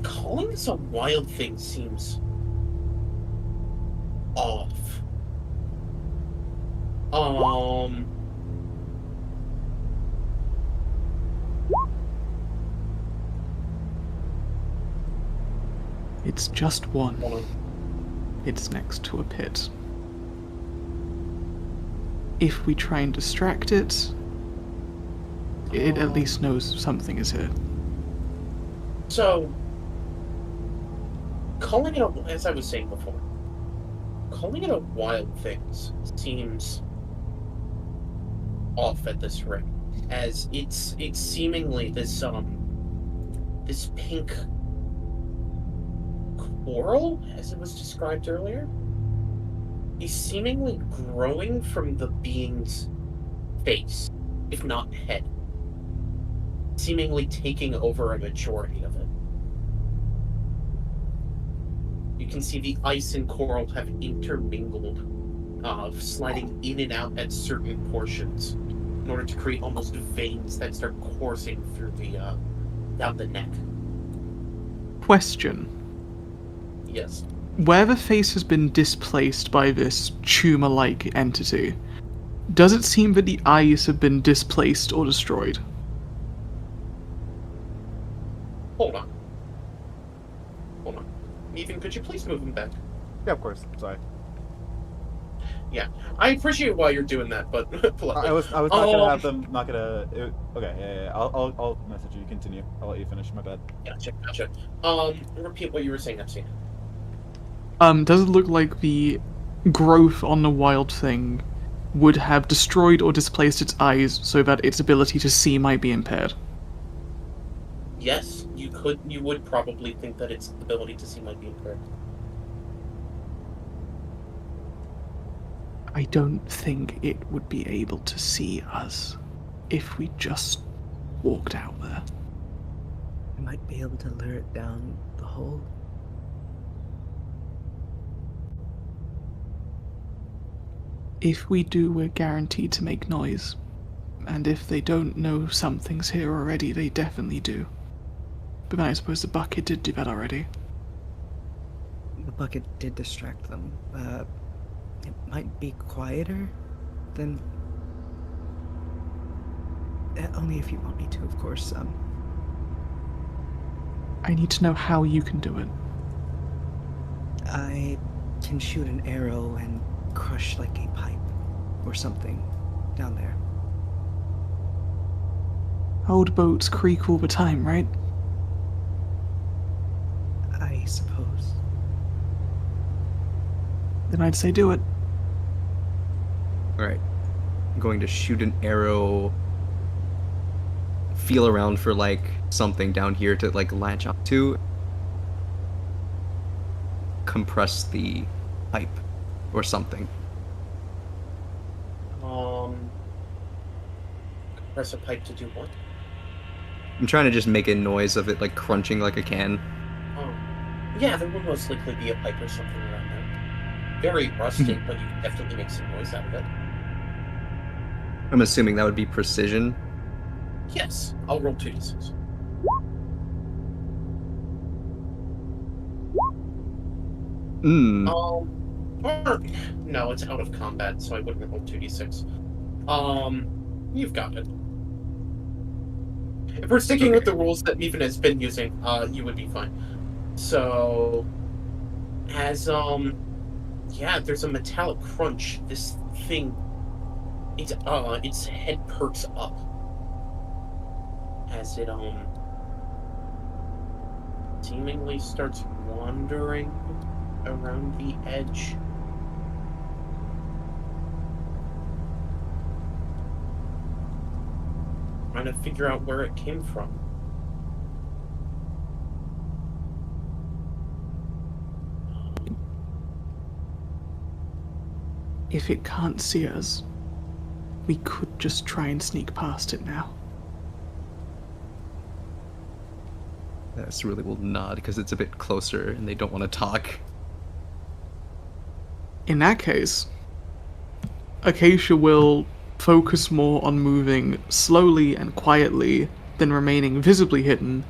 calling this a wild thing seems off. Um. It's just one. Hold on. It's next to a pit. If we try and distract it, it at least knows something is here. So, calling it a, as I was saying before, calling it a wild thing seems off at this rate, as it's seemingly this pink coral, as it was described earlier, is seemingly growing from the being's face, if not head, seemingly taking over a majority of it. You can see the ice and coral have intermingled, sliding in and out at certain portions in order to create almost veins that start coursing through the down the neck. Question. Yes. Where the face has been displaced by this tumor-like entity, does it seem that the eyes have been displaced or destroyed? Hold on. Meephen, could you please move him back? Yeah, of course. Sorry. Yeah, I appreciate why you're doing that, but I was not gonna have them. Not gonna. Okay. Yeah. I'll message you. Continue. I'll let you finish. My bad. Gotcha. Repeat what you were saying, Epsimanp. Does it look like the growth on the wild thing would have destroyed or displaced its eyes so that its ability to see might be impaired? Yes, you would probably think that its ability to see might be impaired. I don't think it would be able to see us if we just walked out there. I might be able to lure it down the hole. If we do, we're guaranteed to make noise. And if they don't know something's here already, they definitely do. But then I suppose the bucket did do that already. The bucket did distract them. It might be quieter than... only if you want me to, of course. I need to know how you can do it. I can shoot an arrow and crush like a pipe or something down there. Old boats creak all the time, right? I suppose. Then I'd say do it. Alright. I'm going to shoot an arrow. Feel around for, like, something down here to, like, latch onto. Compress the pipe. Or something. Press a pipe to do what? I'm trying to just make a noise of it, like, crunching like a can. Oh. Yeah, there will most likely be a pipe or something around there. Very rustic, but you can definitely make some noise out of it. I'm assuming that would be precision. Yes, I'll roll 2d6. No, it's out of combat, so I wouldn't roll 2d6. You've got it. If we're sticking with the rules that Meephen has been using, you would be fine. So, as, yeah, there's a metallic crunch. This thing, its head perks up. As it, seemingly starts wandering around the edge. Trying to figure out where it came from. If it can't see us, we could just try and sneak past it now. Cerulean will nod because it's a bit closer and they don't want to talk. In that case, Acacia will focus more on moving slowly and quietly than remaining visibly hidden,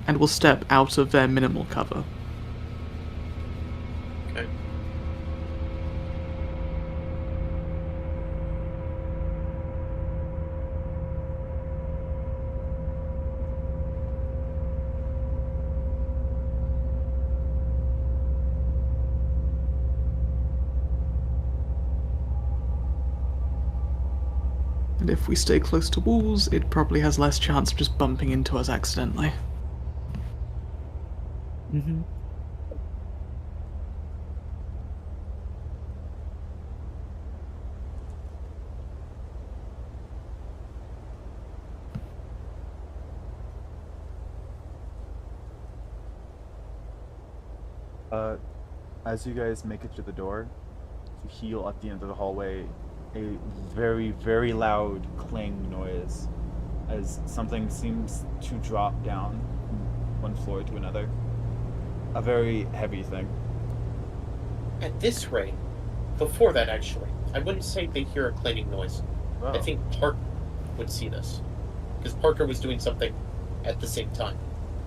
and will step out of their minimal cover. Okay. And if we stay close to walls, it probably has less chance of just bumping into us accidentally. Mm-hmm. As you guys make it to the door, you hear at the end of the hallway a very, very loud clang noise as something seems to drop down from one floor to another. A very heavy thing. At this rate, before that actually, I wouldn't say they hear a clanging noise. Oh. I think Parker would see this. Because Parker was doing something at the same time.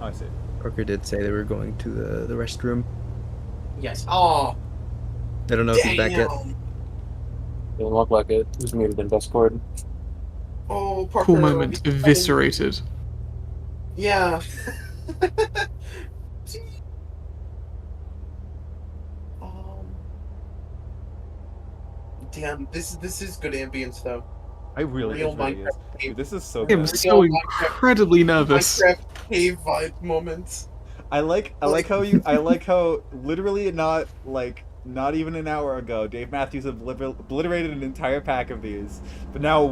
Oh, I see. Parker did say they were going to the restroom. Yes. Oh, I don't know if he's back yet. Didn't look like it. It was muted in Discord. Oh, Parker. Cool moment, eviscerated. Yeah. Damn, this is good ambience though. I really, Real it really is. Minecraft Dude, this is so I'm good. so incredibly nervous. Minecraft cave vibe moments. I like how literally not even an hour ago, Dave Matthews obliterated an entire pack of these, but now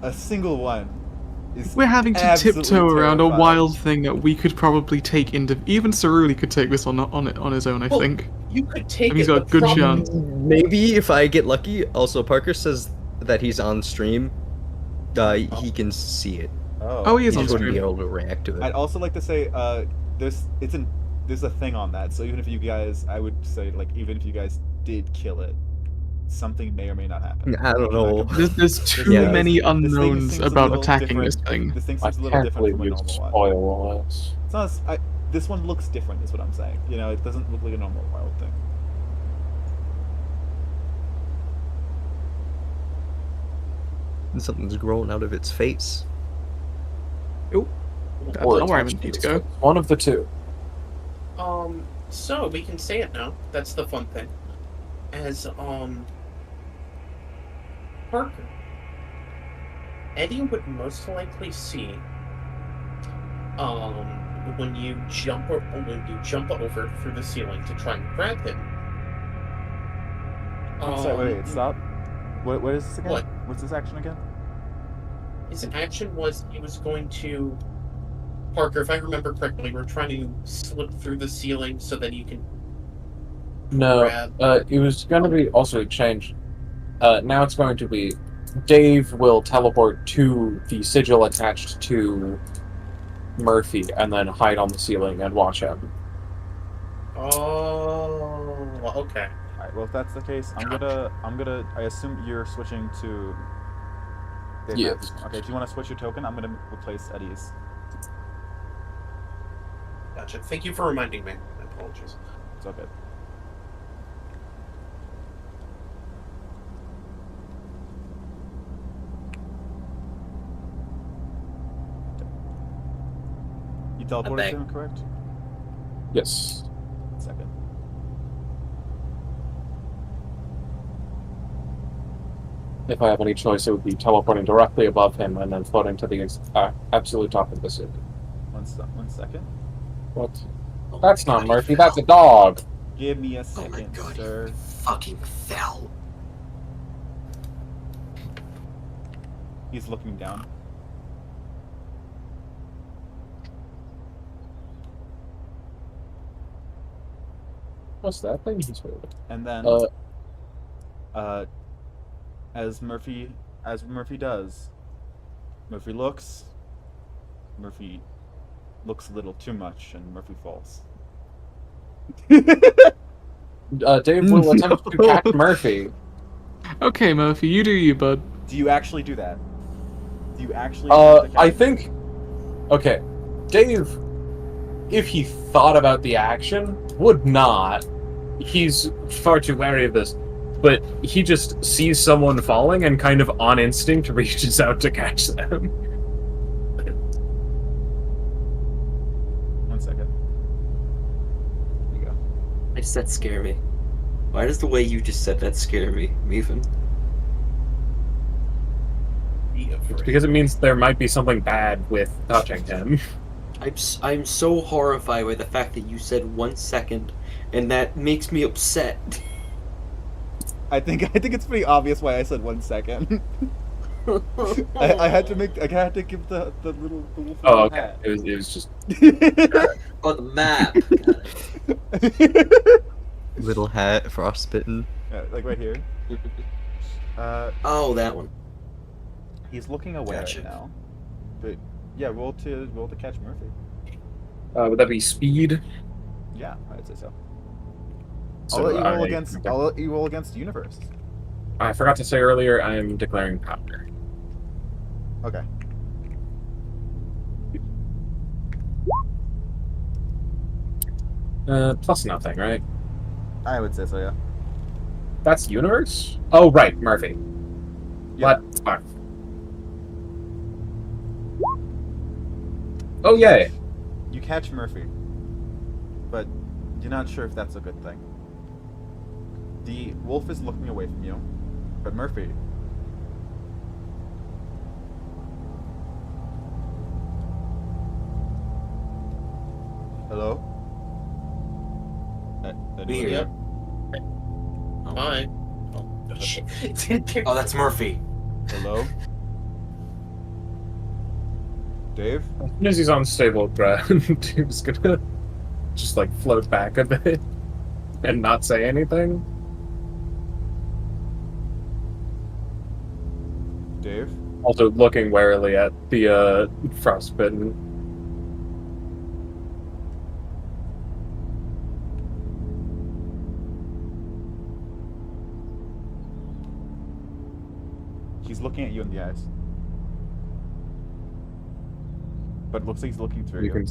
a single one, is We're having to absolutely tiptoe around a terrifying. wild thing that we could probably take into. Even Cerulli could take this on his own, I Well, think. You could take And he's it. got a the good problem- chance. Maybe if I get lucky. Also, Parker says that he's on stream. He can see it. Oh, he is He on just wouldn't be stream. able to react to it. I'd also like to say, there's a thing on that. So even if you guys, I would say, even if you guys did kill it, something may or may not happen. I don't know. There's too Yeah, many this thing unknowns seems a about little attacking different. this thing. This thing I seems a little can't different believe from a you normal one. spoil all this. It's not. This one looks different, is what I'm saying. It doesn't look like a normal wild thing. And something's grown out of its face. That's Or not where I attached need to its go. face. One of the two. So we can say it now. That's the fun thing. As Parker, Eddie would most likely see when you jump over through the ceiling to try and grab him. Sorry, wait, stop. What is this again? What? What's this action again? His action was he was going to Parker, if I remember correctly, we're trying to slip through the ceiling so that you can No, grab. it was going to be also changed. Now it's going to be Dave will teleport to the sigil attached to Murphy and then hide on the ceiling and watch him. Oh, okay. Alright, well if that's the case, I assume you're switching to Dave Yes. Matthews. Okay, do you want to switch your token? I'm gonna replace Eddie's. Gotcha. Thank you for reminding me. My apologies. It's all good. You teleported back. to him, correct? Yes. Second. If I have any choice, it would be teleporting directly above him and then floating to the absolute top of the city. 1 second. What? Oh That's my not God, Murphy, he that's a fell. dog! Give me a Oh my second, God, sir. he fucking fell. He's looking down. What's that thing he's holding? And then as Murphy does, Murphy looks a little too much and Murphy falls. Dave will attempt to catch Murphy. Okay, Murphy, you do you, bud. Do you actually do that? Do you actually attempt to I catch think... Okay, Dave, if he thought about the action, would not. He's far too wary of this. But he just sees someone falling and kind of on instinct reaches out to catch them. 1 second. There you go. Why does that scare me? Why does the way you just said that scare me, Meephen? Be It's afraid. because it means there might be something bad with touching him. I'm so horrified by the fact that you said 1 second, and that makes me upset. I think it's pretty obvious why I said 1 second. I had to give the little the wolf a Oh, little okay. hat. It was just Oh, the map. Got it. Little hat, frostbitten. Yeah, like right here. Oh, that one. He's looking away Gotcha. right now. But yeah, roll to catch Murphy. would that be speed? Yeah, I'd say so. So I'll let I- you roll against Universe. I forgot to say earlier, I am declaring powder. Okay. Plus nothing, right? I would say so, yeah. That's universe? Oh, right, Murphy. Yeah. What? Fuck. Oh, yeah. You catch Murphy, but you're not sure if that's a good thing. The wolf is looking away from you, but Murphy. Hello? Anyone Here. there? Hi. Oh, shit. Oh, that's Murphy. Hello? Dave? As soon as he's on stable ground, he was gonna just like float back a bit and not say anything. Dave? Also looking warily at the frostbitten. He's looking at you in the eyes. But it looks like he's looking through You you. can...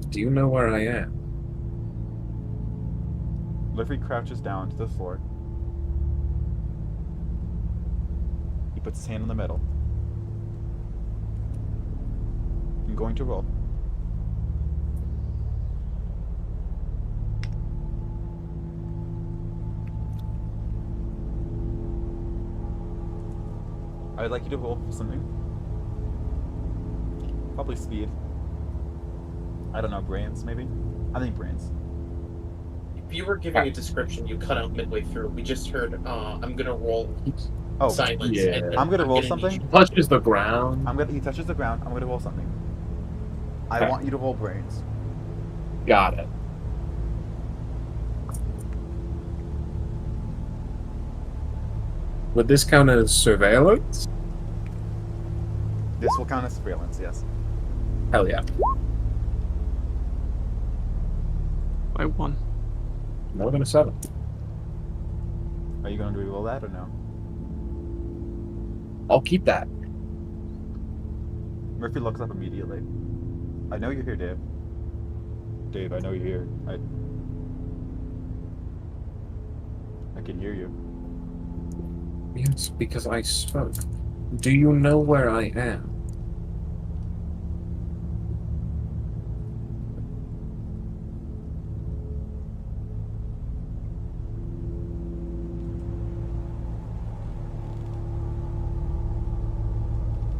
Do you know where I am? Murphy crouches down to the floor. He puts his hand in the middle. I'm going to roll. I would like you to roll for something. Probably speed. I don't know, brains maybe? I think brains. If you were giving a description, you cut out midway through. We just heard, I'm gonna roll Oh, silence. yeah. And then I'm gonna roll need something. you- Touches the ground. He touches the ground. I'm gonna roll something. I Okay. want you to roll brains. Got it. Would this count as surveillance? This will count as surveillance, yes. Hell yeah. By 1. More than a 7. Are you going to re-roll that or no? I'll keep that. Murphy looks up immediately. I know you're here, Dave. Dave, I know you're here. I can hear you. Yes, because I spoke. Do you know where I am?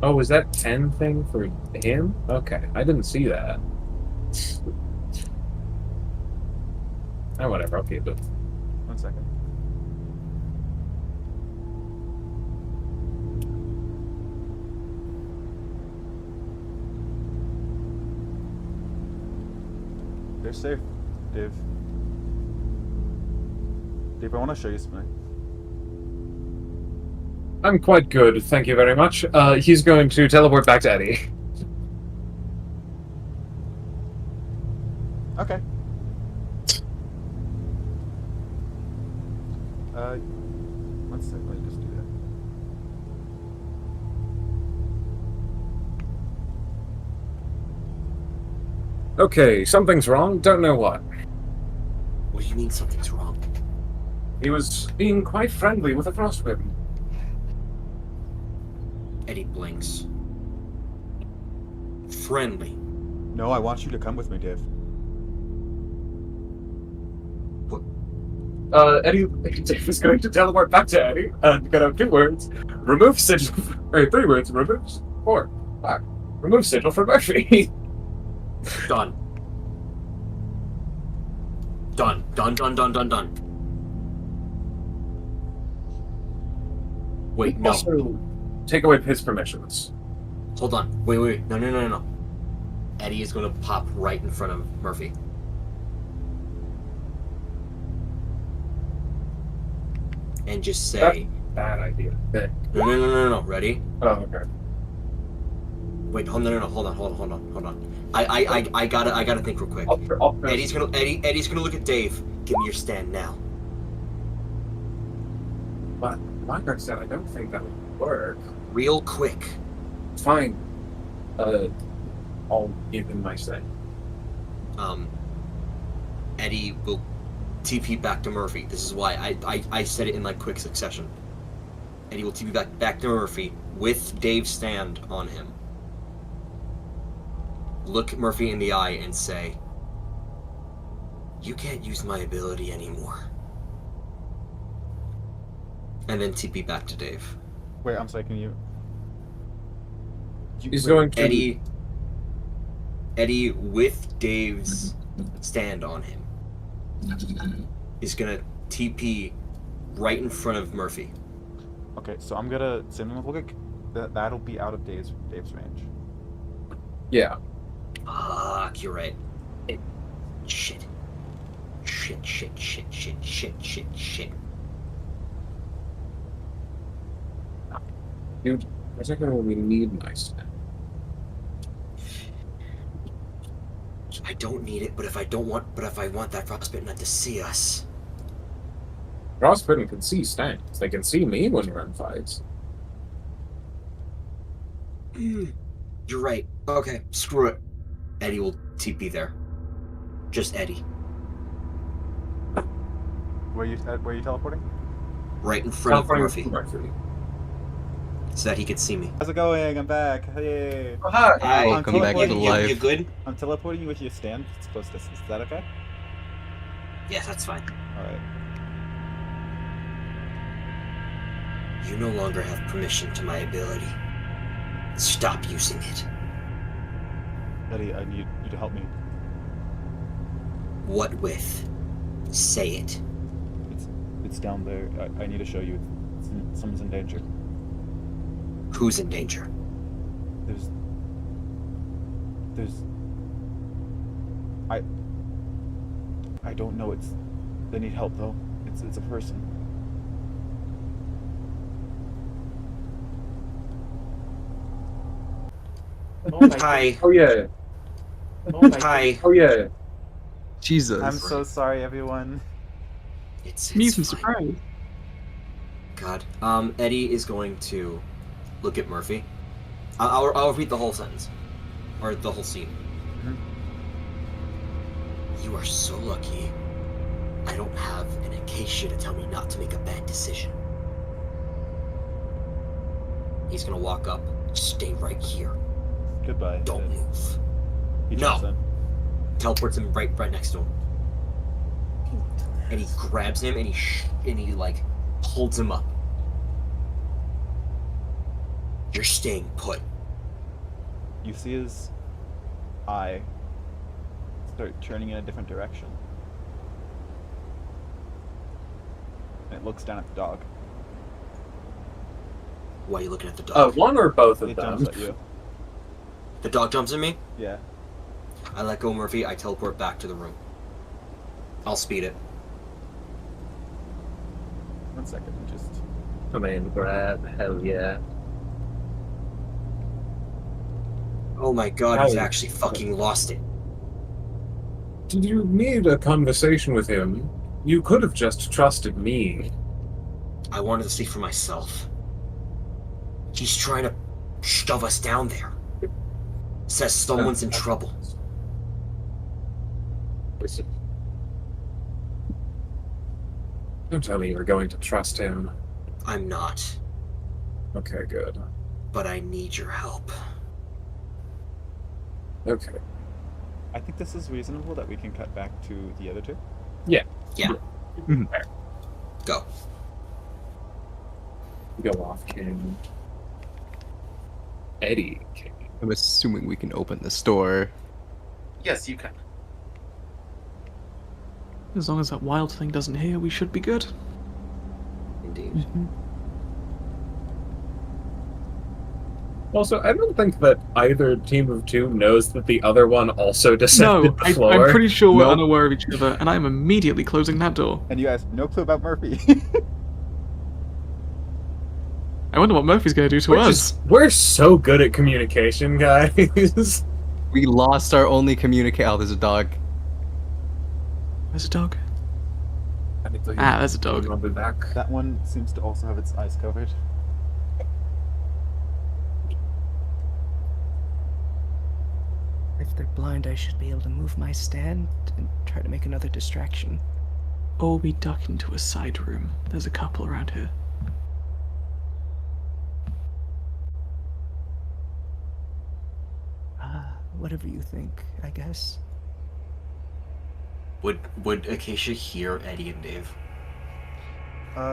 Oh, is that 10 thing for him? Okay, I didn't see that. Oh, whatever, I'll keep it. 1 second. They're safe, Dave. Dave, I want to show you something. I'm quite good, thank you very much. He's going to teleport back to Eddie. Okay. One sec, let me just do that. Okay, something's wrong, don't know what. What do you mean something's wrong? He was being quite friendly with a frostbitten. Eddie blinks. Friendly. No, I want you to come with me, Dave. Eddie is going to teleport back to Eddie and get out 2 words. Remove sigil, or 3 words. Remove 4, 5. Remove sigil from Murphy. Done. Done. Done. Done. Done. Done. Done. Wait, no. Also, take away his permissions. Hold on. Wait. No. Eddie is going to pop right in front of Murphy. And just say... Bad idea. No. Ready? Oh, okay. Wait, hold on. I gotta think real quick. Eddie's gonna look at Dave. Give me your stand now. But like I said, I don't think that would work. Real quick. Fine. I'll give him my say. Eddie will TP back to Murphy. This is why I said it in like quick succession. Eddie will TP back to Murphy with Dave's stand on him. Look Murphy in the eye and say, "You can't use my ability anymore." And then TP back to Dave. Wait, I'm sorry, can you... He's going to... Eddie with Dave's stand on him is gonna TP right in front of Murphy. Okay, so I'm gonna... That'll be out of Dave's range. Yeah. Fuck, you're right. Shit. Dude, particularly we need nice. I don't need it, but if I want that frostbitten not to see us. Frostbitten can see Stanks. They can see me when we're in fights. You're right. Okay, screw it. Eddie will TP there. Just Eddie. Where are you teleporting? Right in front of Murphy. Murphy. So that he could see me. How's it going? I'm back. Hey. Oh, hi. Hi. Welcome back to life. You good? I'm teleporting you with your stand. It's close distance. Is that okay? Yeah, that's fine. Alright. You no longer have permission to my ability. Stop using it. Eddie, I need you to help me. What with? Say it. It's down there. I need to show you. Someone's in danger. Who's in danger? There's... I don't know. They need help though. It's a person. Oh my Hi. Oh, yeah. Oh my Hi. Oh, yeah. Jesus. I'm so sorry, everyone. It's Meephen, fine. surprise. God. Eddie is going to look at Murphy. I'll repeat the whole sentence. Or the whole scene. Mhm. You are so lucky I don't have an Acacia to tell me not to make a bad decision. He's gonna walk up, stay right here. Goodbye. Don't move. He No. jumps in. Teleports him right next to him. And he grabs him and he like holds him up. You're staying put. You see his eye start turning in a different direction. And it looks down at the dog. Why are you looking at the dog? One or both of It them? jumps at you. The dog jumps at me? Yeah. I let go of Murphy, I teleport back to the room. I'll speed it. 1 second, just... Command grab, hell yeah. Oh my god, he's Hi. actually fucking lost it. Did you need a conversation with him? You could have just trusted me. I wanted to see for myself. He's trying to shove us down there. Says someone's in trouble. Listen. Don't tell me you're going to trust him. I'm not, Okay, good. but I need your help. Okay. I think this is reasonable that we can cut back to the other two. Yeah. Go. Go off, King. Eddie, King. I'm assuming we can open this door. Yes, you can. As long as that wild thing doesn't hear, we should be good. Indeed. Also, I don't think that either team of two knows that the other one also descended No, the floor. I'm pretty sure we're Nope. unaware of each other, and I'm immediately closing that door. And you guys have no clue about Murphy. I wonder what Murphy's going to do to us. We're so good at communication, guys. We lost our only communicate. Oh, there's a dog. There's a dog. Ah, there's a dog. I'll be back. That one seems to also have its eyes covered. If they're blind, I should be able to move my stand and try to make another distraction. Or we duck into a side room. There's a couple around here. Whatever you think, I guess. Would Acacia hear Eddie and Dave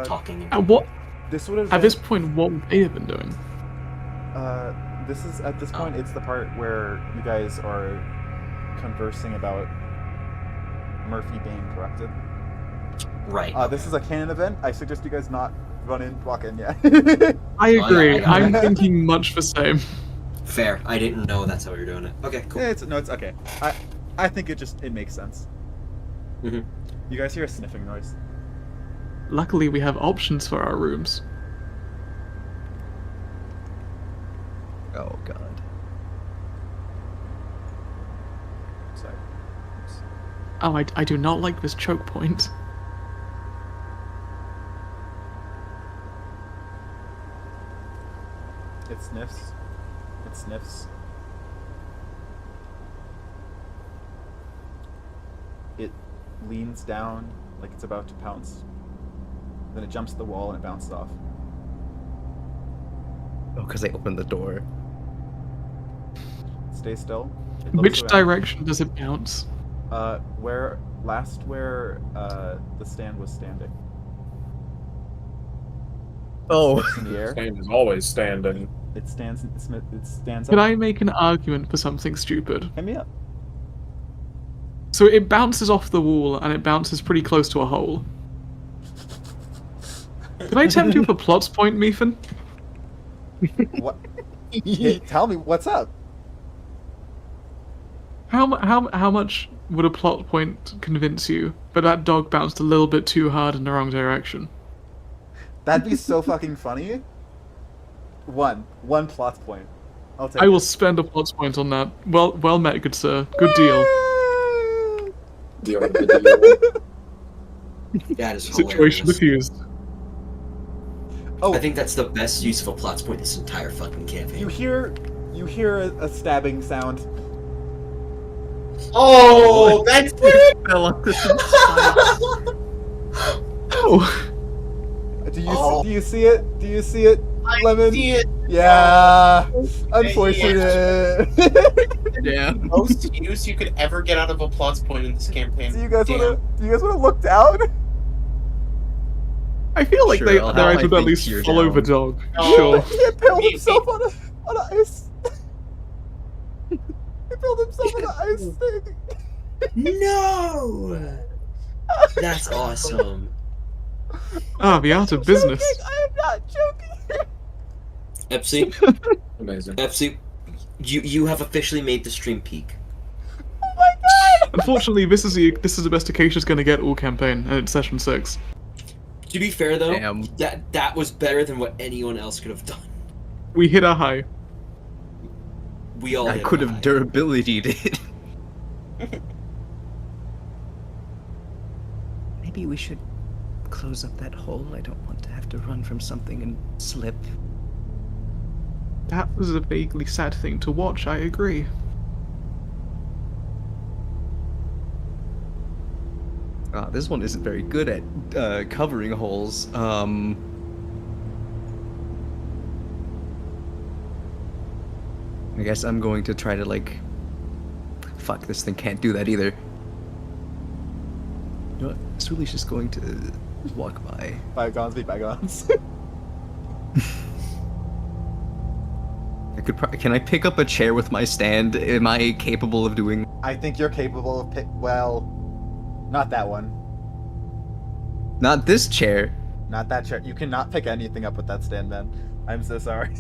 talking? What? This would have At this point, what would they have been doing? This is at this point. It's the part where you guys are conversing about Murphy being corrupted. Right. This is a canon event. I suggest you guys not walk in yet. I agree. I I'm thinking much the same. Fair. I didn't know that's how you're doing it. Okay, cool. It's okay. I think it makes sense. Mhm. You guys hear a sniffing noise. Luckily, we have options for our rooms. Oh god. Sorry. Oops. Oh, I do not like this choke point. It sniffs. It sniffs. It leans down like it's about to pounce. Then it jumps to the wall and it bounces off. Oh, because I opened the door. Stay still. It looks Which around. direction does it bounce? Where the stand was standing. Oh. It's in the air. Stand is always standing. It stands up. Can I make an argument for something stupid? Hit me up. So it bounces off the wall, and it bounces pretty close to a hole. Can I tempt you for plots point, Meephen? What? Hey, tell me what's up. How much would a plot point convince you? But that dog bounced a little bit too hard in the wrong direction. That'd be so fucking funny. One plot point. I'll take I will it. spend a plot point on that. Well met, good sir. Good deal. That is Situation hilarious. diffused. Oh, I think that's the best use of a plot point this entire fucking campaign. you hear a stabbing sound. Oh, that's it! Oh, Do you see it? Do you see it, Lemon? See it. Yeah. Unfortunate. Yeah. Most use you could ever get out of a plot point in this campaign. Do you guys Damn. wanna look down? I feel like Sure, their I'll eyes would have at least tear follow down. the dog. Oh. Sure. He impaled himself on an ice. He impaled himself on an ice thing. No! That's awesome. Ah, the art of business. I am not joking. Epsi, Amazing. Epsi, you have officially made the stream peak. Oh my god. Unfortunately, this is the best Acacia's gonna get all campaign, and it's session 6. To be fair though, Damn. that was better than what anyone else could have done. We hit a high. We all I hit could a have high. durability did. Maybe we should close up that hole. I don't want to have to run from something and slip. That was a vaguely sad thing to watch, I agree. This one isn't very good at covering holes. I guess I'm going to try to, like... Fuck, this thing can't do that either. You know what? Cerulea's just going to walk by. Bygones be bygones. Can I pick up a chair with my stand? Am I capable of doing? I think you're capable of well, not that one. Not this chair. Not that chair. You cannot pick anything up with that stand, man. I'm so sorry.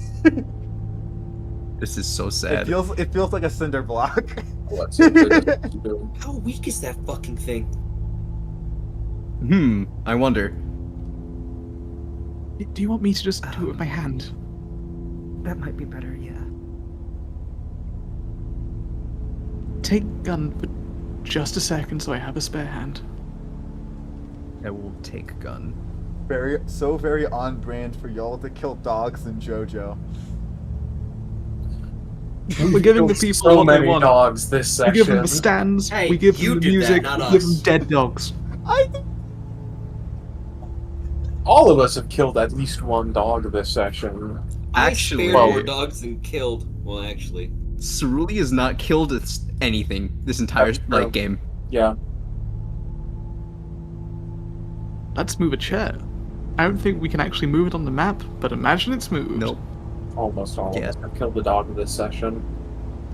This is so sad. It feels like a cinder block. Let's see what it is doing. How weak is that fucking thing? I wonder. Do you want me to just do it with my hand? That might be better, yeah. Take gun for just a second so I have a spare hand. I will take gun. Very on brand for y'all to kill dogs in JoJo. We're giving the people so what they many want. dogs this We section. give them the stands, Hey, we give you them the did that, music, not we give them us. dead dogs. All of us have killed at least one dog this session. Actually, I spared more dogs than killed. Well, actually. Cerulea has not killed anything this entire That's true. game. Yeah. Let's move a chair. I don't think we can actually move it on the map, but imagine it's moved. Nope. Almost all Yeah. of us have killed a dog this session.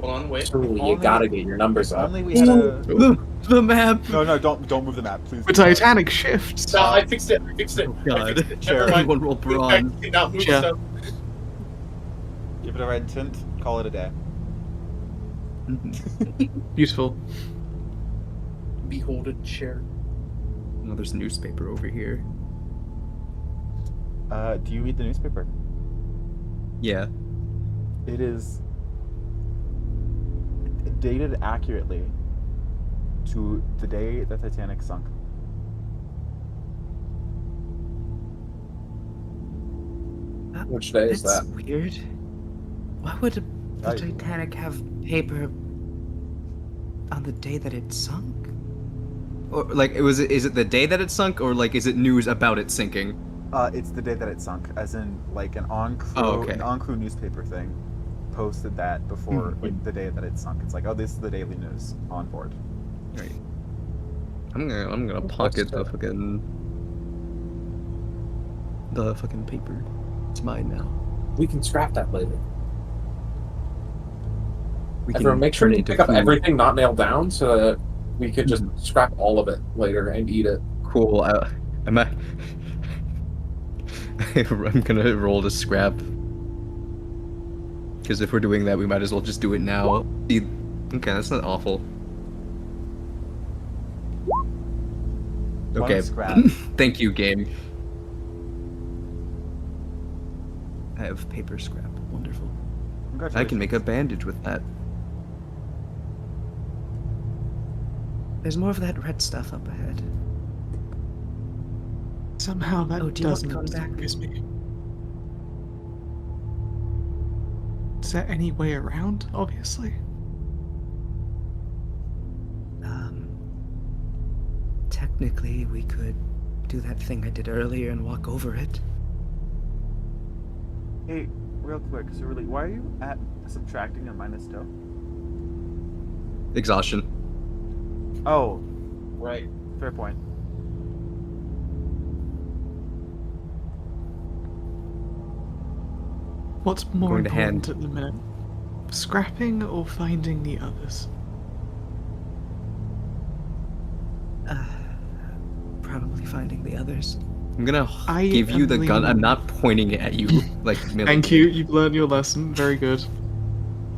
Hold on, wait. Truly, you Only- gotta get your numbers up. Only we had a. The map. No, don't move the map, please. The Titanic shifts. No, I fixed it. I Oh god. fixed it. Never mind. Everyone roll bronze. Did not move Sure. stuff. Give it a red tint. Call it a day. Beautiful. Behold a chair. Oh, there's newspaper over here. Do you read the newspaper? Yeah. It is dated accurately to the day the Titanic sunk. Which day is That's that? weird. Why would the I- Titanic have paper on the day that it sunk? Or like, is it the day that it sunk, or like, is it news about it sinking? It's the day that it sunk, as in like an on-crew, Oh, okay. an on-crew newspaper thing posted that before like, the day that it sunk. It's like, oh, this is the daily news on board. Right. I'm gonna pocket the fucking paper. It's mine now. We can scrap that later. We Everyone, make sure turn to it into pick up food. everything not nailed down so that we could just scrap all of it later and eat it. Cool. I'm gonna roll to scrap. Because if we're doing that, we might as well just do it now. Okay, that's not awful. Okay. One scrap. Thank you, game. I have paper scrap. Wonderful. I can make a bandage with that. There's more of that red stuff up ahead. Somehow that Oh, do you want doesn't to come back? confuse me. Is there any way around? Obviously. Technically, we could do that thing I did earlier and walk over it. Hey, real quick, so really, why are you at subtracting a -2? Exhaustion. Oh, Right. fair point. What's more going to important hand. at the minute? Scrapping or finding the others? Probably finding the others. I'm gonna I give you am the gun. I'm leaning- not pointing it at you. Like, Thank you, you've learned your lesson. Very good.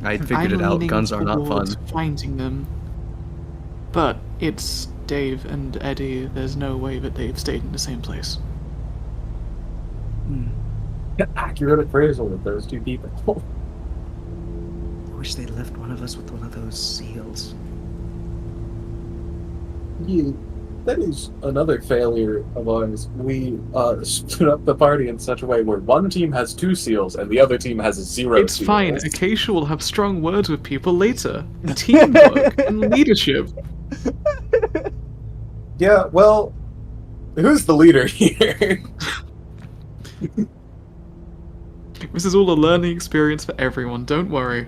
I figured it I'm out. leaning Guns are not fun. towards finding them. But it's Dave and Eddie. There's no way that they've stayed in the same place. Accurate appraisal of those two people. I wish they left one of us with one of those seals. Yeah, that is another failure of ours. We split up the party in such a way where one team has 2 seals and the other team has 0 It's seals. fine. Acacia will have strong words with people later. Teamwork and leadership. Yeah, well, who's the leader here? This is all a learning experience for everyone. Don't worry.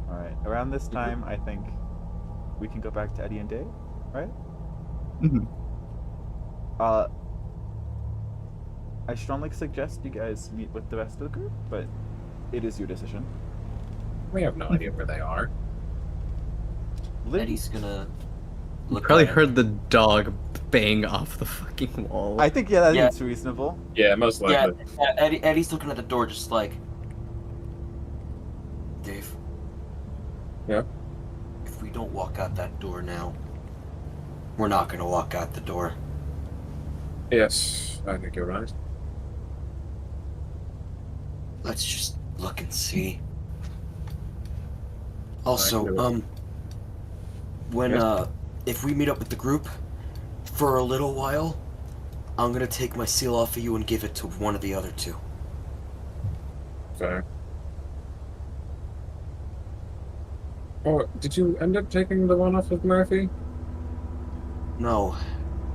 Alright, around this time, I think we can go back to Eddie and Dave, right? Mhm. Uh, I strongly suggest you guys meet with the rest of the group, but it is your decision. We have no idea where they are. Eddie's gonna You look probably at him. heard the dog bang off the fucking wall. I think yeah, Yeah. that's reasonable. Yeah, most Yeah, likely. Eddie's looking at the door just like... Dave. Yeah? If we don't walk out that door now, we're not gonna walk out the door. Yes, I think you're right. Let's just look and see. Also, Exactly. when, Yes. if we meet up with the group for a little while, I'm gonna take my seal off of you and give it to one of the other two. Fair. Oh, did you end up taking the one off of Murphy? No,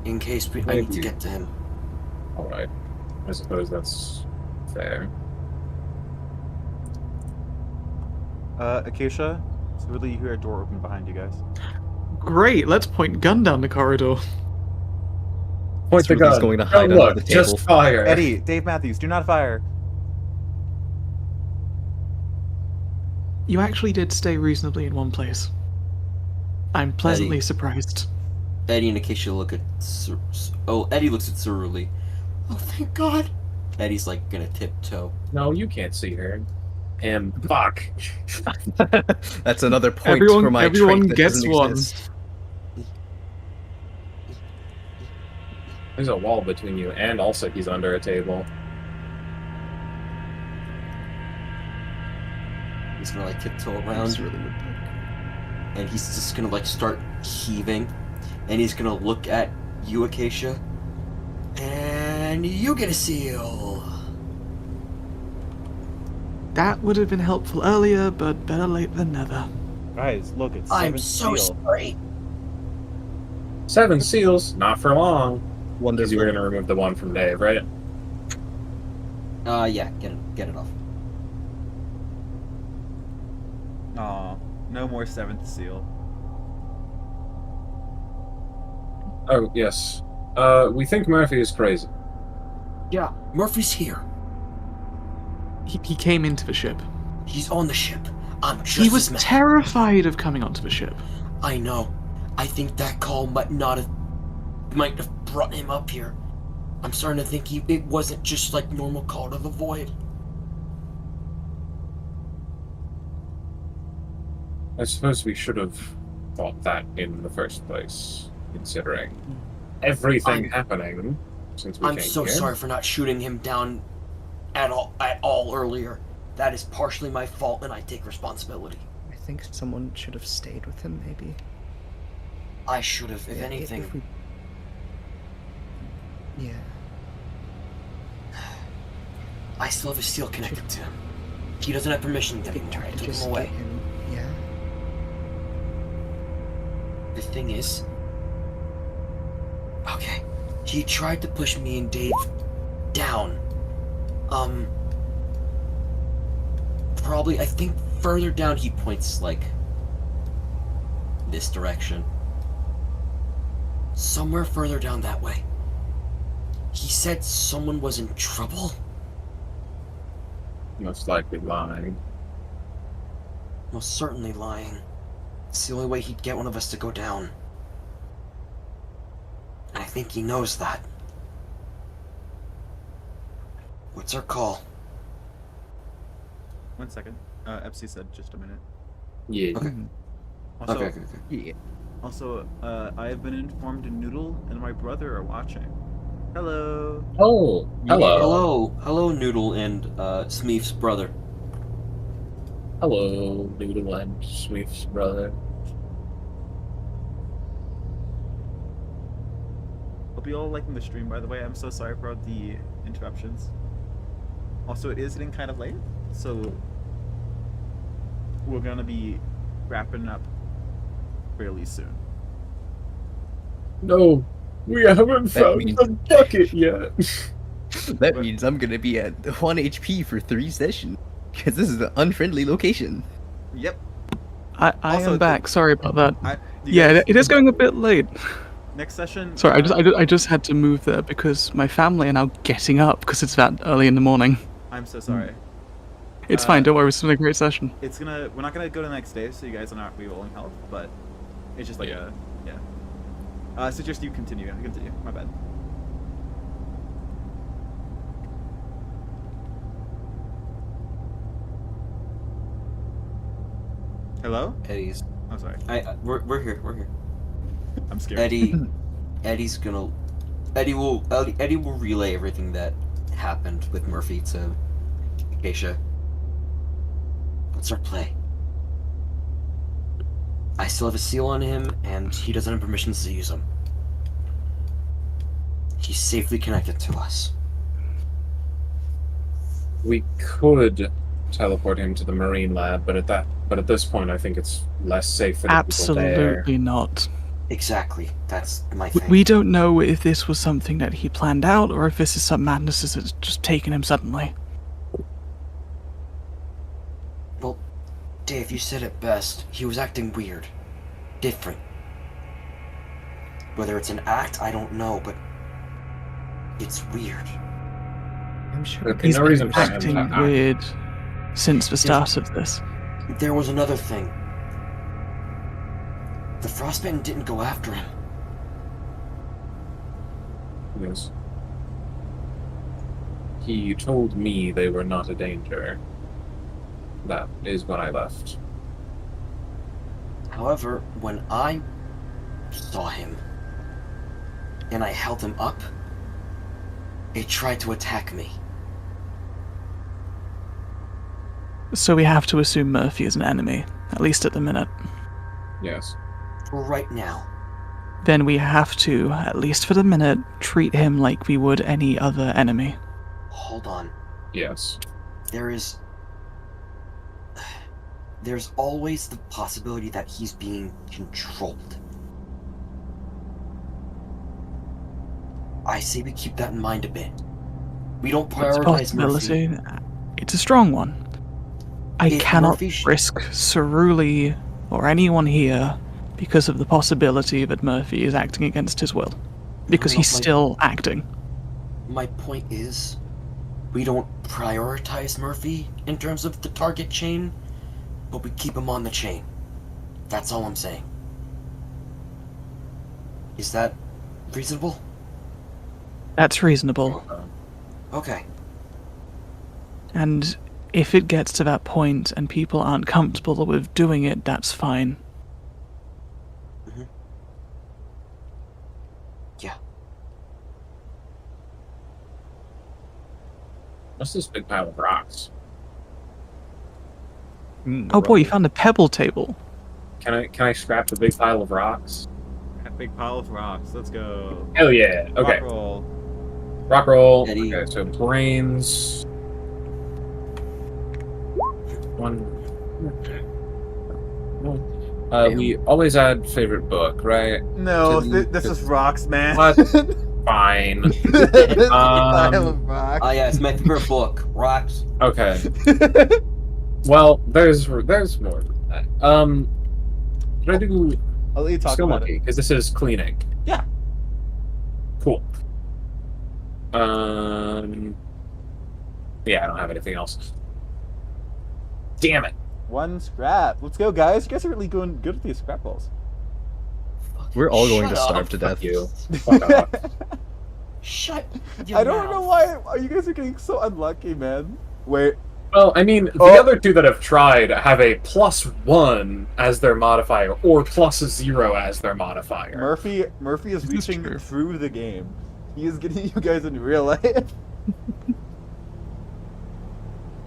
in case I need to Maybe. get to him. Alright. I suppose that's fair. Acacia, so really you hear a door open behind you guys. Great, let's point gun down the corridor. Point the Cerulea's gun. going to hide Don't under look, the table. just fire. Eddie, Dave Matthews, do not fire. You actually did stay reasonably in one place. I'm pleasantly surprised. Eddie and Acacia look at Eddie looks at Cerule. Oh, thank God. Eddie's like gonna tiptoe. No, you can't see her. Him. Fuck. That's another point Everyone- for my everyone trait that gets doesn't one. exist. There's a wall between you, and also he's under a table. He's gonna like tiptoe around. It's really weird. And he's just gonna like start heaving, and he's gonna look at you, Acacia, and you get a seal. That would have been helpful earlier, but better late than never. Guys, look, it's I'm seventh so seal. sorry. 7 seals, not for long. Because Wonderful. you were gonna remove the one from Dave, right? Yeah, get it off. Aw, no more seventh seal. Oh, yes. We think Murphy is crazy. Yeah, Murphy's here. He came into the ship. He's on the ship. I'm just He was as mad. terrified of coming onto the ship. I know. I think that call might have brought him up here. I'm starting to think it wasn't just like normal call to the void. I suppose we should have thought that in the first place, considering everything happening since we I'm came so here. sorry for not shooting him down at all earlier. That is partially my fault, and I take responsibility. I think someone should have stayed with him, maybe. I should have, if Yeah, anything. if we- Yeah. I still have a seal connected to him. He doesn't have permission anymore. I took Just him away. get him. Yeah. The thing is... Okay. He tried to push me and Dave down. Probably, I think further down he points, like, this direction. Somewhere further down that way. He said someone was in trouble? Most likely lying. Most certainly lying. It's the only way he'd get one of us to go down. And I think he knows that. What's our call? 1 second. Epsi said just a minute. Yeah. Okay. Also, Okay. Yeah. Also, I have been informed Noodle and my brother are watching. Hello. Oh, hello. Hello, Noodle and Smeef's brother. Hello, Noodle and Sweet's brother. Hope you all liking the stream, by the way. I'm so sorry for the interruptions. Also, it is getting kind of late, so we're gonna be wrapping up fairly soon. No, we haven't found means- the bucket yet. That means I'm gonna be at 1 HP for 3 sessions. Because this is an unfriendly location. Yep. I Also, am back. Sorry about that. You Yeah, guys- it is going a bit late. Next session. Sorry, I just had to move there because my family are now getting up because it's that early in the morning. I'm so sorry. It's fine. Don't worry. It's been a great session. We're not gonna go to the next day, so you guys are not re-rolling health, but it's just like yeah. So just you continue. Continue. My bad. Hello? Eddie's. I'm sorry. We're here. We're here. I'm scared. Eddie's gonna. Eddie will relay everything that happened with Murphy to Acacia. What's our play? I still have a seal on him, and he doesn't have permissions to use them. He's safely connected to us. We could teleport him to the marine lab, but at this point, I think it's less safe for the people there. Absolutely not. Exactly. That's my thing. We don't know if this was something that he planned out or if this is some madness that's just taken him suddenly. Well, Dave, you said it best. He was acting weird. Different. Whether it's an act, I don't know, but it's weird. I'm sure There'd be He's no been reason for him acting to act. weird since the start of this. There was another thing. The Frostbitten didn't go after him. Yes. He told me they were not a danger. That is when I left. However, when I saw him and I held him up, it tried to attack me. So we have to assume Murphy is an enemy, at least at the minute. Yes. For right now. Then we have to, at least for the minute, treat him like we would any other enemy. Hold on. Yes. There's always the possibility that he's being controlled. I say we keep that in mind a bit. We don't It's a prioritize possibility. Murphy. It's a strong one. I If cannot Murphy risk Cerulli or anyone here because of the possibility that Murphy is acting against his will. Because No, he's like- still acting. My point is, we don't prioritize Murphy in terms of the target chain, but we keep him on the chain. That's all I'm saying. Is that reasonable? That's reasonable. Okay. And if it gets to that point and people aren't comfortable with doing it, that's fine. Yeah. What's this big pile of rocks? Oh boy, you found a pebble table. Can I scrap the big pile of rocks? That big pile of rocks. Let's go. Hell yeah. Okay. Rock roll. Rock roll. Eddie. Okay, so brains. One. We always add favorite book, right? No, To- this is rocks, man. What? Fine. This is a pile Um, of rocks. Ah, yeah, it's my favorite book. Rocks. Okay. Well, there's more than that. Can I do I'll let you talk skill about monkey? it. Because this is cleaning. Yeah. Cool. Yeah, I don't have anything else. Damn it. One scrap. Let's go, guys. You guys are really doing good with these scrap balls. We're all going to Shut starve up. to death. Fuck you. Fuck off. Shut your I don't know mouth. why you guys are getting so unlucky, man. Wait. Well, I mean, the Oh. other two that have tried have a +1 as their modifier or +0 as their modifier. Murphy is This is reaching true. through the game. He is getting you guys in real life.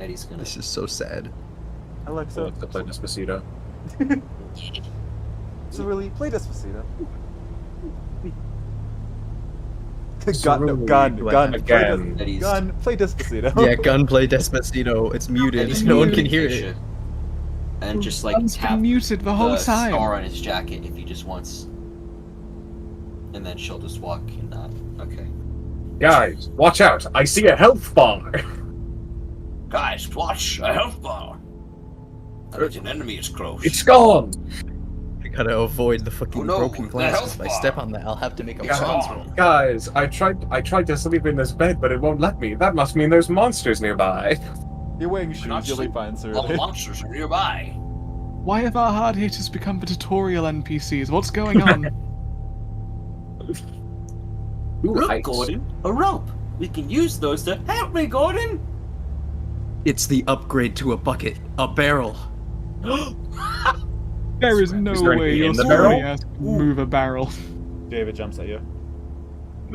Eddie's gonna. This is so sad. Alexa, To play Despacito. so really play Despacito. So Gun, no, really, gun, like, gun, again. Eddie's. play Despacito. Yeah, gunplay Despacito. It's muted. Eddie's No one muted can hear Acacia. it. And just like Gun's been tap muted the whole the time. star on his jacket if he just wants. And then she'll just walk and not. Okay. Guys, watch out! I see a health bar! Guys, watch! A health bar! I think an enemy is close. It's gone! gotta avoid the fucking Oh no, broken the glass. 'Cause health if I bar. step on that, I'll have to make a Yeah. bronze roll. Guys, I tried to sleep in this bed, but it won't let me. That must mean there's monsters nearby. You're wearing We're not shoes, you'll be sleeping. fine, All the sir. monsters are nearby. Why have our hard hitters become the tutorial NPCs? What's going on? Ooh, Look, ice. Gordon, a rope. We can use those to help me, Gordon. It's the upgrade to a bucket, a barrel. There is no there anything way you're in the sorry barrel? ass can move a barrel. David jumps at you.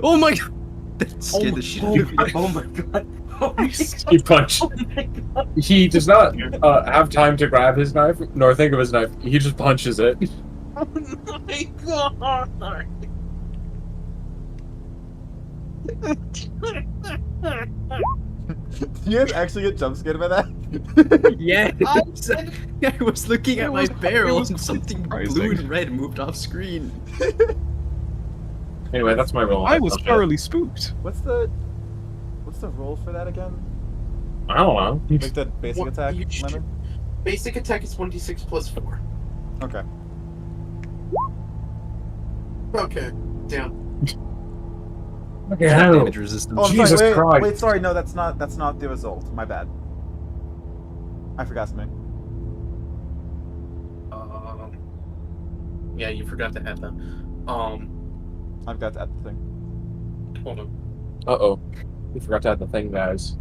Oh my god! That scared the shit out of me. Oh my god. Oh my god. He punched. Oh my god. He does not have time to grab his knife nor think of his knife. He just punches it. Oh my god. Do you guys actually get jump scared by that? Yeah, I was looking at my barrel was and something surprising. blue and red moved off screen. Anyway, that's my roll. I was thoroughly spooked. What's the roll for that again? I don't know. Like the basic What- attack, you should- Lemon? Basic attack is 1d6 plus 4. Okay. Okay, down. Okay, Damage resistance. Oh, I'm Jesus sorry. Christ. Wait, sorry. No, that's not the result. My bad. I forgot something. Yeah, you forgot to add that. I've got to add the thing. Hold on. Uh-oh. We forgot to add the thing, guys.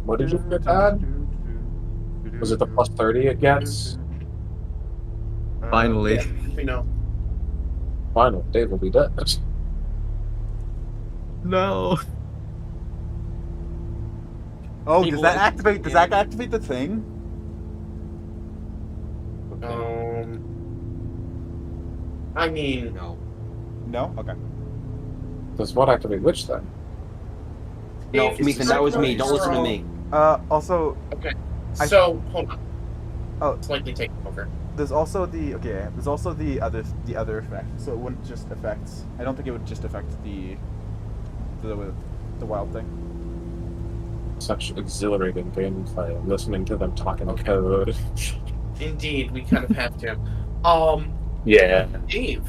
What did you forget to add? Was it the plus 30 it gets? Finally. We know. Final, Dave will be dead. No. Oh, People does that like- activate? Does that activate the thing? I mean, No. No. Okay. Does what activate which then? No, Dave, Meephen, that was me. Don't listen to me. Also, Okay. I- So hold on. Oh. Slightly take over. there's also the There's also the other effect. So it wouldn't just affect. I don't think it would just affect the wild thing. Such exhilarating gameplay. Listening to them talking code. Indeed, we kind of have to. Yeah. Dave,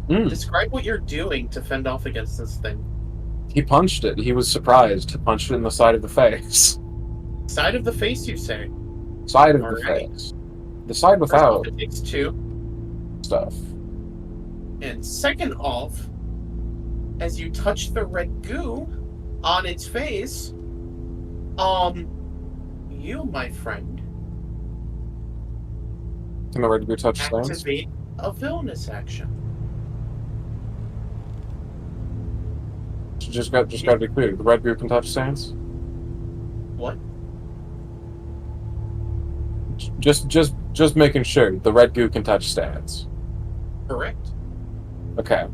Mm. describe what you're doing to fend off against this thing. He punched it. He was surprised to punch it in the side of the face. Side of the face, you say? Side of the Alright. face. The side First off, without it takes 2. stuff. And second off, as you touch the red goo on its face, you, my friend, Can the red goo touch stones? activate a villainous action. Just got to be clear. The red goo can touch stands. What? Just making sure. The red goo can touch stands. Correct. Okay.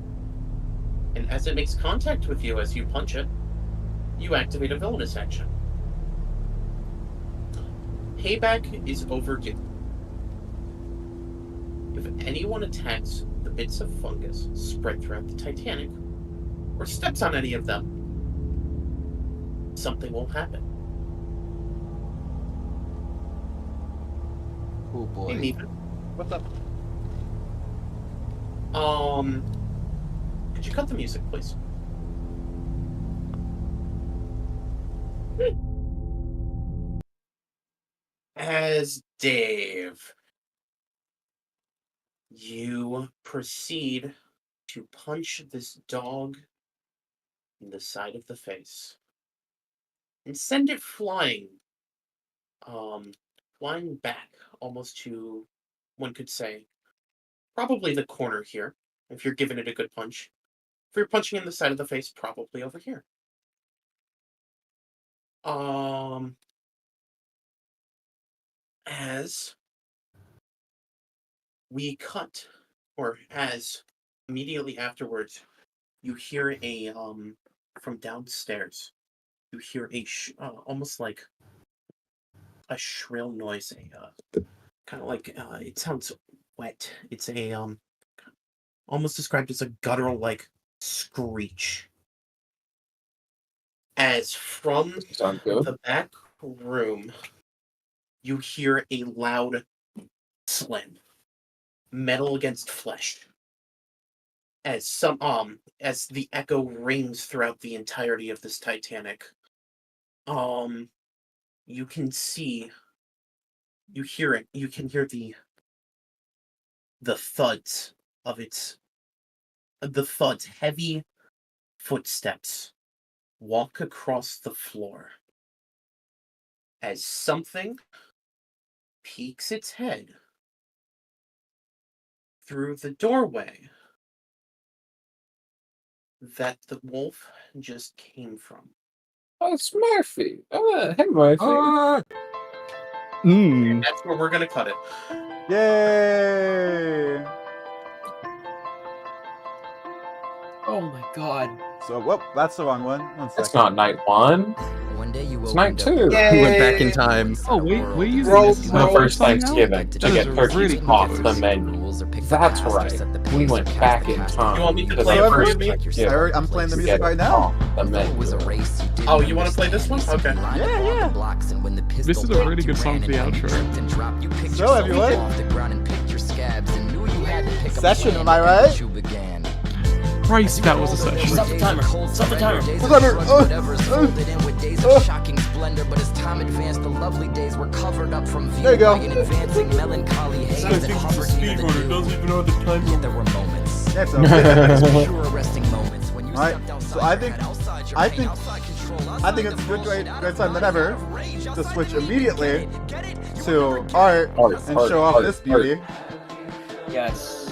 And as it makes contact with you as you punch it, you activate a villainous action. Payback is overdue. If anyone attacks the bits of fungus spread throughout the Titanic, or steps on any of them, something will happen. Oh boy. Hey, Meephen. What's up? Could you cut the music, please? As Dave, you proceed to punch this dog in the side of the face and send it flying, flying back almost to, one could say, probably the corner here, if you're giving it a good punch. If you're punching in the side of the face, probably over here. As we cut, or as immediately afterwards, you hear a from downstairs. You hear a almost like a shrill noise, a kind of like it sounds wet. It's a almost described as a guttural like screech. as from Sound good? the back room, you hear a loud slam. Metal against flesh. As the echo rings throughout the entirety of this Titanic. You can see, you hear it, you can hear the thuds of the thuds, heavy footsteps walk across the floor as something peeks its head through the doorway that the wolf just came from. Oh, it's Murphy. Hey, Murphy. That's where we're gonna cut it. Yay! Oh my god. So, whoop, that's the wrong one. One It's second. not night 1. One day you It's night 2. We went back in time. Oh, wait, we're using Bro, this. The bro, first Time now? Thanksgiving to That get is turkeys really off close. the menu. That's right. We went back in time. You want me to the play it for first you, Meep? Thanksgiving I'm playing the to music get right now. off the menu. Oh, you want to play this one? Okay. Yeah. This is a really good song for the outro. So, everyone. Session, am I right? Christ, that was a session. Stop the timer. Stop the timer. Shocking splendor, but as time advanced, the lovely days were covered up from view There you go. by an advancing melancholy haze that hovered near the dew. doesn't even know the time. Yet there were moments, That's sure arresting moments when you Alright, stepped outside so I your think- head, outside your I pain, think- outside control, I think it's a good great time than ever to switch immediately to art and show off this beauty. Yes.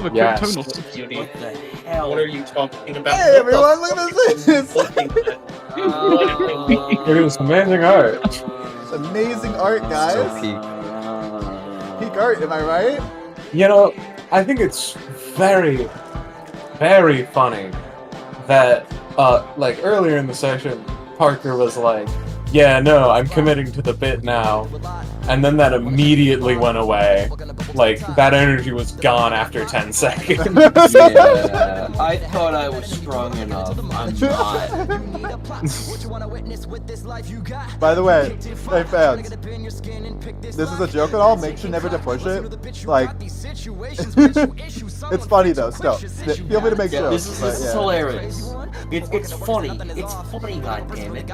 Oh, the quick Yes. tonal. Beauty. What the hell? What are you talking about? Hey everyone, look at this! What the It is amazing art. Amazing art, guys. So peak. Peak art, am I right? You know, I think it's very, very funny that, like earlier in the session, Parker was like, "Yeah, no, I'm committing to the bit now," and then that immediately went away. Like that energy was gone after 10 seconds. Yeah, I thought I was strong enough. I'm not. By the way, hey fans, this is a joke at all. Make sure never to push it. Like, it's funny though. Still, feel free to make Yeah, jokes. this but is yeah. hilarious. It's funny. It's funny, goddammit.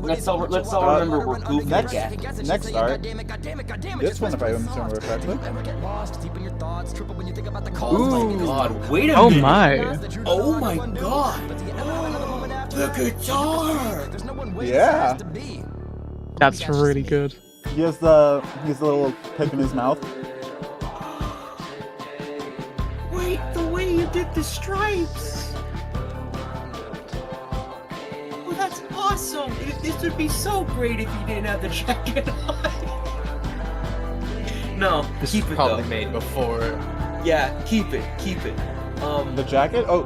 Let's all remember we're goofy Next again. art. This one, if I remember correctly. Oh my god, wait a Oh minute. my. Oh my god. The guitar. Yeah. That's really good. He has the little pick in his mouth. Wait, the way you did the stripes. Oh, that's awesome. This would be so great if you didn't have the jacket on. No, This keep was it probably though. made before. Yeah, keep it. Keep it. The jacket? Oh,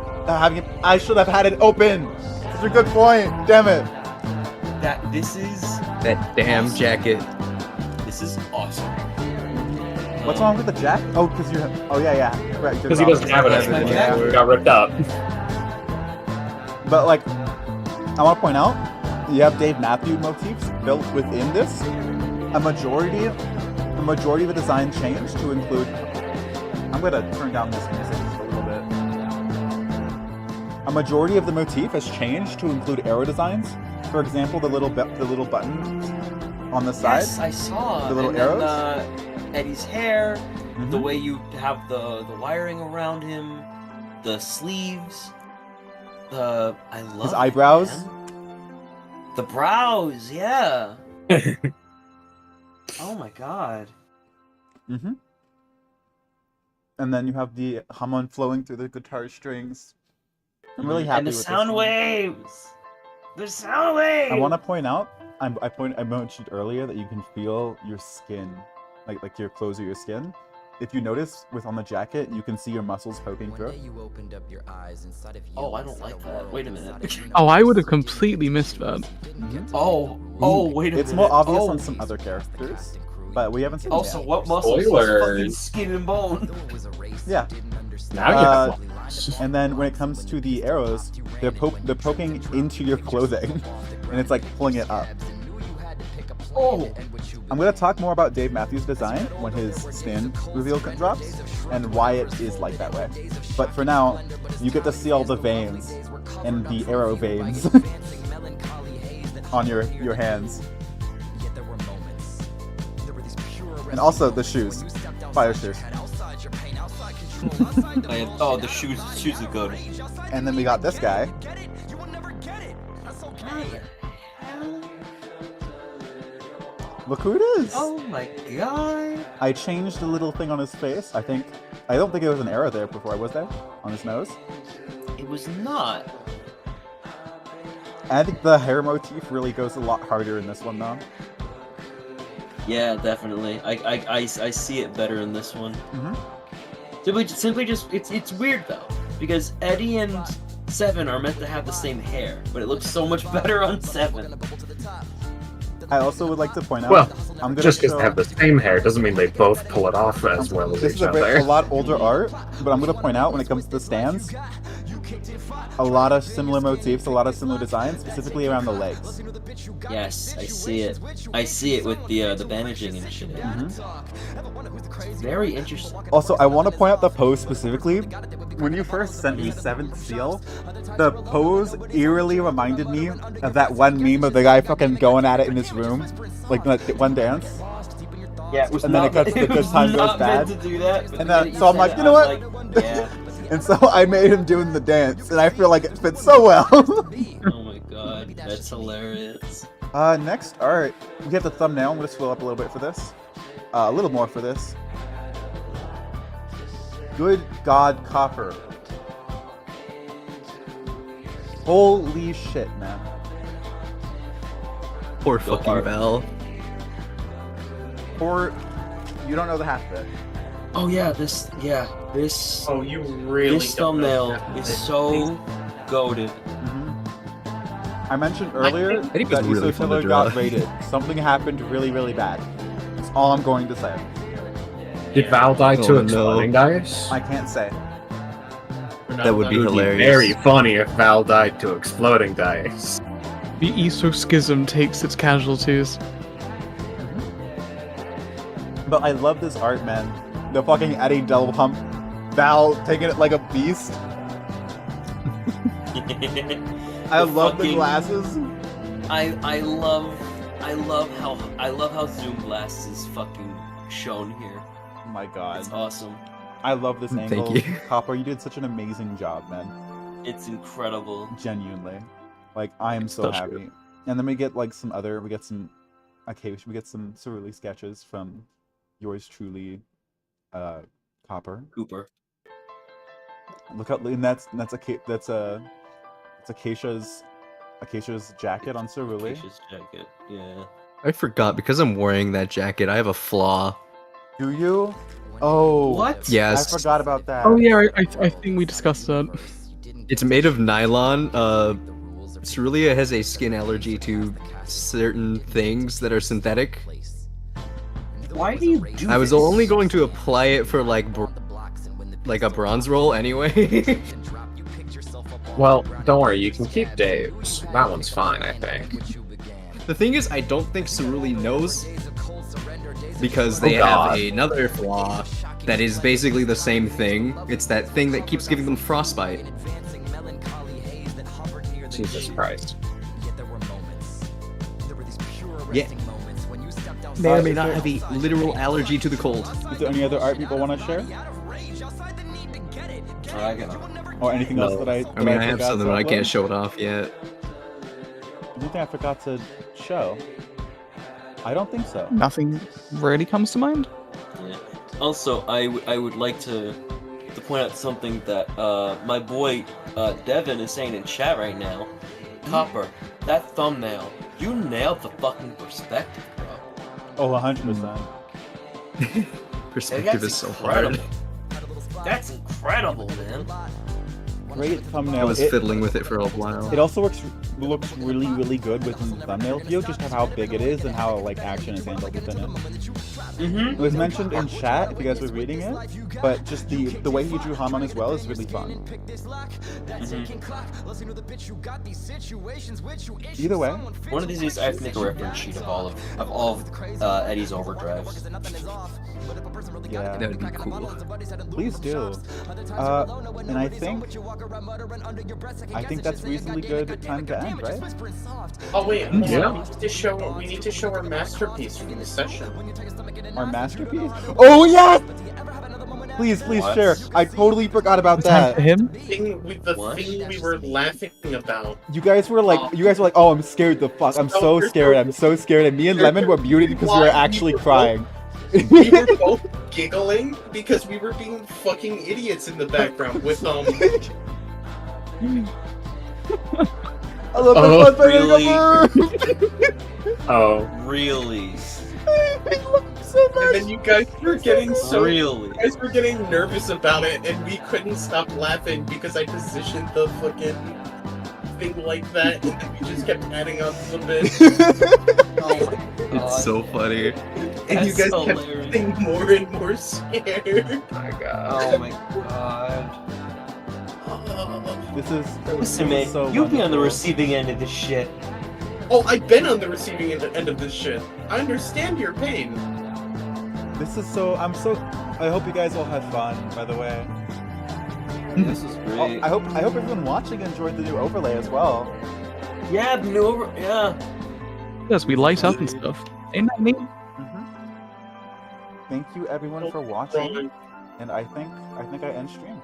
I should have had it open. That's a good point. Damn it. This is That damn awesome. jacket. This is awesome. What's wrong with the jacket? Oh, because you have. Oh yeah. Right. Because he doesn't have it anymore. Yeah. It got ripped up. But like, I want to point out, you have Dave Matthews motifs built within this. A majority of the design changed to include. I'm gonna turn down this music just a little bit. A majority of the motif has changed to include arrow designs. For example, the little button on the side. Yes, I saw. The little and arrows? Then, Eddie's hair, Mhm. the way you have the wiring around him, the sleeves, I love His it, eyebrows. man. The brows, yeah. Oh my god. Mm-hmm. And then you have the hum flowing through the guitar strings. I'm really happy And the with sound this one. waves. The sound waves. I want to point out, I mentioned earlier that you can feel your skin, like your clothes or your skin. If you notice, on the jacket, you can see your muscles poking through. Oh, I don't like that. Wait a minute. Oh, I would have completely missed that. Oh, wait a minute. It's more obvious Oh. on some other characters. but we haven't seen Also, them yet. what muscles? Spoilers. Fucking skin and bone. Yeah. Now you Uh, have flaws. And then when it comes to the arrows, they're poking into your clothing, and it's like pulling it up. Oh, I'm gonna talk more about Dave Matthews' design when his stand reveal drops, and why it is like that way. But for now, you get to see all the veins and the arrow veins on your hands. And also the shoes. Fire shoes. oh, the shoes are good. And then we got this guy. Look who it is! Oh my god. I changed the little thing on his face. I don't think it was an arrow there before I was there. On his nose. It was not. And I think the hair motif really goes a lot harder in this one though. Yeah, definitely. I see it better in this one. Mm-hmm. Simply just it's weird though, because Eddie and Seven are meant to have the same hair, but it looks so much better on Seven. I also would like to point out, Well, I'm gonna just because show, they have the same hair doesn't mean they both pull it off as well as this each is a other. lot older art, but I'm gonna point out when it comes to the stands, a lot of similar motifs, a lot of similar designs, specifically around the legs. Yes, I see it. I see it with the bandaging and shit. Very interesting. Also, I want to point out the pose specifically. When you first sent me Seventh Seal, the pose eerily reminded me of that one meme of the guy fucking going at it in his room, like that one dance. Yeah, it was And then not it cuts- the it good was time goes not meant bad. to do that. but And the then- minute so I'm said like, it, you know I what? was like, yeah. And so I made him doing the dance, and I feel like it fits so well. Oh my god, that's hilarious. Next art, we have the thumbnail. I'm gonna scroll up a little bit for this. A little more for this. Good God, Copper. Holy shit, man. Poor Go fucking hard. Val. Or, you don't know the half of it. Oh yeah, this Oh, you really this thumbnail is so goated. I mentioned earlier think it was that really fun to Isotiller draw. got raided. Something happened really, really bad. That's all I'm going to say. Did Val die to Oh, exploding dice? I can't say. That would be It would be hilarious. very funny if Val died to exploding dice. The Eso Schism takes its casualties. But I love this art, man. The fucking Eddie double pump. Val taking it like a beast. I love the fucking- glasses. I love how Zoom Blast is fucking shown here. Oh my god. It's awesome. I love this Thank angle. you. Copper, you did such an amazing job, man. It's incredible. Genuinely. Like, I am so Such happy. good. And then we get like we get some Acacia, we get some Cerulean sketches from yours truly, Copper. Cooper. Look up, and that's Acacia's jacket on Cerulean. Acacia's jacket. Yeah. I forgot, because I'm wearing that jacket, I have a flaw. Do you? Oh. What? Yes. I forgot about that. Oh yeah, I think we discussed that. It's made of nylon. Cerulean has a skin allergy to certain things that are synthetic. Why do you do I was this? only going to apply it for like a bronze roll anyway. Well, don't worry, you can keep Dave's. That one's fine, I think. The thing is, I don't think Cerulean knows, because they Oh, have God. another flaw that is basically the same thing. It's that thing that keeps giving them frostbite. Jesus Christ. Yeah. May or may not have a literal allergy to the cold. Is there any other art people want to share? Or anything else that I I mean, I have forgot something, to but I can't upload? show it off yet. Anything I forgot to show? I don't think so. Nothing really comes to mind. Yeah. Also, I would like to point out something that my boy Devin is saying in chat right now. Copper, that thumbnail, you nailed the fucking perspective, bro. Oh, 100%. Perspective is so hard. That's incredible, man. Great thumbnail. I was It- fiddling with it for a while. It also works looks really, really good within the thumbnail view, just how big it is and how like action is handled within it. It was mentioned in chat if you guys were reading it, but just the way he drew Hamon as well is really fun. Either way, One of these days, I have to make a reference sheet of all of Eddie's overdrives. yeah, That would be cool. please do. And I think that's reasonably good time to end, right? Oh wait, hold on. Yeah. We need to show our masterpiece from the session. Our masterpiece. Oh yes! Please, please What? share. I totally forgot about Time for that. him. The What? thing we were laughing about. You guys were like, oh, I'm scared the fuck. I'm so scared. I'm so scared. And me and Lemon were muted because we were actually crying. We were both giggling because we were being fucking idiots in the background with I love Oh, the fun really? Oh. Really? so and much. then you guys were getting Really? you guys were getting nervous about it, and we couldn't stop laughing because I positioned the fucking thing like that, and then we just kept adding on to the bit. Oh my god. It's so funny. And you That's guys kept hilarious. getting more and more scared. Oh my god. This is Listen, man, so you'll be on the wonderful. receiving end of this shit. Oh, I've been on the receiving end of this shit. I understand your pain. This is so. I hope you guys all had fun. By the way, This is oh, great. I hope everyone watching enjoyed the new overlay as well. Yeah, the new over. Yeah. Yes, we light up and stuff. Ain't that neat? Thank you everyone for watching, and I think I end stream.